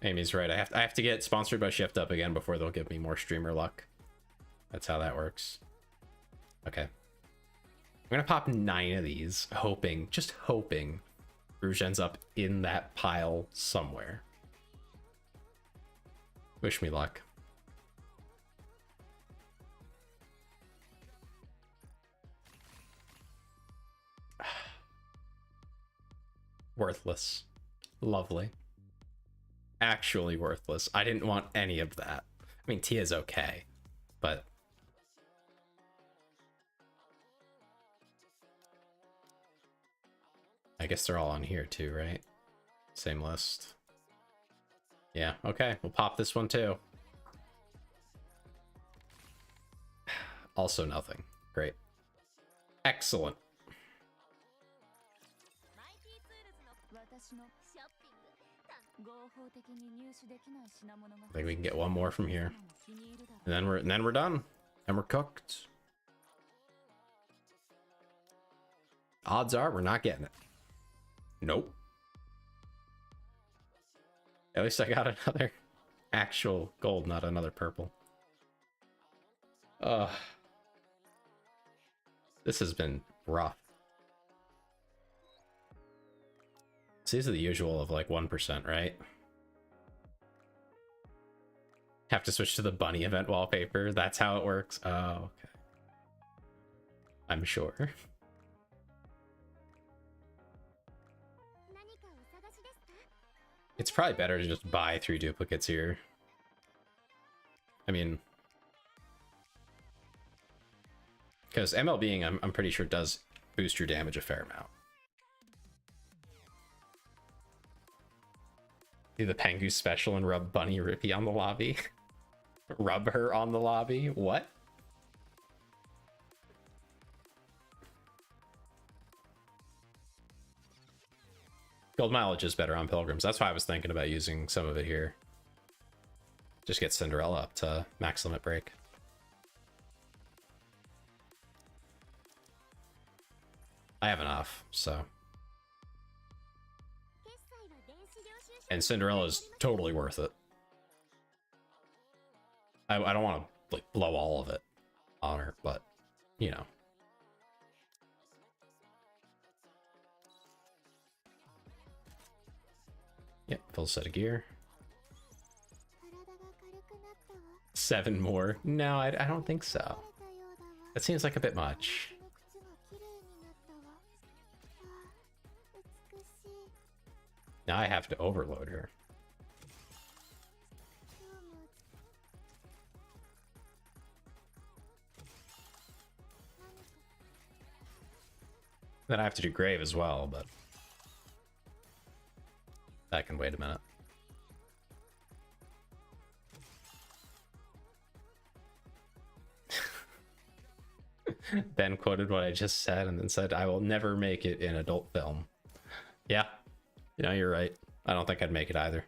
Amy's right. I have to get sponsored by Shift Up again before they'll give me more streamer luck. That's how that works. Okay. I'm gonna pop 9 of these, hoping, just hoping, Rouge ends up in that pile somewhere. Wish me luck. Worthless. Lovely. Actually worthless. I didn't want any of that. I mean, Tia's okay, but I guess they're all on here too, right? Same list. Yeah, okay. We'll pop this one too. Also nothing. Great. Excellent. I think we can get one more from here. And then we're done. And we're cooked. Odds are we're not getting it. Nope. At least I got another actual gold, not another purple. This has been rough. These are the usual of like 1%, right? Have to switch to the bunny event wallpaper. That's how it works. Oh, okay. I'm sure. It's probably better to just buy 3 duplicates here. I mean, because MLBing, I'm pretty sure does boost your damage a fair amount. Do the Pengu special and rub Bunny Rippy on the lobby. Rub her on the lobby? What? Gold mileage is better on Pilgrims. That's why I was thinking about using some of it here. Just get Cinderella up to max limit break. I have enough, so. And Cinderella is totally worth it. I don't want to like blow all of it on her, but you know. Yep, full set of gear. 7 more? No, I don't think so. That seems like a bit much. Now I have to overload her. Then I have to do Grave as well, but that can wait a minute. Ben quoted what I just said and then said, "I will never make it in adult film." Yeah, you know, you're right. I don't think I'd make it either.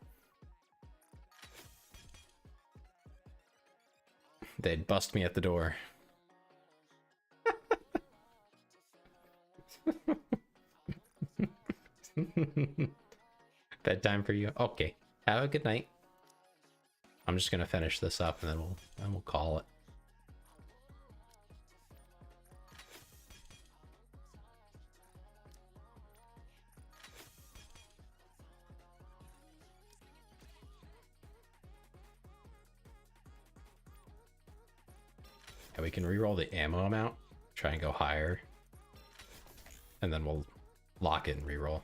They'd bust me at the door. Bedtime for you? Okay. Have a good night. I'm just gonna finish this up and then we'll call it. And we can reroll the ammo amount, try and go higher, and then we'll lock it and reroll.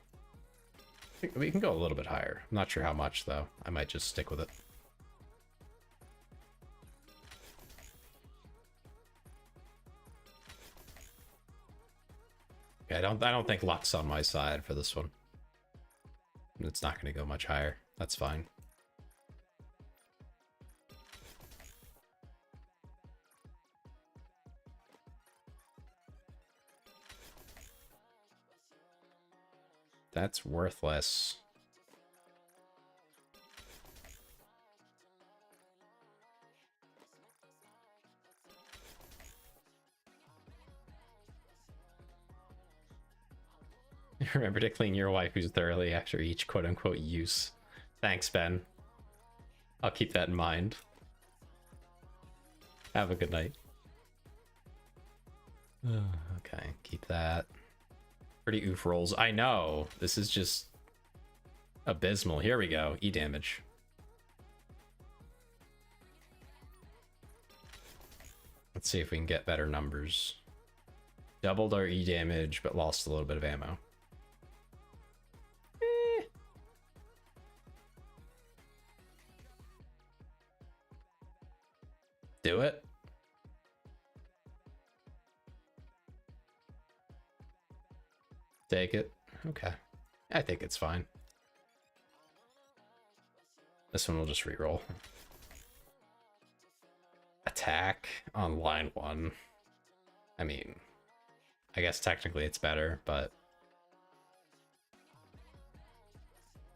We can go a little bit higher. I'm not sure how much though. I might just stick with it. Okay, I don't think luck's on my side for this one. It's not going to go much higher. That's fine. That's worthless. Remember to clean your waifu thoroughly after each quote-unquote use. Thanks, Ben. I'll keep that in mind. Have a good night. Okay, keep that. Pretty oof rolls. I know. This is just abysmal. Here we go. E damage. Let's see if we can get better numbers. Doubled our E damage, but lost a little bit of ammo. Do it. Take it. Okay. I think it's fine. This one will just reroll. Attack on line 1. I mean, I guess technically it's better, but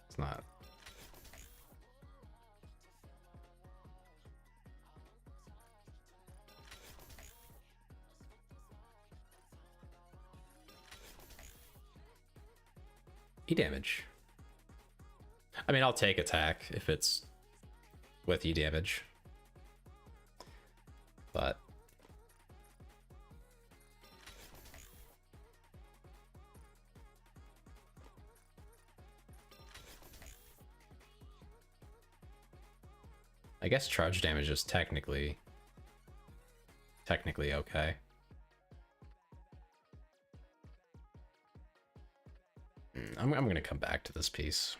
it's not. E damage. I mean, I'll take attack if it's with E damage. But I guess charge damage is technically okay. I'm gonna come back to this piece.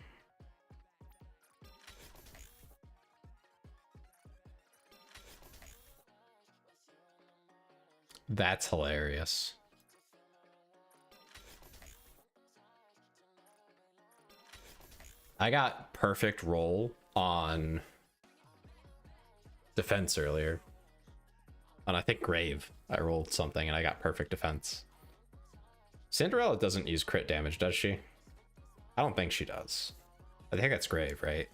That's hilarious. I got perfect roll on defense earlier. And I think Grave. I rolled something and I got perfect defense. Cinderella doesn't use crit damage, does she? I don't think she does. I think that's Grave, right?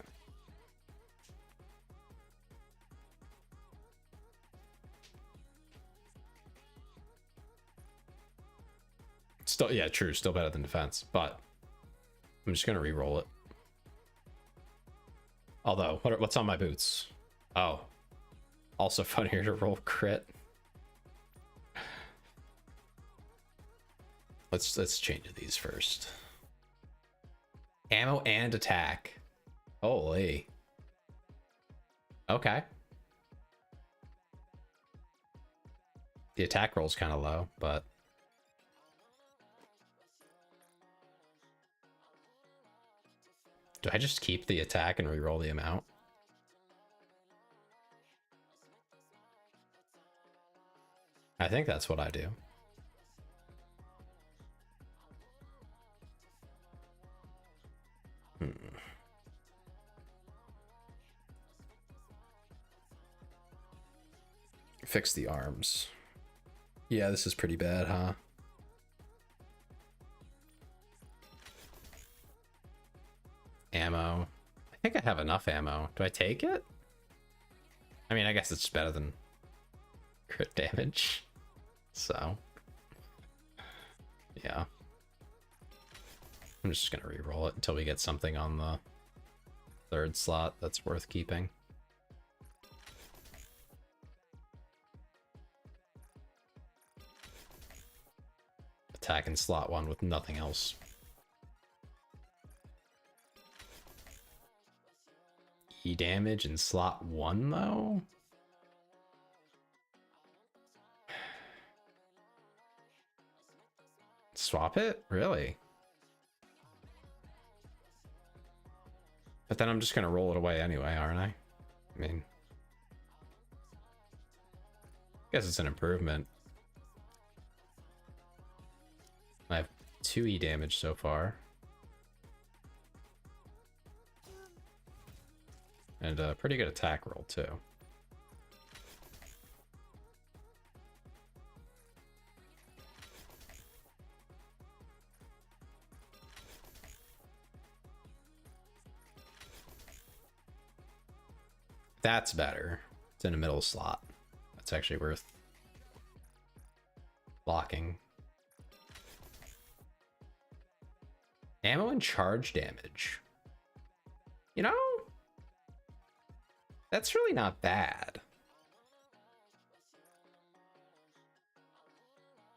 Still, yeah, true. Still better than defense, but I'm just gonna re-roll it. Although, what's on my boots? Oh, also funnier to roll crit. Let's change these first. Ammo and attack. Holy. Okay. The attack roll's kind of low, but do I just keep the attack and re-roll the amount? I think that's what I do. Fix the arms. Yeah, this is pretty bad, huh? Ammo. think I have enough ammo. Do I take it? I mean, I guess it's better than crit damage. So, yeah. I'm just gonna re-roll it until we get something on the third slot that's worth keeping. Attack in slot 1 with nothing else. E damage in slot 1 though? Swap it? Really? But then I'm just gonna roll it away anyway, aren't I? I mean, I guess it's an improvement. I have 2 E damage so far. And a pretty good attack roll too. That's better. It's in the middle slot. That's actually worth blocking. Ammo and charge damage. You know, that's really not bad.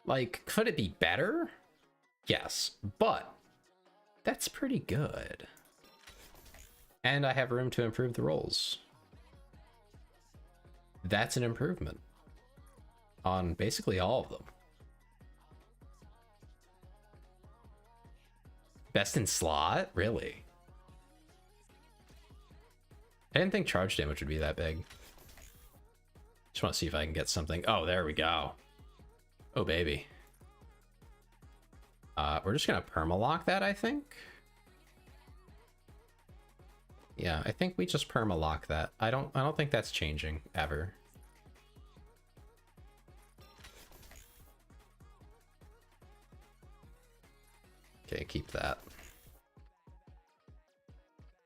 Like, could it be better? Yes, but that's pretty good. And I have room to improve the rolls. That's an improvement on basically all of them. Best in slot? Really? I didn't think charge damage would be that big. Just want to see if I can get something. Oh, there we go. Oh, baby. We're just gonna perma-lock that, I think. Yeah, I think we just perma-lock that. I don't think that's changing ever. Okay, keep that.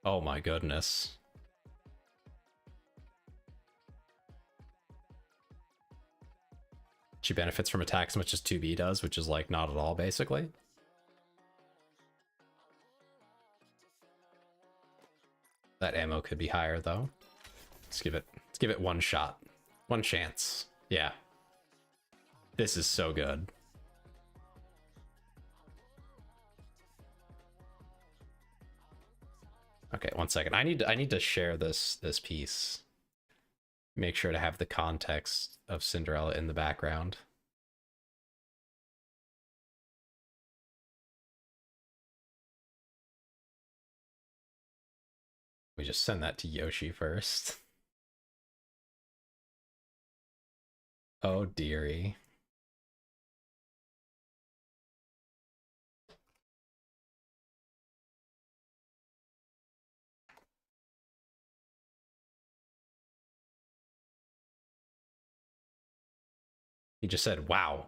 Oh my goodness. She benefits from attacks as much as 2B does, which is like not at all, basically. That ammo could be higher though. Let's give it one shot. One chance. Yeah. This is so good. Okay, 1 second. I need to share this piece. Make sure to have the context of Cinderella in the background. We just send that to Yoshi first. Oh dearie. He just said, "Wow,"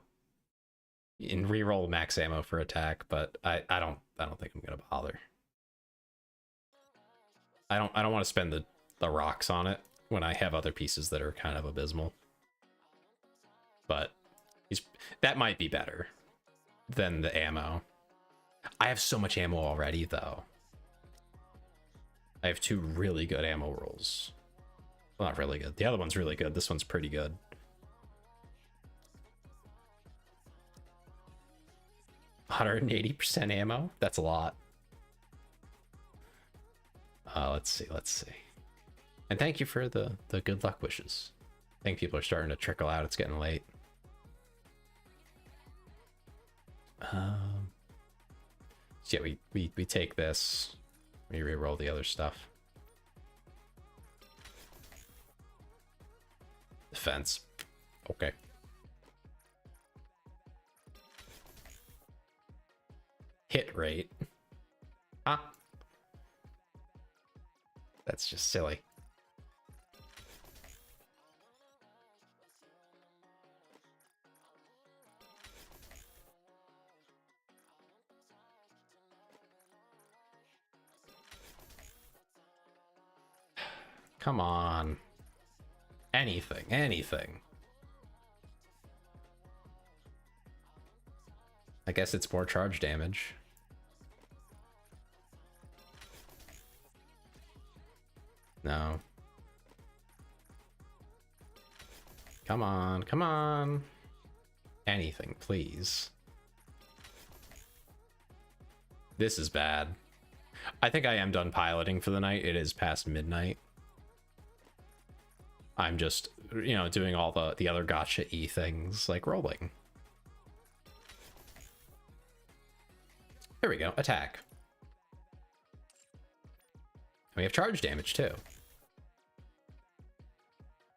and reroll max ammo for attack, but I don't think I'm gonna bother. I don't want to spend the rocks on it when I have other pieces that are kind of abysmal. But that might be better than the ammo. I have so much ammo already though. I have 2 really good ammo rolls. Well, not really good. The other one's really good. This one's pretty good. %180 ammo? That's a lot. Let's see. And thank you for the good luck wishes. I think people are starting to trickle out. It's getting late. So yeah, we take this. We re-roll the other stuff. Defense. Okay. Hit rate. Huh? That's just silly. Come on. Anything, anything. I guess it's more charge damage. No. Come on, come on. Anything, please. This is bad. I think I am done piloting for the night. It is past midnight. I'm just, you know, doing all the other gotcha-y things, like rolling. Here we go, attack. And we have charge damage too.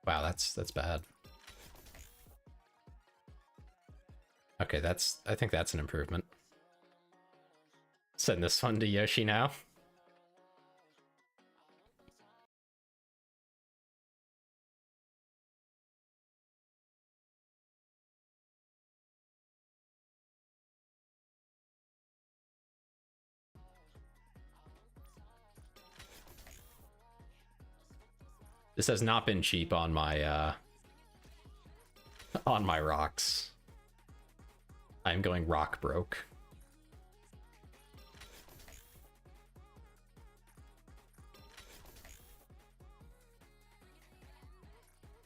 Wow, that's bad. Okay, I think that's an improvement. Send this one to Yoshi now. This has not been cheap on my rocks. I'm going rock broke.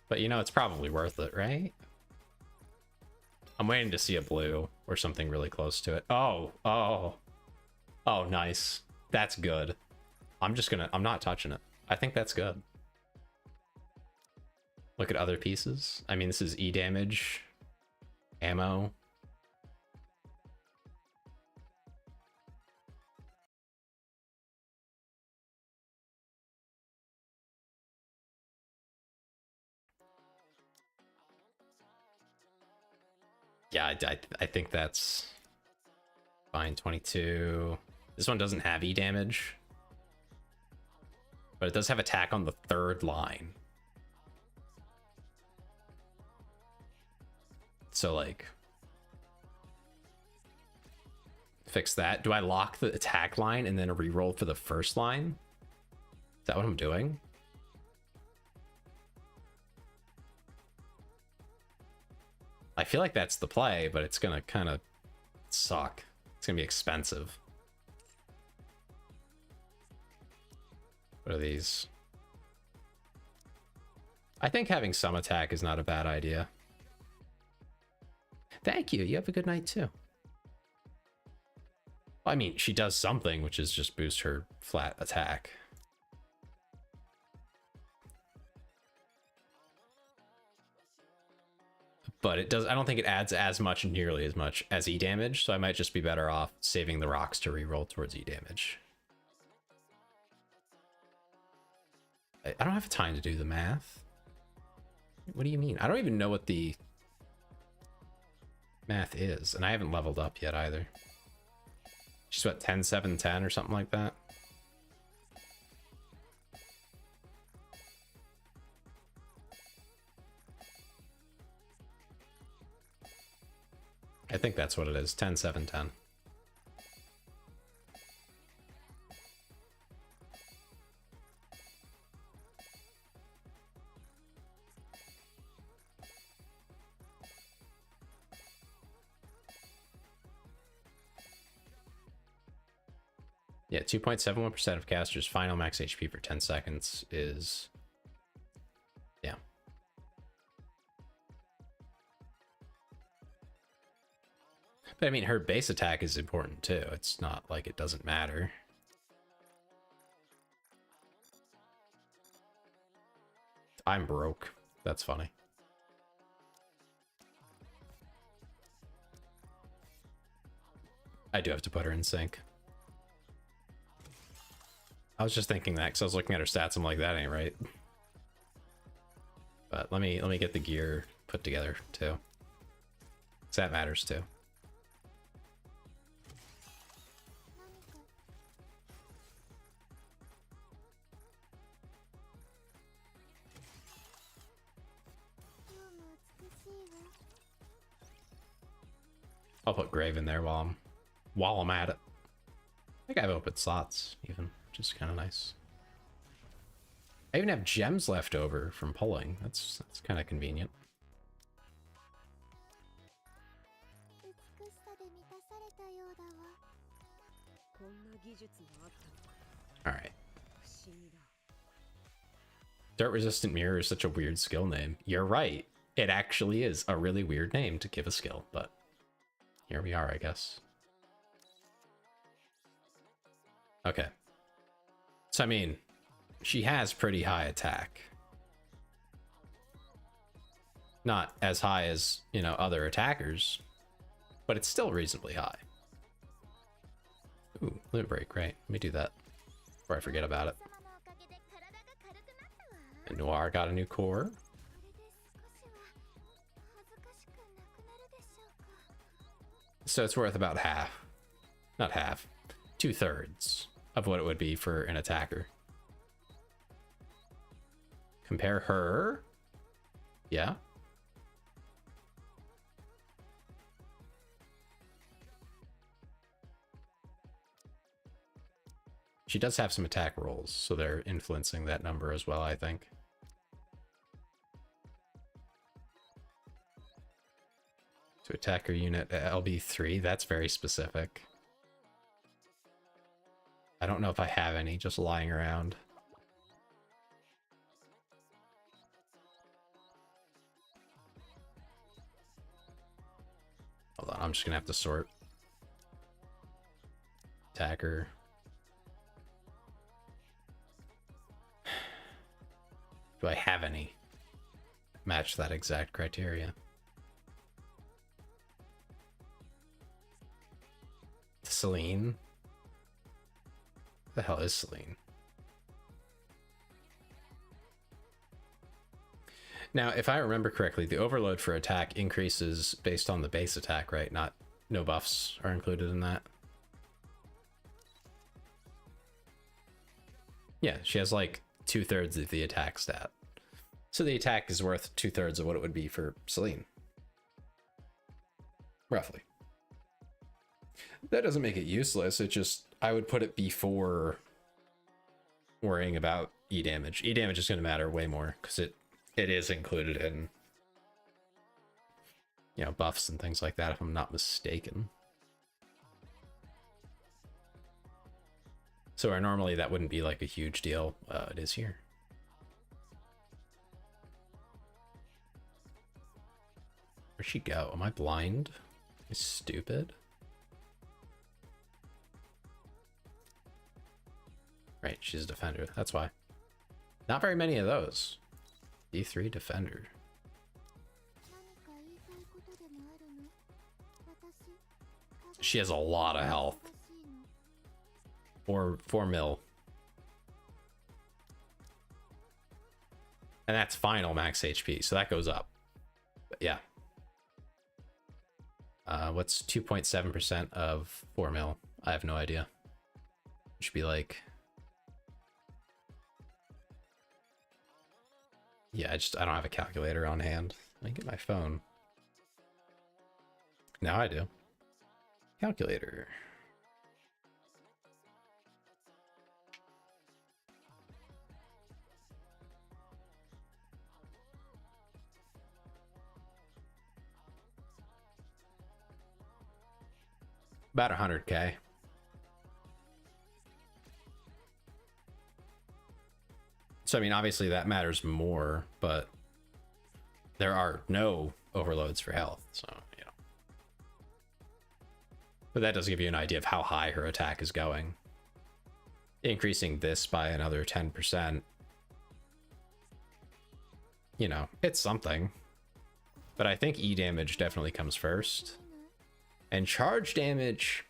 But you know, it's probably worth it, right? I'm waiting to see a blue or something really close to it. Oh, nice. That's good. I'm not touching it. I think that's good. Look at other pieces. I mean, this is E damage, ammo. Yeah, I think that's fine. 22. This one doesn't have E damage, but it does have attack on the third line. So, like, fix that. Do I lock the attack line and then reroll for the first line? Is that what I'm doing? I feel like that's the play, but it's gonna kind of suck. It's gonna be expensive. What are these? I think having some attack is not a bad idea. Thank you. You have a good night too. I mean, she does something, which is just boost her flat attack. But it does, I don't think it adds as much, nearly as much as E damage, so I might just be better off saving the rocks to reroll towards E damage. I don't have time to do the math. What do you mean? I don't even know what the math is, and I haven't leveled up yet either. She's what, 10, 7, 10 or something like that? I think that's what it is. 10, 7, 10. Yeah, 2.71% of casters' final max HP for 10 seconds is... yeah. But I mean, her base attack is important too. It's not like it doesn't matter. I'm broke. That's funny. I do have to put her in sync. I was just thinking that because I was looking at her stats. I'm like, that ain't right. But let me get the gear put together too, because that matters too. I'll put Grave in there while I'm at it. I think I have open slots even, which is kind of nice. I even have gems left over from pulling. That's kind of convenient. All right. Dirt resistant mirror is such a weird skill name. You're right. It actually is a really weird name to give a skill, but here we are, I guess. Okay. So, I mean, she has pretty high attack. Not as high as, you know, other attackers, but it's still reasonably high. Ooh, limit break, right. Let me do that before I forget about it. And Noir got a new core. So it's worth about half. Not half. 2/3 of what it would be for an attacker. Compare her. Yeah. She does have some attack rolls, so they're influencing that number as well, I think. To attacker unit LB3, that's very specific. I don't know if I have any just lying around. Hold on, I'm just gonna have to sort. Attacker. Do I have any match that exact criteria? Celine? What the hell is Celine? Now, if I remember correctly, the overload for attack increases based on the base attack, right? Not, no buffs are included in that. Yeah, she has like 2/3 of the attack stat. So the attack is worth 2/3 of what it would be for Celine. Roughly. That doesn't make it useless. It just, I would put it before worrying about E damage. E damage is going to matter way more because it is included in, you know, buffs and things like that, if I'm not mistaken. So where normally that wouldn't be like a huge deal, it is here. Where'd she go? Am I blind? Am I stupid? Right, she's a defender. That's why. Not very many of those. D3 defender. She has a lot of health. 4 mil. And that's final max HP, so that goes up. But yeah. What's 2.7% of 4 mil? I have no idea. It should be like... Yeah, I don't have a calculator on hand. Let me get my phone. Now I do. Calculator. About 100K. So, I mean, obviously that matters more, but there are no overloads for health, so, you know. But that does give you an idea of how high her attack is going. Increasing this by another 10%, you know, it's something. But I think E damage definitely comes first. And charge damage...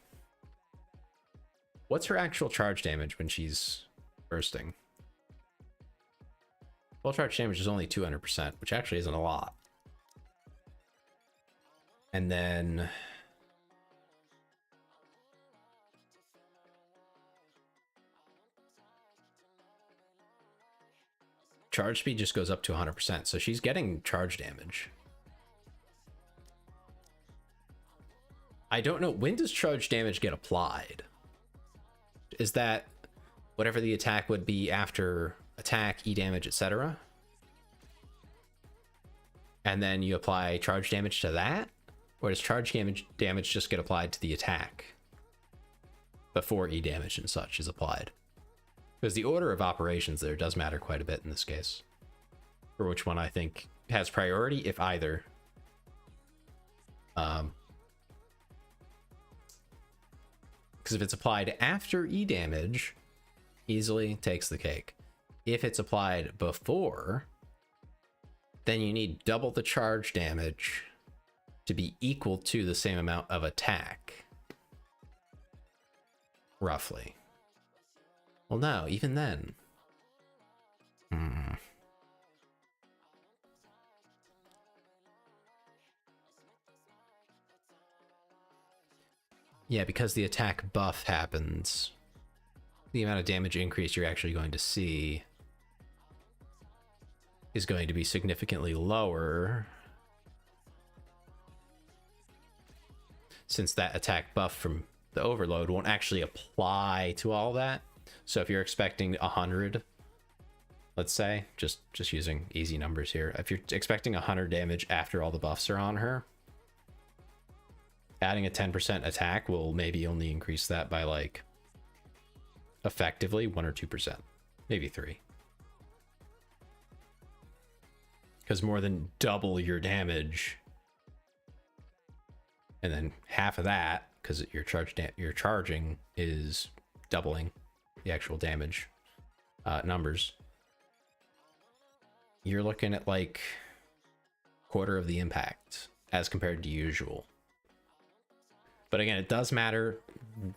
What's her actual charge damage when she's bursting? Full charge damage is only 200%, which actually isn't a lot. And then... charge speed just goes up to 100%, so she's getting charge damage. I don't know, when does charge damage get applied? Is that whatever the attack would be after attack, E damage, etc. And then you apply charge damage to that? Or does charge damage just get applied to the attack before E damage and such is applied? Because the order of operations there does matter quite a bit in this case. For which one I think has priority, if either. Because if it's applied after E damage, easily takes the cake. If it's applied before, then you need double the charge damage to be equal to the same amount of attack. Roughly. Well, no, even then. Yeah, because the attack buff happens, the amount of damage increase you're actually going to see is going to be significantly lower, since that attack buff from the overload won't actually apply to all that. So if you're expecting 100, let's say, just using easy numbers here, if you're expecting 100 damage after all the buffs are on her, adding a 10% attack will maybe only increase that by like effectively 1 or 2%, maybe 3. Because more than double your damage, and then half of that, because your charging is doubling the actual damage numbers, you're looking at like quarter of the impact as compared to usual. But again, it does matter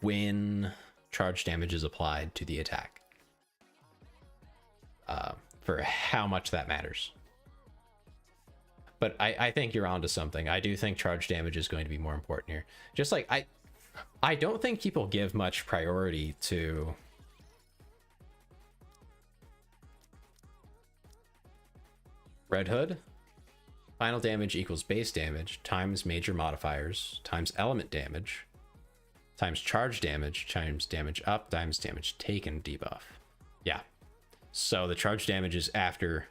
when charge damage is applied to the attack, for how much that matters. But I think you're onto something. I do think charge damage is going to be more important here. Just like I don't think people give much priority to Red Hood. Final damage equals base damage times major modifiers times element damage times charge damage times damage up times damage taken debuff. Yeah. So the charge damage is after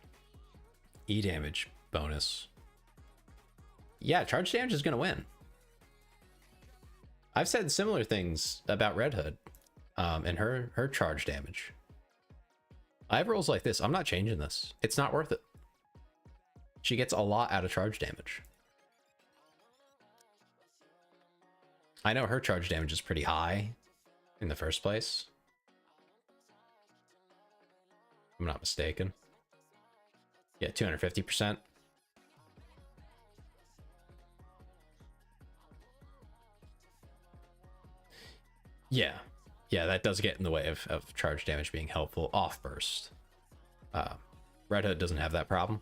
E damage bonus. Yeah, charge damage is going to win. I've said similar things about Red Hood and her charge damage. I have rules like this. I'm not changing this. It's not worth it. She gets a lot out of charge damage. I know her charge damage is pretty high in the first place. If I'm not mistaken. Yeah, 250%. Yeah, that does get in the way of charge damage being helpful off burst. Red Hood doesn't have that problem,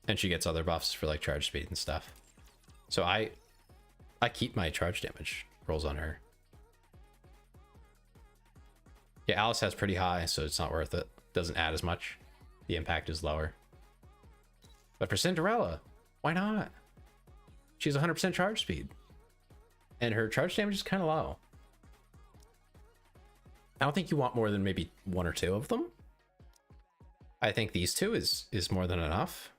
and she gets other buffs for like charge speed and stuff. So I keep my charge damage rolls on her. Yeah, Alice has pretty high, so it's not worth it. Doesn't add as much. The impact is lower. But for Cinderella, why not? She's 100% charge speed, and her charge damage is kind of low. I don't think you want more than maybe 1 or 2 of them. I think these two is more than enough.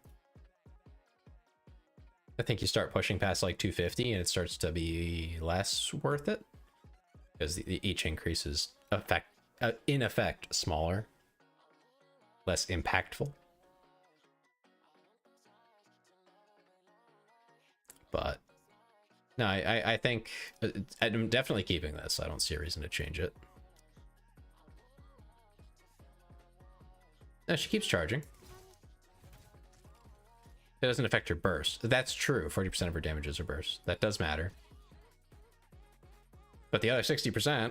I think you start pushing past like 250 and it starts to be less worth it, because each increase is in effect smaller, less impactful. But no, I think I'm definitely keeping this. I don't see a reason to change it. No, she keeps charging. It doesn't affect her burst. That's true. 40% of her damages are burst. That does matter. But the other 60%,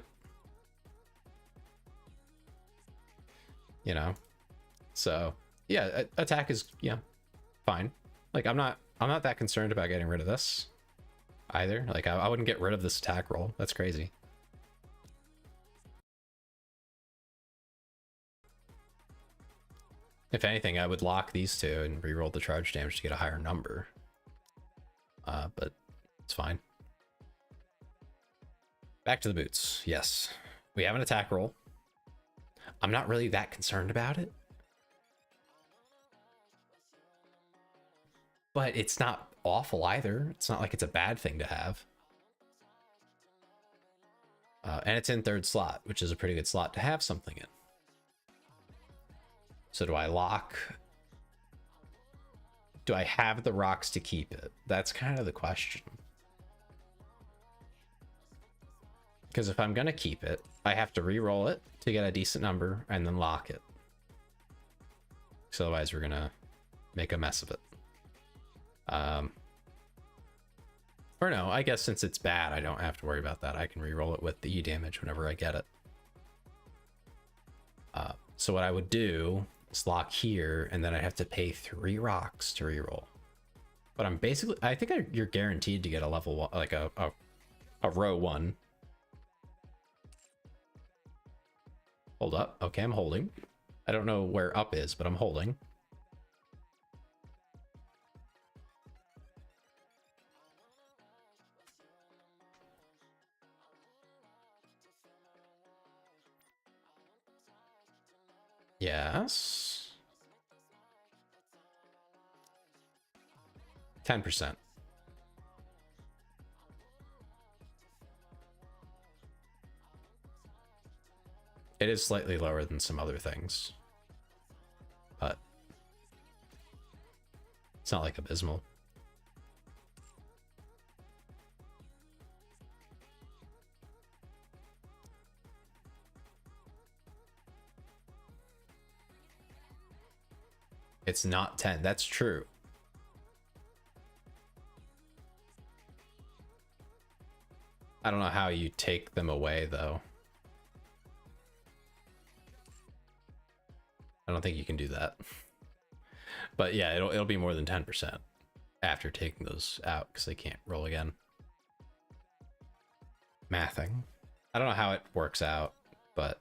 you know. So yeah, attack is fine. Like I'm not that concerned about getting rid of this either. Like I wouldn't get rid of this attack roll. That's crazy. If anything, I would lock these two and reroll the charge damage to get a higher number. But it's fine. Back to the boots. Yes, we have an attack roll. I'm not really that concerned about it. but it's not awful either. It's not like it's a bad thing to have. And it's in third slot, which is a pretty good slot to have something in. So do I lock? Do I have the rocks to keep it? That's kind of the question. Because if I'm going to keep it, I have to re-roll it to get a decent number and then lock it. So otherwise we're going to make a mess of it. Or no, I guess since it's bad, I don't have to worry about that. I can re-roll it with the E damage whenever I get it. So what I would do is lock here, and then I have to pay 3 rocks to re-roll. But I'm basically, I think you're guaranteed to get a level 1, like a row 1. Hold up. Okay, I'm holding. I don't know where up is, but I'm holding. Yes. 10%. It is slightly lower than some other things, but it's not like abysmal. It's not 10. That's true. I don't know how you take them away, though. I don't think you can do that. But yeah, it'll be more than 10% after taking those out, because they can't roll again. Mathing. I don't know how it works out, but...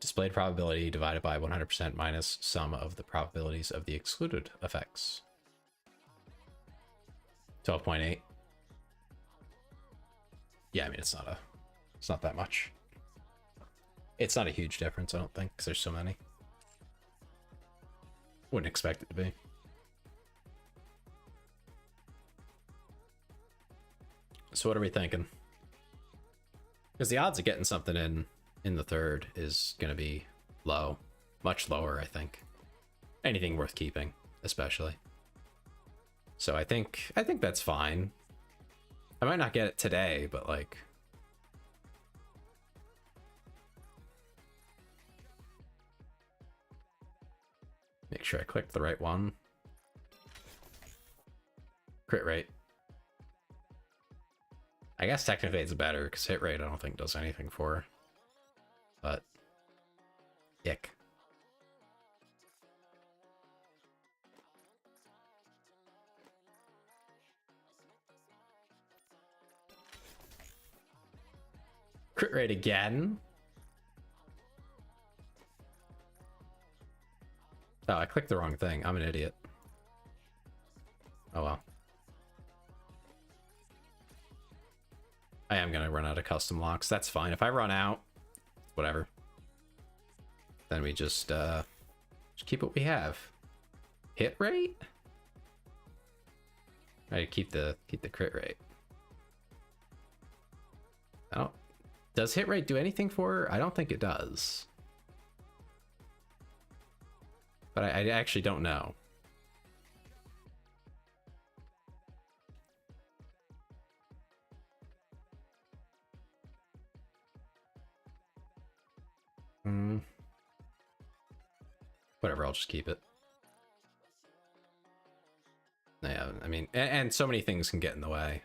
Displayed probability divided by 100% minus sum of the probabilities of the excluded effects. 12.8. Yeah, I mean, it's not that much. It's not a huge difference, I don't think, because there's so many. Wouldn't expect it to be. So what are we thinking? Because the odds of getting something in the third is going to be low. Much lower, I think. Anything worth keeping, especially. So I think that's fine. I might not get it today, but like... Make sure I clicked the right one. Crit rate. I guess technically it's better, because hit rate I don't think does anything for. But... Ick. Crit rate again. Oh, I clicked the wrong thing. I'm an idiot. Oh well. I am gonna run out of custom locks. That's fine. If I run out, whatever. Then we just keep what we have. Hit rate? Right, keep the crit rate. Oh. Does hit rate do anything for her? I don't think it does. But I actually don't know. Whatever, I'll just keep it. Yeah, I mean, and so many things can get in the way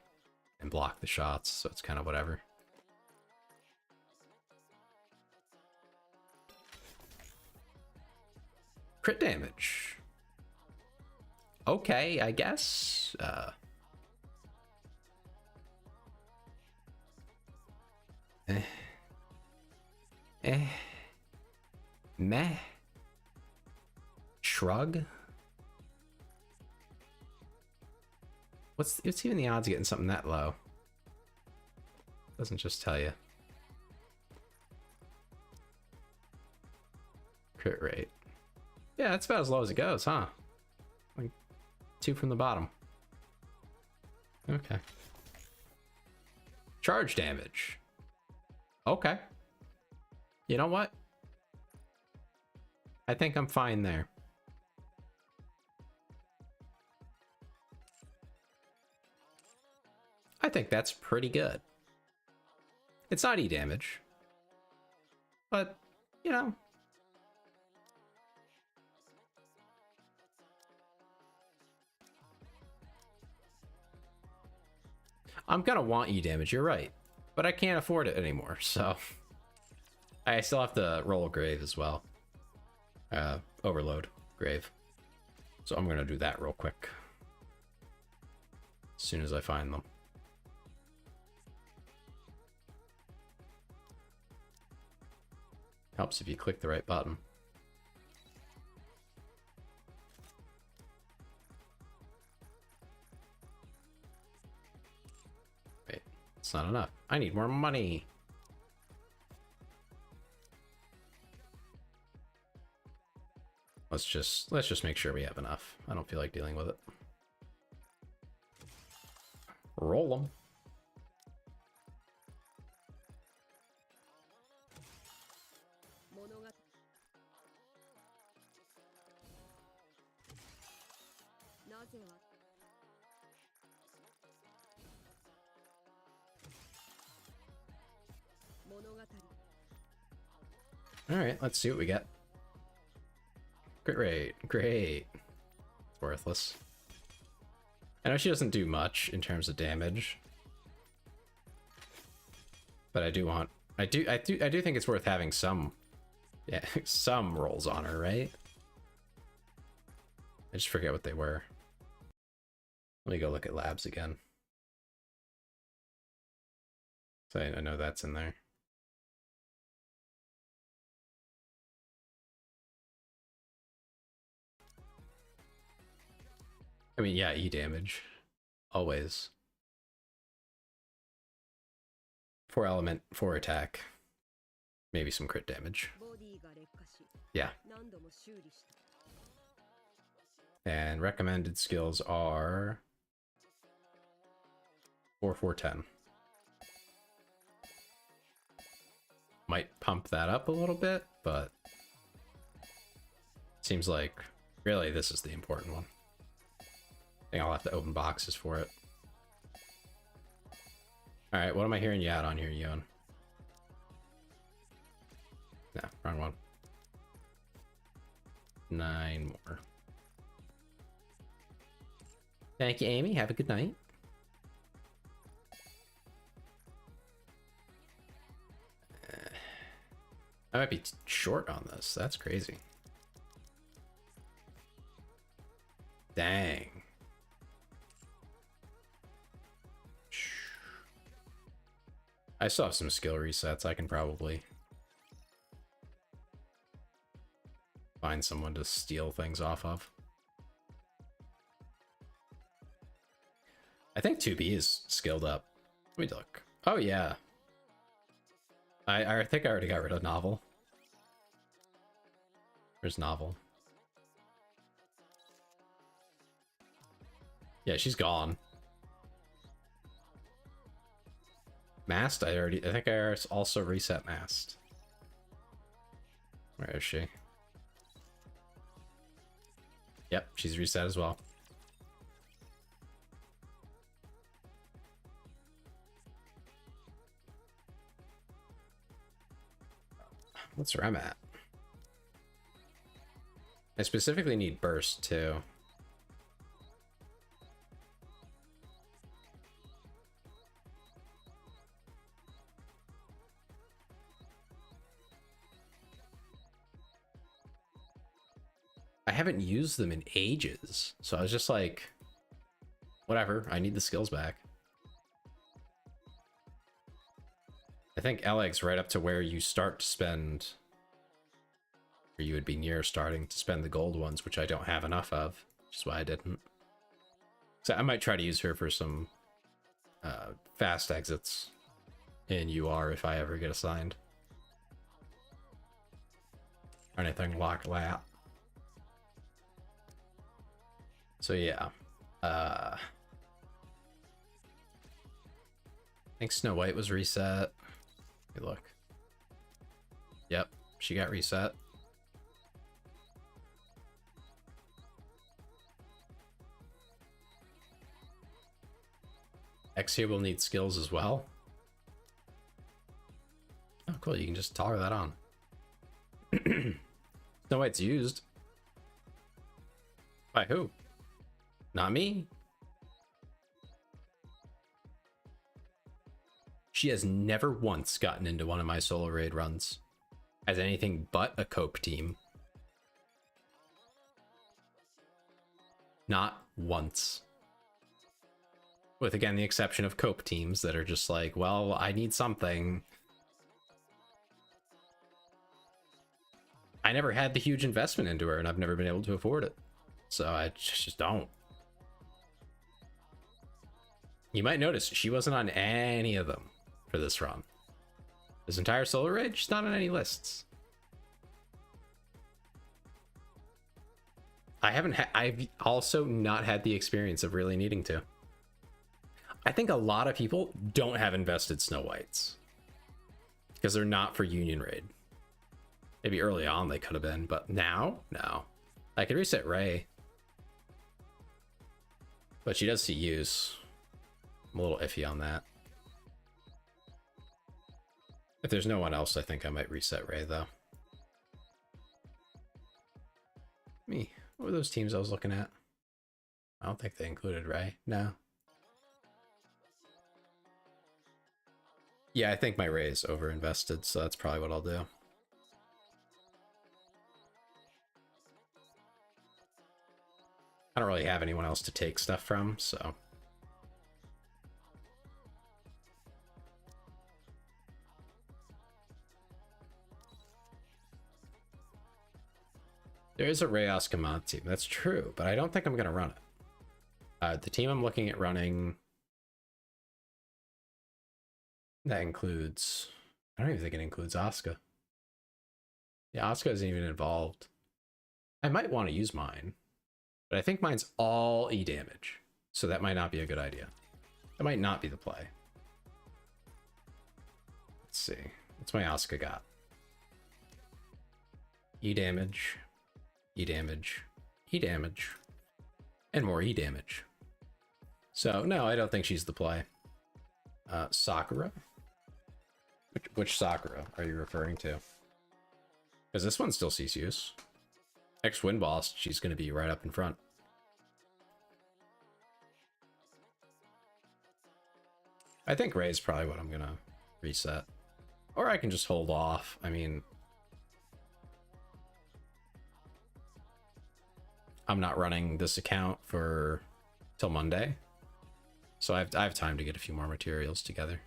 and block the shots, so it's kind of whatever. Crit damage. Okay, I guess. Meh. Shrug. What's even the odds of getting something that low? Doesn't just tell you. crit rate. Yeah, that's about as low as it goes, huh? Like 2 from the bottom. Okay. Charge damage. Okay. You know what? I think I'm fine there. I think that's pretty good. It's not E damage. But, you know. I'm gonna want E damage, you're right. But I can't afford it anymore, so... I still have to roll a grave as well. Overload grave. So I'm gonna do that real quick. As soon as I find them. Helps if you click the right button. Wait, it's not enough. I need more money. Let's just make sure we have enough. I don't feel like dealing with it. Roll them. All right, let's see what we get. Crit rate, great. It's worthless. I know she doesn't do much in terms of damage, but I do think it's worth having some, yeah, some rolls on her, right? I just forget what they were. Let me go look at labs again. So I know that's in there. I mean, yeah, E damage. Always. 4 element, 4 attack. Maybe some crit damage. Yeah. And recommended skills are 4, 4, 10. Might pump that up a little bit, but seems like really this is the important one. I think I'll have to open boxes for it. Alright, what am I hearing you out on here, Yon? No, wrong one. 9 more. Thank you, Amy. Have a good night. I might be short on this. That's crazy. Dang. I still have some skill resets. I can probably find someone to steal things off of. I think 2B is skilled up. Let me look. Oh yeah. I think I already got rid of Novel. There's Novel. Yeah, she's gone. Mast, I think I also reset Mast. Where is she? Yep, she's reset as well. What's where I'm at? I specifically need burst too. I haven't used them in ages, so I was just like, whatever, I need the skills back. I think Eleg's right up to where you start to spend, or you would be near starting to spend the gold ones, which I don't have enough of, which is why I didn't. So I might try to use her for some fast exits in UR if I ever get assigned. or anything like that. So yeah, I think Snow White was reset. Hey, look. Yep, she got reset. X here will need skills as well. Oh, cool. You can just toggle that on. Snow White's used. By who? Not me. She has never once gotten into one of my solo raid runs as anything but a cope team. Not once. With, again, the exception of cope teams that are just like, well, I need something. I never had the huge investment into her, and I've never been able to afford it. So I just don't. You might notice she wasn't on any of them for this run. This entire solo raid, she's not on any lists. I've also not had the experience of really needing to. I think a lot of people don't have invested Snow Whites because they're not for Union Raid. Maybe early on they could have been, but now, no. I could reset Ray, but she does see use. I'm a little iffy on that. If there's no one else, I think I might reset Ray though. What were those teams I was looking at? I don't think they included Ray. No. Yeah, I think my Ray is over-invested, so that's probably what I'll do. I don't really have anyone else to take stuff from, so. There is a Ray Oscar mod team, that's true, but I don't think I'm going to run it. The team I'm looking at running, that includes, I don't even think it includes Oscar. Yeah, Oscar isn't even involved. I might want to use mine, but I think mine's all E damage, so that might not be a good idea. That might not be the play. Let's see, what's my Oscar got? E damage, E damage, E damage, and more E damage. So no, I don't think she's the play. Sakura? Which Sakura are you referring to? Because this one still sees use. Next win boss, she's going to be right up in front. I think Ray's probably what I'm going to reset. Or I can just hold off. I mean, I'm not running this account for till Monday. So I have time to get a few more materials together.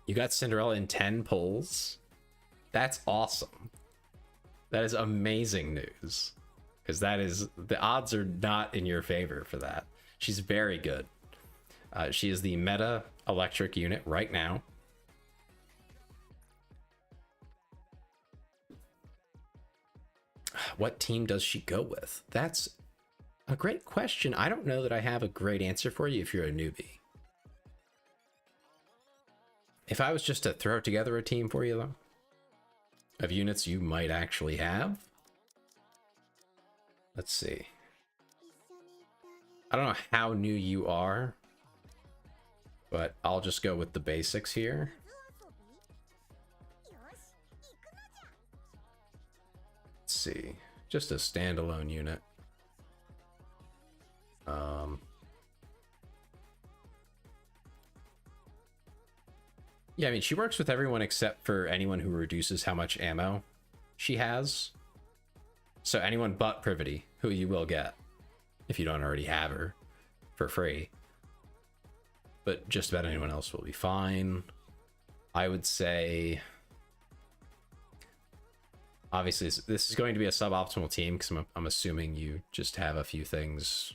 You got Cinderella in 10 pulls? That's awesome. That is amazing news. Because that is, the odds are not in your favor for that. She's very good. She is the meta electric unit right now. What team does she go with? That's a great question. I don't know that I have a great answer for you if you're a newbie. If I was just to throw together a team for you, though, of units you might actually have. Let's see. I don't know how new you are, but I'll just go with the basics here. Let's see. Just a standalone unit. Yeah, I mean, she works with everyone except for anyone who reduces how much ammo she has. So anyone but Privity, who you will get if you don't already have her for free. But just about anyone else will be fine. I would say, obviously, this is going to be a suboptimal team because I'm assuming you just have a few things.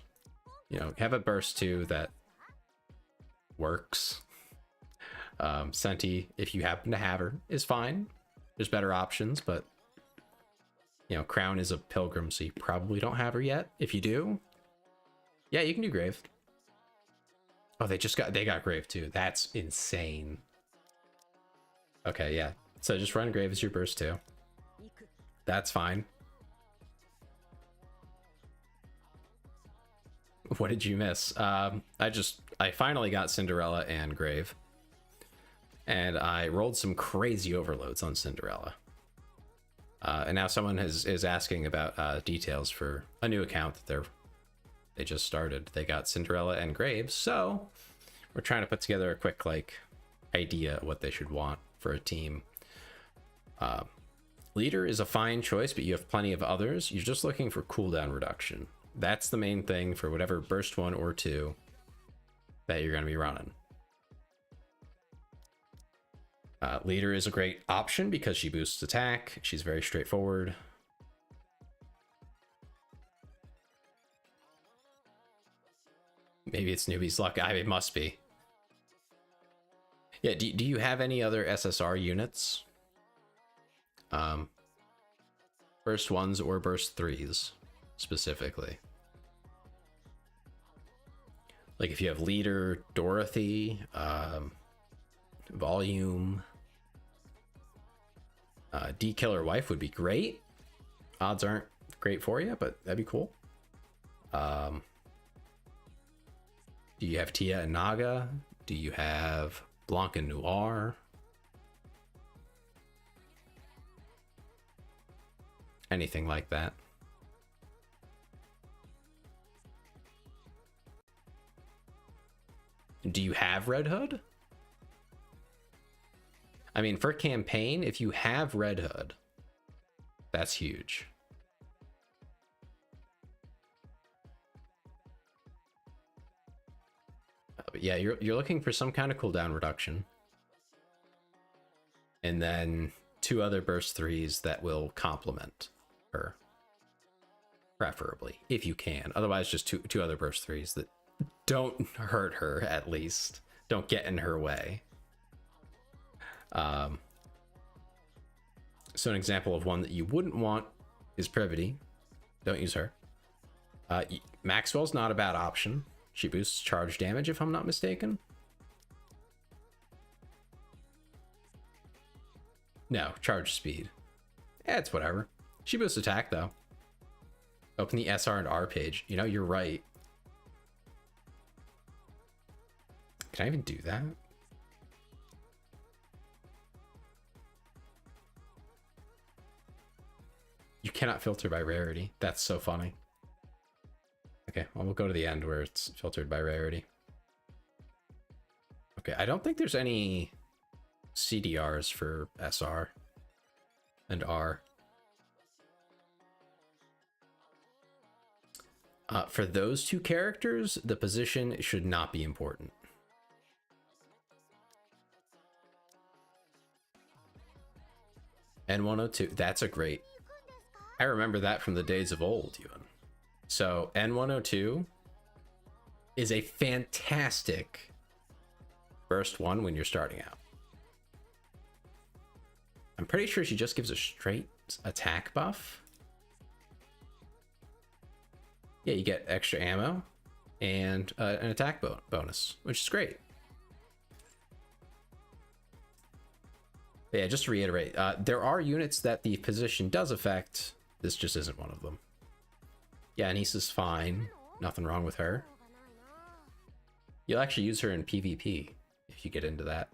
You know, have a burst 2 that works. Senti, if you happen to have her, is fine. There's better options, but you know, Crown is a pilgrim, so you probably don't have her yet. If you do, yeah, you can do Grave. Oh, they got Grave too. That's insane. Okay, yeah. So just run Grave as your burst too. That's fine. What did you miss? I finally got Cinderella and Grave. And I rolled some crazy overloads on Cinderella. And now someone is asking about details for a new account that they just started. They got Cinderella and Grave, so we're trying to put together a quick idea of what they should want for a team. Leader is a fine choice, but you have plenty of others. You're just looking for cooldown reduction. That's the main thing for whatever burst 1 or 2 that you're going to be running. Leader is a great option because she boosts attack. She's very straightforward. Maybe it's newbie's luck. It must be. Yeah, do you have any other SSR units? Burst 1s or burst 3s specifically. Like if you have Leader, Dorothy, Volume, D-Killer Wife would be great. Odds aren't great for you, but that'd be cool. Do you have Tia and Naga? Do you have Blanc and Noir? Anything like that? Do you have Red Hood? I mean, for campaign, if you have Red Hood, that's huge. But yeah, you're looking for some kind of cooldown reduction. And then 2 other burst 3s that will complement her. Preferably, if you can. Otherwise, just two other burst 3s that don't hurt her, at least. Don't get in her way. So an example of one that you wouldn't want is Privity. Don't use her. Maxwell's not a bad option. She boosts charge damage, if I'm not mistaken. No, charge speed. Yeah, it's whatever. She boosts attack, though. Open the SR and R page. You know, you're right. Can I even do that? You cannot filter by rarity. That's so funny. Okay, well, we'll go to the end where it's filtered by rarity. Okay, I don't think there's any CDRs for SR and R. For those 2 characters, the position should not be important. N102, that's a great... I remember that from the days of old, even. So N102 is a fantastic burst 1 when you're starting out. I'm pretty sure she just gives a straight attack buff. Yeah, you get extra ammo and an attack bonus, which is great. But yeah, just to reiterate, there are units that the position does affect. This just isn't one of them. Yeah, Anissa's fine. Nothing wrong with her. You'll actually use her in PvP if you get into that.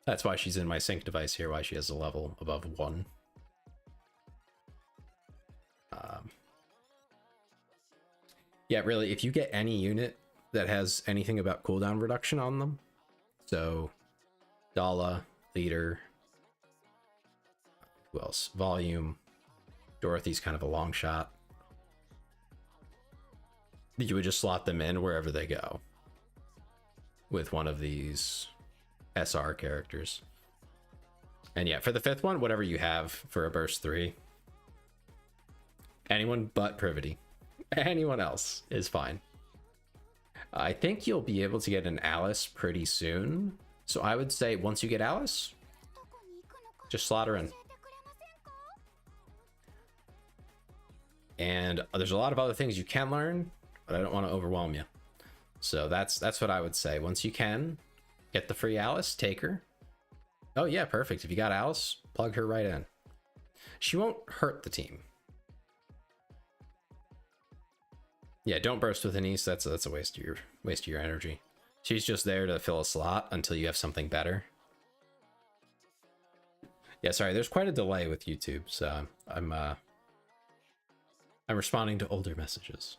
That's why she's in my sync device here, why she has a level above 1. Yeah, really, if you get any unit that has anything about cooldown reduction on them, so Dala, Leader, who else? Volume, Dorothy's kind of a long shot. You would just slot them in wherever they go with one of these SR characters. And yeah, for the 5th one, whatever you have for a burst 3. Anyone but Privity. Anyone else is fine. I think you'll be able to get an Alice pretty soon. So I would say once you get Alice, just slot her in. And there's a lot of other things you can learn, but I don't want to overwhelm you. So that's what I would say. Once you can, get the free Alice, take her. Oh yeah, perfect. If you got Alice, plug her right in. She won't hurt the team. Yeah, don't burst with Anise. That's a waste of your energy. She's just there to fill a slot until you have something better. Yeah, sorry, there's quite a delay with YouTube, so I'm responding to older messages.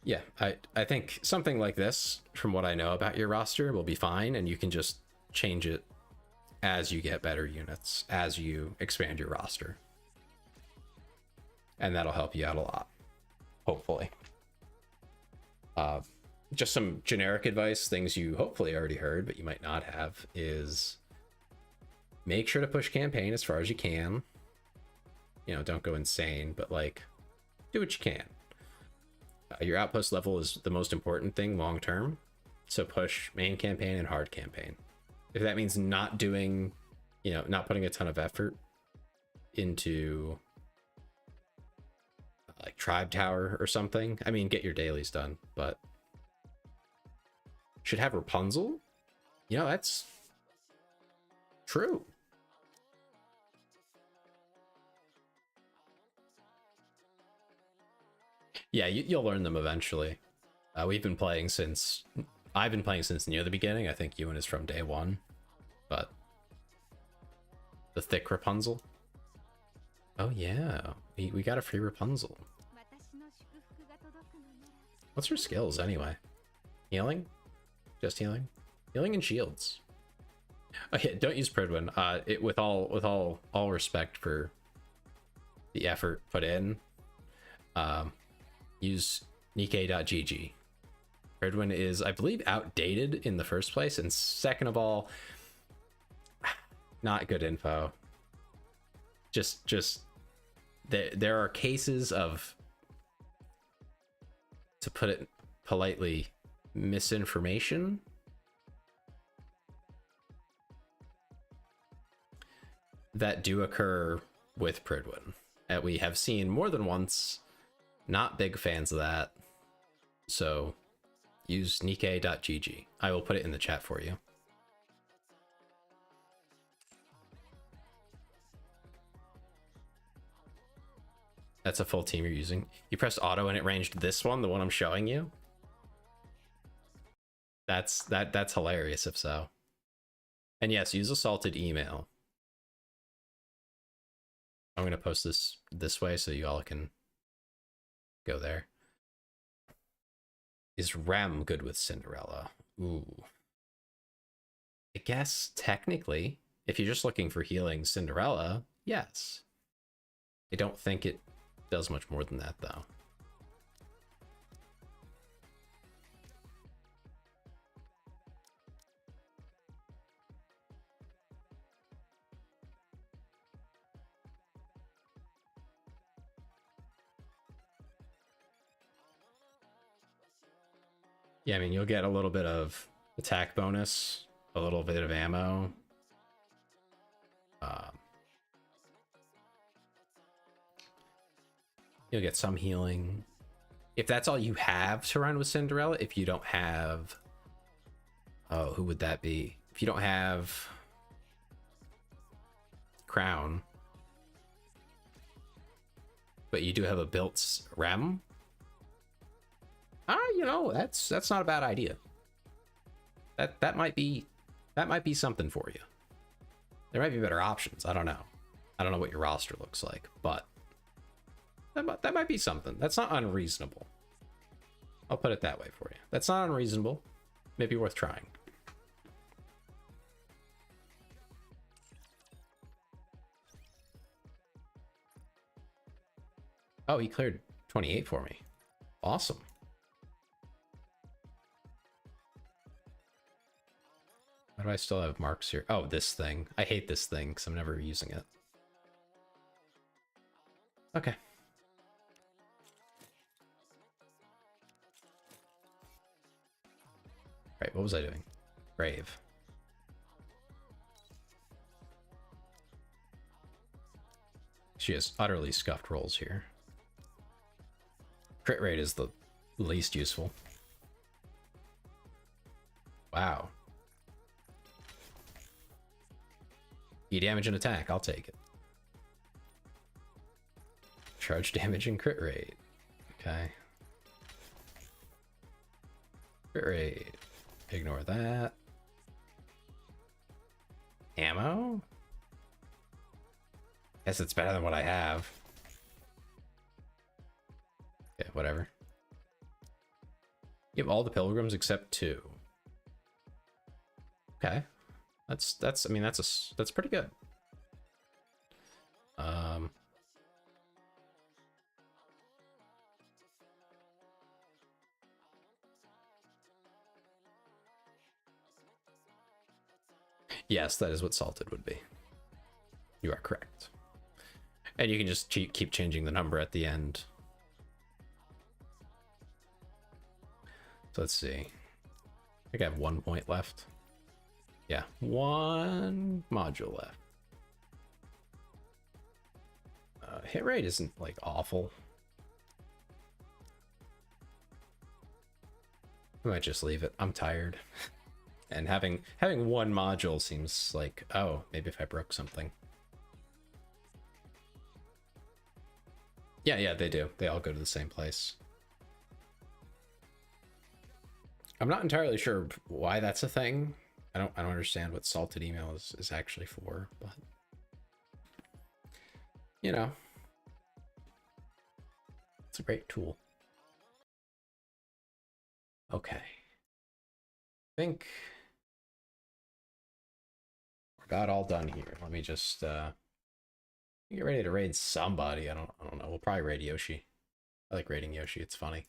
Yeah, I think something like this, from what I know about your roster, will be fine, and you can just change it as you get better units, as you expand your roster. And that'll help you out a lot, hopefully. Just some generic advice, things you hopefully already heard, but you might not have, is make sure to push campaign as far as you can. You know, don't go insane, but like, do what you can. Your outpost level is the most important thing long term. So push main campaign and hard campaign. If that means not doing, you know, not putting a ton of effort into like Tribe Tower or something, I mean, get your dailies done, but should have Rapunzel? You know, that's true. Yeah, you'll learn them eventually. I've been playing since near the beginning. I think Ewan is from day one, but the thick Rapunzel. Oh yeah, we got a free Rapunzel. What's her skills anyway? Healing? Just healing? Healing and shields. Okay, don't use Pridwin. With all respect for the effort put in, use NIKKE.gg. Pridwin is, I believe, outdated in the first place, and second of all, not good info. Just there are cases of, to put it politely, misinformation that do occur with Pridwin that we have seen more than once. Not big fans of that, so use NIKKE.gg. I will put it in the chat for you. That's a full team you're using. You pressed auto and it ranged this one, the one I'm showing you. That's hilarious if so. And yes, use assaulted email. I'm gonna post this way so you all can go there. Is Rem good with Cinderella? Ooh. I guess technically, if you're just looking for healing Cinderella, yes. I don't think it does much more than that though. Yeah, I mean, you'll get a little bit of attack bonus, a little bit of ammo. You'll get some healing. If that's all you have to run with Cinderella, if you don't have... Oh, who would that be? If you don't have Crown, but you do have a built Rem, you know, that's not a bad idea. That might be something for you. There might be better options. I don't know. I don't know what your roster looks like, but that might be something. That's not unreasonable. I'll put it that way for you. That's not unreasonable. Maybe worth trying. Oh, he cleared 28 for me. Awesome. Why do I still have marks here? Oh, this thing. I hate this thing because I'm never using it. Okay. Right, what was I doing? Brave. She has utterly scuffed rolls here. Crit rate is the least useful. Wow. E damage and attack, I'll take it. Charge damage and crit rate. Okay. Crit rate. Ignore that. Ammo? Guess it's better than what I have. Okay, whatever. You have all the pilgrims except 2. Okay. That's I mean that's pretty good. Yes, that is what salted would be. You are correct. And you can just keep changing the number at the end. So let's see. I think I have 1 point left. Yeah, 1 module left. Hit rate isn't like awful. I might just leave it. I'm tired. And having 1 module seems like, oh, maybe if I broke something. Yeah, they do. They all go to the same place. I'm not entirely sure why that's a thing. I don't understand what salted email is actually for, but you know, it's a great tool. Okay. I think we're about all done here. Let me just get ready to raid somebody. I don't know. We'll probably raid Yoshi. I like raiding Yoshi. It's funny.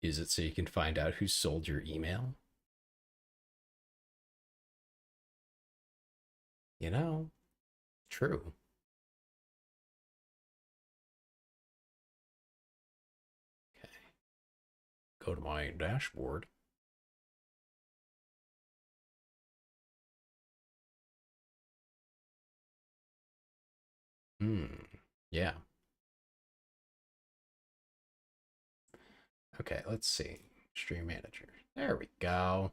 Use it so you can find out who sold your email. You know, true. Okay. Go to my dashboard. Yeah. Okay, let's see. Stream manager. There we go.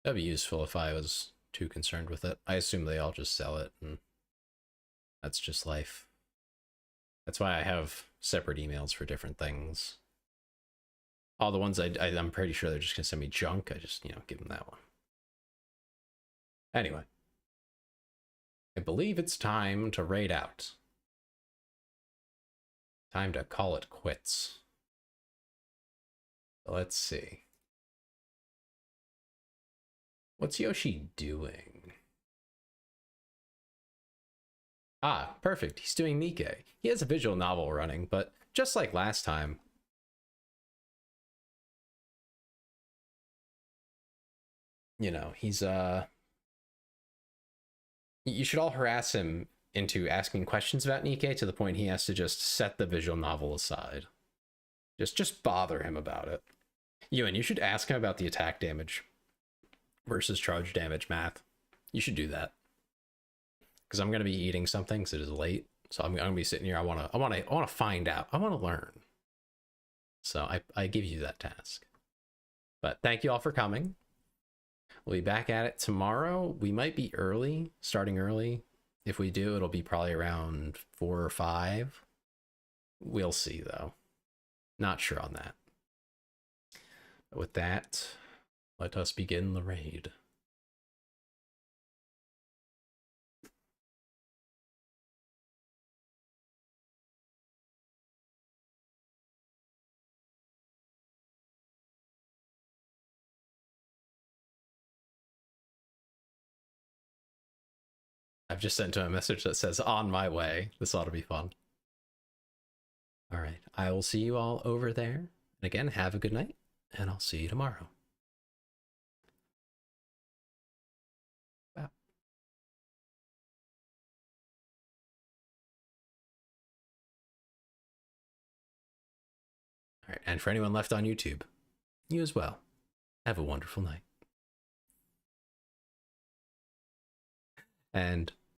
That'd be useful if I was too concerned with it. I assume they all just sell it, and that's just life. That's why I have separate emails for different things. All the ones I'm pretty sure they're just gonna send me junk. I just, give them that one. Anyway, I believe it's time to raid out. Time to call it quits. Let's see. What's Yoshi doing? Ah, perfect. He's doing NIKKE. He has a visual novel running, but just like last time, he's you should all harass him into asking questions about NIKKE to the point he has to just set the visual novel aside. Just bother him about it. Ewan, you should ask him about the attack damage versus charge damage math. You should do that. Because I'm gonna be eating something because it is late. So I'm gonna be sitting here. I wanna find out. I wanna learn. So I give you that task. But thank you all for coming. We'll be back at it tomorrow. We might be early, starting early. If we do, it'll be probably around 4 or 5. We'll see though. Not sure on that. But with that, let us begin the raid. just sent him a message that says on my way. This ought to be fun. All right, I will see you all over there. And again, have a good night, and I'll see you tomorrow. Wow. All right, and for anyone left on YouTube, you as well. Have a wonderful night. And